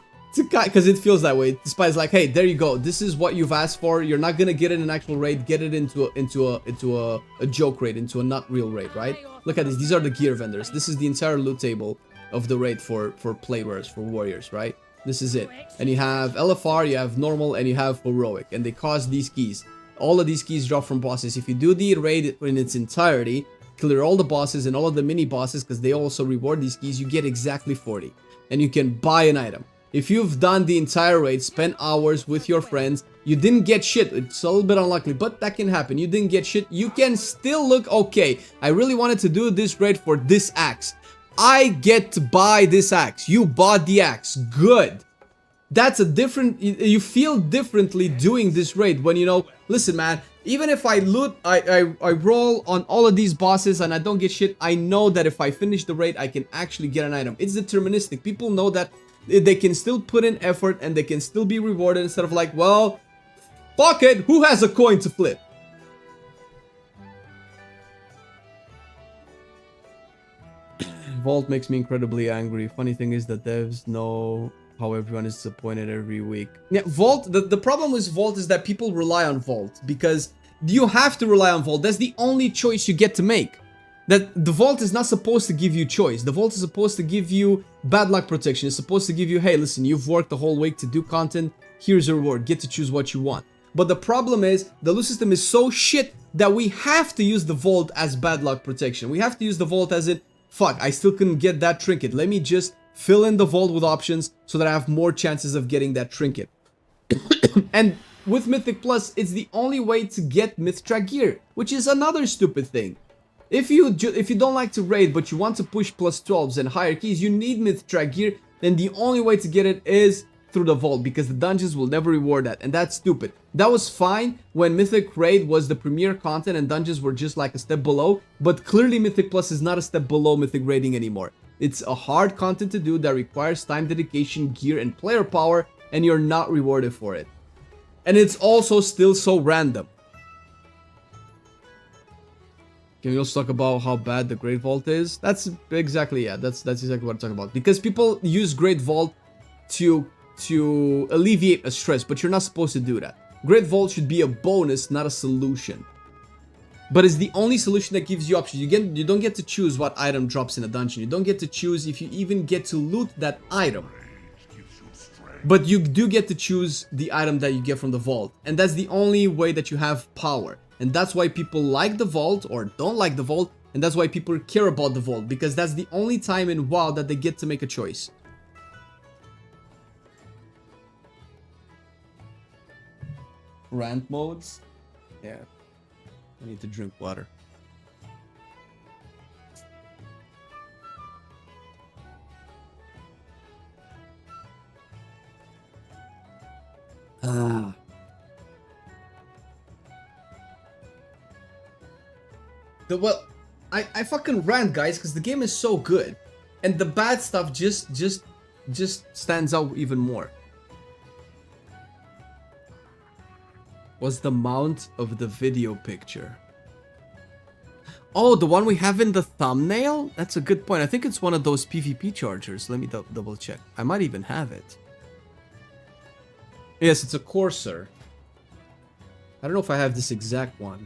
because it feels that way. The spy's like, hey, there you go. This is what you've asked for. You're not gonna get it in an actual raid. Get it into a joke raid, into a not real raid, right? Look at this. These are the gear vendors. This is the entire loot table of the raid for players, for warriors, right? This is it. And you have LFR, you have normal, and you have heroic, and they cost these keys. All of these keys drop from bosses. If you do the raid in its entirety, clear all the bosses and all of the mini bosses, because they also reward these keys, you get exactly 40, and you can buy an item. If you've done the entire raid, spent hours with your friends, you didn't get shit. It's a little bit unlikely, but that can happen. You didn't get shit. You can still look, okay, I really wanted to do this raid for this axe. I get to buy this axe. You bought the axe. Good. That's a different, you feel differently doing this raid when you know, listen man, even if I loot, I roll on all of these bosses and I don't get shit, I know that if I finish the raid, I can actually get an item. It's deterministic. People know that they can still put in effort and they can still be rewarded instead of like, well, fuck it, who has a coin to flip? Vault makes me incredibly angry. Funny thing is that devs know how everyone is disappointed every week. Yeah, Vault, the problem with Vault is that people rely on Vault because you have to rely on Vault. That's the only choice you get to make. That the Vault is not supposed to give you choice. The Vault is supposed to give you bad luck protection. It's supposed to give you, hey, listen, you've worked the whole week to do content. Here's a reward. Get to choose what you want. But the problem is, the loot system is so shit that we have to use the Vault as bad luck protection. We have to use the Vault as in, fuck, I still couldn't get that trinket. Let me just fill in the Vault with options so that I have more chances of getting that trinket. And with Mythic Plus, it's the only way to get Mythtrack gear, which is another stupid thing. If you don't like to raid, but you want to push plus 12s and higher keys, you need Mythtrack gear, then the only way to get it is through the Vault, because the dungeons will never reward that, and that's stupid. That was fine when Mythic Raid was the premier content and dungeons were just like a step below, but clearly Mythic Plus is not a step below Mythic Raiding anymore. It's a hard content to do that requires time, dedication, gear, and player power, and you're not rewarded for it. And it's also still so random. Can we also talk about how bad the Great Vault is? That's exactly, yeah, that's exactly what I'm talking about. Because people use Great Vault to alleviate a stress, but you're not supposed to do that. Great Vault should be a bonus, not a solution. But it's the only solution that gives you options. You don't get to choose what item drops in a dungeon. You don't get to choose if you even get to loot that item. But you do get to choose the item that you get from the Vault. And that's the only way that you have power. And that's why people like the Vault or don't like the Vault. And that's why people care about the Vault. Because that's the only time in WoW that they get to make a choice. Rant modes? Yeah. I need to drink water. Well, I fucking rant, guys, because the game is so good, and the bad stuff just stands out even more. What's the mount of the video picture? Oh, the one we have in the thumbnail? That's a good point. I think it's one of those PvP chargers. Let me double check. I might even have it. Yes, it's a Corsair. I don't know if I have this exact one.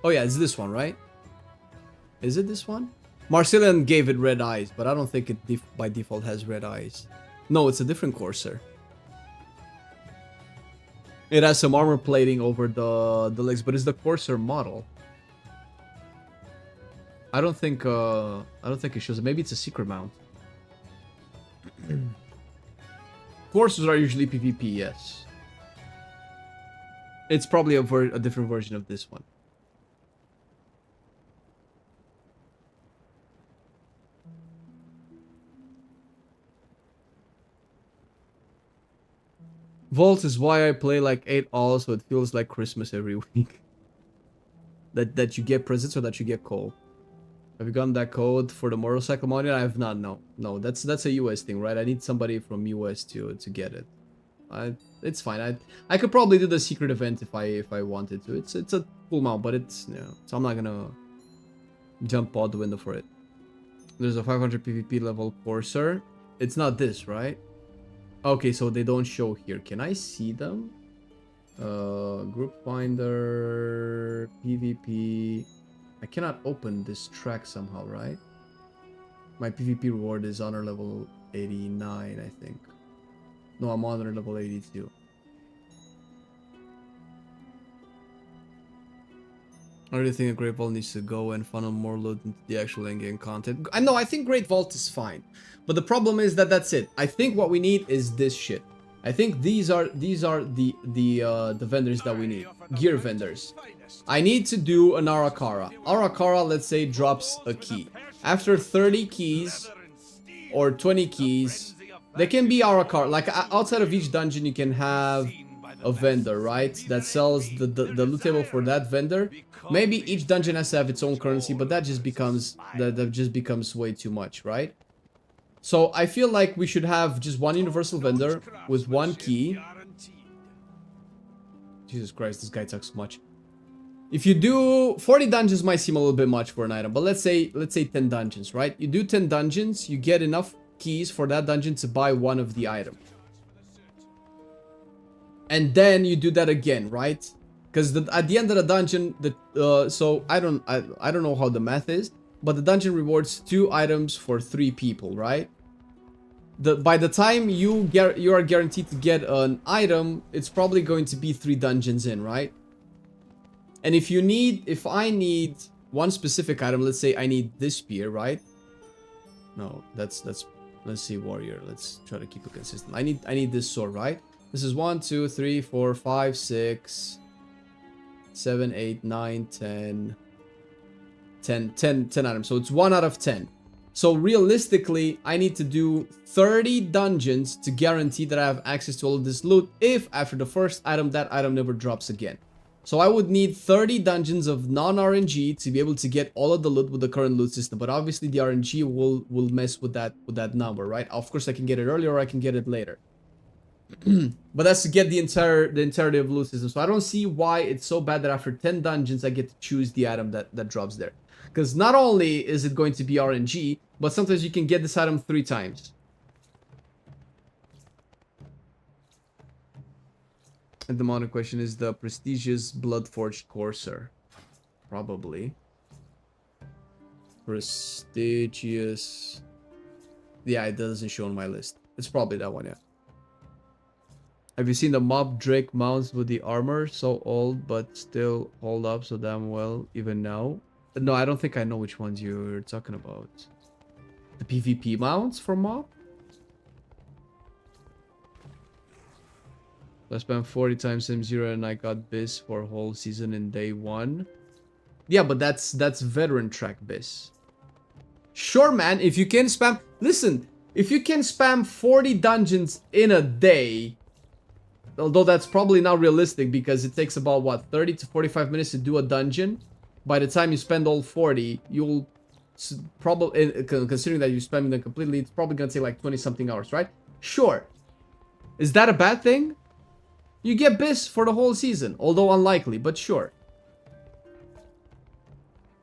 Oh yeah, it's this one, right? Is it this one? Marcelian gave it red eyes, but I don't think it by default has red eyes. No, it's a different Corsair. It has some armor plating over the legs, but it's the Corsair model. I don't think it shows it. Maybe it's a secret mount. Corsairs are usually PvP, yes. It's probably a different version of this one. Vault is why I play like 8 all, so it feels like Christmas every week. That you get presents or that you get coal. Have you gotten that code for the motorcycle module? I have not. No, that's a US thing, right? I need somebody from US to get it. It's fine. I could probably do the secret event if I wanted to. It's a full mount, but it's so I'm not gonna jump out the window for it. There's a 500 PvP level courser. It's not this, right? Okay, so they don't show here. Can I see them? Group finder, PvP. I cannot open this track somehow, right? My PvP reward is honor level 89, I think. No, I'm honor level 82. I really think a Great Vault needs to go and funnel more loot into the actual in-game content. I know, I think Great Vault is fine. But the problem is that that's it. I think what we need is this shit. I think these are the vendors that we need. Gear vendors. I need to do an Arakara. Arakara, let's say, drops a key. After 30 keys or 20 keys, they can be Arakara. Like outside of each dungeon, you can have a vendor, right? That sells the loot table for that vendor. Maybe each dungeon has to have its own currency, but that just becomes way too much, right? So I feel like we should have just one universal vendor with one key. Jesus Christ, this guy talks so much. If you do 40 dungeons, might seem a little bit much for an item, but let's say 10 dungeons, right? You do 10 dungeons, you get enough keys for that dungeon to buy one of the item. And then you do that again, right? Because at the end of the dungeon, so I don't know how the math is, but the dungeon rewards 2 items for 3 people, right? By the time you are guaranteed to get an item, it's probably going to be 3 dungeons in, right? And if I need one specific item, let's say I need this spear, right? No, let's see warrior. Let's try to keep it consistent. I need this sword, right? This is 1, 2, 3, 4, 5, 6, 7, 8, 9, 10 items. So it's 1 out of 10. So realistically, I need to do 30 dungeons to guarantee that I have access to all of this loot if after the first item, that item never drops again. So I would need 30 dungeons of non-RNG to be able to get all of the loot with the current loot system. But obviously the RNG will mess with that number, right? Of course I can get it earlier or I can get it later. But that's to get the entirety of loot system. So I don't see why it's so bad that after 10 dungeons I get to choose the item that drops there. Because not only is it going to be RNG, but sometimes you can get this item 3 times. And the modern question is the prestigious Bloodforged Courser. Probably. Prestigious. Yeah, it doesn't show on my list. It's probably that one, yeah. Have you seen the Mob Drake mounts with the armor? So old, but still hold up so damn well, even now. No, I don't think I know which ones you're talking about. The PvP mounts for Mob? I spent 40 times M0 and I got Bis for a whole season in day 1. Yeah, but that's veteran track Bis. Sure, man, if you can spam... Listen, if you can spam 40 dungeons in a day... Although that's probably not realistic because it takes about, what, 30 to 45 minutes to do a dungeon. By the time you spend all 40, you'll probably... Considering that you're spamming them completely, it's probably going to take like 20-something hours, right? Sure. Is that a bad thing? You get Bis for the whole season, although unlikely, but sure.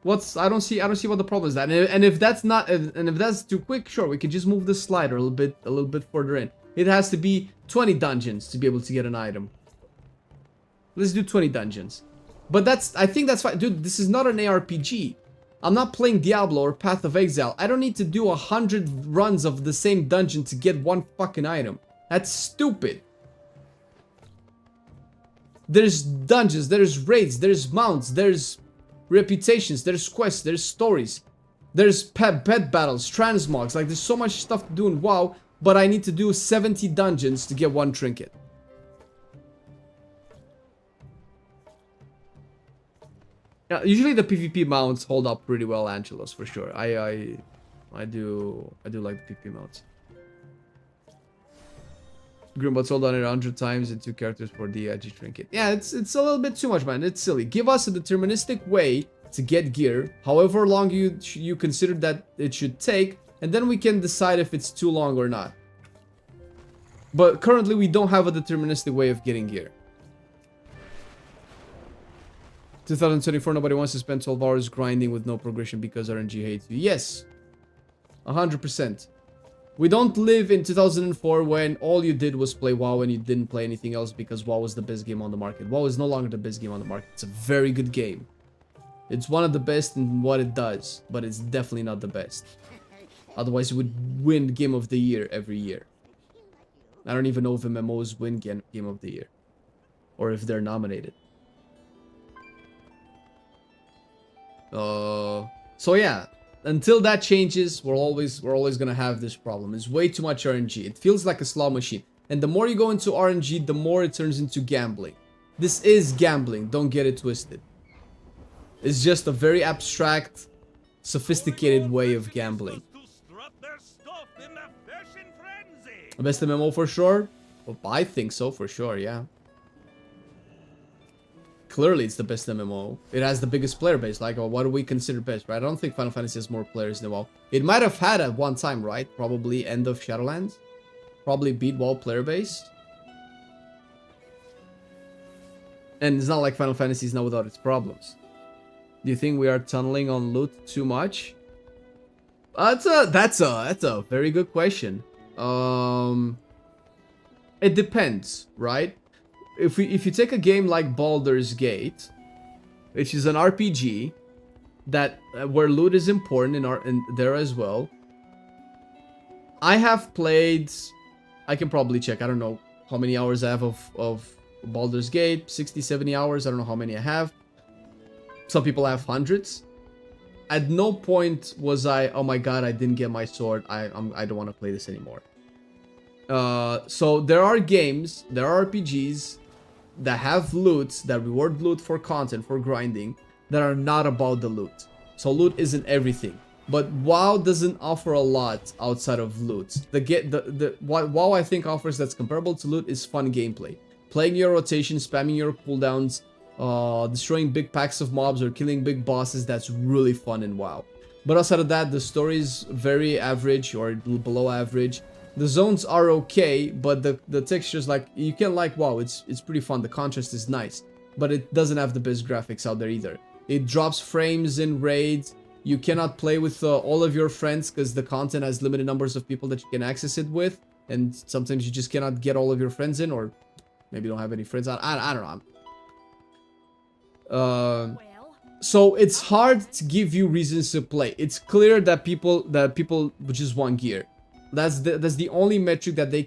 I don't see what the problem is that. And if that's not, and if that's too quick, sure, we can just move the slider a little bit further in. It has to be 20 dungeons to be able to get an item. Let's do 20 dungeons. But I think that's fine. Dude, this is not an ARPG. I'm not playing Diablo or Path of Exile. I don't need to do 100 runs of the same dungeon to get one fucking item. That's stupid. There's dungeons, there's raids, there's mounts, there's reputations, there's quests, there's stories. There's pet battles, transmogs. Like, there's so much stuff to do in WoW, but I need to do 70 dungeons to get one trinket. Yeah, usually the PvP mounts hold up pretty well, Angelos, for sure. I do like the PvP mounts. Grimbots all done it 100 times in 2 characters for the G trinket. Yeah, it's a little bit too much, man. It's silly. Give us a deterministic way to get gear, however long you consider that it should take, and then we can decide if it's too long or not. But currently, we don't have a deterministic way of getting gear. 2024, nobody wants to spend 12 hours grinding with no progression because RNG hates you. Yes, 100%. We don't live in 2004 when all you did was play WoW and you didn't play anything else because WoW was the best game on the market. WoW is no longer the best game on the market. It's a very good game. It's one of the best in what it does, but it's definitely not the best. Otherwise, it would win Game of the Year every year. I don't even know if MMOs win Game of the Year, or if they're nominated. So yeah, until that changes, we're always gonna have this problem. It's way too much RNG. It feels like a slot machine, and the more you go into RNG, the more it turns into gambling. This is gambling. Don't get it twisted. It's just a very abstract, sophisticated way of gambling. The best MMO for sure? Well, I think so for sure, yeah. Clearly it's the best MMO. It has the biggest player base. Like, what do we consider best, right? I don't think Final Fantasy has more players than WoW. It might have had at one time, right? Probably end of Shadowlands. Probably beat WoW player base. And it's not like Final Fantasy is not without its problems. Do you think we are tunneling on loot too much? That's a very good question. It depends, right? If you take a game like Baldur's Gate, which is an RPG that where loot is important in there as well. I have played, I can probably check, I don't know how many hours I have of Baldur's Gate, 60, 70 hours, I don't know how many I have. Some people have hundreds. At no point was I, oh my god, I didn't get my sword, I don't want to play this anymore. So there are games, there are RPGs that have loot, that reward loot for content, for grinding, that are not about the loot. So loot isn't everything. But WoW doesn't offer a lot outside of loot. What WoW I think offers that's comparable to loot is fun gameplay. Playing your rotation, spamming your cooldowns, destroying big packs of mobs or killing big bosses, that's really fun in WoW. But outside of that, the story is very average or below average. The zones are okay, but the textures, like, you can like WoW, it's pretty fun, the contrast is nice. But it doesn't have the best graphics out there either. It drops frames in raids, you cannot play with all of your friends because the content has limited numbers of people that you can access it with. And sometimes you just cannot get all of your friends in, or maybe you don't have any friends. I don't know. So it's hard to give you reasons to play. It's clear that people just want gear. That's the only metric that they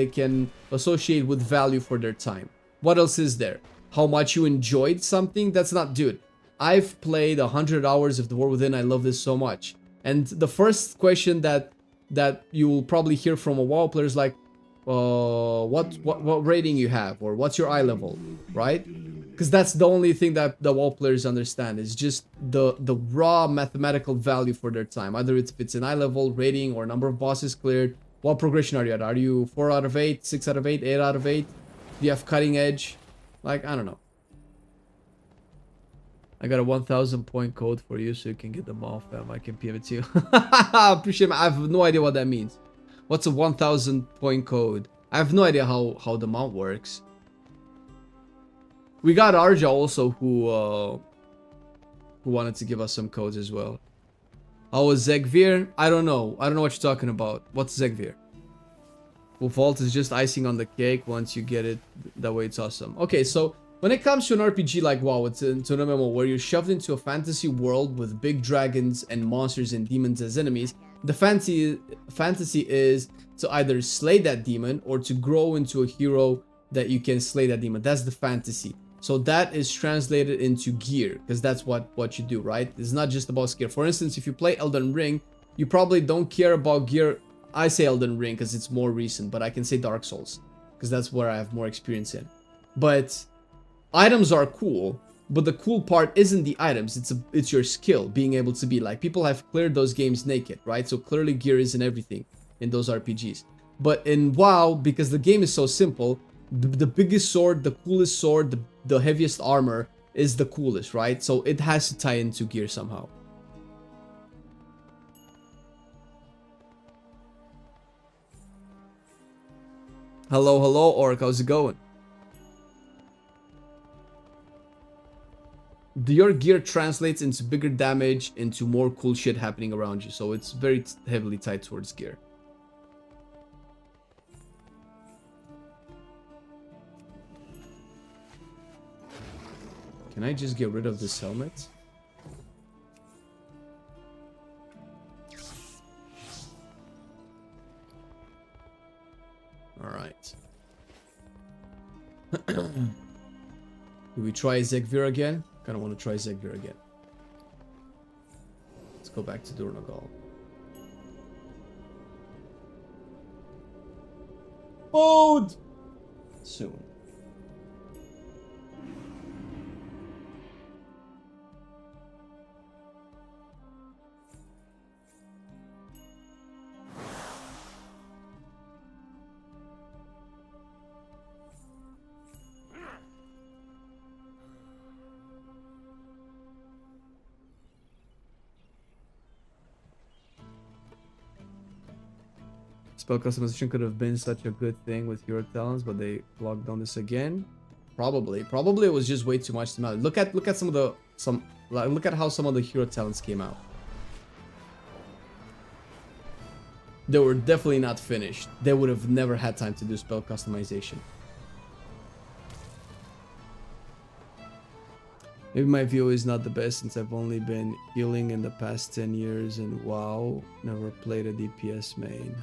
can associate with value for their time. What else is there? How much you enjoyed something? That's not, dude. I've played 100 hours of The War Within. I love this so much. And the first question that you will probably hear from a WoW player is like, what rating you have, or what's your eye level, right? Because that's the only thing that the WoW players understand. Is just the raw mathematical value for their time. Either if it's an eye level, rating, or number of bosses cleared. What progression are you at? Are you 4 out of 8, 6 out of 8, 8 out of 8? Do you have cutting edge? Like, I don't know. I got a 1,000 point code for you so you can get them off, fam. I can PM it to you. I appreciate it. I have no idea what that means. What's a 1,000 point code? I have no idea how the mount works. We got Arja also who wanted to give us some codes as well. How was Zegvir? I don't know. I don't know what you're talking about. What's Zegvir? Well, Vault is just icing on the cake. Once you get it, that way it's awesome. Okay, so when it comes to an RPG like WoW, it's into an MMO where you're shoved into a fantasy world with big dragons and monsters and demons as enemies. The fantasy is to either slay that demon or to grow into a hero that you can slay that demon. That's the fantasy. So that is translated into gear, because that's what you do, right? It's not just about gear. For instance, if you play Elden Ring, you probably don't care about gear. I say Elden Ring because it's more recent, but I can say Dark Souls because that's where I have more experience in. But items are cool, but the cool part isn't the items, it's your skill, being able to be like, people have cleared those games naked, right? So clearly gear isn't everything in those RPGs. But in WoW, because the game is so simple, the biggest sword, the coolest sword, the heaviest armor is the coolest, right? So it has to tie into gear somehow. Hello, hello, Orc, how's it going? Your gear translates into bigger damage, into more cool shit happening around you, so it's very heavily tied towards gear. Can I just get rid of this helmet? Alright. Do we try Zegvir again? Kinda want to try Zegvir again. Let's go back to Durnagal. Food! Soon. Spell customization could have been such a good thing with hero talents, but they locked down this again. Probably it was just way too much to manage. Look at some of the look at how some of the hero talents came out. They were definitely not finished. They would have never had time to do spell customization. Maybe my view is not the best since I've only been healing in the past 10 years and WoW, never played a DPS main.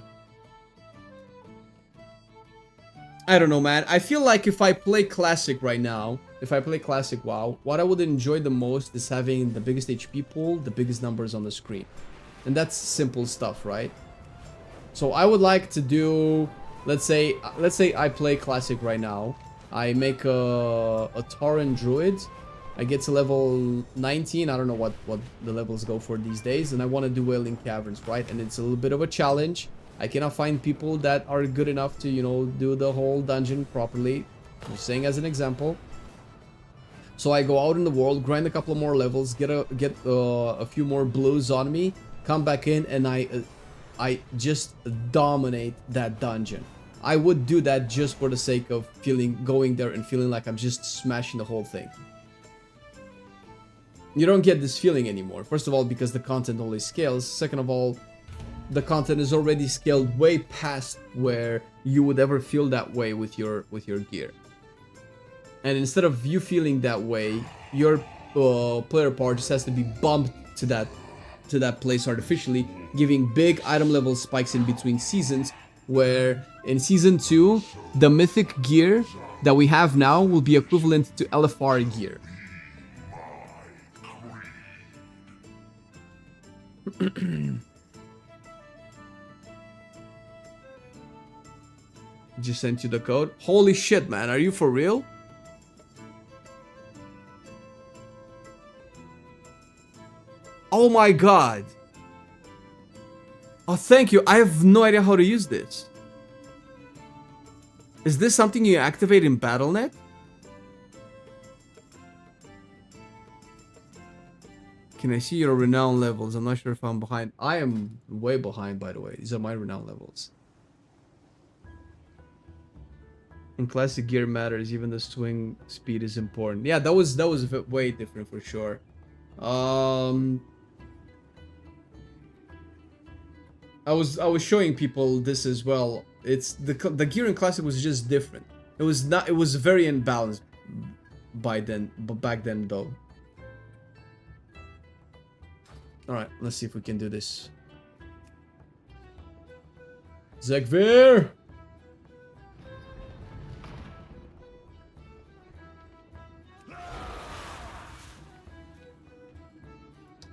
I don't know, man. I feel like if I play Classic right now, if I play Classic WoW, what I would enjoy the most is having the biggest HP pool, the biggest numbers on the screen. And that's simple stuff, right? So I would like to do, let's say I play Classic right now. I make a Tauren Druid. I get to level 19. I don't know what the levels go for these days. And I want to do Wailing Caverns, right? And it's a little bit of a challenge. I cannot find people that are good enough to, you know, do the whole dungeon properly. I'm just saying as an example. So I go out in the world, grind a couple more levels, get a few more blues on me, come back in, and I just dominate that dungeon. I would do that just for the sake of going there and feeling like I'm just smashing the whole thing. You don't get this feeling anymore. First of all, because the content only scales. Second of all, the content is already scaled way past where you would ever feel that way with your gear. And instead of you feeling that way, your player power just has to be bumped to that place artificially, giving big item level spikes in between seasons, where in season 2, the mythic gear that we have now will be equivalent to LFR gear. Just sent you the code. Holy shit, man. Are you for real? Oh my god. Oh, thank you. I have no idea how to use this. Is this something you activate in BattleNet? Can I see your renown levels? I'm not sure if I'm behind. I am way behind, by the way. These are my renown levels. In classic gear matters, even the swing speed is important. Yeah, that was way different for sure. I was showing people this as well. It's the gear in classic was just different. It was very imbalanced back then though. All right, let's see if we can do this. Zegvir.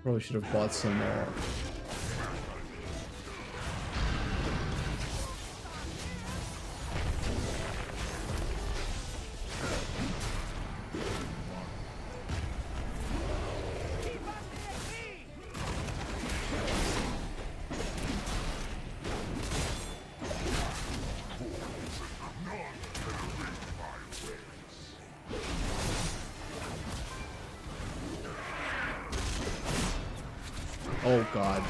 Probably should have bought some Oh god.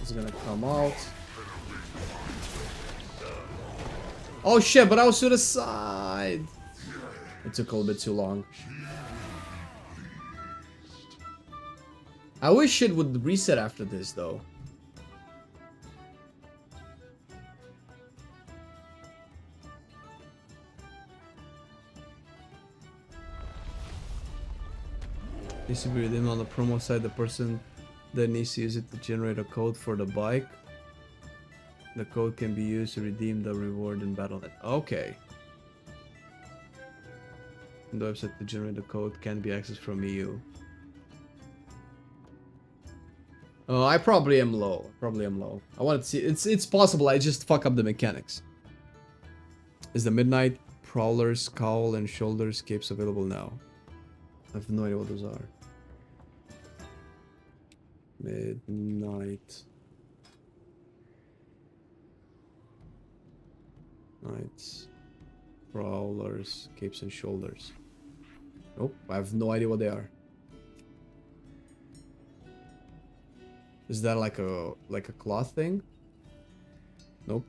It's gonna come out. Oh shit, but I was to the side. It took a little bit too long. I wish it would reset after this though. Needs to be redeemed on the promo side. The person that needs to use it to generate a code for the bike. The code can be used to redeem the reward in Battle.net. Okay. The website to generate the code can be accessed from EU. Oh, I probably am low. I want to see. It's possible. I just fuck up the mechanics. Is the Midnight Prowler's Cowl and Shoulders capes available now? I have no idea what those are. Midnight. Knights. Prowlers, capes and shoulders. Nope, I have no idea what they are. Is that like a cloth thing? Nope.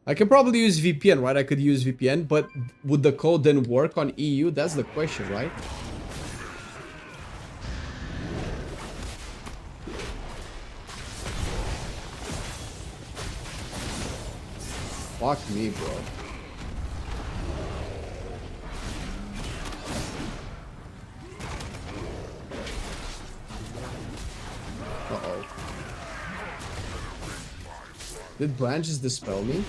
I can probably use VPN, right? I could use VPN, but would the code then work on EU? That's the question, right? Fuck me, bro. Uh-oh. Did Branch just dispel me?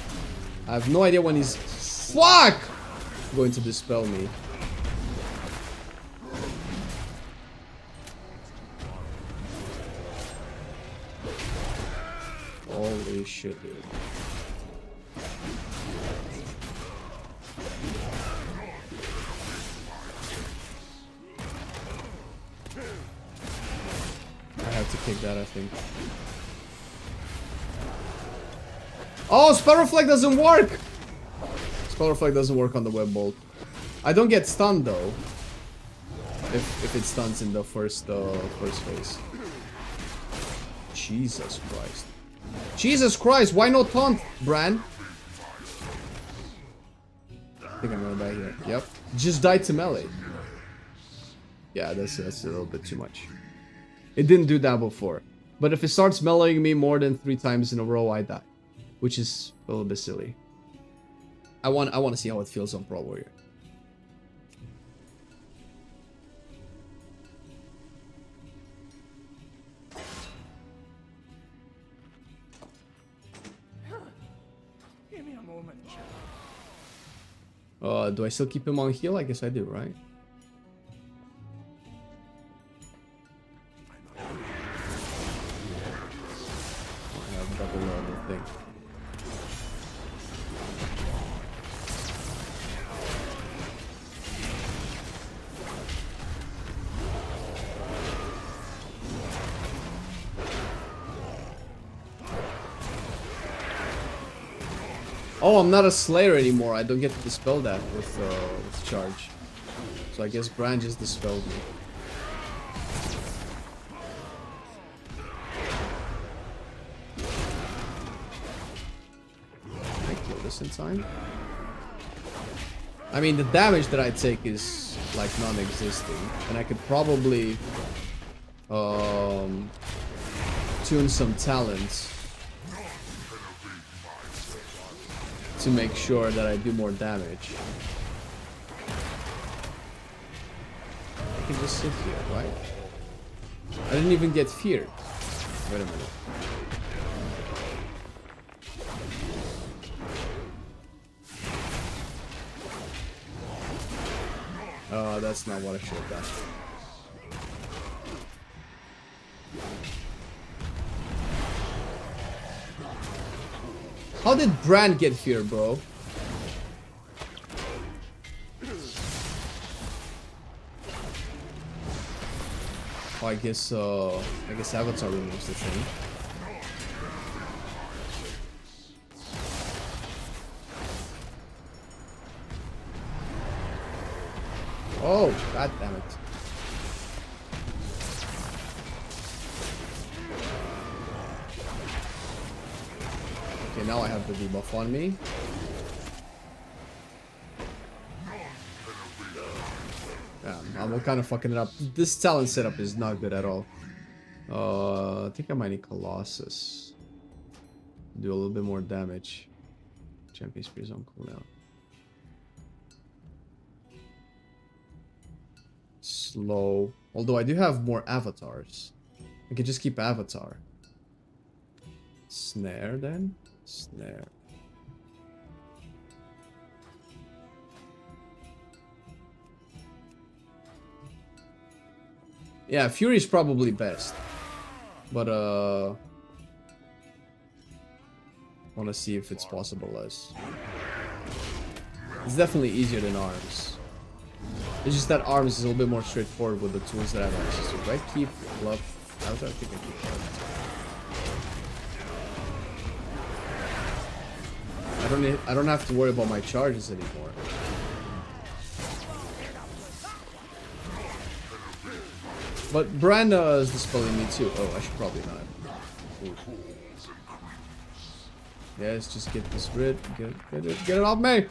I have no idea when he's... Fuck! Going to dispel me. Holy shit, dude. I have to kick that, I think. Oh, Spell Reflect doesn't work! Spell Reflect doesn't work on the Web Bolt. I don't get stunned though. If it stuns in the first phase. Jesus Christ. Jesus Christ, why no taunt, Bran? I think I'm gonna die here. Yep. Just died to melee. Yeah, that's a little bit too much. It didn't do that before. But if it starts meleeing me more than 3 times in a row, I die. Which is a little bit silly. I want to see how it feels on Pro Warrior. Give me a moment. Do I still keep him on heal? I guess I do, right? I have double the thing. Oh, I'm not a Slayer anymore. I don't get to dispel that with charge. So I guess Bran just dispelled me. Can I kill this in time? I mean, the damage that I take is like non-existing, and I could probably tune some talents to make sure that I do more damage. I can just sit here, right? I didn't even get feared. Wait a minute. Oh, that's not what I should have done. How did Bran get here, bro? Oh, I guess Avatar removes the thing. Oh, god damn it. Okay, now I have the debuff on me. Yeah, I'm kind of fucking it up. This talent setup is not good at all. I think I might need Colossus. Do a little bit more damage. Champion Spear's on cooldown. Slow. Although I do have more avatars. I can just keep Avatar. Snare then? Snare. Yeah, Fury is probably best. But wanna see if it's possible as. It's definitely easier than arms. It's just that arms is a little bit more straightforward with the tools that I have access to. Do I keep love? I think I keep love. I don't have to worry about my charges anymore. But Branda is dispelling me too. Oh, I should probably not. Ooh. Yeah, let's just get this rid. Get it off me!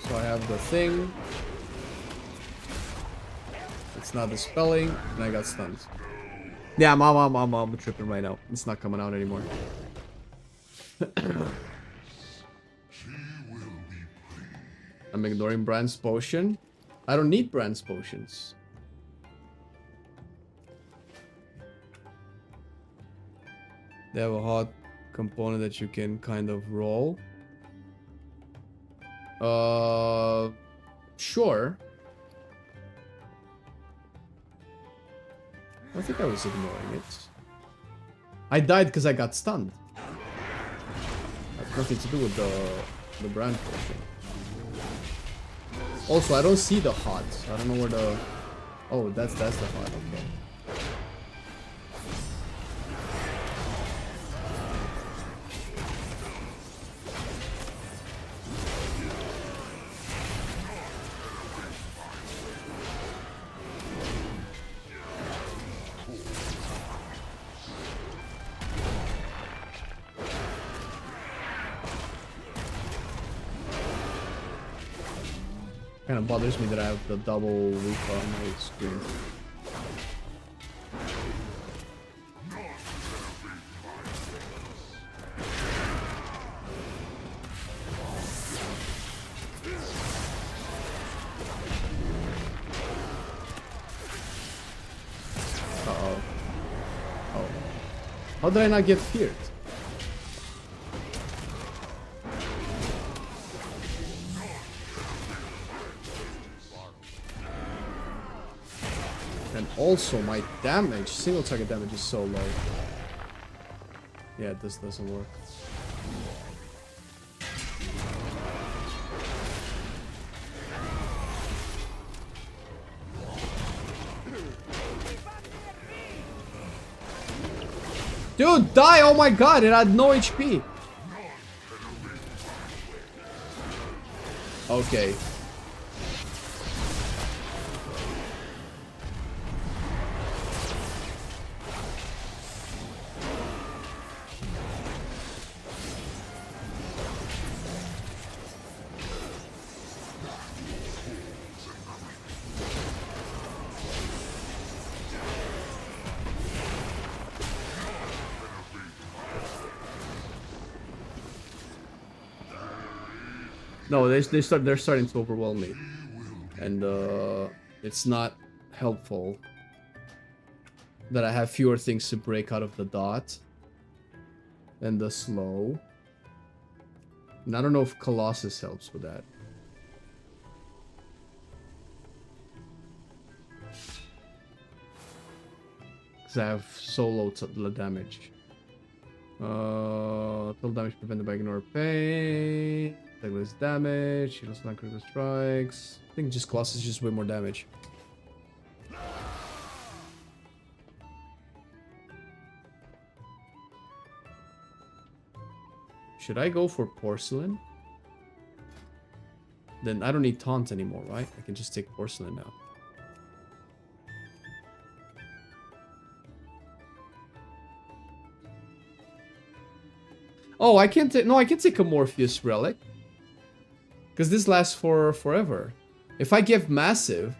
So I have the thing. It's not dispelling, and I got stunned. Yeah, I'm tripping right now. It's not coming out anymore. I'm ignoring Brand's potion. I don't need Brand's potions. They have a hot component that you can kind of roll. Sure. I think I was ignoring it. I died because I got stunned. That's nothing to do with the brand potion. Also, I don't see the hot. I don't know where the. Oh, that's the hot. Okay. Kind of bothers me that I have the double loop on my screen. Uh-oh. Oh. How did I not get feared? Also, my damage, single target damage is so low. Yeah, this doesn't work. Dude, die! Oh my god, it had no HP. Okay. No, they're starting to overwhelm me, and it's not helpful that I have fewer things to break out of the dot and the slow. And I don't know if Colossus helps with that. Because I have so low damage. Total damage prevented by ignore pain. Take less damage. He doesn't like critical strikes. I think just Colossus just way more damage. Should I go for Porcelain? Then I don't need Taunt anymore, right? I can just take Porcelain now. Oh, I can't take... No, I can take a Morpheus Relic. Because this lasts for forever. If I get Massive...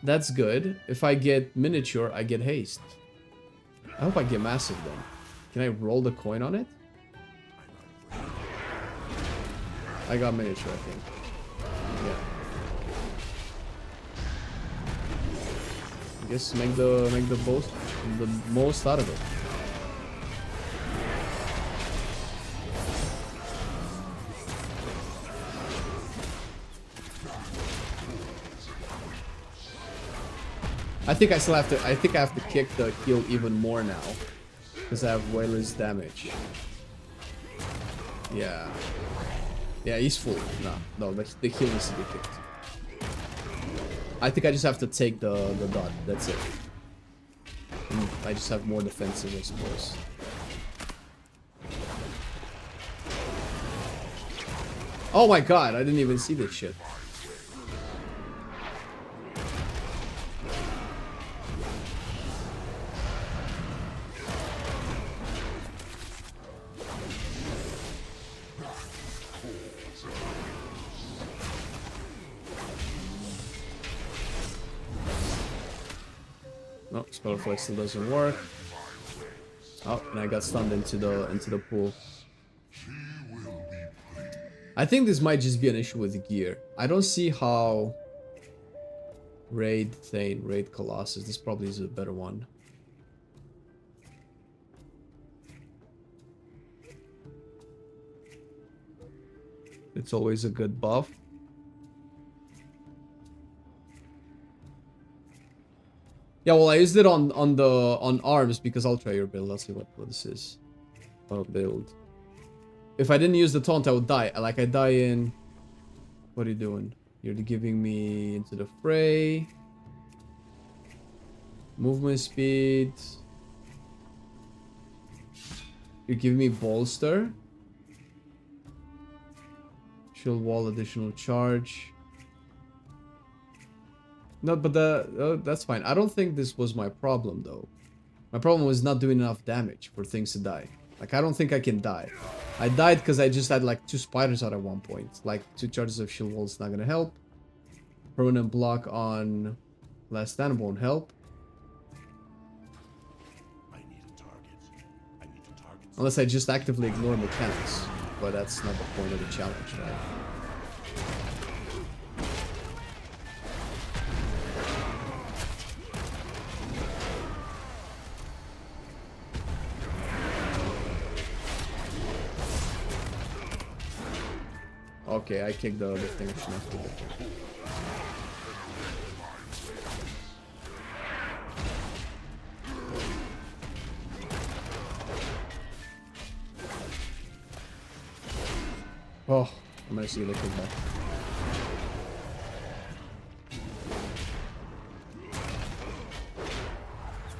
That's good. If I get Miniature, I get Haste. I hope I get Massive then. Can I roll the coin on it? I got Miniature, I think. Yeah. I guess make the most out of it. I think I still have to. I think I have to kick the heal even more now, because I have way less damage. Yeah. Yeah, he's full. No, the heal needs to be kicked. I think I just have to take the dot. That's it. I just have more defensive, I suppose. Oh my god, I didn't even see this shit. No, Spell Reflect still doesn't work. Oh, and I got stunned into the pool. I think this might just be an issue with the gear. I don't see how Raid Thane, Raid Colossus. This probably is a better one. It's always a good buff. Yeah, well, I used it on arms because I'll try your build. Let's see what this is. I'll build. If I didn't use the taunt, I would die. Like I die in. What are you doing? You're giving me into the fray. Movement speed. You're giving me bolster. Shield wall, additional charge. No, but that's fine. I don't think this was my problem, though. My problem was not doing enough damage for things to die. Like, I don't think I can die. I died because I just had, like, 2 spiders out at one point. Like, 2 charges of shield wall is not gonna help. Permanent block on last stand won't help. Unless I just actively ignore mechanics. But that's not the point of the challenge, right? Okay, I kicked the thing. Oh, I'm gonna see the kickback.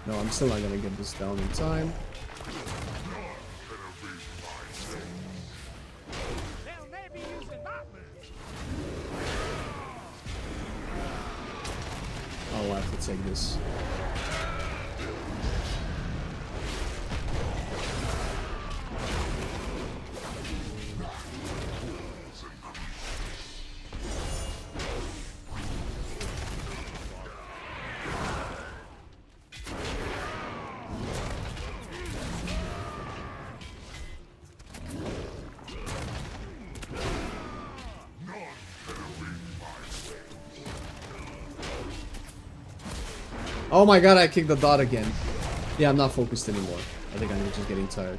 No, I'm still not gonna get this down in time. I'll have to take this. Oh my god, I kicked the dot again. Yeah, I'm not focused anymore. I think I'm just getting tired.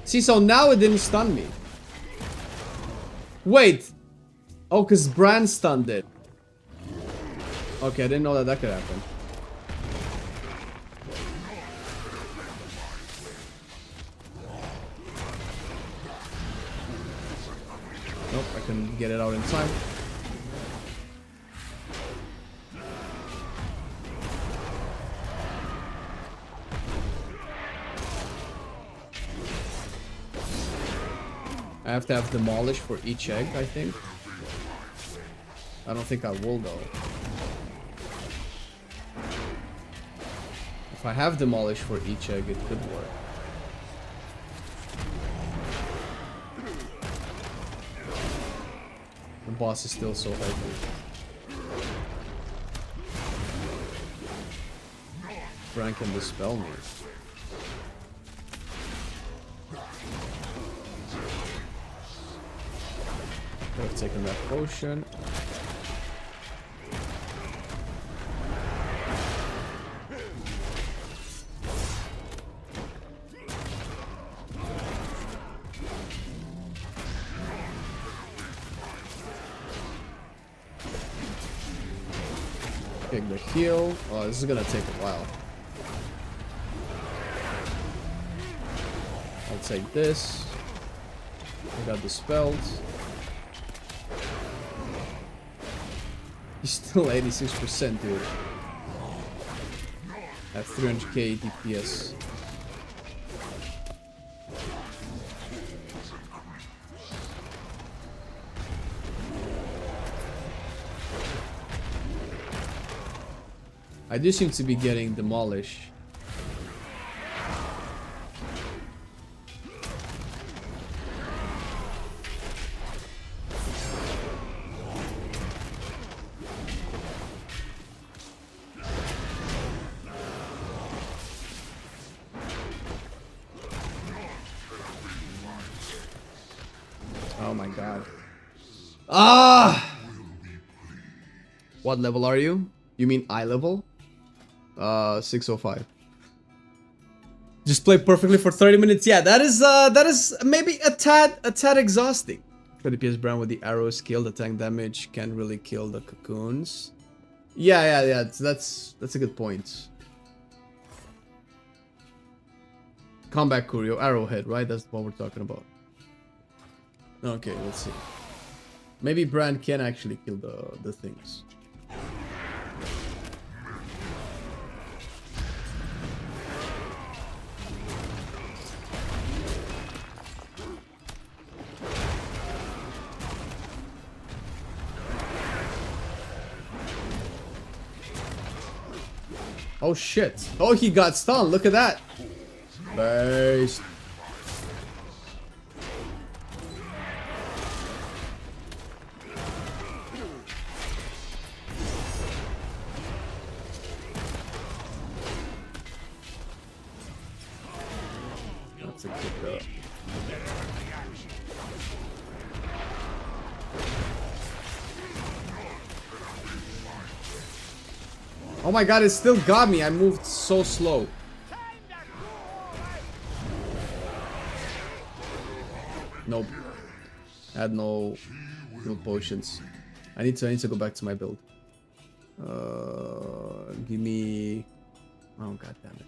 See, so now it didn't stun me. Wait. Oh, because Bran stunned it. Okay, I didn't know that that could happen. can get it out in time. I have to have demolish for each egg, I think. I don't think I will though. If I have demolish for each egg, it could work. The boss is still so heavy. Frank can dispel me. Could have taken that potion. Take the heal. Oh, this is gonna take a while. I'll take this. I got dispelled. He's still 86%, dude. I have 300k DPS. I do seem to be getting demolish. Oh my god. Ah! What level are you? You mean eye level? 605. Just play perfectly for 30 minutes. Yeah, that is maybe a tad exhausting. 30 PS Brown with the arrow skill, the tank damage can really kill the cocoons. Yeah. That's a good point. Combat Curio, arrowhead, right? That's what we're talking about. Okay, let's see. Maybe Brand can actually kill the things. Oh shit. Oh, he got stunned. Look at that. Nice. That's a good Oh my god, it still got me. I moved so slow. Nope. I had no potions. I need to go back to my build. Give me... Oh god damn it.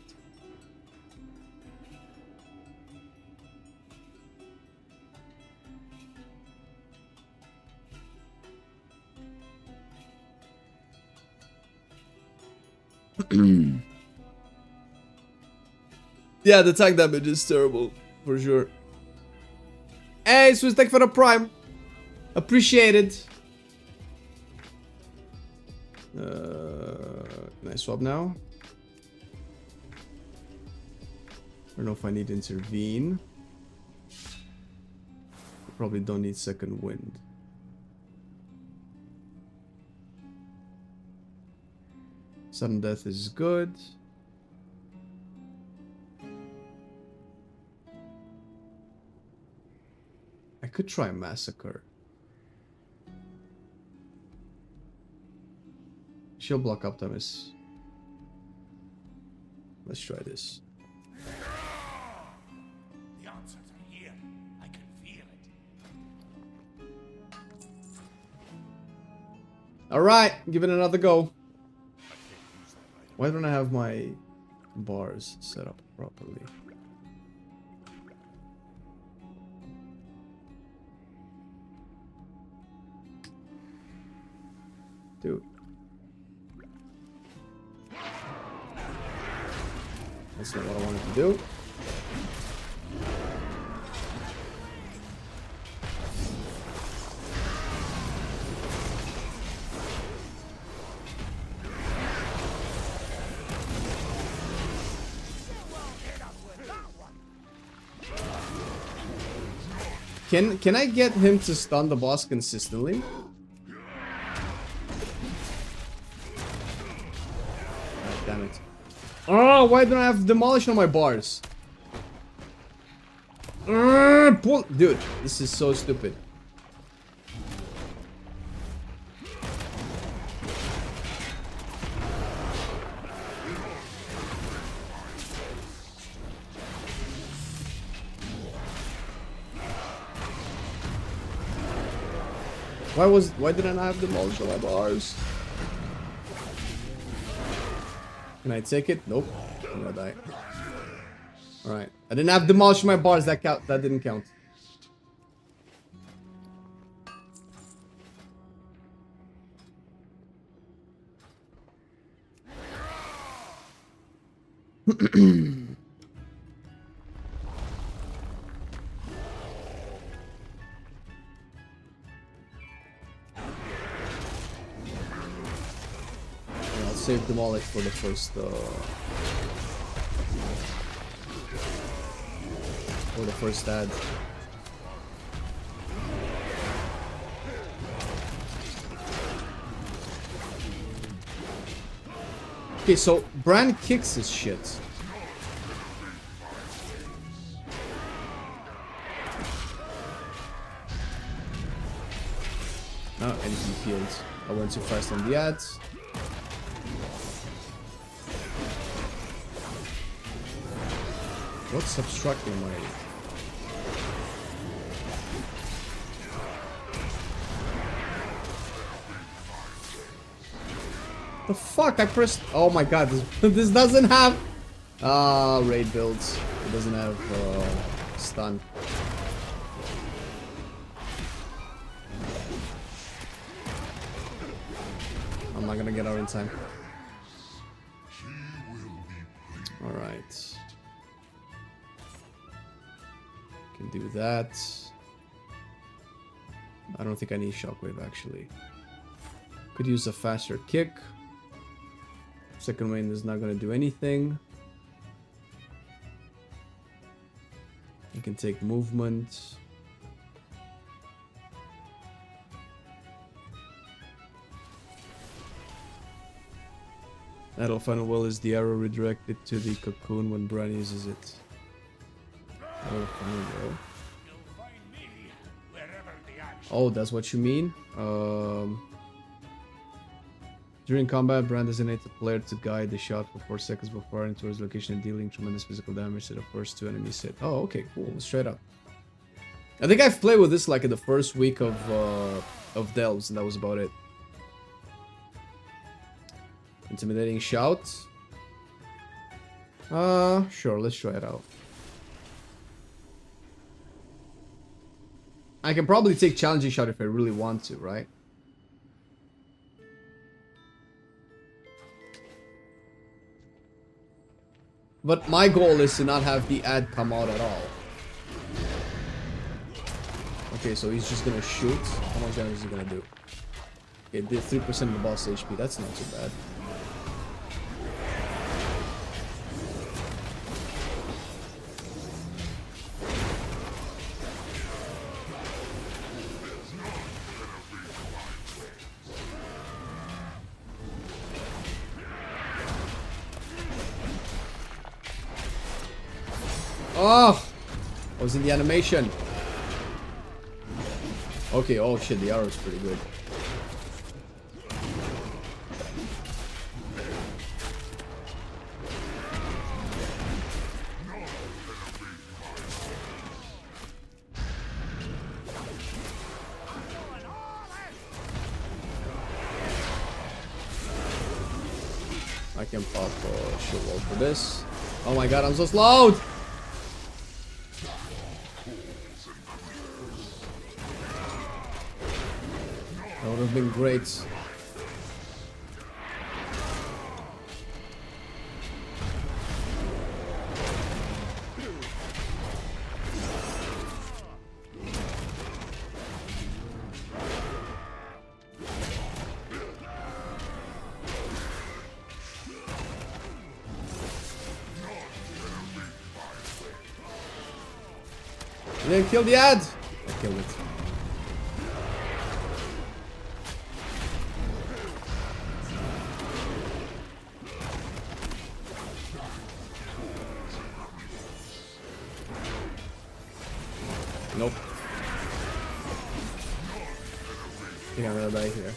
Yeah, the tank damage is terrible, for sure. Hey, Swiss, thank you for the prime. Appreciate it. Can I swap now? I don't know if I need to intervene. I probably don't need second wind. Sudden death is good. I could try massacre. Shield block Optimus. Let's try this. The answers are here. I can feel it. All right, give it another go. Why don't I have my bars set up properly? Dude. That's not what I wanted to do. Can I get him to stun the boss consistently? Oh, damn it. Oh, why don't I have demolish on my bars? Pull. Dude, this is so stupid. Why didn't I have demolish on my bars? Can I take it? Nope. I'm gonna die. Alright. I didn't have demolish on my bars, that didn't count. Save demolish for the first ad. Okay, so Bran kicks his shit. No, anything peeled. I went too fast on the ads. What's obstructing my... The fuck? I pressed... Oh my god, this doesn't have... raid builds. It doesn't have stun. I'm not gonna get out in time. Alright. Can do that. I don't think I need shockwave actually. Could use a faster kick. Second wind is not going to do anything. You can take movement. That'll final will is the arrow redirected to the cocoon when Bran uses it. Oh, that's what you mean? During combat, Bran designates a player to guide the shot for 4 seconds before firing towards location and dealing tremendous physical damage to the first 2 enemies hit. Oh, okay, cool. Straight up. I think I've played with this like in the first week of Delves, and that was about it. Intimidating shout. Sure, let's try it out. I can probably take challenging shot if I really want to, right? But my goal is to not have the ad come out at all. Okay, so he's just gonna shoot. How much damage is he gonna do? It did 3% of the boss HP. That's not too bad. Oh! I was in the animation. Okay, oh shit, the arrow's pretty good. I can pop shield wall for this. Oh my god, I'm so slowed! That would have been great. You didn't kill the ad! I killed it. Nope. I think I'm gonna die here.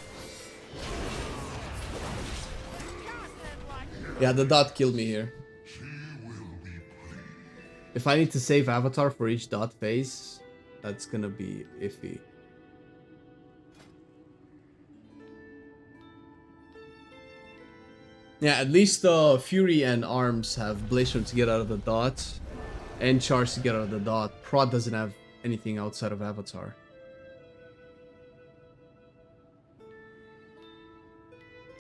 Yeah, the dot killed me here. If I need to save avatar for each dot phase, that's gonna be iffy. Yeah, at least Fury and Arms have Blazer to get out of the dot, and Charge to get out of the dot. Prod doesn't have anything outside of avatar.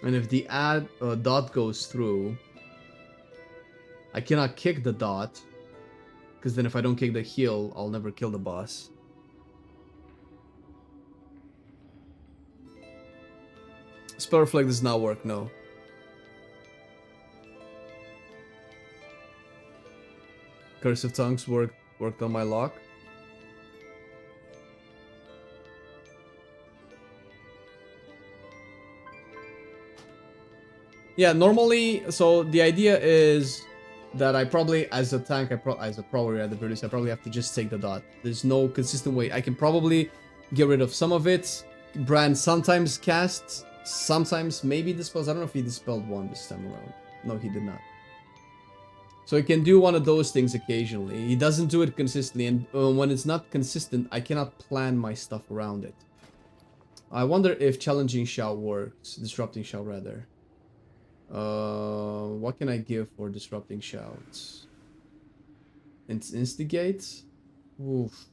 And if the dot goes through, I cannot kick the dot, because then if I don't kick the heal, I'll never kill the boss. Spell Reflect does not work, no. Curse of Tongues worked on my lock. Yeah, normally, so the idea is that I probably, as a tank, as a probably at the producer, I probably have to just take the dot. There's no consistent way. I can probably get rid of some of it. Brand sometimes casts, sometimes maybe dispels. I don't know if he dispelled one this time around. No, he did not. So he can do one of those things occasionally. He doesn't do it consistently, and when it's not consistent, I cannot plan my stuff around it. I wonder if Challenging Shout works. Disrupting Shout, rather. What can I give for Disrupting Shouts? It's Instigate? Oof.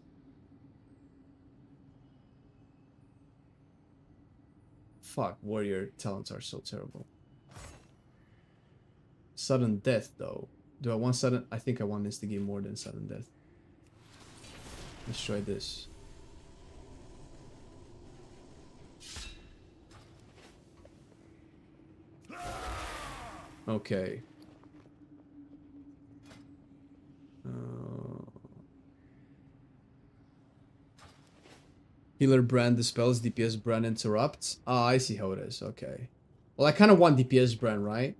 Fuck, Warrior talents are so terrible. Sudden Death, though. Do I want Sudden? I think I want Instigate more than Sudden Death. Let's try this. Okay. Healer Brand dispels, DPS Brand interrupts. Ah, I see how it is. Okay. Well, I kind of want DPS Brand, right?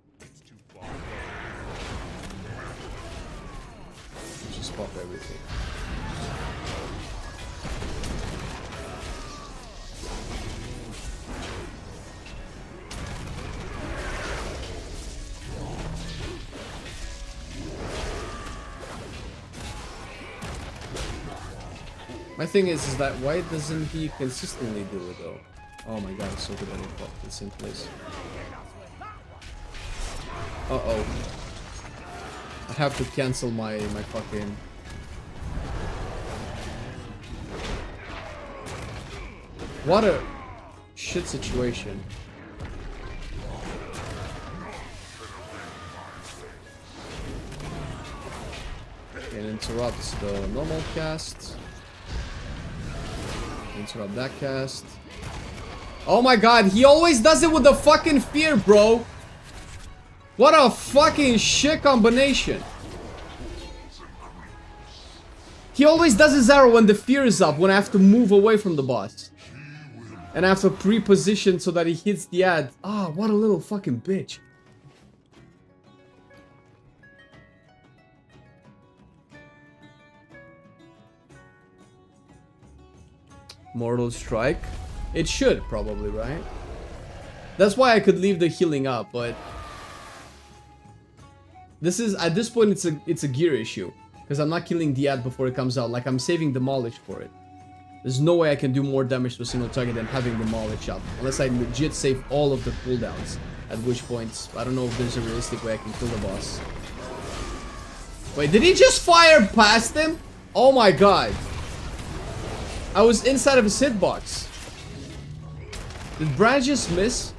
Just pop everything. My thing is that why doesn't he consistently do it though? Oh my god, it's so good at it. It's in place. Uh-oh. I have to cancel my fucking... What a shit situation. It interrupts the normal cast. Interrupt that cast. Oh my god, he always does it with the fucking fear, bro. What a fucking shit combination. He always does his arrow when the fear is up, when I have to move away from the boss. And I have to pre-position so that he hits the ad. Ah, what a little fucking bitch. Mortal Strike. It should probably, right? That's why I could leave the healing up, but this is at this point it's a gear issue because I'm not killing the ad before it comes out. Like I'm saving Demolish for it. There's no way I can do more damage to a single target than having Demolish up unless I legit save all of the cooldowns. At which point I don't know if there's a realistic way I can kill the boss. Wait, did he just fire past him? Oh my god. I was inside of his hitbox. Did Brand just miss?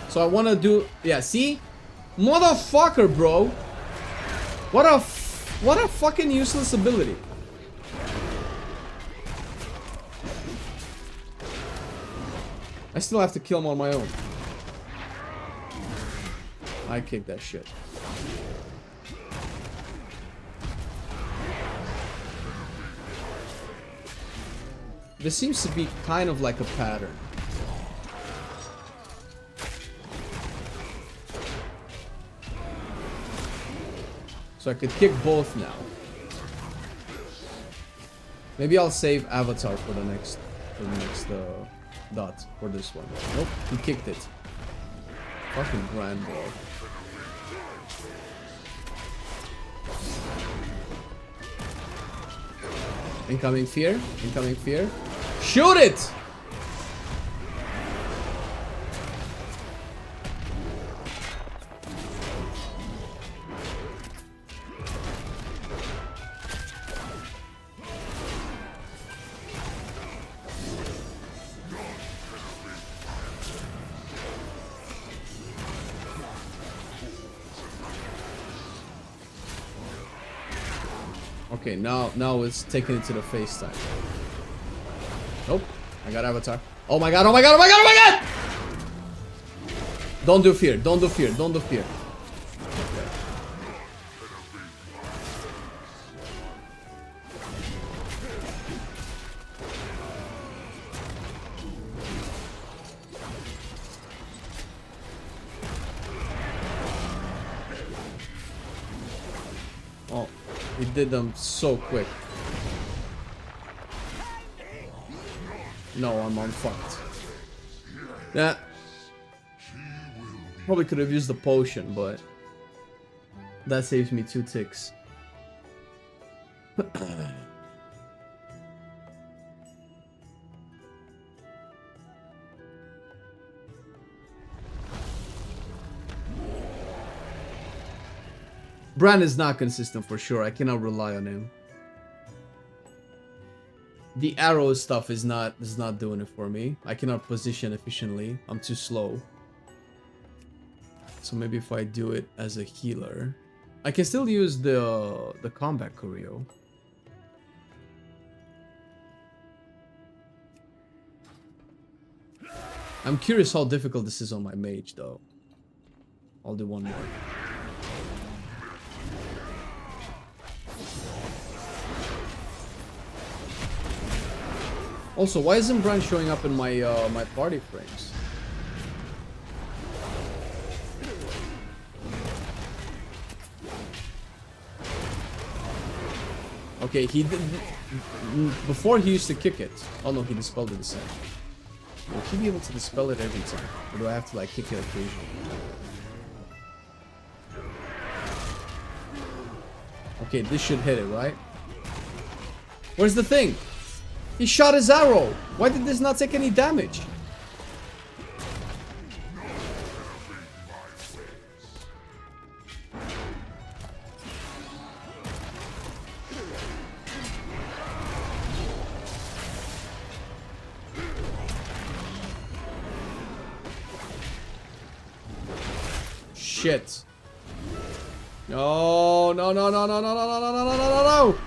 So I want to do... Yeah, see? Motherfucker, bro. What a fucking useless ability. I still have to kill him on my own. I kick that shit. This seems to be kind of like a pattern. So I could kick both now. Maybe I'll save Avatar for the next dot for this one. Nope, he kicked it. Fucking grand ball. Incoming fear. Incoming fear. Shoot it! Okay, now it's taking it to the face time. Nope. I got Avatar. Oh my god, oh my god, oh my god, oh my god! Don't do fear, don't do fear, don't do fear. Oh, he did them so quick. No, I'm fucked. Yeah. Probably could have used the potion, but that saves me 2 ticks. Bran is not consistent for sure. I cannot rely on him. The arrow stuff is not doing it for me. I cannot position efficiently. I'm too slow. So maybe if I do it as a healer, I can still use the combat choreo. I'm curious how difficult this is on my mage though. I'll do one more. Also, why isn't Bran showing up in my my party frames? Okay, he did before he used to kick it. Oh no, he dispelled it this time. Will he be able to dispel it every time? Or do I have to like kick it occasionally? Okay, this should hit it, right? Where's the thing? He shot his arrow. Why did this not take any damage? Shit. No, no, no, no, no, no, no, no, no, no, no, no, no.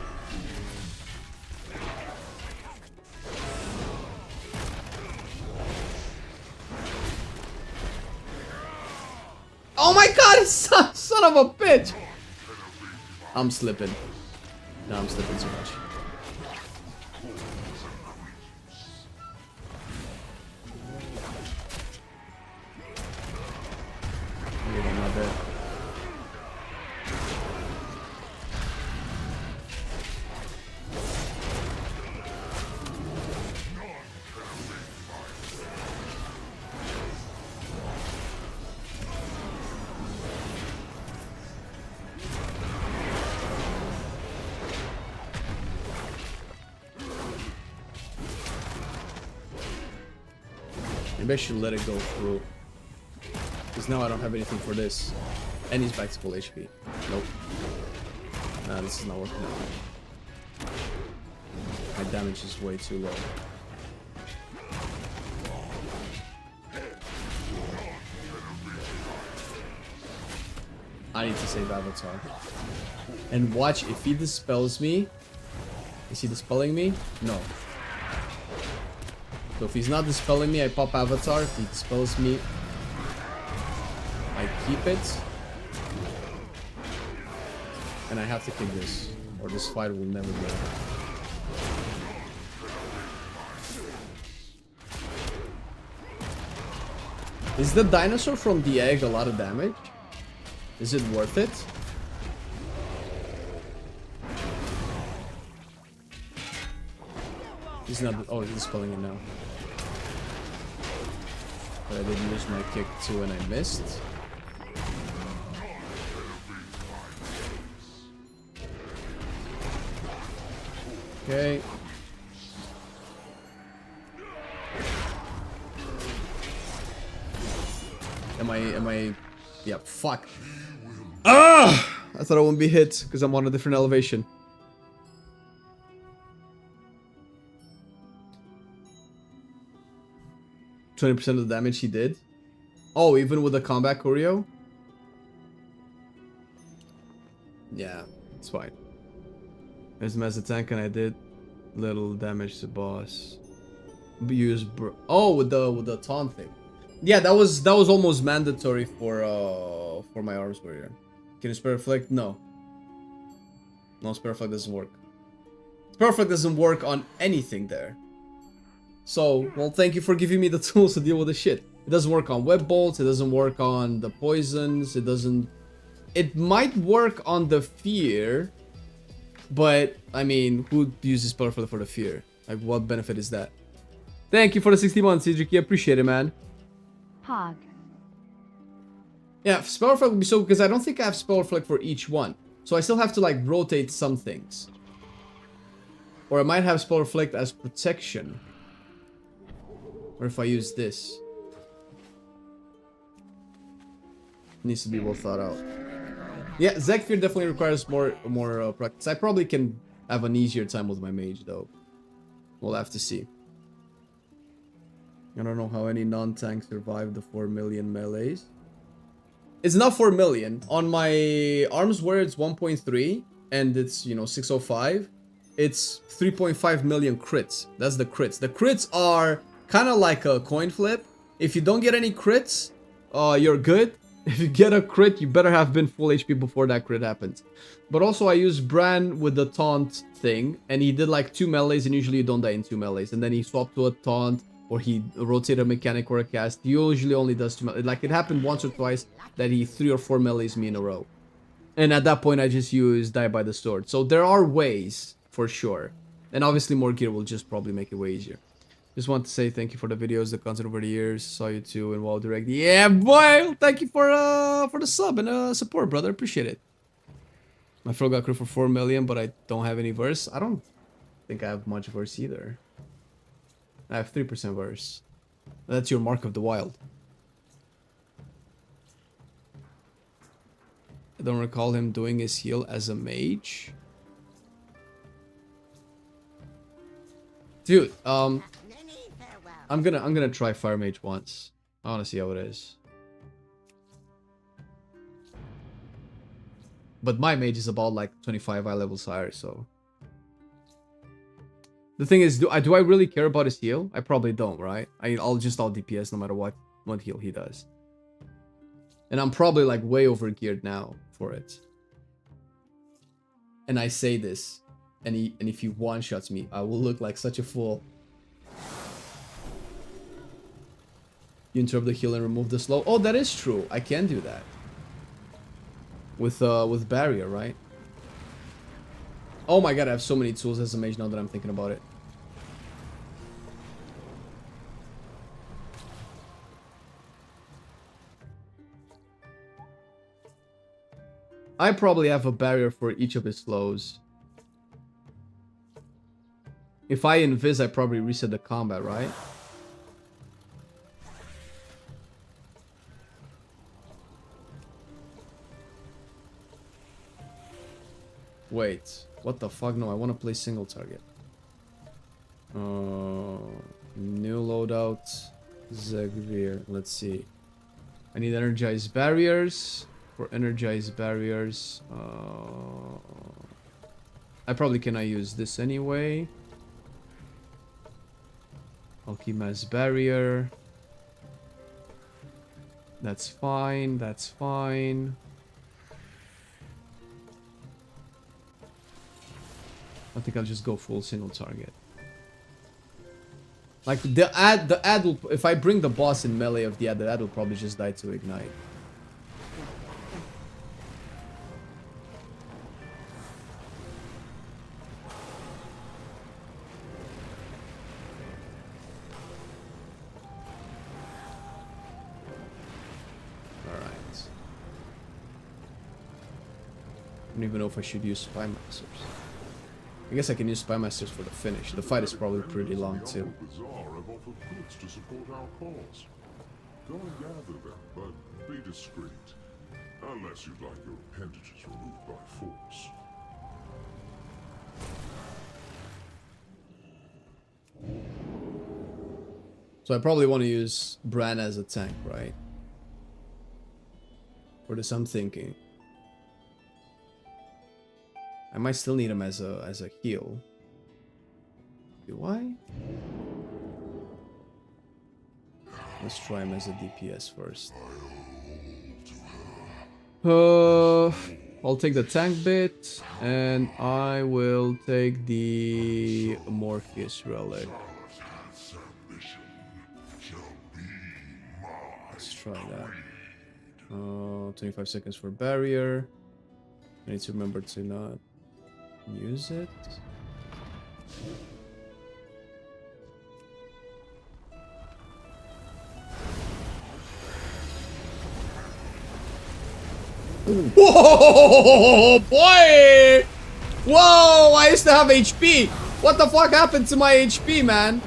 Oh my god, son of a bitch! I'm slipping. No, I'm slipping too much. I'm getting my bed. Maybe I should let it go through. Because now I don't have anything for this. And he's back to full HP. Nope. Nah, this is not working out. My damage is way too low. I need to save Avatar. And watch, if he dispels me... Is he dispelling me? No. So if he's not dispelling me, I pop Avatar. If he dispels me... I keep it. And I have to kick this, or this fight will never be over. Is the dinosaur from the egg a lot of damage? Is it worth it? He's not. Oh, he's spelling it now. But I didn't use my kick too and I missed. Okay. Am I... Yeah, fuck. Ah! I thought I wouldn't be hit because I'm on a different elevation. %of the damage he did. Oh, even with the combat choreo? Yeah, it's fine. There's him as a tank and I did little damage to boss. Use with the taunt thing. Yeah, that was almost mandatory for my arms warrior. Can you spare reflect? No. No, spare reflect doesn't work. Spare reflect doesn't work on anything there. So, well, thank you for giving me the tools to deal with the shit. It doesn't work on web bolts, it doesn't work on the poisons, it doesn't... It might work on the fear, but, I mean, who uses spell reflect for the fear? Like, what benefit is that? Thank you for the 60 months, Idriki. Appreciate it, man. Hog. Yeah, spell reflect would be so, because I don't think I have spell reflect for each one. So I still have to, like, rotate some things. Or I might have spell reflect as protection. Or if I use this. Needs to be well thought out. Yeah, Zekfear definitely requires more practice. I probably can have an easier time with my mage, though. We'll have to see. I don't know how any non-tank survived the 4 million melees. It's not 4 million. On my arms where it's 1.3 and it's, you know, 605, it's 3.5 million crits. That's the crits. The crits are kind of like a coin flip. If you don't get any crits, you're good. If you get a crit, you better have been full HP before that crit happens. But also I use Bran with the taunt thing, and he did like 2 melees, and usually you don't die in 2 melees. And then he swapped to a taunt, or he rotated a mechanic or a cast. He usually only does 2 melees. Like, it happened once or twice that he 3 or 4 melees me in a row. And at that point I just use Die by the Sword. So there are ways, for sure. And obviously more gear will just probably make it way easier. Just want to say thank you for the videos, the content over the years. Saw you too in WoW Direct. Yeah, boy! Thank you for the sub and support, brother. Appreciate it. My friend got crit for 4 million, but I don't have any verse. I don't think I have much verse either. I have 3% verse. That's your Mark of the Wild. I don't recall him doing his heal as a mage. Dude, I'm gonna try Fire Mage once. I wanna see how it is. But my mage is about like 25 high levels higher, so. The thing is, do I really care about his heal? I probably don't, right? I'll just all DPS no matter what heal he does. And I'm probably like way over geared now for it. And I say this, and if he one-shots me, I will look like such a fool. You interrupt the heal and remove the slow. Oh, that is true. I can do that. With barrier, right? Oh my god, I have so many tools as a mage now that I'm thinking about it. I probably have a barrier for each of his slows. If I invis, I probably reset the combat, right? Wait, what the fuck? No, I want to play single target. New loadout, Zegvir. Let's see. I need energized barriers. For energized barriers, I probably cannot use this anyway. I'll keep mass barrier. That's fine, that's fine. I think I'll just go full single target. Like the ad will, if I bring the boss in melee of the ad will probably just die to ignite. Alright. I don't even know if I should use Spy Masters. I guess I can use Spy Masters for the finish. The fight is probably pretty long too. Bazaar have offered goods to support our cause. Go and gather them, but be discreet. Unless you'd like your appendages removed by force. So I probably want to use Bran as a tank, right? For this I'm thinking. I might still need him as a heal. Do I? Let's try him as a DPS first. I'll take the tank bit, and I will take the Morpheus relic. Let's try that. 25 seconds for barrier. I need to remember to not use it. Whoa, boy! Whoa, I used to have HP. What the fuck happened to my HP, man?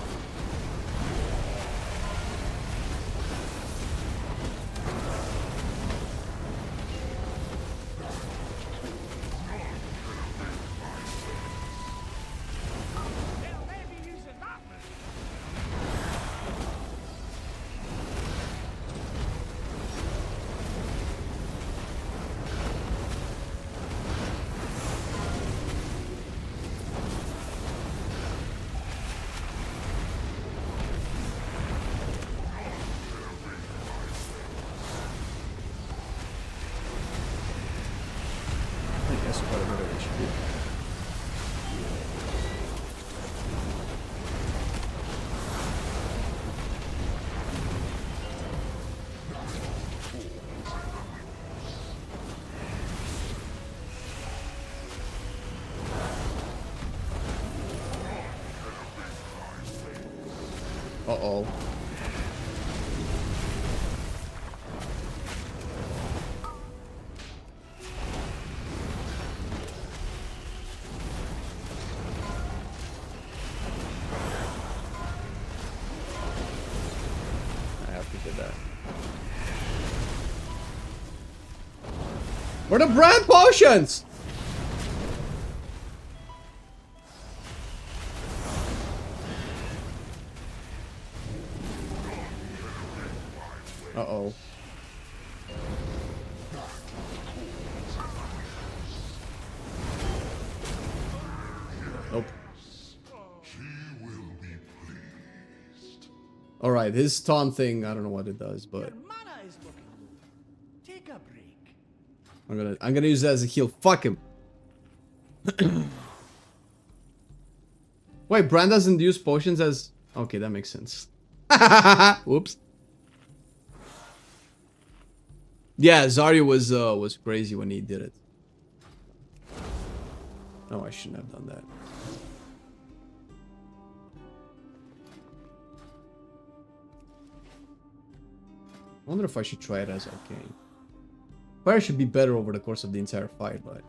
Uh-oh. I have to do that. Where are the brand potions? Uh-oh. Nope. Alright, his taunt thing, I don't know what it does, but Your mana is looking low. Take a break. I'm gonna use that as a heal. Fuck him. Wait, Bran doesn't use potions as... Okay, that makes sense. Whoops. Yeah, Zarya was crazy when he did it. No, I shouldn't have done that. I wonder if I should try it as Arcane. Fire should be better over the course of the entire fight, but...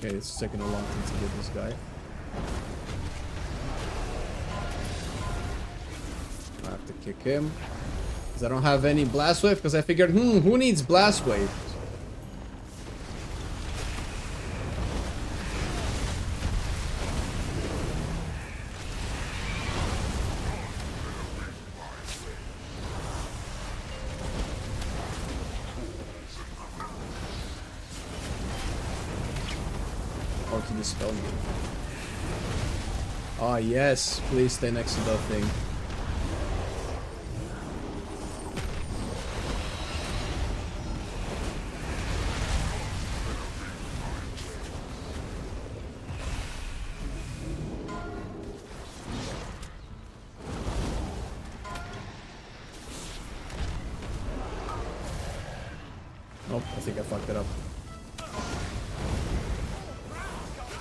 Okay, it's taking a long time to get this guy. I have to kick him. Because I don't have any Blast Wave. Because I figured, who needs Blast Wave? Or to dispel me. Ah, yes. Please stay next to that thing. Nope, I think I fucked it up.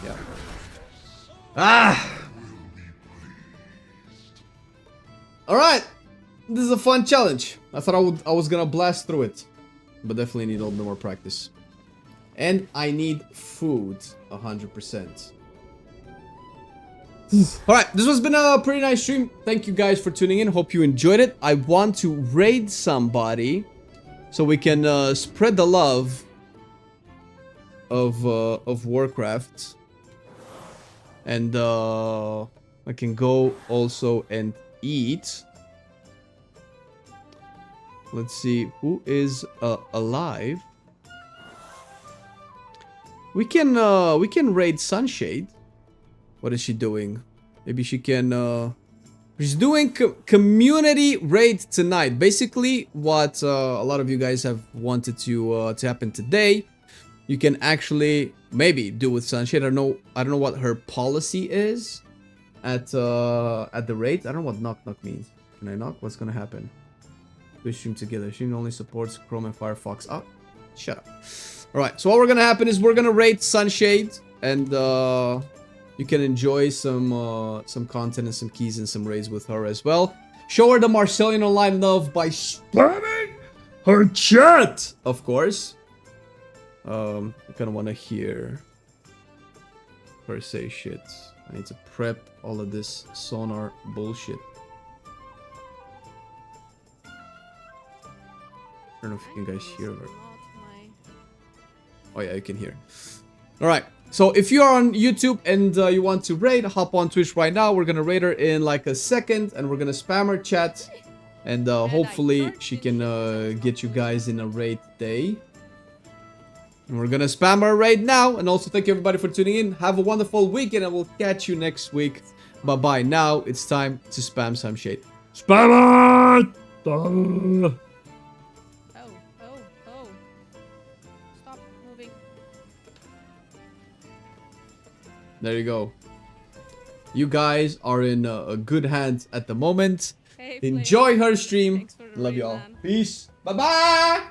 Yeah. Ah! Alright! This is a fun challenge. I thought I was gonna blast through it. But definitely need a little bit more practice. And I need food. 100%. Alright, this has been a pretty nice stream. Thank you guys for tuning in. Hope you enjoyed it. I want to raid somebody. So we can spread the love of Warcraft. And I can go also and eat. Let's see who is alive. We can raid Sunshade. What is she doing? Maybe she can. She's doing community raid tonight. Basically, what a lot of you guys have wanted to happen today. You can actually maybe do with Sunshade. I don't know what her policy is at the raid. I don't know what knock knock means. Can I knock? What's gonna happen? We stream together. She only supports Chrome and Firefox. Oh, shut up. All right. So what we're gonna happen is we're gonna raid Sunshade, and you can enjoy some content and some keys and some raids with her as well. Show her the Marcelian Online love by spamming her chat, of course. I kind of want to hear her say shit. I need to prep all of this sonar bullshit. I don't know if you can guys hear her. Oh yeah, you can hear. All right. So if you are on YouTube and you want to raid, hop on Twitch right now. We're gonna raid her in like a second, and we're gonna spam her chat, and hopefully she can get you guys in a raid today. And we're gonna spam her raid now. And also thank you everybody for tuning in. Have a wonderful weekend, and we'll catch you next week. Bye bye. Now it's time to spam Sunshade. Spam it! Oh. Stop moving. There you go. You guys are in good hands at the moment. Hey, Enjoy her stream. Thanks for the Love raid, y'all. man. Peace. Bye bye.